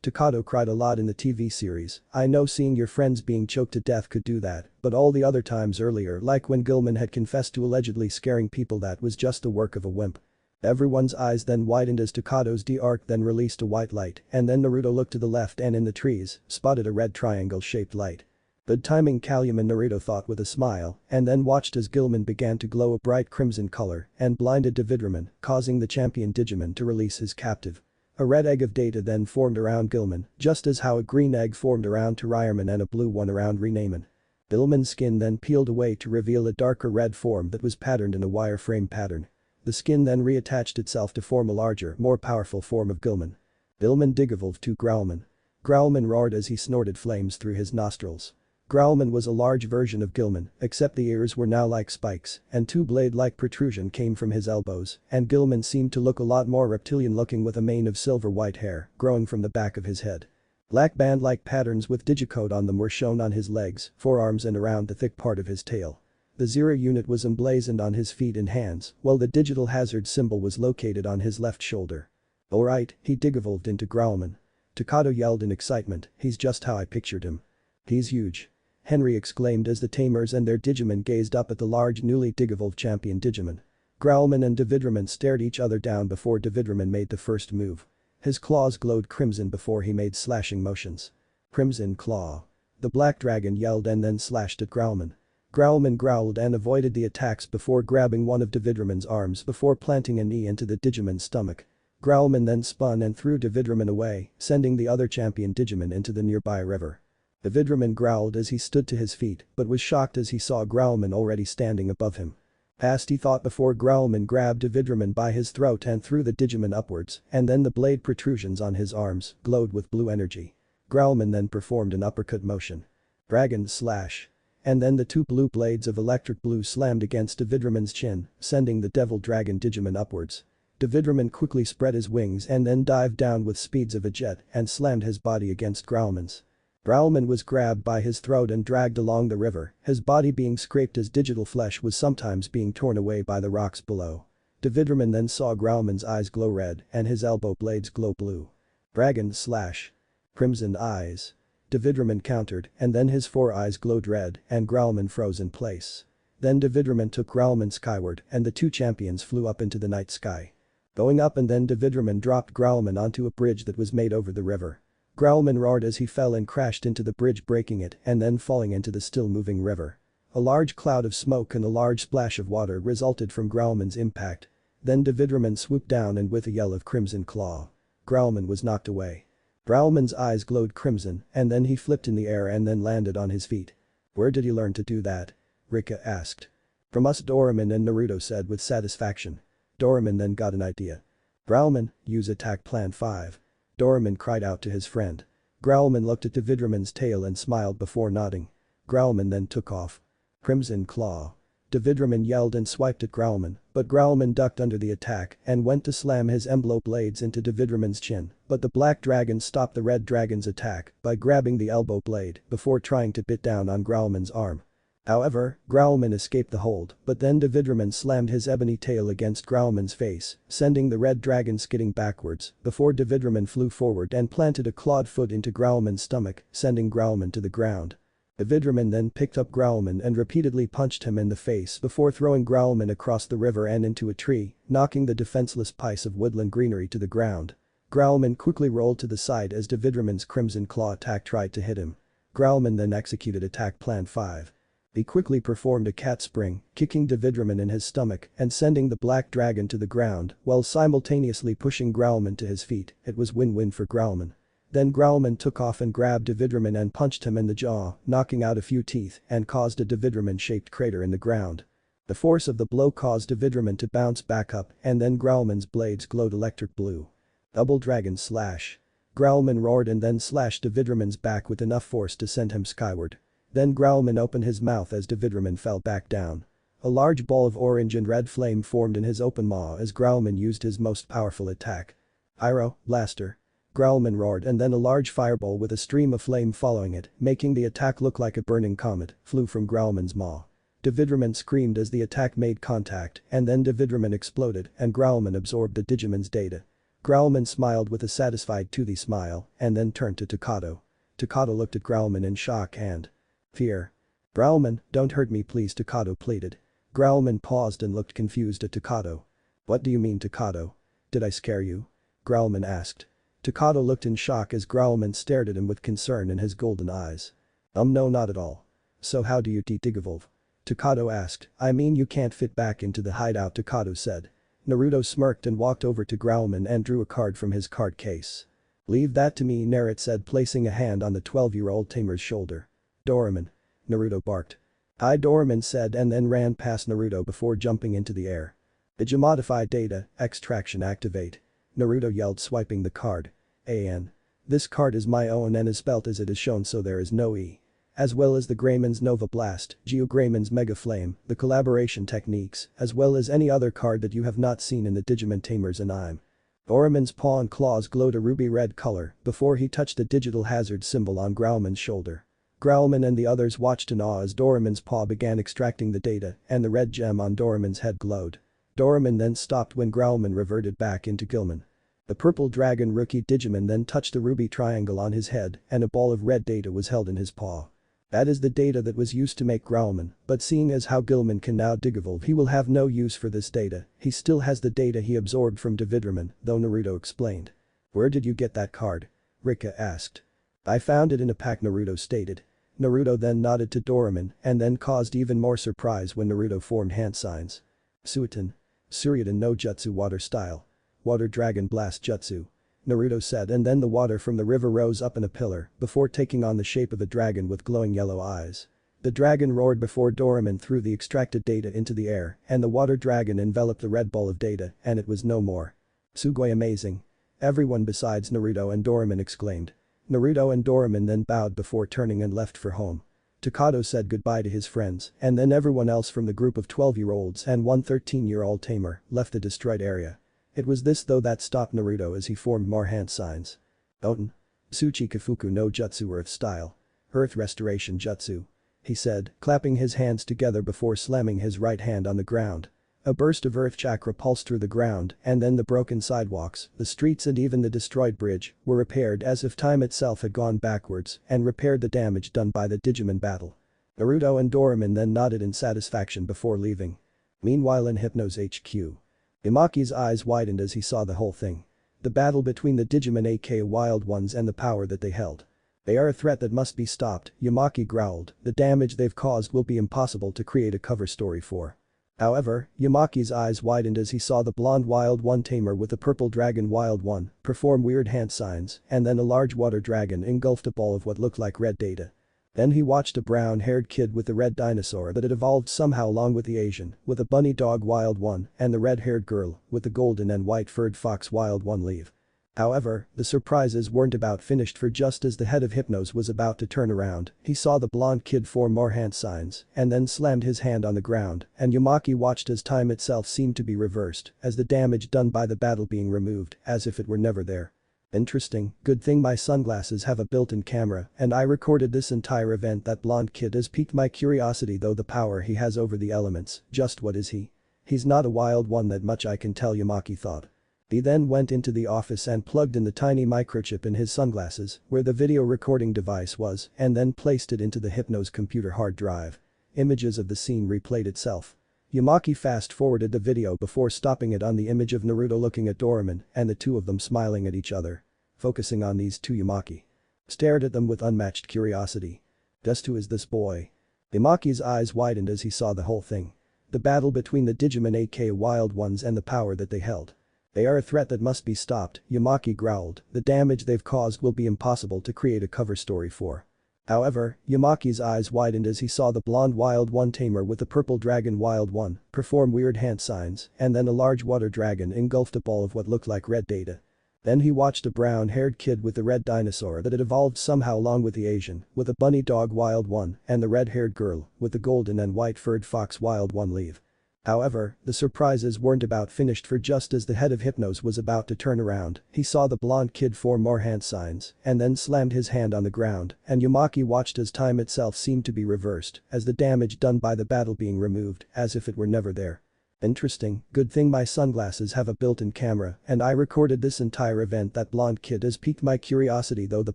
Takato cried a lot in the TV series, I know seeing your friends being choked to death could do that, but all the other times earlier like when Gilman had confessed to allegedly scaring people that was just the work of a wimp. Everyone's eyes then widened as Takato's D-arc then released a white light and then Naruto looked to the left and in the trees, spotted a red triangle-shaped light. Good timing Callium and Naruto thought with a smile and then watched as Gilman began to glow a bright crimson color and blinded Davidraman, causing the champion Digimon to release his captive. A red egg of data then formed around Gilman, just as how a green egg formed around Tariaman and a blue one around Renaman. Gilman's skin then peeled away to reveal a darker red form that was patterned in a wireframe pattern. The skin then reattached itself to form a larger, more powerful form of Gilman. Gilman digivolved to Growlman. Growlman roared as he snorted flames through his nostrils. Growlman was a large version of Gilman, except the ears were now like spikes, and 2 blade-like protrusion came from his elbows, and Gilman seemed to look a lot more reptilian-looking with a mane of silver-white hair growing from the back of his head. Black band-like patterns with digicode on them were shown on his legs, forearms and around the thick part of his tail. The Zero unit was emblazoned on his feet and hands, while the digital hazard symbol was located on his left shoulder. Alright, he digivolved into Growlman. Takato yelled in excitement, he's just how I pictured him. He's huge. Henry exclaimed as the Tamers and their Digimon gazed up at the large newly digivolved champion Digimon. Growlman and Davidraman stared each other down before Davidraman made the first move. His claws glowed crimson before he made slashing motions. Crimson Claw. The black dragon yelled and then slashed at Growlman. Growlman growled and avoided the attacks before grabbing one of Davidraman's arms before planting a knee into the Digimon's stomach. Growlman then spun and threw Davidraman away, sending the other champion Digimon into the nearby river. Davidraman growled as he stood to his feet but was shocked as he saw Growlman already standing above him. Past he thought before Growlman grabbed Davidraman by his throat and threw the Digimon upwards, and then the blade protrusions on his arms glowed with blue energy. Growlman then performed an uppercut motion. Dragon Slash. And then the two blue blades of electric blue slammed against Davidraman's chin, sending the Devil Dragon Digimon upwards. Davidraman quickly spread his wings and then dived down with speeds of a jet and slammed his body against Growlman's. Growlman was grabbed by his throat and dragged along the river, his body being scraped as digital flesh was sometimes being torn away by the rocks below. Davidraman then saw Growlman's eyes glow red and his elbow blades glow blue. Dragon Slash. Crimson Eyes. Davidraman countered and then his four eyes glowed red and Growlman froze in place. Then Davidraman took Growlman skyward and the two champions flew up into the night sky. Going up and then Davidraman dropped Growlman onto a bridge that was made over the river. Growlman roared as he fell and crashed into the bridge breaking it and then falling into the still moving river. A large cloud of smoke and a large splash of water resulted from Growlman's impact. Then Davidraman swooped down and with a yell of Crimson Claw. Growlman was knocked away. Growlman's eyes glowed crimson and then he flipped in the air and then landed on his feet. Where did he learn to do that? Rika asked. From us, Doraemon and Naruto said with satisfaction. Doraemon then got an idea. Growlman, use attack plan 5. Doraemon cried out to his friend. Growlman looked at Davidraman's tail and smiled before nodding. Growlman then took off. Crimson Claw. Davidraman yelled and swiped at Growlman, but Growlman ducked under the attack and went to slam his emblem blades into Davidraman's chin, but the black dragon stopped the red dragon's attack by grabbing the elbow blade before trying to bit down on Growlman's arm. However, Growlman escaped the hold, but then Davidraman slammed his ebony tail against Growlman's face, sending the red dragon skidding backwards before Davidraman flew forward and planted a clawed foot into Growlman's stomach, sending Growlman to the ground. Davidraman then picked up Growlman and repeatedly punched him in the face before throwing Growlman across the river and into a tree, knocking the defenseless piece of woodland greenery to the ground. Growlman quickly rolled to the side as Davidraman's Crimson Claw attack tried to hit him. Growlman then executed attack plan 5. He quickly performed a cat spring, kicking Davidraman in his stomach and sending the black dragon to the ground while simultaneously pushing Growlman to his feet. It was win-win for Growlman. Then Growlman took off and grabbed Davidraman and punched him in the jaw, knocking out a few teeth and caused a Davidraman-shaped crater in the ground. The force of the blow caused Davidraman to bounce back up and then Growlman's blades glowed electric blue. Double Dragon Slash. Growlman roared and then slashed Davidraman's back with enough force to send him skyward. Then Growlman opened his mouth as Davidraman fell back down. A large ball of orange and red flame formed in his open maw as Growlman used his most powerful attack. Pyro Blaster. Growlman roared and then a large fireball with a stream of flame following it, making the attack look like a burning comet, flew from Growlman's maw. Davidraman screamed as the attack made contact and then Davidraman exploded and Growlman absorbed the Digimon's data. Growlman smiled with a satisfied toothy smile and then turned to Takato. Takato looked at Growlman in shock and fear. Growlman, don't hurt me please, Takato pleaded. Growlman paused and looked confused at Takato. What do you mean, Takato? Did I scare you? Growlman asked. Takato looked in shock as Growlman stared at him with concern in his golden eyes. No, not at all. So how do you de-digivolve? Takato asked. I mean you can't fit back into the hideout, Takato said. Naruto smirked and walked over to Growlman and drew a card from his card case. Leave that to me, Naruto said, placing a hand on the 12-year-old tamer's shoulder. Doraemon. Naruto barked. Hi, Doraemon said and then ran past Naruto before jumping into the air. Digimodify data, extraction activate. Naruto yelled, swiping the card. An. This card is my own and is spelt as it is shown, so there is no E. As well as the Greymon's Nova Blast, Geogreymon's Mega Flame, the collaboration techniques, as well as any other card that you have not seen in the Digimon Tamers and I'm. Doraemon's paw and claws glowed a ruby red color before he touched the digital hazard symbol on Growlman's shoulder. Growlman and the others watched in awe as Doraemon's paw began extracting the data and the red gem on Doraemon's head glowed. Doraemon then stopped when Growlman reverted back into Gilman. The purple dragon rookie Digimon then touched the ruby triangle on his head and a ball of red data was held in his paw. That is the data that was used to make Growlman, but seeing as how Gilman can now digivolve, he will have no use for this data. He still has the data he absorbed from Davidraman, though, Naruto explained. Where did you get that card? Rika asked. I found it in a pack, Naruto stated. Naruto then nodded to Doraemon and then caused even more surprise when Naruto formed hand signs. Suiton. Suryudan no Jutsu water style. Water dragon blast jutsu. Naruto said, and then the water from the river rose up in a pillar before taking on the shape of a dragon with glowing yellow eyes. The dragon roared before Doraemon threw the extracted data into the air and the water dragon enveloped the red ball of data and it was no more. Sugoi amazing. Everyone besides Naruto and Doraemon exclaimed. Naruto and Doraemon then bowed before turning and left for home. Takato said goodbye to his friends and then everyone else from the group of 12-year-olds and one 13-year-old tamer left the destroyed area. It was this though that stopped Naruto as he formed more hand signs. Oten. Tsuchi Kafuku no Jutsu Earth style. Earth restoration jutsu. He said, clapping his hands together before slamming his right hand on the ground. A burst of earth chakra pulsed through the ground and then the broken sidewalks, the streets and even the destroyed bridge were repaired as if time itself had gone backwards and repaired the damage done by the Digimon battle. Naruto and Doraemon then nodded in satisfaction before leaving. Meanwhile in Hypno's HQ. Imaki's eyes widened as he saw the whole thing. The battle between the Digimon aka Wild Ones and the power that they held. They are a threat that must be stopped, Yamaki growled, the damage they've caused will be impossible to create a cover story for. However, Yamaki's eyes widened as he saw the blonde Wild One tamer with the purple dragon Wild One perform weird hand signs and then a large water dragon engulfed a ball of what looked like red data. Then he watched a brown-haired kid with the red dinosaur that had evolved somehow along with the Asian with a bunny dog Wild One and the red-haired girl with the golden and white-furred fox Wild One leave. However, the surprises weren't about finished for just as the head of Hypnos was about to turn around, he saw the blonde kid form more hand signs and then slammed his hand on the ground and Yamaki watched as time itself seemed to be reversed as the damage done by the battle being removed as if it were never there. Interesting, good thing my sunglasses have a built-in camera and I recorded this entire event. That blonde kid has piqued my curiosity though the power he has over the elements, just what is he? He's not a wild one that much I can tell, Yamaki thought. He then went into the office and plugged in the tiny microchip in his sunglasses where the video recording device was and then placed it into the Hypno's computer hard drive. Images of the scene replayed itself. Yamaki fast-forwarded the video before stopping it on the image of Naruto looking at Doraemon and the two of them smiling at each other. Focusing on these two, Yamaki stared at them with unmatched curiosity. Just who is this boy? Yamaki's eyes widened as he saw the whole thing. The battle between the Digimon aka Wild Ones and the power that they held. They are a threat that must be stopped, Yamaki growled, the damage they've caused will be impossible to create a cover story for. However, Yamaki's eyes widened as he saw the blonde Wild One tamer with the purple dragon Wild One perform weird hand signs and then a large water dragon engulfed a ball of what looked like red data. Then he watched a brown-haired kid with the red dinosaur that had evolved somehow along with the Asian with a bunny dog Wild One and the red-haired girl with the golden and white-furred fox Wild One leave. However, the surprises weren't about finished for just as the head of Hypnos was about to turn around, he saw the blonde kid form more hand signs and then slammed his hand on the ground and Yamaki watched as time itself seemed to be reversed as the damage done by the battle being removed as if it were never there. Interesting, good thing my sunglasses have a built-in camera and I recorded this entire event. That blonde kid has piqued my curiosity though the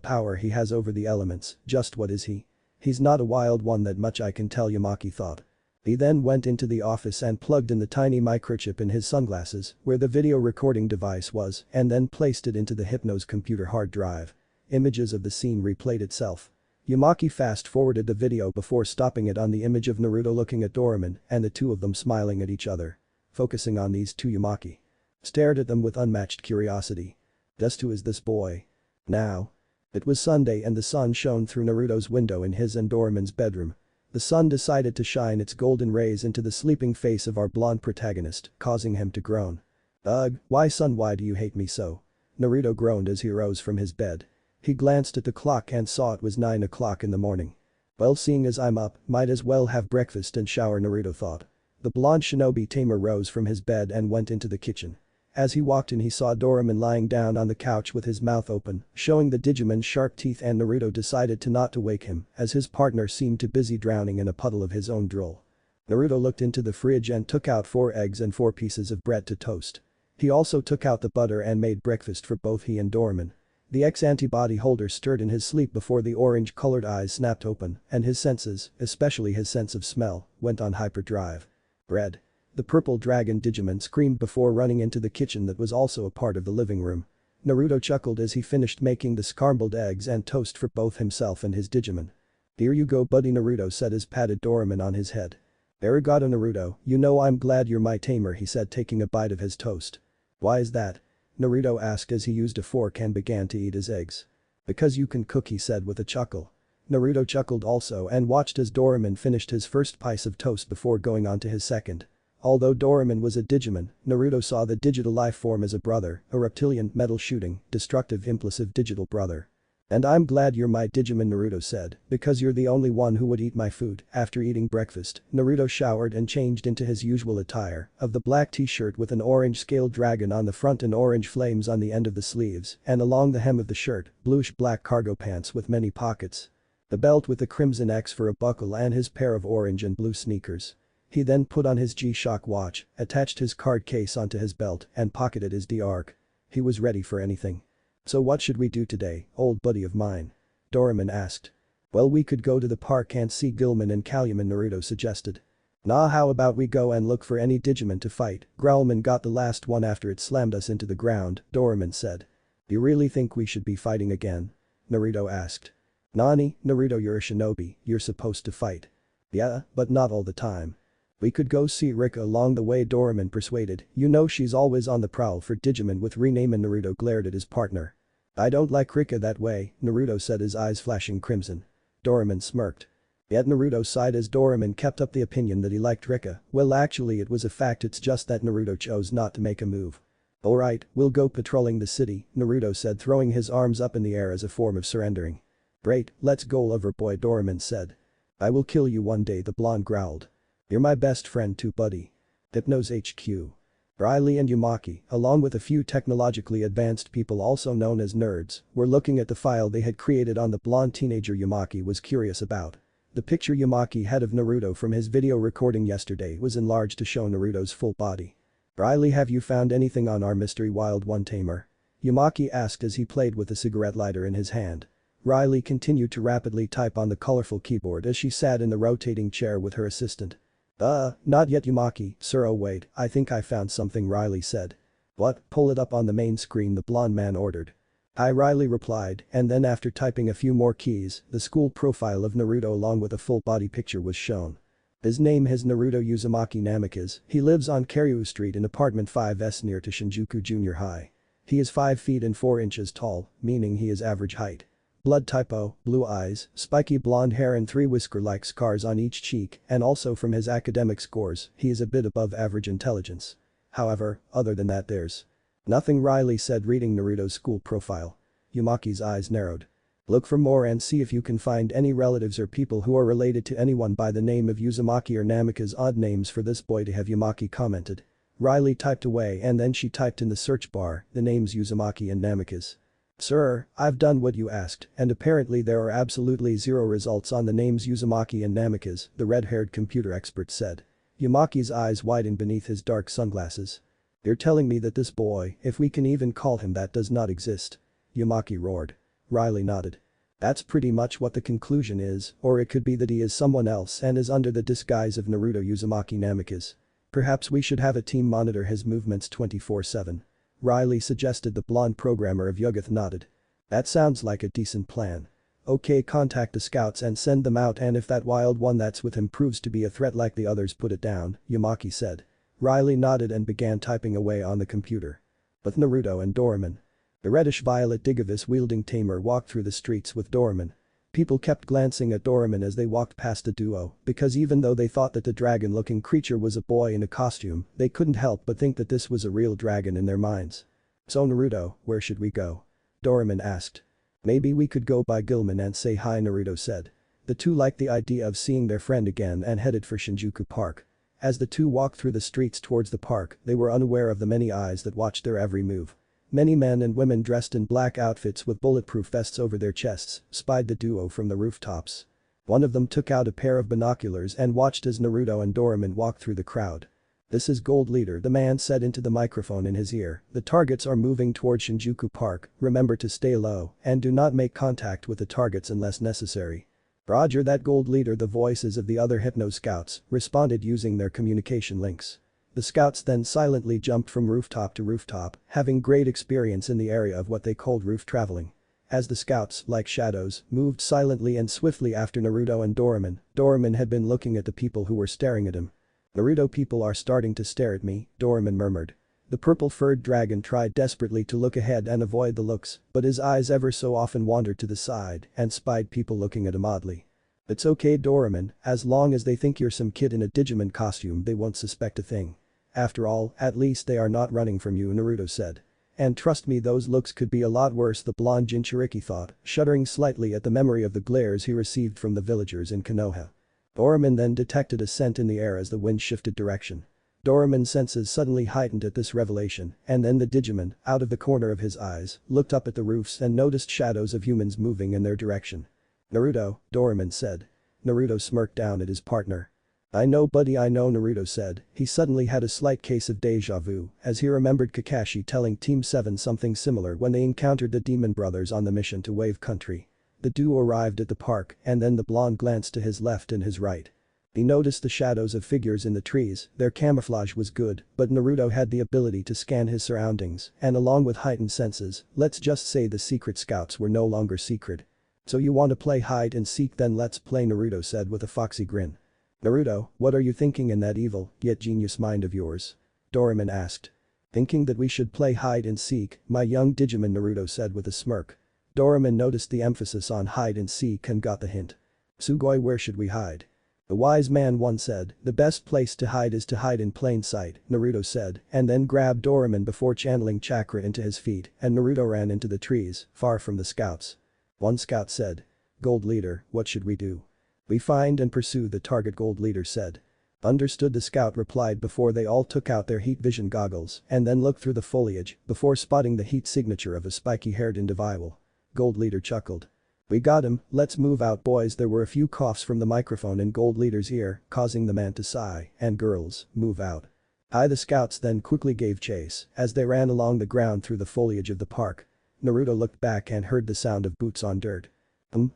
power he has over the elements, just what is he? He's not a wild one that much I can tell, Yamaki thought. He then went into the office and plugged in the tiny microchip in his sunglasses where the video recording device was and then placed it into the Hypno's computer hard drive. Images of the scene replayed itself. Yamaki fast-forwarded the video before stopping it on the image of Naruto looking at Doraemon and the two of them smiling at each other. Focusing on these two, Yamaki stared at them with unmatched curiosity. Just who is this boy? Now. It was Sunday and the sun shone through Naruto's window in his and Doraemon's bedroom. The sun decided to shine its golden rays into the sleeping face of our blonde protagonist, causing him to groan. Ugh, why sun, why do you hate me so? Naruto groaned as he rose from his bed. He glanced at the clock and saw it was 9 o'clock in the morning. Well, seeing as I'm up, might as well have breakfast and shower, Naruto thought. The blonde shinobi tamer rose from his bed and went into the kitchen. As he walked in he saw Doraemon lying down on the couch with his mouth open, showing the Digimon's sharp teeth, and Naruto decided to not to wake him as his partner seemed too busy drowning in a puddle of his own drool. Naruto looked into the fridge and took out 4 eggs and 4 pieces of bread to toast. He also took out the butter and made breakfast for both he and Doraemon. The X-antibody holder stirred in his sleep before the orange-colored eyes snapped open and his senses, especially his sense of smell, went on hyperdrive. Bread. The purple dragon Digimon screamed before running into the kitchen that was also a part of the living room. Naruto chuckled as he finished making the scrambled eggs and toast for both himself and his Digimon. "Here you go buddy," Naruto said as patted Doraemon on his head. "Arigato Naruto, you know I'm glad you're my tamer," he said taking a bite of his toast. "Why is that?" Naruto asked as he used a fork and began to eat his eggs. "Because you can cook," he said with a chuckle. Naruto chuckled also and watched as Doraemon finished his first piece of toast before going on to his second. Although Doraemon was a Digimon, Naruto saw the digital life form as a brother, a reptilian, metal-shooting, destructive, impulsive digital brother. "And I'm glad you're my Digimon," Naruto said, "because you're the only one who would eat my food." After eating breakfast, Naruto showered and changed into his usual attire of the black t-shirt with an orange scaled dragon on the front and orange flames on the end of the sleeves, and along the hem of the shirt, bluish-black cargo pants with many pockets. The belt with the crimson X for a buckle and his pair of orange and blue sneakers. He then put on his G-Shock watch, attached his card case onto his belt, and pocketed his D-Arc. He was ready for anything. "So what should we do today, old buddy of mine?" Doraemon asked. "Well, we could go to the park and see Gilman and Caluman," Naruto suggested. "Nah, how about we go and look for any Digimon to fight? Growlman got the last one after it slammed us into the ground," Doraemon said. "You really think we should be fighting again?" Naruto asked. "Nani, Naruto, you're a shinobi, you're supposed to fight." "Yeah, but not all the time. We could go see Rika along the way," Doraemon persuaded. "You know she's always on the prowl for Digimon with rename," and Naruto glared at his partner. "I don't like Rika that way," Naruto said, his eyes flashing crimson. Doraemon smirked. Yet Naruto sighed as Doraemon kept up the opinion that he liked Rika. Well, actually it was a fact, it's just that Naruto chose not to make a move. "Alright, we'll go patrolling the city," Naruto said, throwing his arms up in the air as a form of surrendering. "Great, let's go, lover boy," Doraemon said. "I will kill you one day," the blonde growled. "You're my best friend too, buddy." Hypno's HQ. Riley and Yumaki, along with a few technologically advanced people also known as nerds, were looking at the file they had created on the blonde teenager Yumaki was curious about. The picture Yumaki had of Naruto from his video recording yesterday was enlarged to show Naruto's full body. "Riley, have you found anything on our mystery wild one tamer?" Yumaki asked as he played with a cigarette lighter in his hand. Riley continued to rapidly type on the colorful keyboard as she sat in the rotating chair with her assistant. Not yet, Yumaki, sir. Oh wait, I think I found something," Riley said. "What? Pull it up on the main screen," the blonde man ordered. "Hi," Riley replied, and then after typing a few more keys, the school profile of Naruto along with a full body picture was shown. His name is Naruto Uzumaki Namikaze, he lives on Karyu Street in apartment 5S near to Shinjuku Junior High. He is 5 feet and 4 inches tall, meaning he is average height. Blood typo, blue eyes, spiky blonde hair and 3 whisker-like scars on each cheek, and also from his academic scores, he is a bit above average intelligence. However, other than that there's nothing, Riley said, reading Naruto's school profile. Yumaki's eyes narrowed. "Look for more and see if you can find any relatives or people who are related to anyone by the name of Uzumaki or Namikaze. Odd names for this boy to have," Yumaki commented. Riley typed away and then she typed in the search bar the names Uzumaki and Namikaze. "Sir, I've done what you asked, and apparently there are absolutely 0 results on the names Uzumaki and Namikaze," the red-haired computer expert said. Yumaki's eyes widened beneath his dark sunglasses. "You're telling me that this boy, if we can even call him that, does not exist?" Yumaki roared. Riley nodded. "That's pretty much what the conclusion is, or it could be that he is someone else and is under the disguise of Naruto Uzumaki Namikaze. Perhaps we should have a team monitor his movements 24/7. Riley suggested. The blonde programmer of Yugoth nodded. "That sounds like a decent plan. Okay, contact the scouts and send them out, and if that wild one that's with him proves to be a threat like the others, put it down," Yumaki said. Riley nodded and began typing away on the computer. With Naruto and Doraemon. The reddish-violet Digivice-wielding tamer walked through the streets with Doraemon. People kept glancing at Doraemon as they walked past the duo, because even though they thought that the dragon-looking creature was a boy in a costume, they couldn't help but think that this was a real dragon in their minds. "So Naruto, where should we go?" Doraemon asked. "Maybe we could go by Gilman and say hi," Naruto said. The two liked the idea of seeing their friend again and headed for Shinjuku Park. As the two walked through the streets towards the park, they were unaware of the many eyes that watched their every move. Many men and women dressed in black outfits with bulletproof vests over their chests spied the duo from the rooftops. One of them took out a pair of binoculars and watched as Naruto and Doraemon walked through the crowd. "This is Gold Leader," the man said into the microphone in his ear. "The targets are moving toward Shinjuku Park, remember to stay low and do not make contact with the targets unless necessary." "Roger that, Gold Leader," the voices of the other Hypno Scouts responded using their communication links. The scouts then silently jumped from rooftop to rooftop, having great experience in the area of what they called roof traveling. As the scouts, like shadows, moved silently and swiftly after Naruto and Doraemon had been looking at the people who were staring at him. "Naruto, people are starting to stare at me," Doraemon murmured. The purple-furred dragon tried desperately to look ahead and avoid the looks, but his eyes ever so often wandered to the side and spied people looking at him oddly. "It's okay, Doraemon, as long as they think you're some kid in a Digimon costume they won't suspect a thing. After all, at least they are not running from you," Naruto said. "And trust me, those looks could be a lot worse," the blonde Jinchuriki thought, shuddering slightly at the memory of the glares he received from the villagers in Konoha. Doraemon then detected a scent in the air as the wind shifted direction. Doraemon's senses suddenly heightened at this revelation, and then the Digimon, out of the corner of his eyes, looked up at the roofs and noticed shadows of humans moving in their direction. "Naruto," Doraemon said. Naruto smirked down at his partner. "I know, buddy, I know," Naruto said. He suddenly had a slight case of deja vu as he remembered Kakashi telling Team 7 something similar when they encountered the Demon Brothers on the mission to Wave Country. The duo arrived at the park and then the blonde glanced to his left and his right. He noticed the shadows of figures in the trees, their camouflage was good, but Naruto had the ability to scan his surroundings and along with heightened senses, let's just say the secret scouts were no longer secret. "So you want to play hide and seek, then let's play," Naruto said with a foxy grin. "Naruto, what are you thinking in that evil, yet genius mind of yours?" Doraemon asked. "Thinking that we should play hide and seek, my young Digimon," Naruto said with a smirk. Doraemon noticed the emphasis on hide and seek and got the hint. "Sugoi, where should we hide?" "The wise man once said, the best place to hide is to hide in plain sight," Naruto said, and then grabbed Doraemon before channeling chakra into his feet, and Naruto ran into the trees, far from the scouts. One scout said. "Gold leader, what should we do?" "We find and pursue the target," Gold leader said. "Understood," the scout replied before they all took out their heat vision goggles and then looked through the foliage before spotting the heat signature of a spiky-haired individual. Gold leader chuckled. "We got him, let's move out, boys." There were a few coughs from the microphone in Gold leader's ear, causing the man to sigh, and "Girls, move out." The scouts then quickly gave chase as they ran along the ground through the foliage of the park. Naruto looked back and heard the sound of boots on dirt.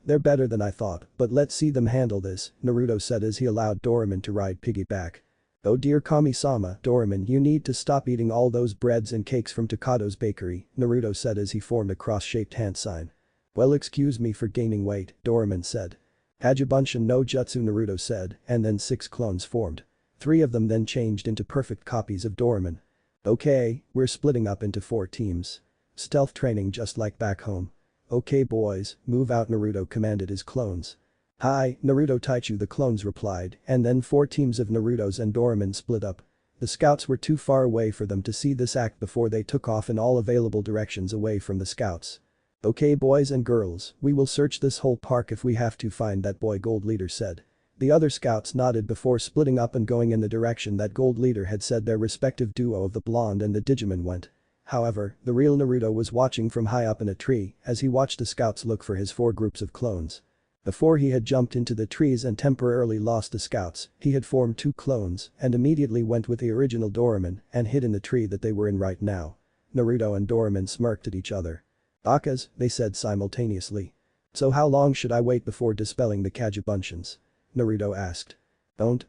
They're better than I thought, but let's see them handle this," Naruto said as he allowed Doraemon to ride piggyback. "Oh dear Kami-sama, Doraemon, you need to stop eating all those breads and cakes from Takato's bakery," Naruto said as he formed a cross-shaped hand sign. "Well, excuse me for gaining weight," Doraemon said. "Hajibunshin no jutsu," Naruto said, and then 6 clones formed. 3 of them then changed into perfect copies of Doraemon. "Okay, we're splitting up into 4 teams. Stealth training just like back home. Okay boys, move out," Naruto commanded his clones. "Hi, Naruto Taichu," the clones replied, and then 4 teams of Naruto's and Doraemon split up. The scouts were too far away for them to see this act before they took off in all available directions away from the scouts. "Okay boys and girls, we will search this whole park if we have to find that boy," Gold leader said. The other scouts nodded before splitting up and going in the direction that Gold leader had said their respective duo of the blonde and the Digimon went. However, the real Naruto was watching from high up in a tree as he watched the scouts look for his 4 groups of clones. Before he had jumped into the trees and temporarily lost the scouts, he had formed 2 clones and immediately went with the original Doraemon and hid in the tree that they were in right now. Naruto and Doraemon smirked at each other. "Akas," they said simultaneously. "So how long should I wait before dispelling the Kajibunshins?" Naruto asked.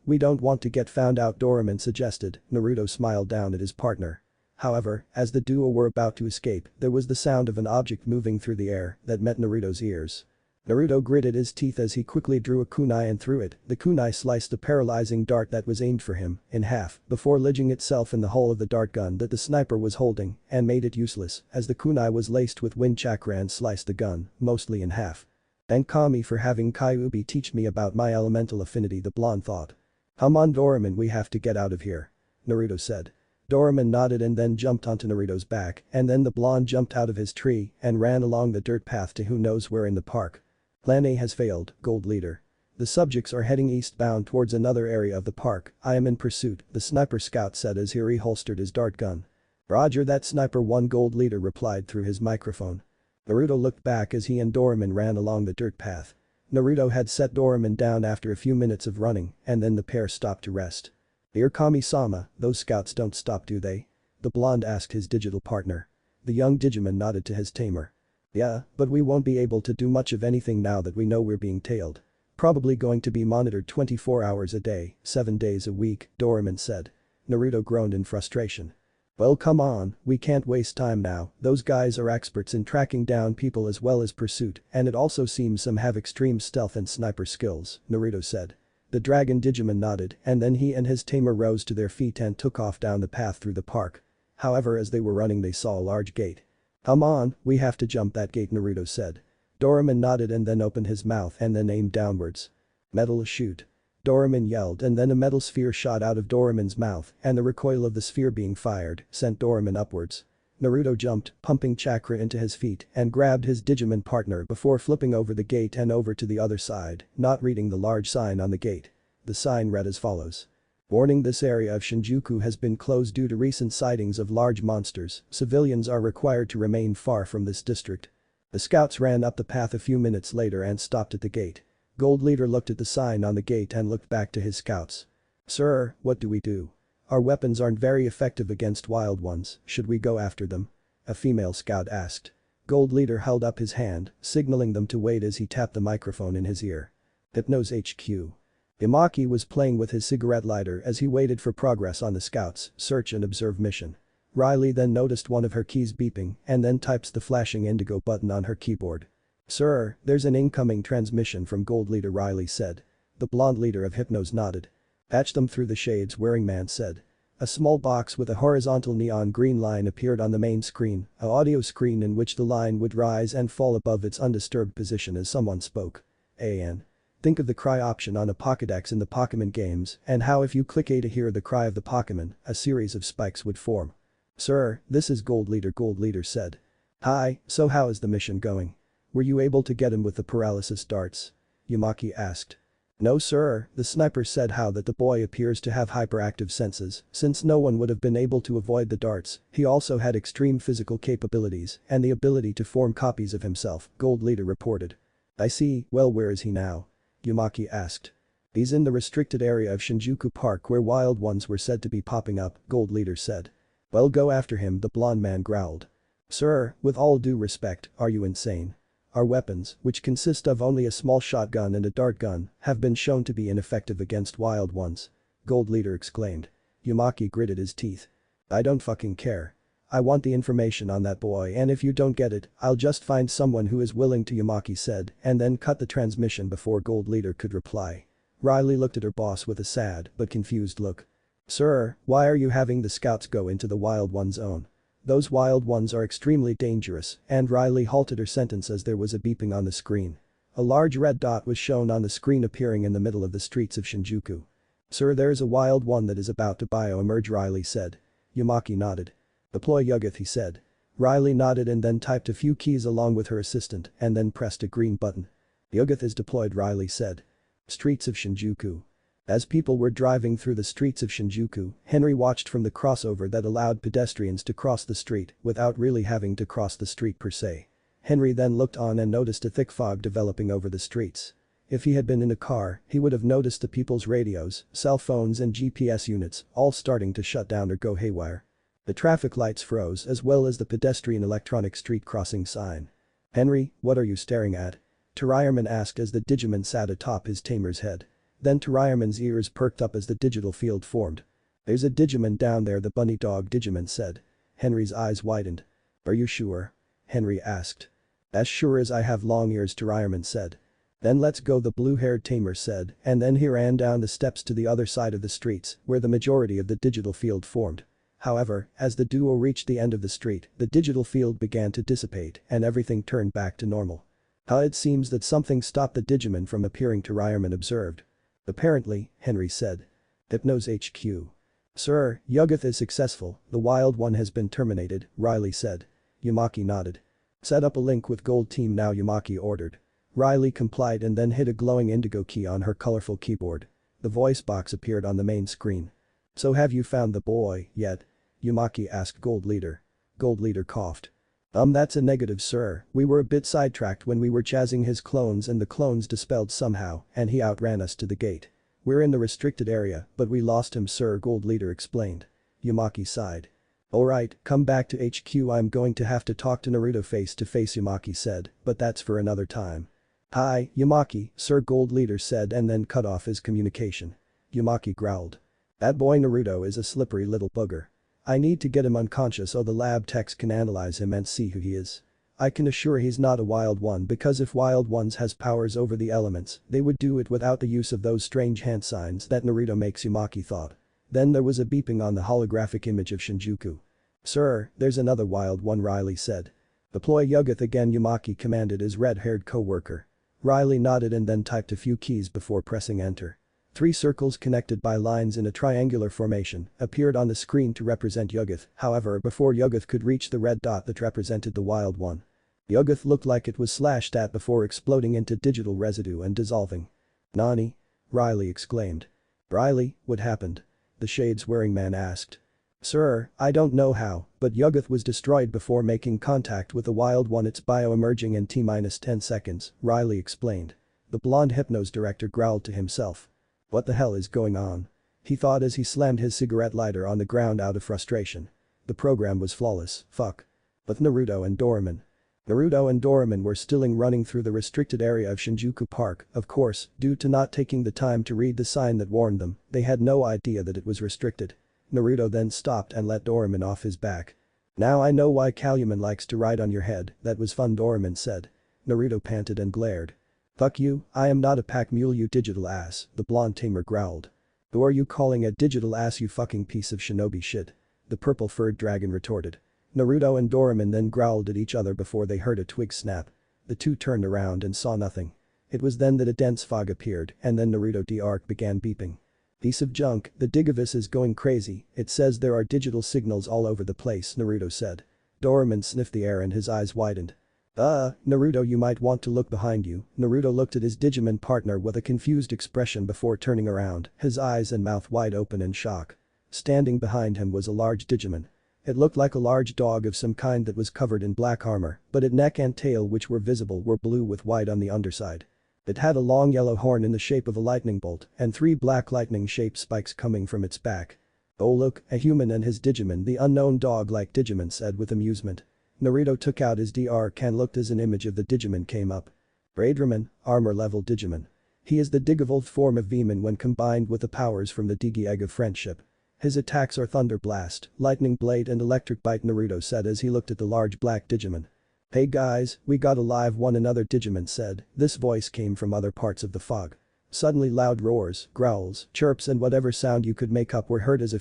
We don't want to get found out," Doraemon suggested. Naruto smiled down at his partner. However, as the duo were about to escape, there was the sound of an object moving through the air that met Naruto's ears. Naruto gritted his teeth as he quickly drew a kunai and threw it. The kunai sliced the paralyzing dart that was aimed for him in half before lodging itself in the hull of the dart gun that the sniper was holding and made it useless as the kunai was laced with wind chakra and sliced the gun, mostly in half. "Thank Kami for having Kyuubi teach me about my elemental affinity," the blonde thought. "Come on Doraemon, we have to get out of here," Naruto said. Doraemon nodded and then jumped onto Naruto's back and then the blonde jumped out of his tree and ran along the dirt path to who knows where in the park. "Plan A has failed, Gold leader. The subjects are heading eastbound towards another area of the park. I am in pursuit," the sniper scout said as he reholstered his dart gun. "Roger that, Sniper 1," Gold leader replied through his microphone. Naruto looked back as he and Doraemon ran along the dirt path. Naruto had set Doraemon down after a few minutes of running and then the pair stopped to rest. "Dear Kami-sama, those scouts don't stop, do they?" the blonde asked his digital partner. The young Digimon nodded to his tamer. "Yeah, but we won't be able to do much of anything now that we know we're being tailed. Probably going to be monitored 24 hours a day, 7 days a week," Doraemon said. Naruto groaned in frustration. Well, come on, we can't waste time now, those guys are experts in tracking down people as well as pursuit, and it also seems some have extreme stealth and sniper skills, Naruto said. The dragon Digimon nodded and then he and his tamer rose to their feet and took off down the path through the park. However, as they were running they saw a large gate. Come on, we have to jump that gate, Naruto said. Doraemon nodded and then opened his mouth and then aimed downwards. Metal shoot. Doraemon yelled and then a metal sphere shot out of Doraemon's mouth and the recoil of the sphere being fired sent Doraemon upwards. Naruto jumped, pumping chakra into his feet and grabbed his Digimon partner before flipping over the gate and over to the other side, not reading the large sign on the gate. The sign read as follows. Warning: this area of Shinjuku has been closed due to recent sightings of large monsters. Civilians are required to remain far from this district. The scouts ran up the path a few minutes later and stopped at the gate. Gold Leader looked at the sign on the gate and looked back to his scouts. Sir, what do we do? Our weapons aren't very effective against wild ones, should we go after them? A female scout asked. Gold Leader held up his hand, signaling them to wait as he tapped the microphone in his ear. Hypnos HQ. Imaki was playing with his cigarette lighter as he waited for progress on the scouts' search and observe mission. Riley then noticed one of her keys beeping and then types the flashing indigo button on her keyboard. Sir, there's an incoming transmission from Gold Leader, Riley said. The blonde leader of Hypnos nodded. Patch them through the shades, wearing man said. A small box with a horizontal neon green line appeared on the main screen, an audio screen in which the line would rise and fall above its undisturbed position as someone spoke. An. Think of the cry option on a Pokédex in the Pokémon games and how if you click A to hear the cry of the Pokémon, a series of spikes would form. Sir, this is Gold Leader said. Hi, so how is the mission going? Were you able to get him with the paralysis darts? Yamaki asked. No sir, the sniper said. How that the boy appears to have hyperactive senses, since no one would have been able to avoid the darts, he also had extreme physical capabilities and the ability to form copies of himself, Gold Leader reported. I see, well where is he now? Yamaki asked. He's in the restricted area of Shinjuku Park where wild ones were said to be popping up, Gold Leader said. Well, go after him, the blonde man growled. Sir, with all due respect, are you insane? Our weapons, which consist of only a small shotgun and a dart gun, have been shown to be ineffective against wild ones. Gold Leader exclaimed. Yamaki gritted his teeth. I don't fucking care. I want the information on that boy and if you don't get it, I'll just find someone who is willing to, Yamaki said and then cut the transmission before Gold Leader could reply. Riley looked at her boss with a sad but confused look. Sir, why are you having the scouts go into the wild one zone? Those wild ones are extremely dangerous, and Riley halted her sentence as there was a beeping on the screen. A large red dot was shown on the screen appearing in the middle of the streets of Shinjuku. Sir, there's a wild one that is about to bio-emerge, Riley said. Yamaki nodded. Deploy Yuggoth, he said. Riley nodded and then typed a few keys along with her assistant and then pressed a green button. Yuggoth is deployed, Riley said. Streets of Shinjuku. As people were driving through the streets of Shinjuku, Henry watched from the crossover that allowed pedestrians to cross the street without really having to cross the street per se. Henry then looked on and noticed a thick fog developing over the streets. If he had been in a car, he would have noticed the people's radios, cell phones and GPS units all starting to shut down or go haywire. The traffic lights froze as well as the pedestrian electronic street crossing sign. Henry, what are you staring at? Turiarman asked as the Digimon sat atop his tamer's head. Then Turiarman's ears perked up as the digital field formed. There's a Digimon down there, the bunny dog Digimon said. Henry's eyes widened. Are you sure? Henry asked. As sure as I have long ears, Turiarman said. Then let's go, the blue-haired tamer said and then he ran down the steps to the other side of the streets where the majority of the digital field formed. However, as the duo reached the end of the street, the digital field began to dissipate and everything turned back to normal. It seems that something stopped the Digimon from appearing, Turiarman observed. Apparently, Henry said. Hypnos HQ. Sir, Yuggoth is successful, the wild one has been terminated, Riley said. Yamaki nodded. Set up a link with Gold Team now, Yamaki ordered. Riley complied and then hit a glowing indigo key on her colorful keyboard. The voice box appeared on the main screen. So have you found the boy yet? Yamaki asked Gold Leader. Gold Leader coughed. That's a negative, sir, we were a bit sidetracked when we were chasing his clones and the clones dispelled somehow and he outran us to the gate. We're in the restricted area but we lost him, sir, Gold Leader explained. Yamaki sighed. Alright, come back to HQ, I'm going to have to talk to Naruto face to face, Yamaki said, but that's for another time. Hi, Yamaki, Sir, Gold Leader said and then cut off his communication. Yamaki growled. That boy Naruto is a slippery little booger. I need to get him unconscious so the lab techs can analyze him and see who he is. I can assure he's not a wild one because if wild ones has powers over the elements, they would do it without the use of those strange hand signs that Naruto makes Uzumaki thought. Then there was a beeping on the holographic image of Shinjuku. Sir, there's another wild one, Riley said. Deploy Yuggoth again, Uzumaki commanded his red-haired co-worker. Riley nodded and then typed a few keys before pressing enter. 3 circles connected by lines in a triangular formation appeared on the screen to represent Yuggoth, however before Yuggoth could reach the red dot that represented the wild one. Yuggoth looked like it was slashed at before exploding into digital residue and dissolving. "Nani?" Riley exclaimed. "Riley, what happened?" the shades-wearing man asked. "Sir, I don't know how, but Yuggoth was destroyed before making contact with the wild one. It's bio-emerging in T-10 seconds, Riley explained. The blonde Hypnos director growled to himself. What the hell is going on? He thought as he slammed his cigarette lighter on the ground out of frustration. The program was flawless, fuck. But Naruto and Doraemon were still running through the restricted area of Shinjuku Park, of course, due to not taking the time to read the sign that warned them, they had no idea that it was restricted. Naruto then stopped and let Doraemon off his back. Now I know why Calumet likes to ride on your head, that was fun, Doraemon said. Naruto panted and glared. Fuck you, I am not a pack mule, you digital ass, the blonde tamer growled. Who are you calling a digital ass, you fucking piece of shinobi shit? The purple-furred dragon retorted. Naruto and Doraemon then growled at each other before they heard a twig snap. The two turned around and saw nothing. It was then that a dense fog appeared and then Naruto D-Arc began beeping. Piece of junk, the Digivice is going crazy, it says there are digital signals all over the place, Naruto said. Doraemon sniffed the air and his eyes widened. Naruto, you might want to look behind you. Naruto looked at his Digimon partner with a confused expression before turning around, his eyes and mouth wide open in shock. Standing behind him was a large Digimon. It looked like a large dog of some kind that was covered in black armor, but its neck and tail which were visible were blue with white on the underside. It had a long yellow horn in the shape of a lightning bolt and 3 black lightning-shaped spikes coming from its back. Oh look, a human and his Digimon, the unknown dog-like Digimon said with amusement. Naruto took out his DR and looked as an image of the Digimon came up. Raidramon, armor-level Digimon. He is the Digivolved form of Vemon when combined with the powers from the Digi Egg of Friendship. His attacks are Thunder Blast, Lightning Blade and Electric Bite, Naruto said as he looked at the large black Digimon. Hey guys, we got a live one, another Digimon said. This voice came from other parts of the fog. Suddenly loud roars, growls, chirps and whatever sound you could make up were heard as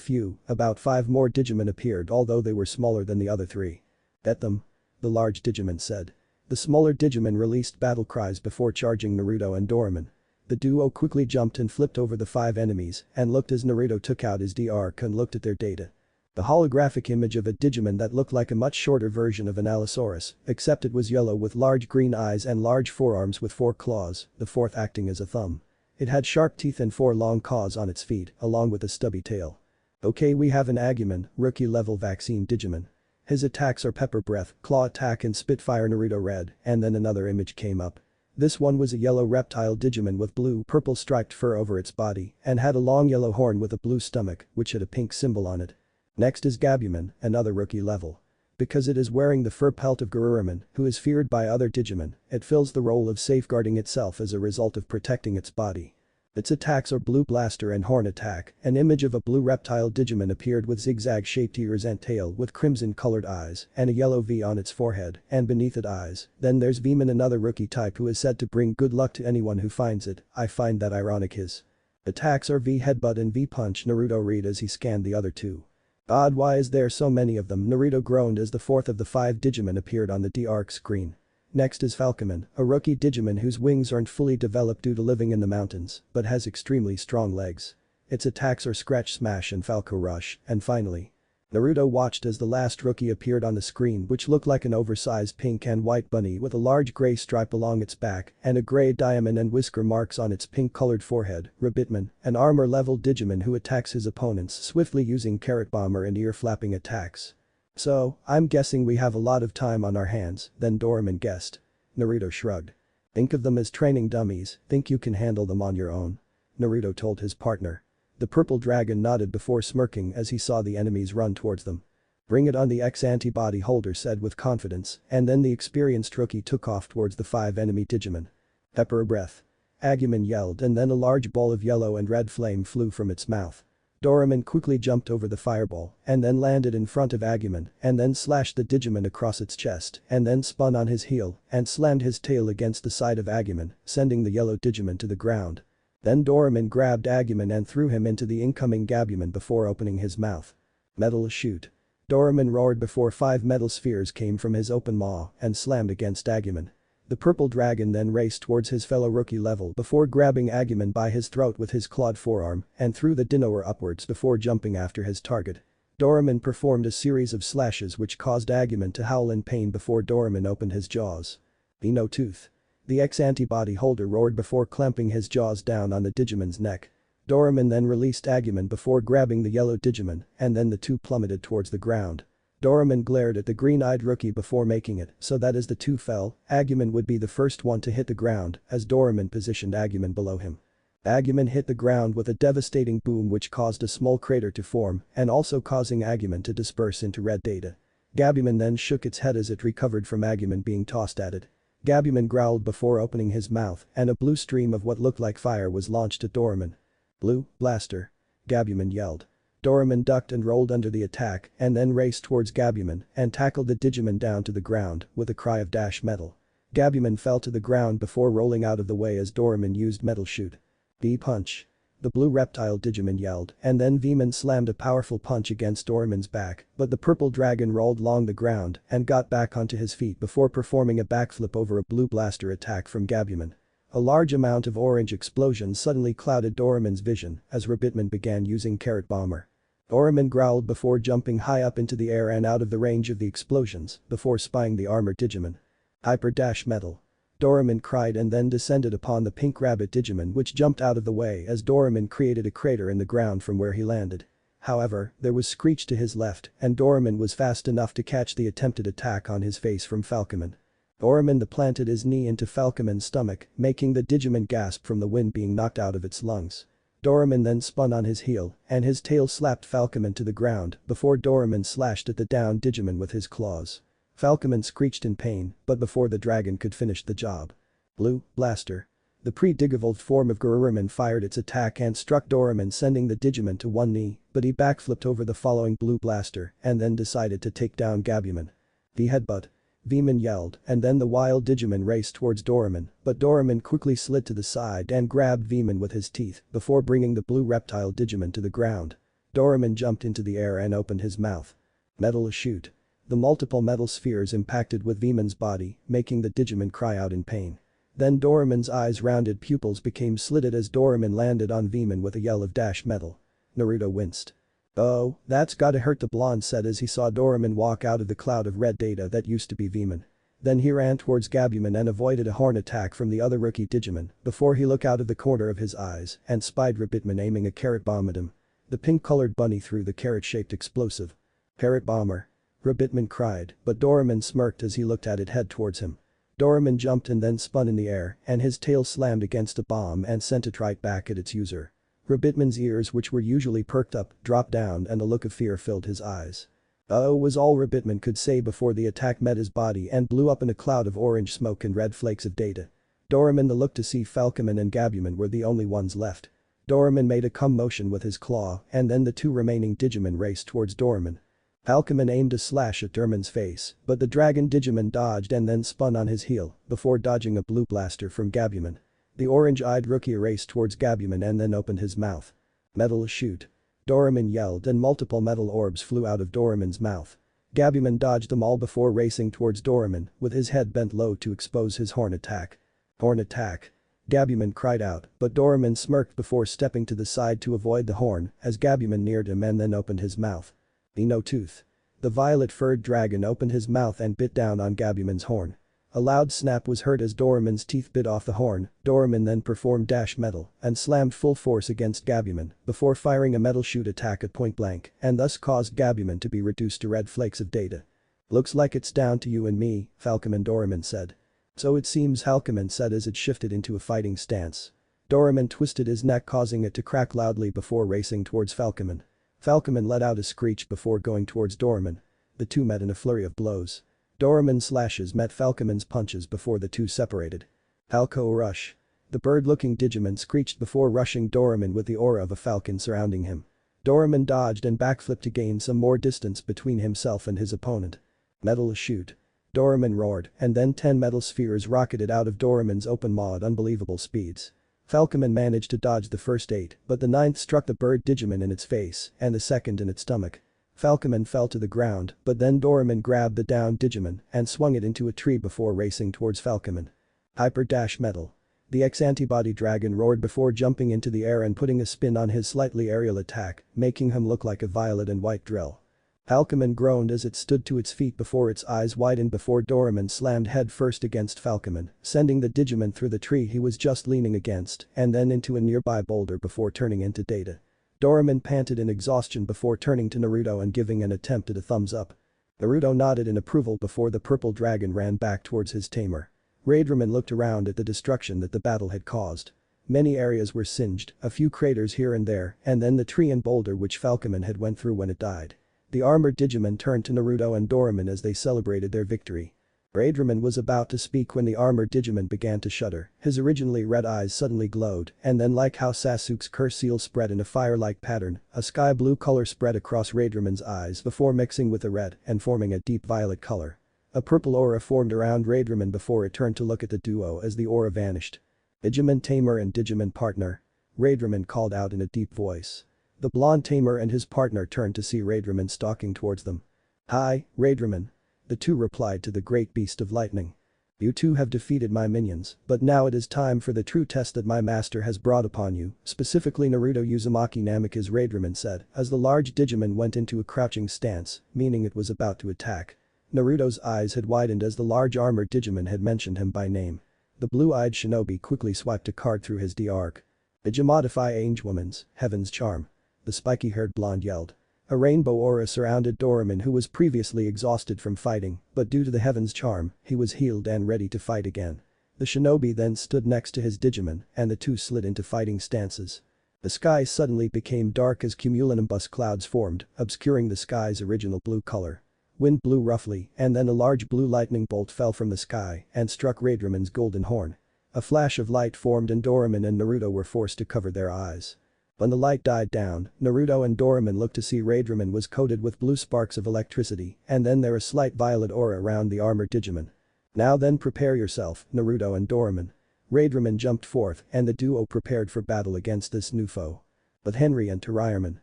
about 5 more Digimon appeared, although they were smaller than the other 3. Get them. The large Digimon said. The smaller Digimon released battle cries before charging Naruto and Doraemon. The duo quickly jumped and flipped over the 5 enemies and looked as Naruto took out his DR and looked at their data. The holographic image of a Digimon that looked like a much shorter version of an Allosaurus, except it was yellow with large green eyes and large forearms with 4 claws, the 4th acting as a thumb. It had sharp teeth and 4 long claws on its feet, along with a stubby tail. Okay, we have an Agumon, rookie-level vaccine Digimon. His attacks are Pepper Breath, Claw Attack and Spitfire, Naruto read, and then another image came up. This one was a yellow reptile Digimon with blue-purple striped fur over its body and had a long yellow horn with a blue stomach which had a pink symbol on it. Next is Gabumon, another rookie level. Because it is wearing the fur pelt of Garurumon, who is feared by other Digimon, it fills the role of safeguarding itself as a result of protecting its body. Its attacks are Blue Blaster and Horn Attack. An image of a blue reptile Digimon appeared with zigzag-shaped ears and tail with crimson-colored eyes and a yellow V on its forehead and beneath it eyes. Then there's Vemon, another rookie type who is said to bring good luck to anyone who finds it. I find that ironic. His attacks are V Headbutt and V Punch, Naruto read as he scanned the other 2. God, why is there so many of them? Naruto groaned as the 4th of the 5 Digimon appeared on the D-Arc screen. Next is Falcomon, a rookie Digimon whose wings aren't fully developed due to living in the mountains, but has extremely strong legs. Its attacks are Scratch Smash and Falco Rush, and finally. Naruto watched as the last rookie appeared on the screen, which looked like an oversized pink and white bunny with a large gray stripe along its back and a gray diamond and whisker marks on its pink-colored forehead. Rabbitmon, an armor-level Digimon who attacks his opponents swiftly using Carrot Bomber and ear-flapping attacks. So, I'm guessing we have a lot of time on our hands, then Doraemon guessed. Naruto shrugged. Think of them as training dummies, think you can handle them on your own? Naruto told his partner. The purple dragon nodded before smirking as he saw the enemies run towards them. Bring it on, the ex-antibody holder said with confidence, and then the experienced rookie took off towards the 5 enemy Digimon. Pepper Breath. Agumon yelled and then a large ball of yellow and red flame flew from its mouth. Doraemon quickly jumped over the fireball and then landed in front of Agumon and then slashed the Digimon across its chest and then spun on his heel and slammed his tail against the side of Agumon, sending the yellow Digimon to the ground. Then Doraemon grabbed Agumon and threw him into the incoming Gabumon before opening his mouth. Metal shoot. Doraemon roared before 5 metal spheres came from his open maw and slammed against Agumon. The purple dragon then raced towards his fellow rookie level before grabbing Agumon by his throat with his clawed forearm and threw the Dinoer upwards before jumping after his target. Doraemon performed a series of slashes which caused Agumon to howl in pain before Doraemon opened his jaws. No tooth. The ex-antibody holder roared before clamping his jaws down on the Digimon's neck. Doraemon then released Agumon before grabbing the yellow Digimon and then the two plummeted towards the ground. Doraemon glared at the green-eyed rookie before making it so that as the two fell, Agumon would be the first one to hit the ground as Doraemon positioned Agumon below him. Agumon hit the ground with a devastating boom which caused a small crater to form and also causing Agumon to disperse into red data. Gabumon then shook its head as it recovered from Agumon being tossed at it. Gabumon growled before opening his mouth and a blue stream of what looked like fire was launched at Doraemon. "Blue blaster," Gabumon yelled. Doraemon ducked and rolled under the attack and then raced towards Gabumon and tackled the Digimon down to the ground with a cry of dash metal. Gabumon fell to the ground before rolling out of the way as Doraemon used metal shoot. D-punch. The blue reptile Digimon yelled and then Veemon slammed a powerful punch against Doraemon's back but the purple dragon rolled along the ground and got back onto his feet before performing a backflip over a blue blaster attack from Gabumon. A large amount of orange explosions suddenly clouded Doraemon's vision as Rabbitman began using Carrot Bomber. Doraemon growled before jumping high up into the air and out of the range of the explosions before spying the armored Digimon. Hyper dash metal. Doraemon cried and then descended upon the pink rabbit Digimon which jumped out of the way as Doraemon created a crater in the ground from where he landed. However, there was Screech to his left and Doraemon was fast enough to catch the attempted attack on his face from Falcomon. Doraemon planted his knee into Falcomon's stomach, making the Digimon gasp from the wind being knocked out of its lungs. Doraemon then spun on his heel and his tail slapped Falcomon to the ground before Doraemon slashed at the downed Digimon with his claws. Falcomon screeched in pain but before the dragon could finish the job. Blue blaster. The pre-Digivolved form of Garurumon fired its attack and struck Doraemon sending the Digimon to one knee but he backflipped over the following blue blaster and then decided to take down Gabumon. The headbutt. Veemon yelled and then the wild Digimon raced towards Doraemon but Doraemon quickly slid to the side and grabbed Veemon with his teeth before bringing the blue reptile Digimon to the ground. Doraemon jumped into the air and opened his mouth. Metal shoot. The multiple metal spheres impacted with Veemon's body, making the Digimon cry out in pain. Then Doraemon's eyes' rounded pupils became slitted as Doraemon landed on Veemon with a yell of dash metal. Naruto winced. "Oh, that's gotta hurt," the blonde said as he saw Doraemon walk out of the cloud of red data that used to be Veemon. Then he ran towards Gabumon and avoided a horn attack from the other rookie Digimon before he looked out of the corner of his eyes and spied Rabbitman aiming a carrot bomb at him. The pink-colored bunny threw the carrot-shaped explosive. "Carrot bomber," Rabbitman cried, but Doraemon smirked as he looked at it head towards him. Doraemon jumped and then spun in the air and his tail slammed against a bomb and sent it right back at its user. Rabbitman's ears, which were usually perked up, dropped down and a look of fear filled his eyes. "Uh-oh," was all Rabbitman could say before the attack met his body and blew up in a cloud of orange smoke and red flakes of data. Doraemon looked to see Falcomon and Gabumon were the only ones left. Doraemon made a come motion with his claw and then the two remaining Digimon raced towards Doraemon. Falcomon aimed a slash at Doraemon's face, but the dragon Digimon dodged and then spun on his heel before dodging a blue blaster from Gabumon. The orange-eyed rookie raced towards Gabumon and then opened his mouth. Metal shoot. Doraemon yelled and multiple metal orbs flew out of Doraemon's mouth. Gabumon dodged them all before racing towards Doraemon with his head bent low to expose his horn attack. "Horn attack." Gabumon cried out, but Doraemon smirked before stepping to the side to avoid the horn as Gabumon neared him and then opened his mouth. No tooth. The violet-furred dragon opened his mouth and bit down on Gabumon's horn. A loud snap was heard as Doraemon's teeth bit off the horn. Doraemon then performed dash metal and slammed full force against Gabumon before firing a metal shoot attack at point blank and thus caused Gabumon to be reduced to red flakes of data. "Looks like it's down to you and me," Falcomon Doraemon said. "So it seems," Falcomon said as it shifted into a fighting stance. Doraemon twisted his neck causing it to crack loudly before racing towards Falcomon. Falcomon let out a screech before going towards Doraemon. The two met in a flurry of blows. Doraemon's slashes met Falcomon's punches before the two separated. Falco rush. The bird-looking Digimon screeched before rushing Doraemon with the aura of a falcon surrounding him. Doraemon dodged and backflipped to gain some more distance between himself and his opponent. Metal shoot. Doraemon roared, and then 10 metal spheres rocketed out of Doraemon's open maw at unbelievable speeds. Falcomon managed to dodge the first 8, but the 9th struck the bird Digimon in its face and the second in its stomach. Falcomon fell to the ground, but then Doraemon grabbed the downed Digimon and swung it into a tree before racing towards Falcomon. Hyper Dash Metal. The ex-antibody dragon roared before jumping into the air and putting a spin on his slightly aerial attack, making him look like a violet and white drill. Falcomon groaned as it stood to its feet before its eyes widened before Doraemon slammed head first against Falcomon, sending the Digimon through the tree he was just leaning against and then into a nearby boulder before turning into Data. Doraemon panted in exhaustion before turning to Naruto and giving an attempt at a thumbs up. Naruto nodded in approval before the purple dragon ran back towards his tamer. Raidramon looked around at the destruction that the battle had caused. Many areas were singed, a few craters here and there, and then the tree and boulder which Falcomon had went through when it died. The armored Digimon turned to Naruto and Doraemon as they celebrated their victory. Raidramon was about to speak when the armored Digimon began to shudder, his originally red eyes suddenly glowed, and then like how Sasuke's curse seal spread in a fire-like pattern, a sky blue color spread across Raidramon's eyes before mixing with the red and forming a deep violet color. A purple aura formed around Raidramon before it turned to look at the duo as the aura vanished. Digimon tamer and Digimon partner. Raidramon called out in a deep voice. The blonde tamer and his partner turned to see Raidramon stalking towards them. "Hi, Raidramon." The two replied to the great beast of lightning. "You two have defeated my minions, but now it is time for the true test that my master has brought upon you, specifically Naruto Uzumaki Namikaze," Raidramon said as the large Digimon went into a crouching stance, meaning it was about to attack. Naruto's eyes had widened as the large armored Digimon had mentioned him by name. The blue-eyed shinobi quickly swiped a card through his D-arc. "Digimodify Angewoman's, Heaven's Charm." The spiky-haired blonde yelled. A rainbow aura surrounded Doraemon who was previously exhausted from fighting, but due to the Heaven's Charm, he was healed and ready to fight again. The shinobi then stood next to his Digimon and the two slid into fighting stances. The sky suddenly became dark as cumulonimbus clouds formed, obscuring the sky's original blue color. Wind blew roughly and then a large blue lightning bolt fell from the sky and struck Raidramon's golden horn. A flash of light formed and Doraemon and Naruto were forced to cover their eyes. When the light died down, Naruto and Doraemon looked to see Raidramon was coated with blue sparks of electricity and then there a slight violet aura around the armored Digimon. "Now then prepare yourself, Naruto and Doraemon." Raidramon jumped forth and the duo prepared for battle against this new foe. But Henry and Tarayaman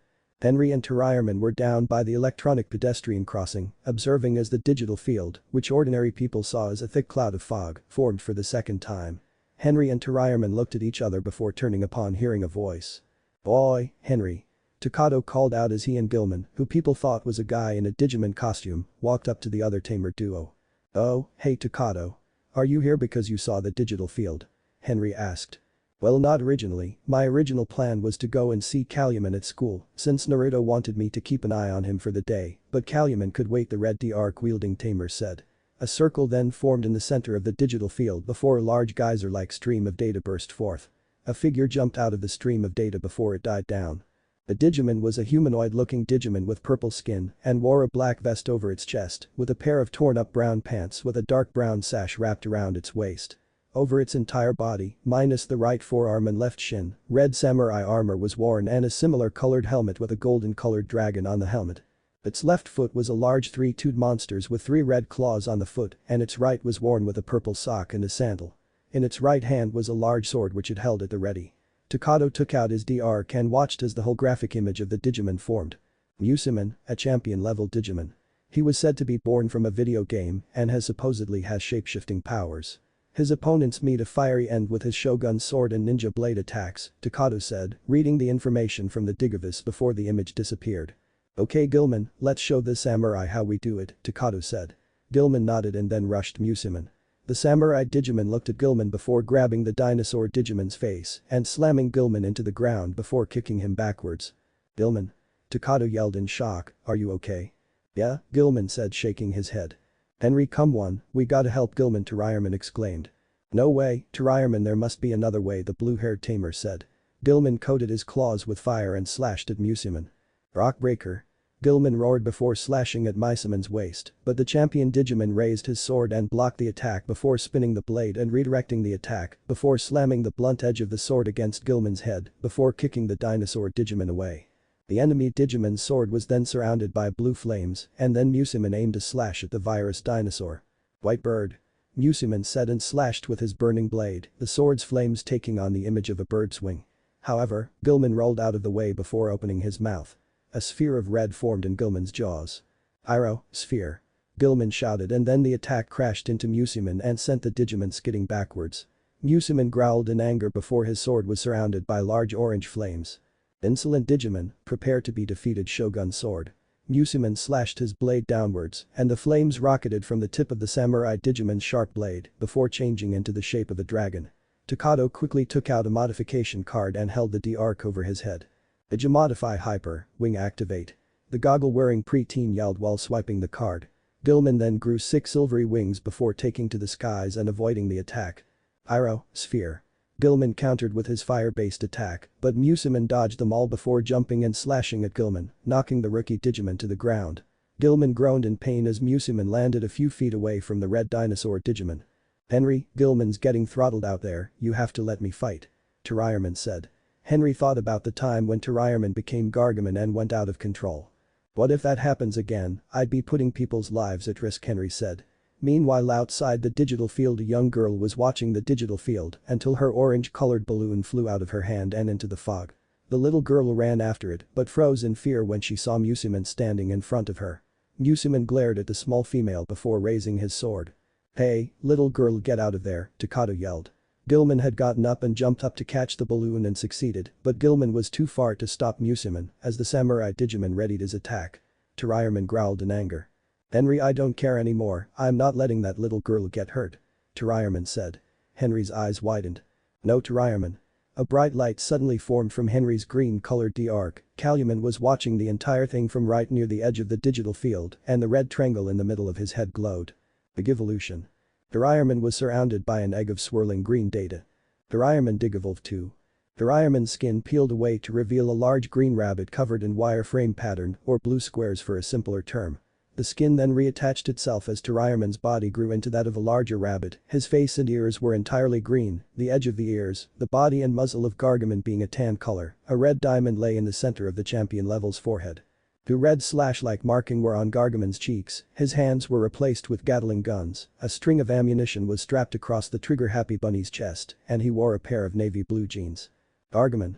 were down by the electronic pedestrian crossing, observing as the digital field, which ordinary people saw as a thick cloud of fog, formed for the second time. Henry and Tarayaman looked at each other before turning upon hearing a voice. "Boy, Henry." Takato called out as he and Gilman, who people thought was a guy in a Digimon costume, walked up to the other tamer duo. "Oh, hey Takato. Are you here because you saw the digital field?" Henry asked. "Well, not originally, my original plan was to go and see Calumet at school since Naruto wanted me to keep an eye on him for the day, but Calumet could wait," the red D-arc wielding tamer said. A circle then formed in the center of the digital field before a large geyser-like stream of data burst forth. A figure jumped out of the stream of data before it died down. The Digimon was a humanoid-looking Digimon with purple skin and wore a black vest over its chest with a pair of torn-up brown pants with a dark brown sash wrapped around its waist. Over its entire body, minus the right forearm and left shin, red samurai armor was worn and a similar colored helmet with a golden-colored dragon on the helmet. Its left foot was a large three-toed monster with 3 red claws on the foot and its right was worn with a purple sock and a sandal. In its right hand was a large sword which it held at the ready. Takato took out his D-arc and watched as the holographic image of the Digimon formed. Musimon, a champion-level Digimon. He was said to be born from a video game and supposedly has shape-shifting powers. His opponents meet a fiery end with his Shogun sword and ninja blade attacks, Takato said, reading the information from the Digivice before the image disappeared. "Okay Gilman, let's show this samurai how we do it," Takato said. Gilman nodded and then rushed Musimon. The samurai Digimon looked at Gilman before grabbing the dinosaur Digimon's face and slamming Gilman into the ground before kicking him backwards. "Gilman?" Takato yelled in shock, "Are you okay?" "Yeah," Gilman said shaking his head. "Henry, come on, we gotta help Gilman," Tarayaman exclaimed. "No way, Tarayaman, there must be another way," the blue-haired tamer said. Gilman coated his claws with fire and slashed at Musimon. "Rock Breaker." Gilman roared before slashing at Musimon's waist, but the champion Digimon raised his sword and blocked the attack before spinning the blade and redirecting the attack before slamming the blunt edge of the sword against Gilman's head before kicking the dinosaur Digimon away. The enemy Digimon's sword was then surrounded by blue flames, and then Musimon aimed a slash at the virus dinosaur. "White bird," Musimon said and slashed with his burning blade, the sword's flames taking on the image of a bird's wing. However, Gilman rolled out of the way before opening his mouth. A sphere of red formed in Gilman's jaws. "Iro, sphere," Gilman shouted, and then the attack crashed into Musimon and sent the Digimon skidding backwards. Musimon growled in anger before his sword was surrounded by large orange flames. "Insolent Digimon, prepare to be defeated, Shogun sword." Musimon slashed his blade downwards, and the flames rocketed from the tip of the samurai Digimon's sharp blade before changing into the shape of a dragon. Takato quickly took out a modification card and held the D-Arc over his head. "Digimodify Hyper, Wing activate." The goggle-wearing preteen yelled while swiping the card. Gilman then grew 6 silvery wings before taking to the skies and avoiding the attack. "Iro, sphere." Gilman countered with his fire-based attack, but Musimon dodged them all before jumping and slashing at Gilman, knocking the rookie Digimon to the ground. Gilman groaned in pain as Musimon landed a few feet away from the red dinosaur Digimon. "Henry, Gilman's getting throttled out there, you have to let me fight," Tyrierman said. Henry thought about the time when Tyrierman became Gargamon and went out of control. "What if that happens again? I'd be putting people's lives at risk," Henry said. Meanwhile, outside the digital field, a young girl was watching the digital field until her orange-colored balloon flew out of her hand and into the fog. The little girl ran after it but froze in fear when she saw Musimon standing in front of her. Musimon glared at the small female before raising his sword. "Hey, little girl, get out of there," Takato yelled. Gilman had gotten up and jumped up to catch the balloon and succeeded, but Gilman was too far to stop Musimon as the samurai Digimon readied his attack. Tyrierman growled in anger. "Henry, I don't care anymore, I'm not letting that little girl get hurt," Tyrierman said. Henry's eyes widened. "No, Tyrierman." A bright light suddenly formed from Henry's green-colored D-Arc. Calumet was watching the entire thing from right near the edge of the digital field, and the red triangle in the middle of his head glowed. Big evolution. Tyrierman was surrounded by an egg of swirling green data. Tyrierman Digivolve 2. Tyrierman's skin peeled away to reveal a large green rabbit covered in wireframe pattern, or blue squares for a simpler term. The skin then reattached itself as Tyrierman's body grew into that of a larger rabbit. His face and ears were entirely green, the edge of the ears, the body and muzzle of Gargamon being a tan color. A red diamond lay in the center of the champion level's forehead. The red slash-like marking were on Gargamon's cheeks, his hands were replaced with Gatling guns, a string of ammunition was strapped across the trigger-happy bunny's chest, and he wore a pair of navy blue jeans. Gargamon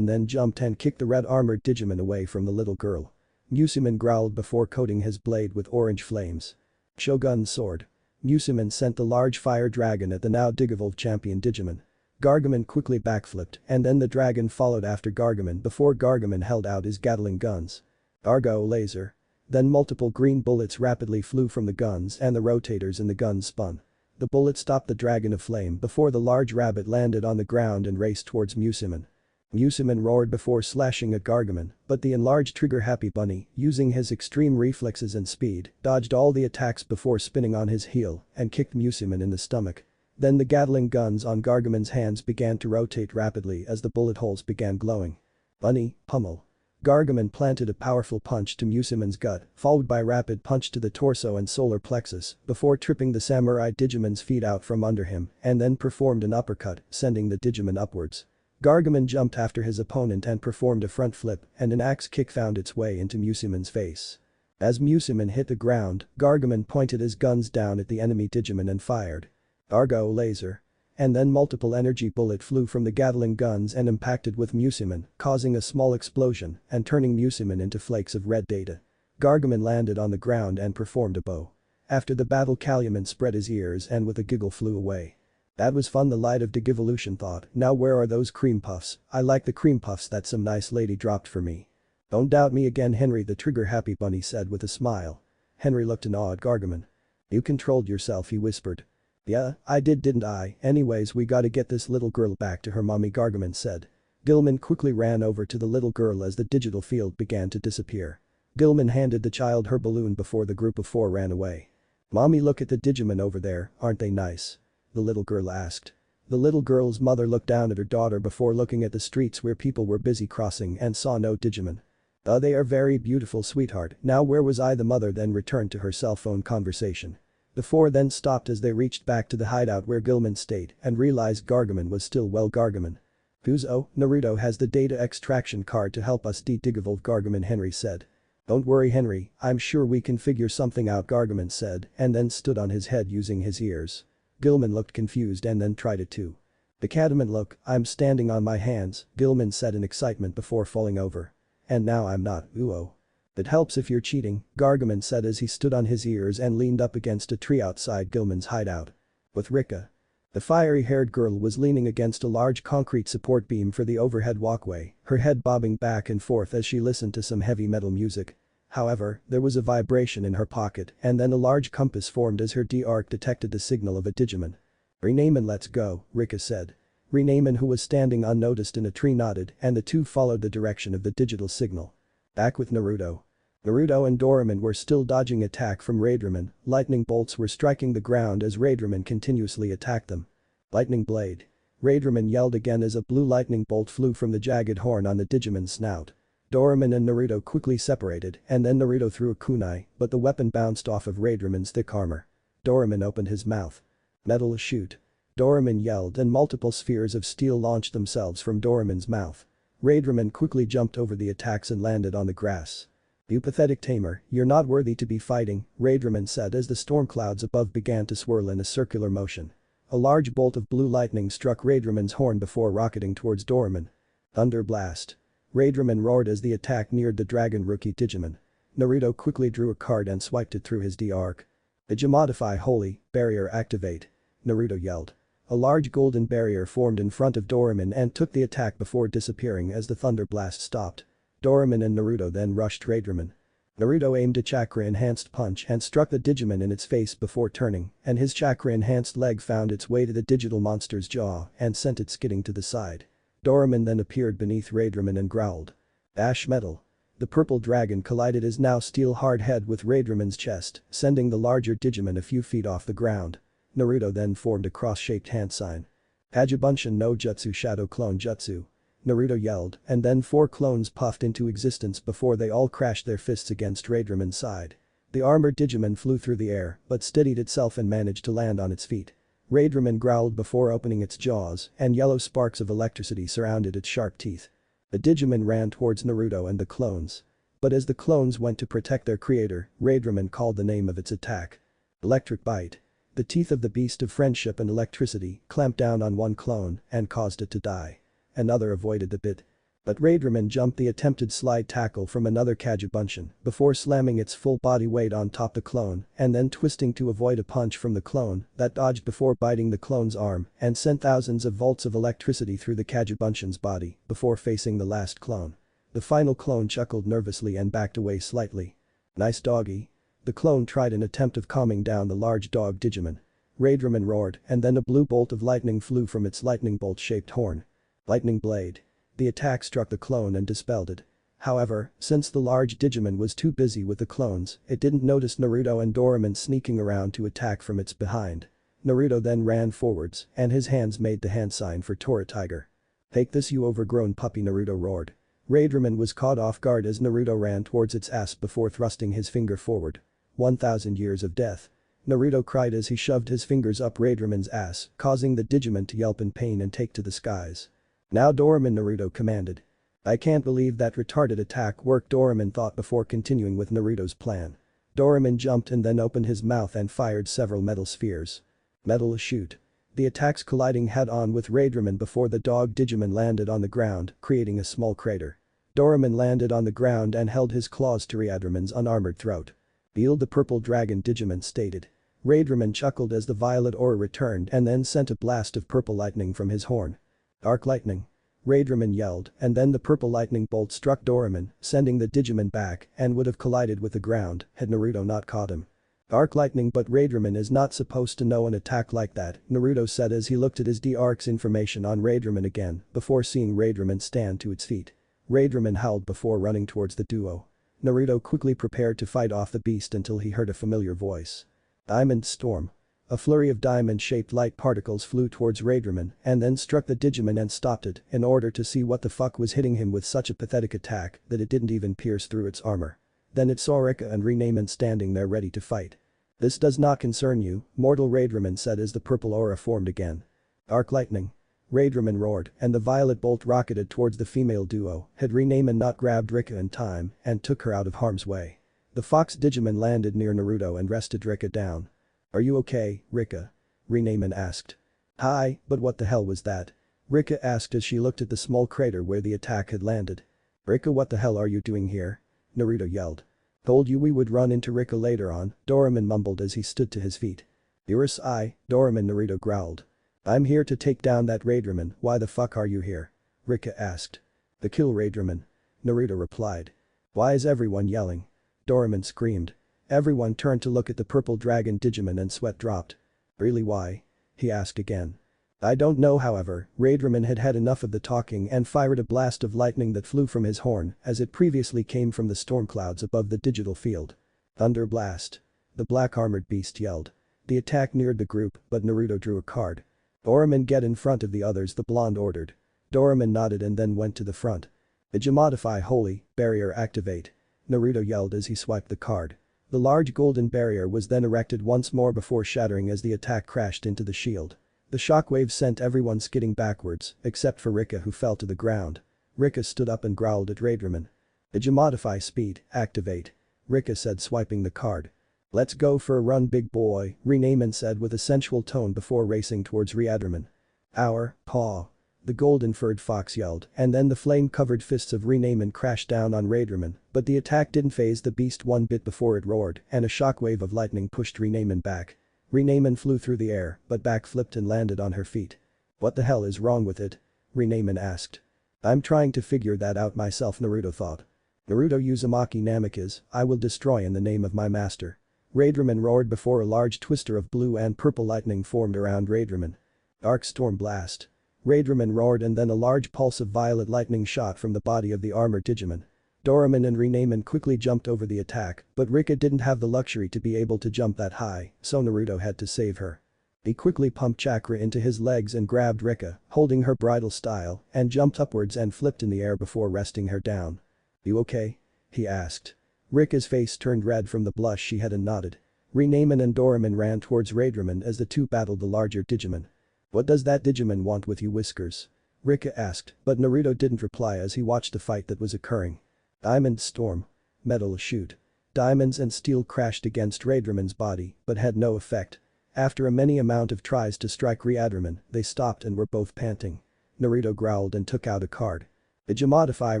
then jumped and kicked the red-armored Digimon away from the little girl. Musimon growled before coating his blade with orange flames. Shogun sword. Musimon sent the large fire dragon at the now Digivolve champion Digimon. Gargamon quickly backflipped, and then the dragon followed after Gargamon before Gargamon held out his Gatling guns. Argo laser. Then multiple green bullets rapidly flew from the guns and the rotators in the guns spun. The bullet stopped the dragon of flame before the large rabbit landed on the ground and raced towards Musimon. Musimon roared before slashing at Gargamon, but the enlarged trigger-happy bunny, using his extreme reflexes and speed, dodged all the attacks before spinning on his heel and kicked Musimon in the stomach. Then the Gatling guns on Gargamon's hands began to rotate rapidly as the bullet holes began glowing. Bunny, pummel. Gargamon planted a powerful punch to Musimon's gut, followed by a rapid punch to the torso and solar plexus, before tripping the samurai Digimon's feet out from under him, and then performed an uppercut, sending the Digimon upwards. Gargamon jumped after his opponent and performed a front flip, and an axe kick found its way into Musimon's face. As Musimon hit the ground, Gargamon pointed his guns down at the enemy Digimon and fired. Argo laser. And then multiple energy bullet flew from the Gatling guns and impacted with Musimon, causing a small explosion and turning Musimon into flakes of red data. Gargamon landed on the ground and performed a bow. After the battle, Calumet spread his ears and with a giggle flew away. "That was fun," the light of Digivolution thought. "Now where are those cream puffs? I like the cream puffs that some nice lady dropped for me." "Don't doubt me again, Henry," the trigger-happy bunny said with a smile. Henry looked in awe at Gargamon. "You controlled yourself," he whispered. "Yeah, I did, didn't I? Anyways, we gotta get this little girl back to her mommy," Gargamon said. Gilman quickly ran over to the little girl as the digital field began to disappear. Gilman handed the child her balloon before the group of 4 ran away. "Mommy, look at the Digimon over there, aren't they nice?" the little girl asked. The little girl's mother looked down at her daughter before looking at the streets where people were busy crossing and saw no Digimon. They are very beautiful, sweetheart." "Now where was I?" the mother then returned to her cell phone conversation. The 4 then stopped as they reached back to the hideout where Gilman stayed and realized Gargamon was still Gargamon. Fuzo, Naruto has the data extraction card to help us de-devolve Gargamon, Henry said. Don't worry Henry, I'm sure we can figure something out, Gargamon said and then stood on his head using his ears. Gilman looked confused and then tried it too. The Cataman look, I'm standing on my hands, Gilman said in excitement before falling over. And now I'm not, ooh. It helps if you're cheating, Gargamon said as he stood on his ears and leaned up against a tree outside Gilman's hideout. With Rika. The fiery-haired girl was leaning against a large concrete support beam for the overhead walkway, her head bobbing back and forth as she listened to some heavy metal music. However, there was a vibration in her pocket and then a large compass formed as her D-Arc detected the signal of a Digimon. Renamen, let's go, Rika said. Renamen, who was standing unnoticed in a tree, nodded and the two followed the direction of the digital signal. Back with Naruto. Naruto and Doraemon were still dodging attack from Raidramon, lightning bolts were striking the ground as Raidramon continuously attacked them. Lightning blade. Raidramon yelled again as a blue lightning bolt flew from the jagged horn on the Digimon's snout. Doraemon and Naruto quickly separated and then Naruto threw a kunai, but the weapon bounced off of Raidramon's thick armor. Doraemon opened his mouth. Metal shoot. Doraemon yelled and multiple spheres of steel launched themselves from Doraemon's mouth. Raidramon quickly jumped over the attacks and landed on the grass. You pathetic tamer, you're not worthy to be fighting, Raidramon said as the storm clouds above began to swirl in a circular motion. A large bolt of blue lightning struck Raidramon's horn before rocketing towards Doraemon. Thunder blast. Raidramon roared as the attack neared the dragon rookie Digimon. Naruto quickly drew a card and swiped it through his D-Arc. Digimodify Holy, barrier activate. Naruto yelled. A large golden barrier formed in front of Doraemon and took the attack before disappearing as the thunder blast stopped. Doraemon and Naruto then rushed Raidramon. Naruto aimed a chakra-enhanced punch and struck the Digimon in its face before turning, and his chakra-enhanced leg found its way to the digital monster's jaw and sent it skidding to the side. Doraemon then appeared beneath Raidramon and growled. Ash metal. The purple dragon collided his now steel-hard head with Raidramon's chest, sending the larger Digimon a few feet off the ground. Naruto then formed a cross-shaped hand sign. Ajibunshin no Jutsu Shadow Clone Jutsu. Naruto yelled and then 4 clones puffed into existence before they all crashed their fists against Raidramon's side. The armored Digimon flew through the air but steadied itself and managed to land on its feet. Raidramon growled before opening its jaws and yellow sparks of electricity surrounded its sharp teeth. The Digimon ran towards Naruto and the clones. But as the clones went to protect their creator, Raidramon called the name of its attack. Electric bite. The teeth of the beast of friendship and electricity clamped down on one clone and caused it to die. Another avoided the bit. But Raidramon jumped the attempted slide tackle from another Kagebunshin before slamming its full body weight on top the clone and then twisting to avoid a punch from the clone that dodged before biting the clone's arm and sent thousands of volts of electricity through the Kagebunshin's body before facing the last clone. The final clone chuckled nervously and backed away slightly. Nice doggy. The clone tried an attempt of calming down the large dog Digimon. Raidramon roared and then a blue bolt of lightning flew from its lightning bolt-shaped horn. Lightning blade. The attack struck the clone and dispelled it. However, since the large Digimon was too busy with the clones, it didn't notice Naruto and Doraemon sneaking around to attack from its behind. Naruto then ran forwards and his hands made the hand sign for Tora Tiger. Take this you overgrown puppy, Naruto roared. Raidramon was caught off guard as Naruto ran towards its ass before thrusting his finger forward. 1,000 years of death. Naruto cried as he shoved his fingers up Raidramon's ass, causing the Digimon to yelp in pain and take to the skies. Now Doraemon, Naruto commanded. I can't believe that retarded attack worked, Doraemon thought before continuing with Naruto's plan. Doraemon jumped and then opened his mouth and fired several metal spheres. Metal shoot. The attacks colliding head-on with Raidramon before the dog Digimon landed on the ground, creating a small crater. Doraemon landed on the ground and held his claws to Raidramon's unarmored throat. Yield the purple dragon, Digimon stated. Raidramon chuckled as the violet aura returned and then sent a blast of purple lightning from his horn. Dark lightning. Raidramon yelled and then the purple lightning bolt struck Doraemon, sending the Digimon back and would have collided with the ground had Naruto not caught him. Dark lightning, but Raidramon is not supposed to know an attack like that, Naruto said as he looked at his D-Arc's information on Raidramon again before seeing Raidramon stand to its feet. Raidramon howled before running towards the duo. Naruto quickly prepared to fight off the beast until he heard a familiar voice. Diamond Storm. A flurry of diamond-shaped light particles flew towards Raidramon and then struck the Digimon and stopped it in order to see what the fuck was hitting him with such a pathetic attack that it didn't even pierce through its armor. Then it saw Rika and Renamen standing there ready to fight. This does not concern you, mortal, Raidramon said as the purple aura formed again. Dark lightning. Raidraman roared, and the violet bolt rocketed towards the female duo. Had Renamen not grabbed Rika in time and took her out of harm's way. The fox Digimon landed near Naruto and rested Rika down. "Are you okay, Rika?" Renamen asked. "Hi, but what the hell was that?" Rika asked as she looked at the small crater where the attack had landed. "Rika, what the hell are you doing here?" Naruto yelled. "Told you we would run into Rika later on," Doraemon mumbled as he stood to his feet. "Urus-I, Doraemon," Naruto growled. "I'm here to take down that Raidraman, why the fuck are you here?" Rika asked. "To kill Raidraman," Naruto replied. "Why is everyone yelling?" Doraemon screamed. Everyone turned to look at the purple dragon Digimon and sweat dropped. "Really, why?" he asked again. "I don't know." However, Raidraman had had enough of the talking and fired a blast of lightning that flew from his horn as it previously came from the storm clouds above the digital field. "Thunder blast!" the black armored beast yelled. The attack neared the group, but Naruto drew a card. "Doraemon, get in front of the others," the blonde ordered. Doraemon nodded and then went to the front. "Digimodify holy barrier activate," Naruto yelled as he swiped the card. The large golden barrier was then erected once more before shattering as the attack crashed into the shield. The shockwave sent everyone skidding backwards, except for Rika, who fell to the ground. Rika stood up and growled at Raidraman. "Digimodify speed activate," Rika said, swiping the card. "Let's go for a run, big boy," Renamen said with a sensual tone before racing towards Raidraman. "Our paw," the golden-furred fox yelled, and then the flame-covered fists of Renamen crashed down on Raidraman, but the attack didn't faze the beast one bit before it roared and a shockwave of lightning pushed Renamen back. Renamen flew through the air but backflipped and landed on her feet. "What the hell is wrong with it?" Renamen asked. "I'm trying to figure that out myself," Naruto thought. "Naruto Uzumaki Namikaze, I will destroy in the name of my master." Raidraman roared before a large twister of blue and purple lightning formed around Raidraman. "Arc Storm Blast." Raidraman roared and then a large pulse of violet lightning shot from the body of the armored Digimon. Doraemon and Renamen quickly jumped over the attack, but Rika didn't have the luxury to be able to jump that high, so Naruto had to save her. He quickly pumped chakra into his legs and grabbed Rika, holding her bridal style, and jumped upwards and flipped in the air before resting her down. "You okay?" he asked. Rika's face turned red from the blush she had and nodded. Renamen and Doraemon ran towards Raidraman as the two battled the larger Digimon. "What does that Digimon want with you, Whiskers?" Rika asked, but Naruto didn't reply as he watched the fight that was occurring. Diamond Storm. Metal Shoot. Diamonds and steel crashed against Raidraman's body but had no effect. After a many amount of tries to strike Raidraman, they stopped and were both panting. Naruto growled and took out a card. "Digimodify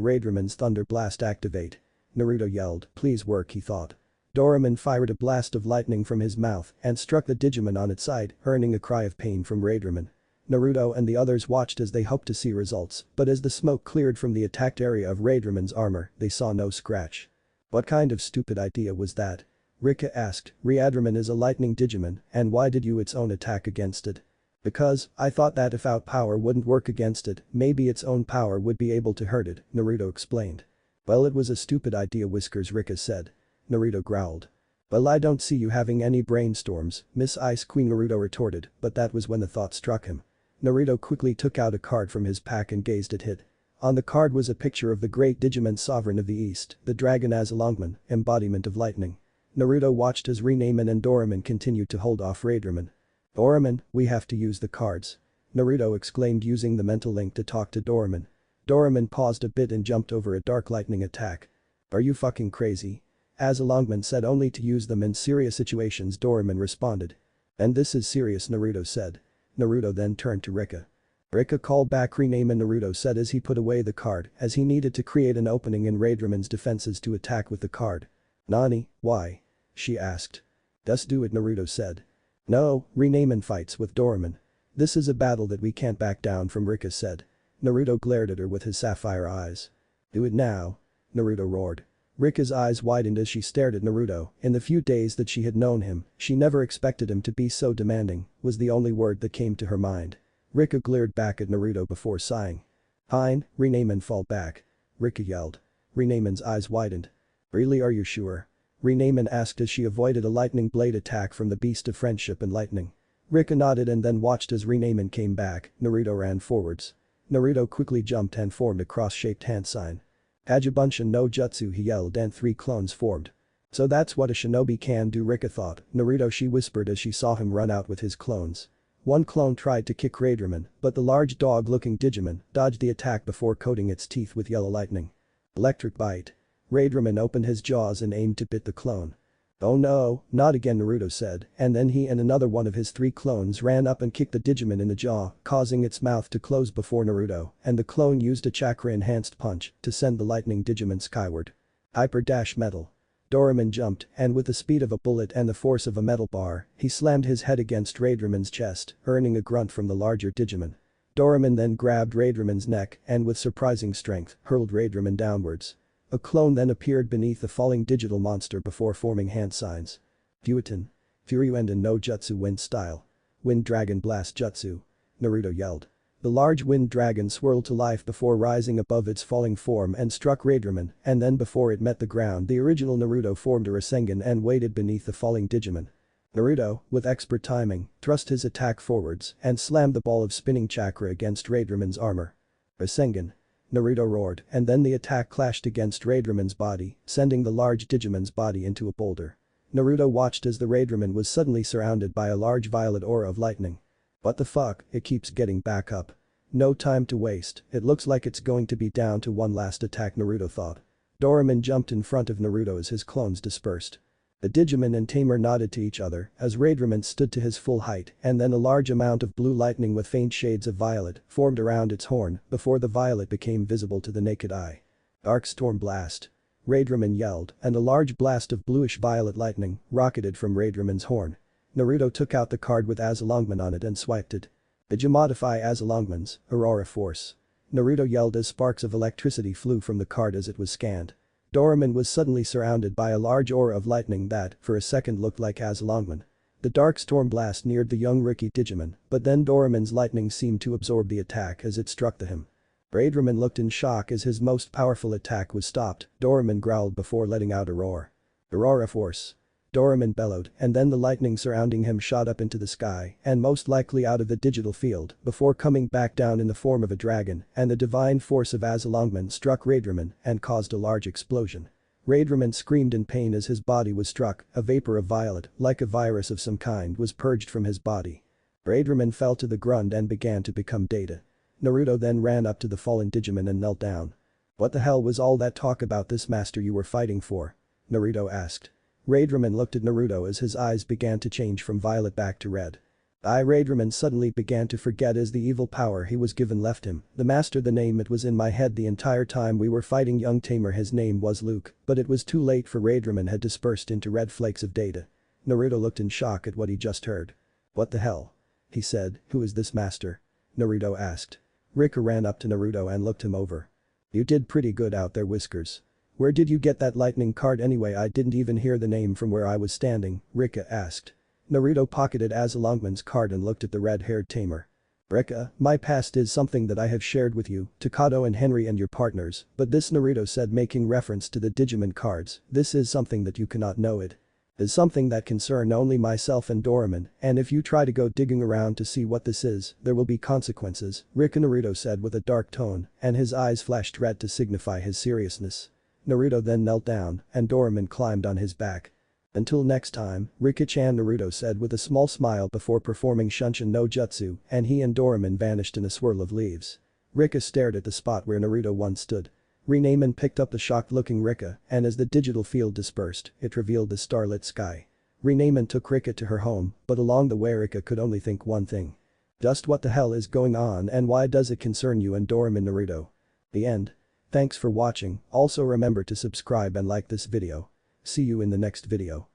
Raidraman's Thunder Blast activate." Naruto yelled, "Please work," he thought. Doraemon fired a blast of lightning from his mouth and struck the Digimon on its side, earning a cry of pain from Raidraman. Naruto and the others watched as they hoped to see results, but as the smoke cleared from the attacked area of Raidraman's armor, they saw no scratch. "What kind of stupid idea was that?" Rika asked. "Raidraman is a lightning Digimon, and why did you its own attack against it?" "Because, I thought that if out power wouldn't work against it, maybe its own power would be able to hurt it," Naruto explained. "Well, it was a stupid idea, Whiskers," Rika said. Naruto growled. "Well, I don't see you having any brainstorms, Miss Ice Queen," Naruto retorted, but that was when the thought struck him. Naruto quickly took out a card from his pack and gazed at it. On the card was a picture of the great Digimon sovereign of the east, the dragon Azalongman, embodiment of lightning. Naruto watched as Renamen and Doraemon continued to hold off Raidraman. "Doraemon, we have to use the cards," Naruto exclaimed, using the mental link to talk to Doraemon. Doraemon paused a bit and jumped over a dark lightning attack. "Are you fucking crazy?" Azalongman said. "Only to use them in serious situations," Doraemon responded. "And this is serious," Naruto said. Naruto then turned to Rika. "Rika, call back Renamen," Naruto said as he put away the card as he needed to create an opening in Raidraman's defenses to attack with the card. "Nani, why?" she asked. "Just do it," Naruto said. "No, Renamen fights with Doraemon. This is a battle that we can't back down from," Rika said. Naruto glared at her with his sapphire eyes. "Do it now," Naruto roared. Rika's eyes widened as she stared at Naruto. In the few days that she had known him, she never expected him to be so demanding, was the only word that came to her mind. Rika glared back at Naruto before sighing. "Fine, Renamen, fall back," Rika yelled. Renamen's eyes widened. "Really, are you sure?" Renamen asked as she avoided a lightning blade attack from the beast of friendship and lightning. Rika nodded and then watched as Renamen came back. Naruto ran forwards. Naruto quickly jumped and formed a cross-shaped hand sign. "Ajibunshin no Jutsu," he yelled, and 3 clones formed. "So that's what a shinobi can do," Rika thought. "Naruto," she whispered as she saw him run out with his clones. One clone tried to kick Raidramon, but the large dog-looking Digimon dodged the attack before coating its teeth with yellow lightning. Electric bite. Raidramon opened his jaws and aimed to bit the clone. "Oh no, not again," Naruto said, and then he and another one of his 3 clones ran up and kicked the Digimon in the jaw, causing its mouth to close before Naruto, and the clone used a chakra-enhanced punch to send the lightning Digimon skyward. Hyper Dash Metal. Doraemon jumped, and with the speed of a bullet and the force of a metal bar, he slammed his head against Raidramon's chest, earning a grunt from the larger Digimon. Doraemon then grabbed Raidramon's neck and with surprising strength, hurled Raidramon downwards. A clone then appeared beneath the falling digital monster before forming hand signs. Fueton. Furyuenden no Jutsu Wind Style. Wind Dragon Blast Jutsu. Naruto yelled. The large wind dragon swirled to life before rising above its falling form and struck Raidramon, and then before it met the ground the original Naruto formed a Rasengan and waited beneath the falling Digimon. Naruto, with expert timing, thrust his attack forwards and slammed the ball of spinning chakra against Raidramon's armor. Rasengan. Naruto roared, and then the attack clashed against Raidramon's body, sending the large Digimon's body into a boulder. Naruto watched as the Raidramon was suddenly surrounded by a large violet aura of lightning. What the fuck, it keeps getting back up. No time to waste, it looks like it's going to be down to one last attack, Naruto thought. Doraemon jumped in front of Naruto as his clones dispersed. The Digimon and Tamer nodded to each other as Raidramon stood to his full height and then a large amount of blue lightning with faint shades of violet formed around its horn before the violet became visible to the naked eye. Dark Storm Blast. Raidramon yelled and a large blast of bluish-violet lightning rocketed from Raidramon's horn. Naruto took out the card with Azalongman on it and swiped it. Digimodify Azalongman's Aurora Force. Naruto yelled as sparks of electricity flew from the card as it was scanned. Doraemon was suddenly surrounded by a large aura of lightning that, for a second, looked like Azalongman. The dark storm blast neared the young rookie Digimon, but then Doraemon's lightning seemed to absorb the attack as it struck him. Raidramon looked in shock as his most powerful attack was stopped. Doraemon growled before letting out a roar. Aurora Force. Doraemon bellowed, and then the lightning surrounding him shot up into the sky and most likely out of the digital field before coming back down in the form of a dragon, and the divine force of Azalongman struck Raidramon and caused a large explosion. Raidramon screamed in pain as his body was struck, a vapor of violet, like a virus of some kind, was purged from his body. Raidramon fell to the ground and began to become data. Naruto then ran up to the fallen Digimon and knelt down. "What the hell was all that talk about this master you were fighting for?" Naruto asked. Raidramon looked at Naruto as his eyes began to change from violet back to red. Raidramon suddenly began to forget as the evil power he was given left him. "The master, the name, it was in my head the entire time we were fighting young Tamer, his name was Luke, but it was too late for Raidramon had dispersed into red flakes of data." Naruto looked in shock at what he just heard. "What the hell?" he said. "Who is this master?" Naruto asked. Rika ran up to Naruto and looked him over. "You did pretty good out there, Whiskers. Where did you get that lightning card anyway? I didn't even hear the name from where I was standing," Rika asked. Naruto pocketed Azalongman's card and looked at the red-haired Tamer. "Rika, my past is something that I have shared with you, Takato and Henry and your partners, but this," Naruto said, making reference to the Digimon cards, "this is something that you cannot know. It is something that concern only myself and Doraemon, and if you try to go digging around to see what this is, there will be consequences," Rika, Naruto said with a dark tone, and his eyes flashed red to signify his seriousness. Naruto then knelt down, and Doraemon climbed on his back. "Until next time, Rika-chan," Naruto said with a small smile before performing Shunshin no Jutsu, and he and Doraemon vanished in a swirl of leaves. Rika stared at the spot where Naruto once stood. Raidramon picked up the shocked-looking Rika, and as the digital field dispersed, it revealed the starlit sky. Raidramon took Rika to her home, but along the way Rika could only think one thing. "Just what the hell is going on and why does it concern you and Doraemon, Naruto?" The end. Thanks for watching, also remember to subscribe and like this video. See you in the next video.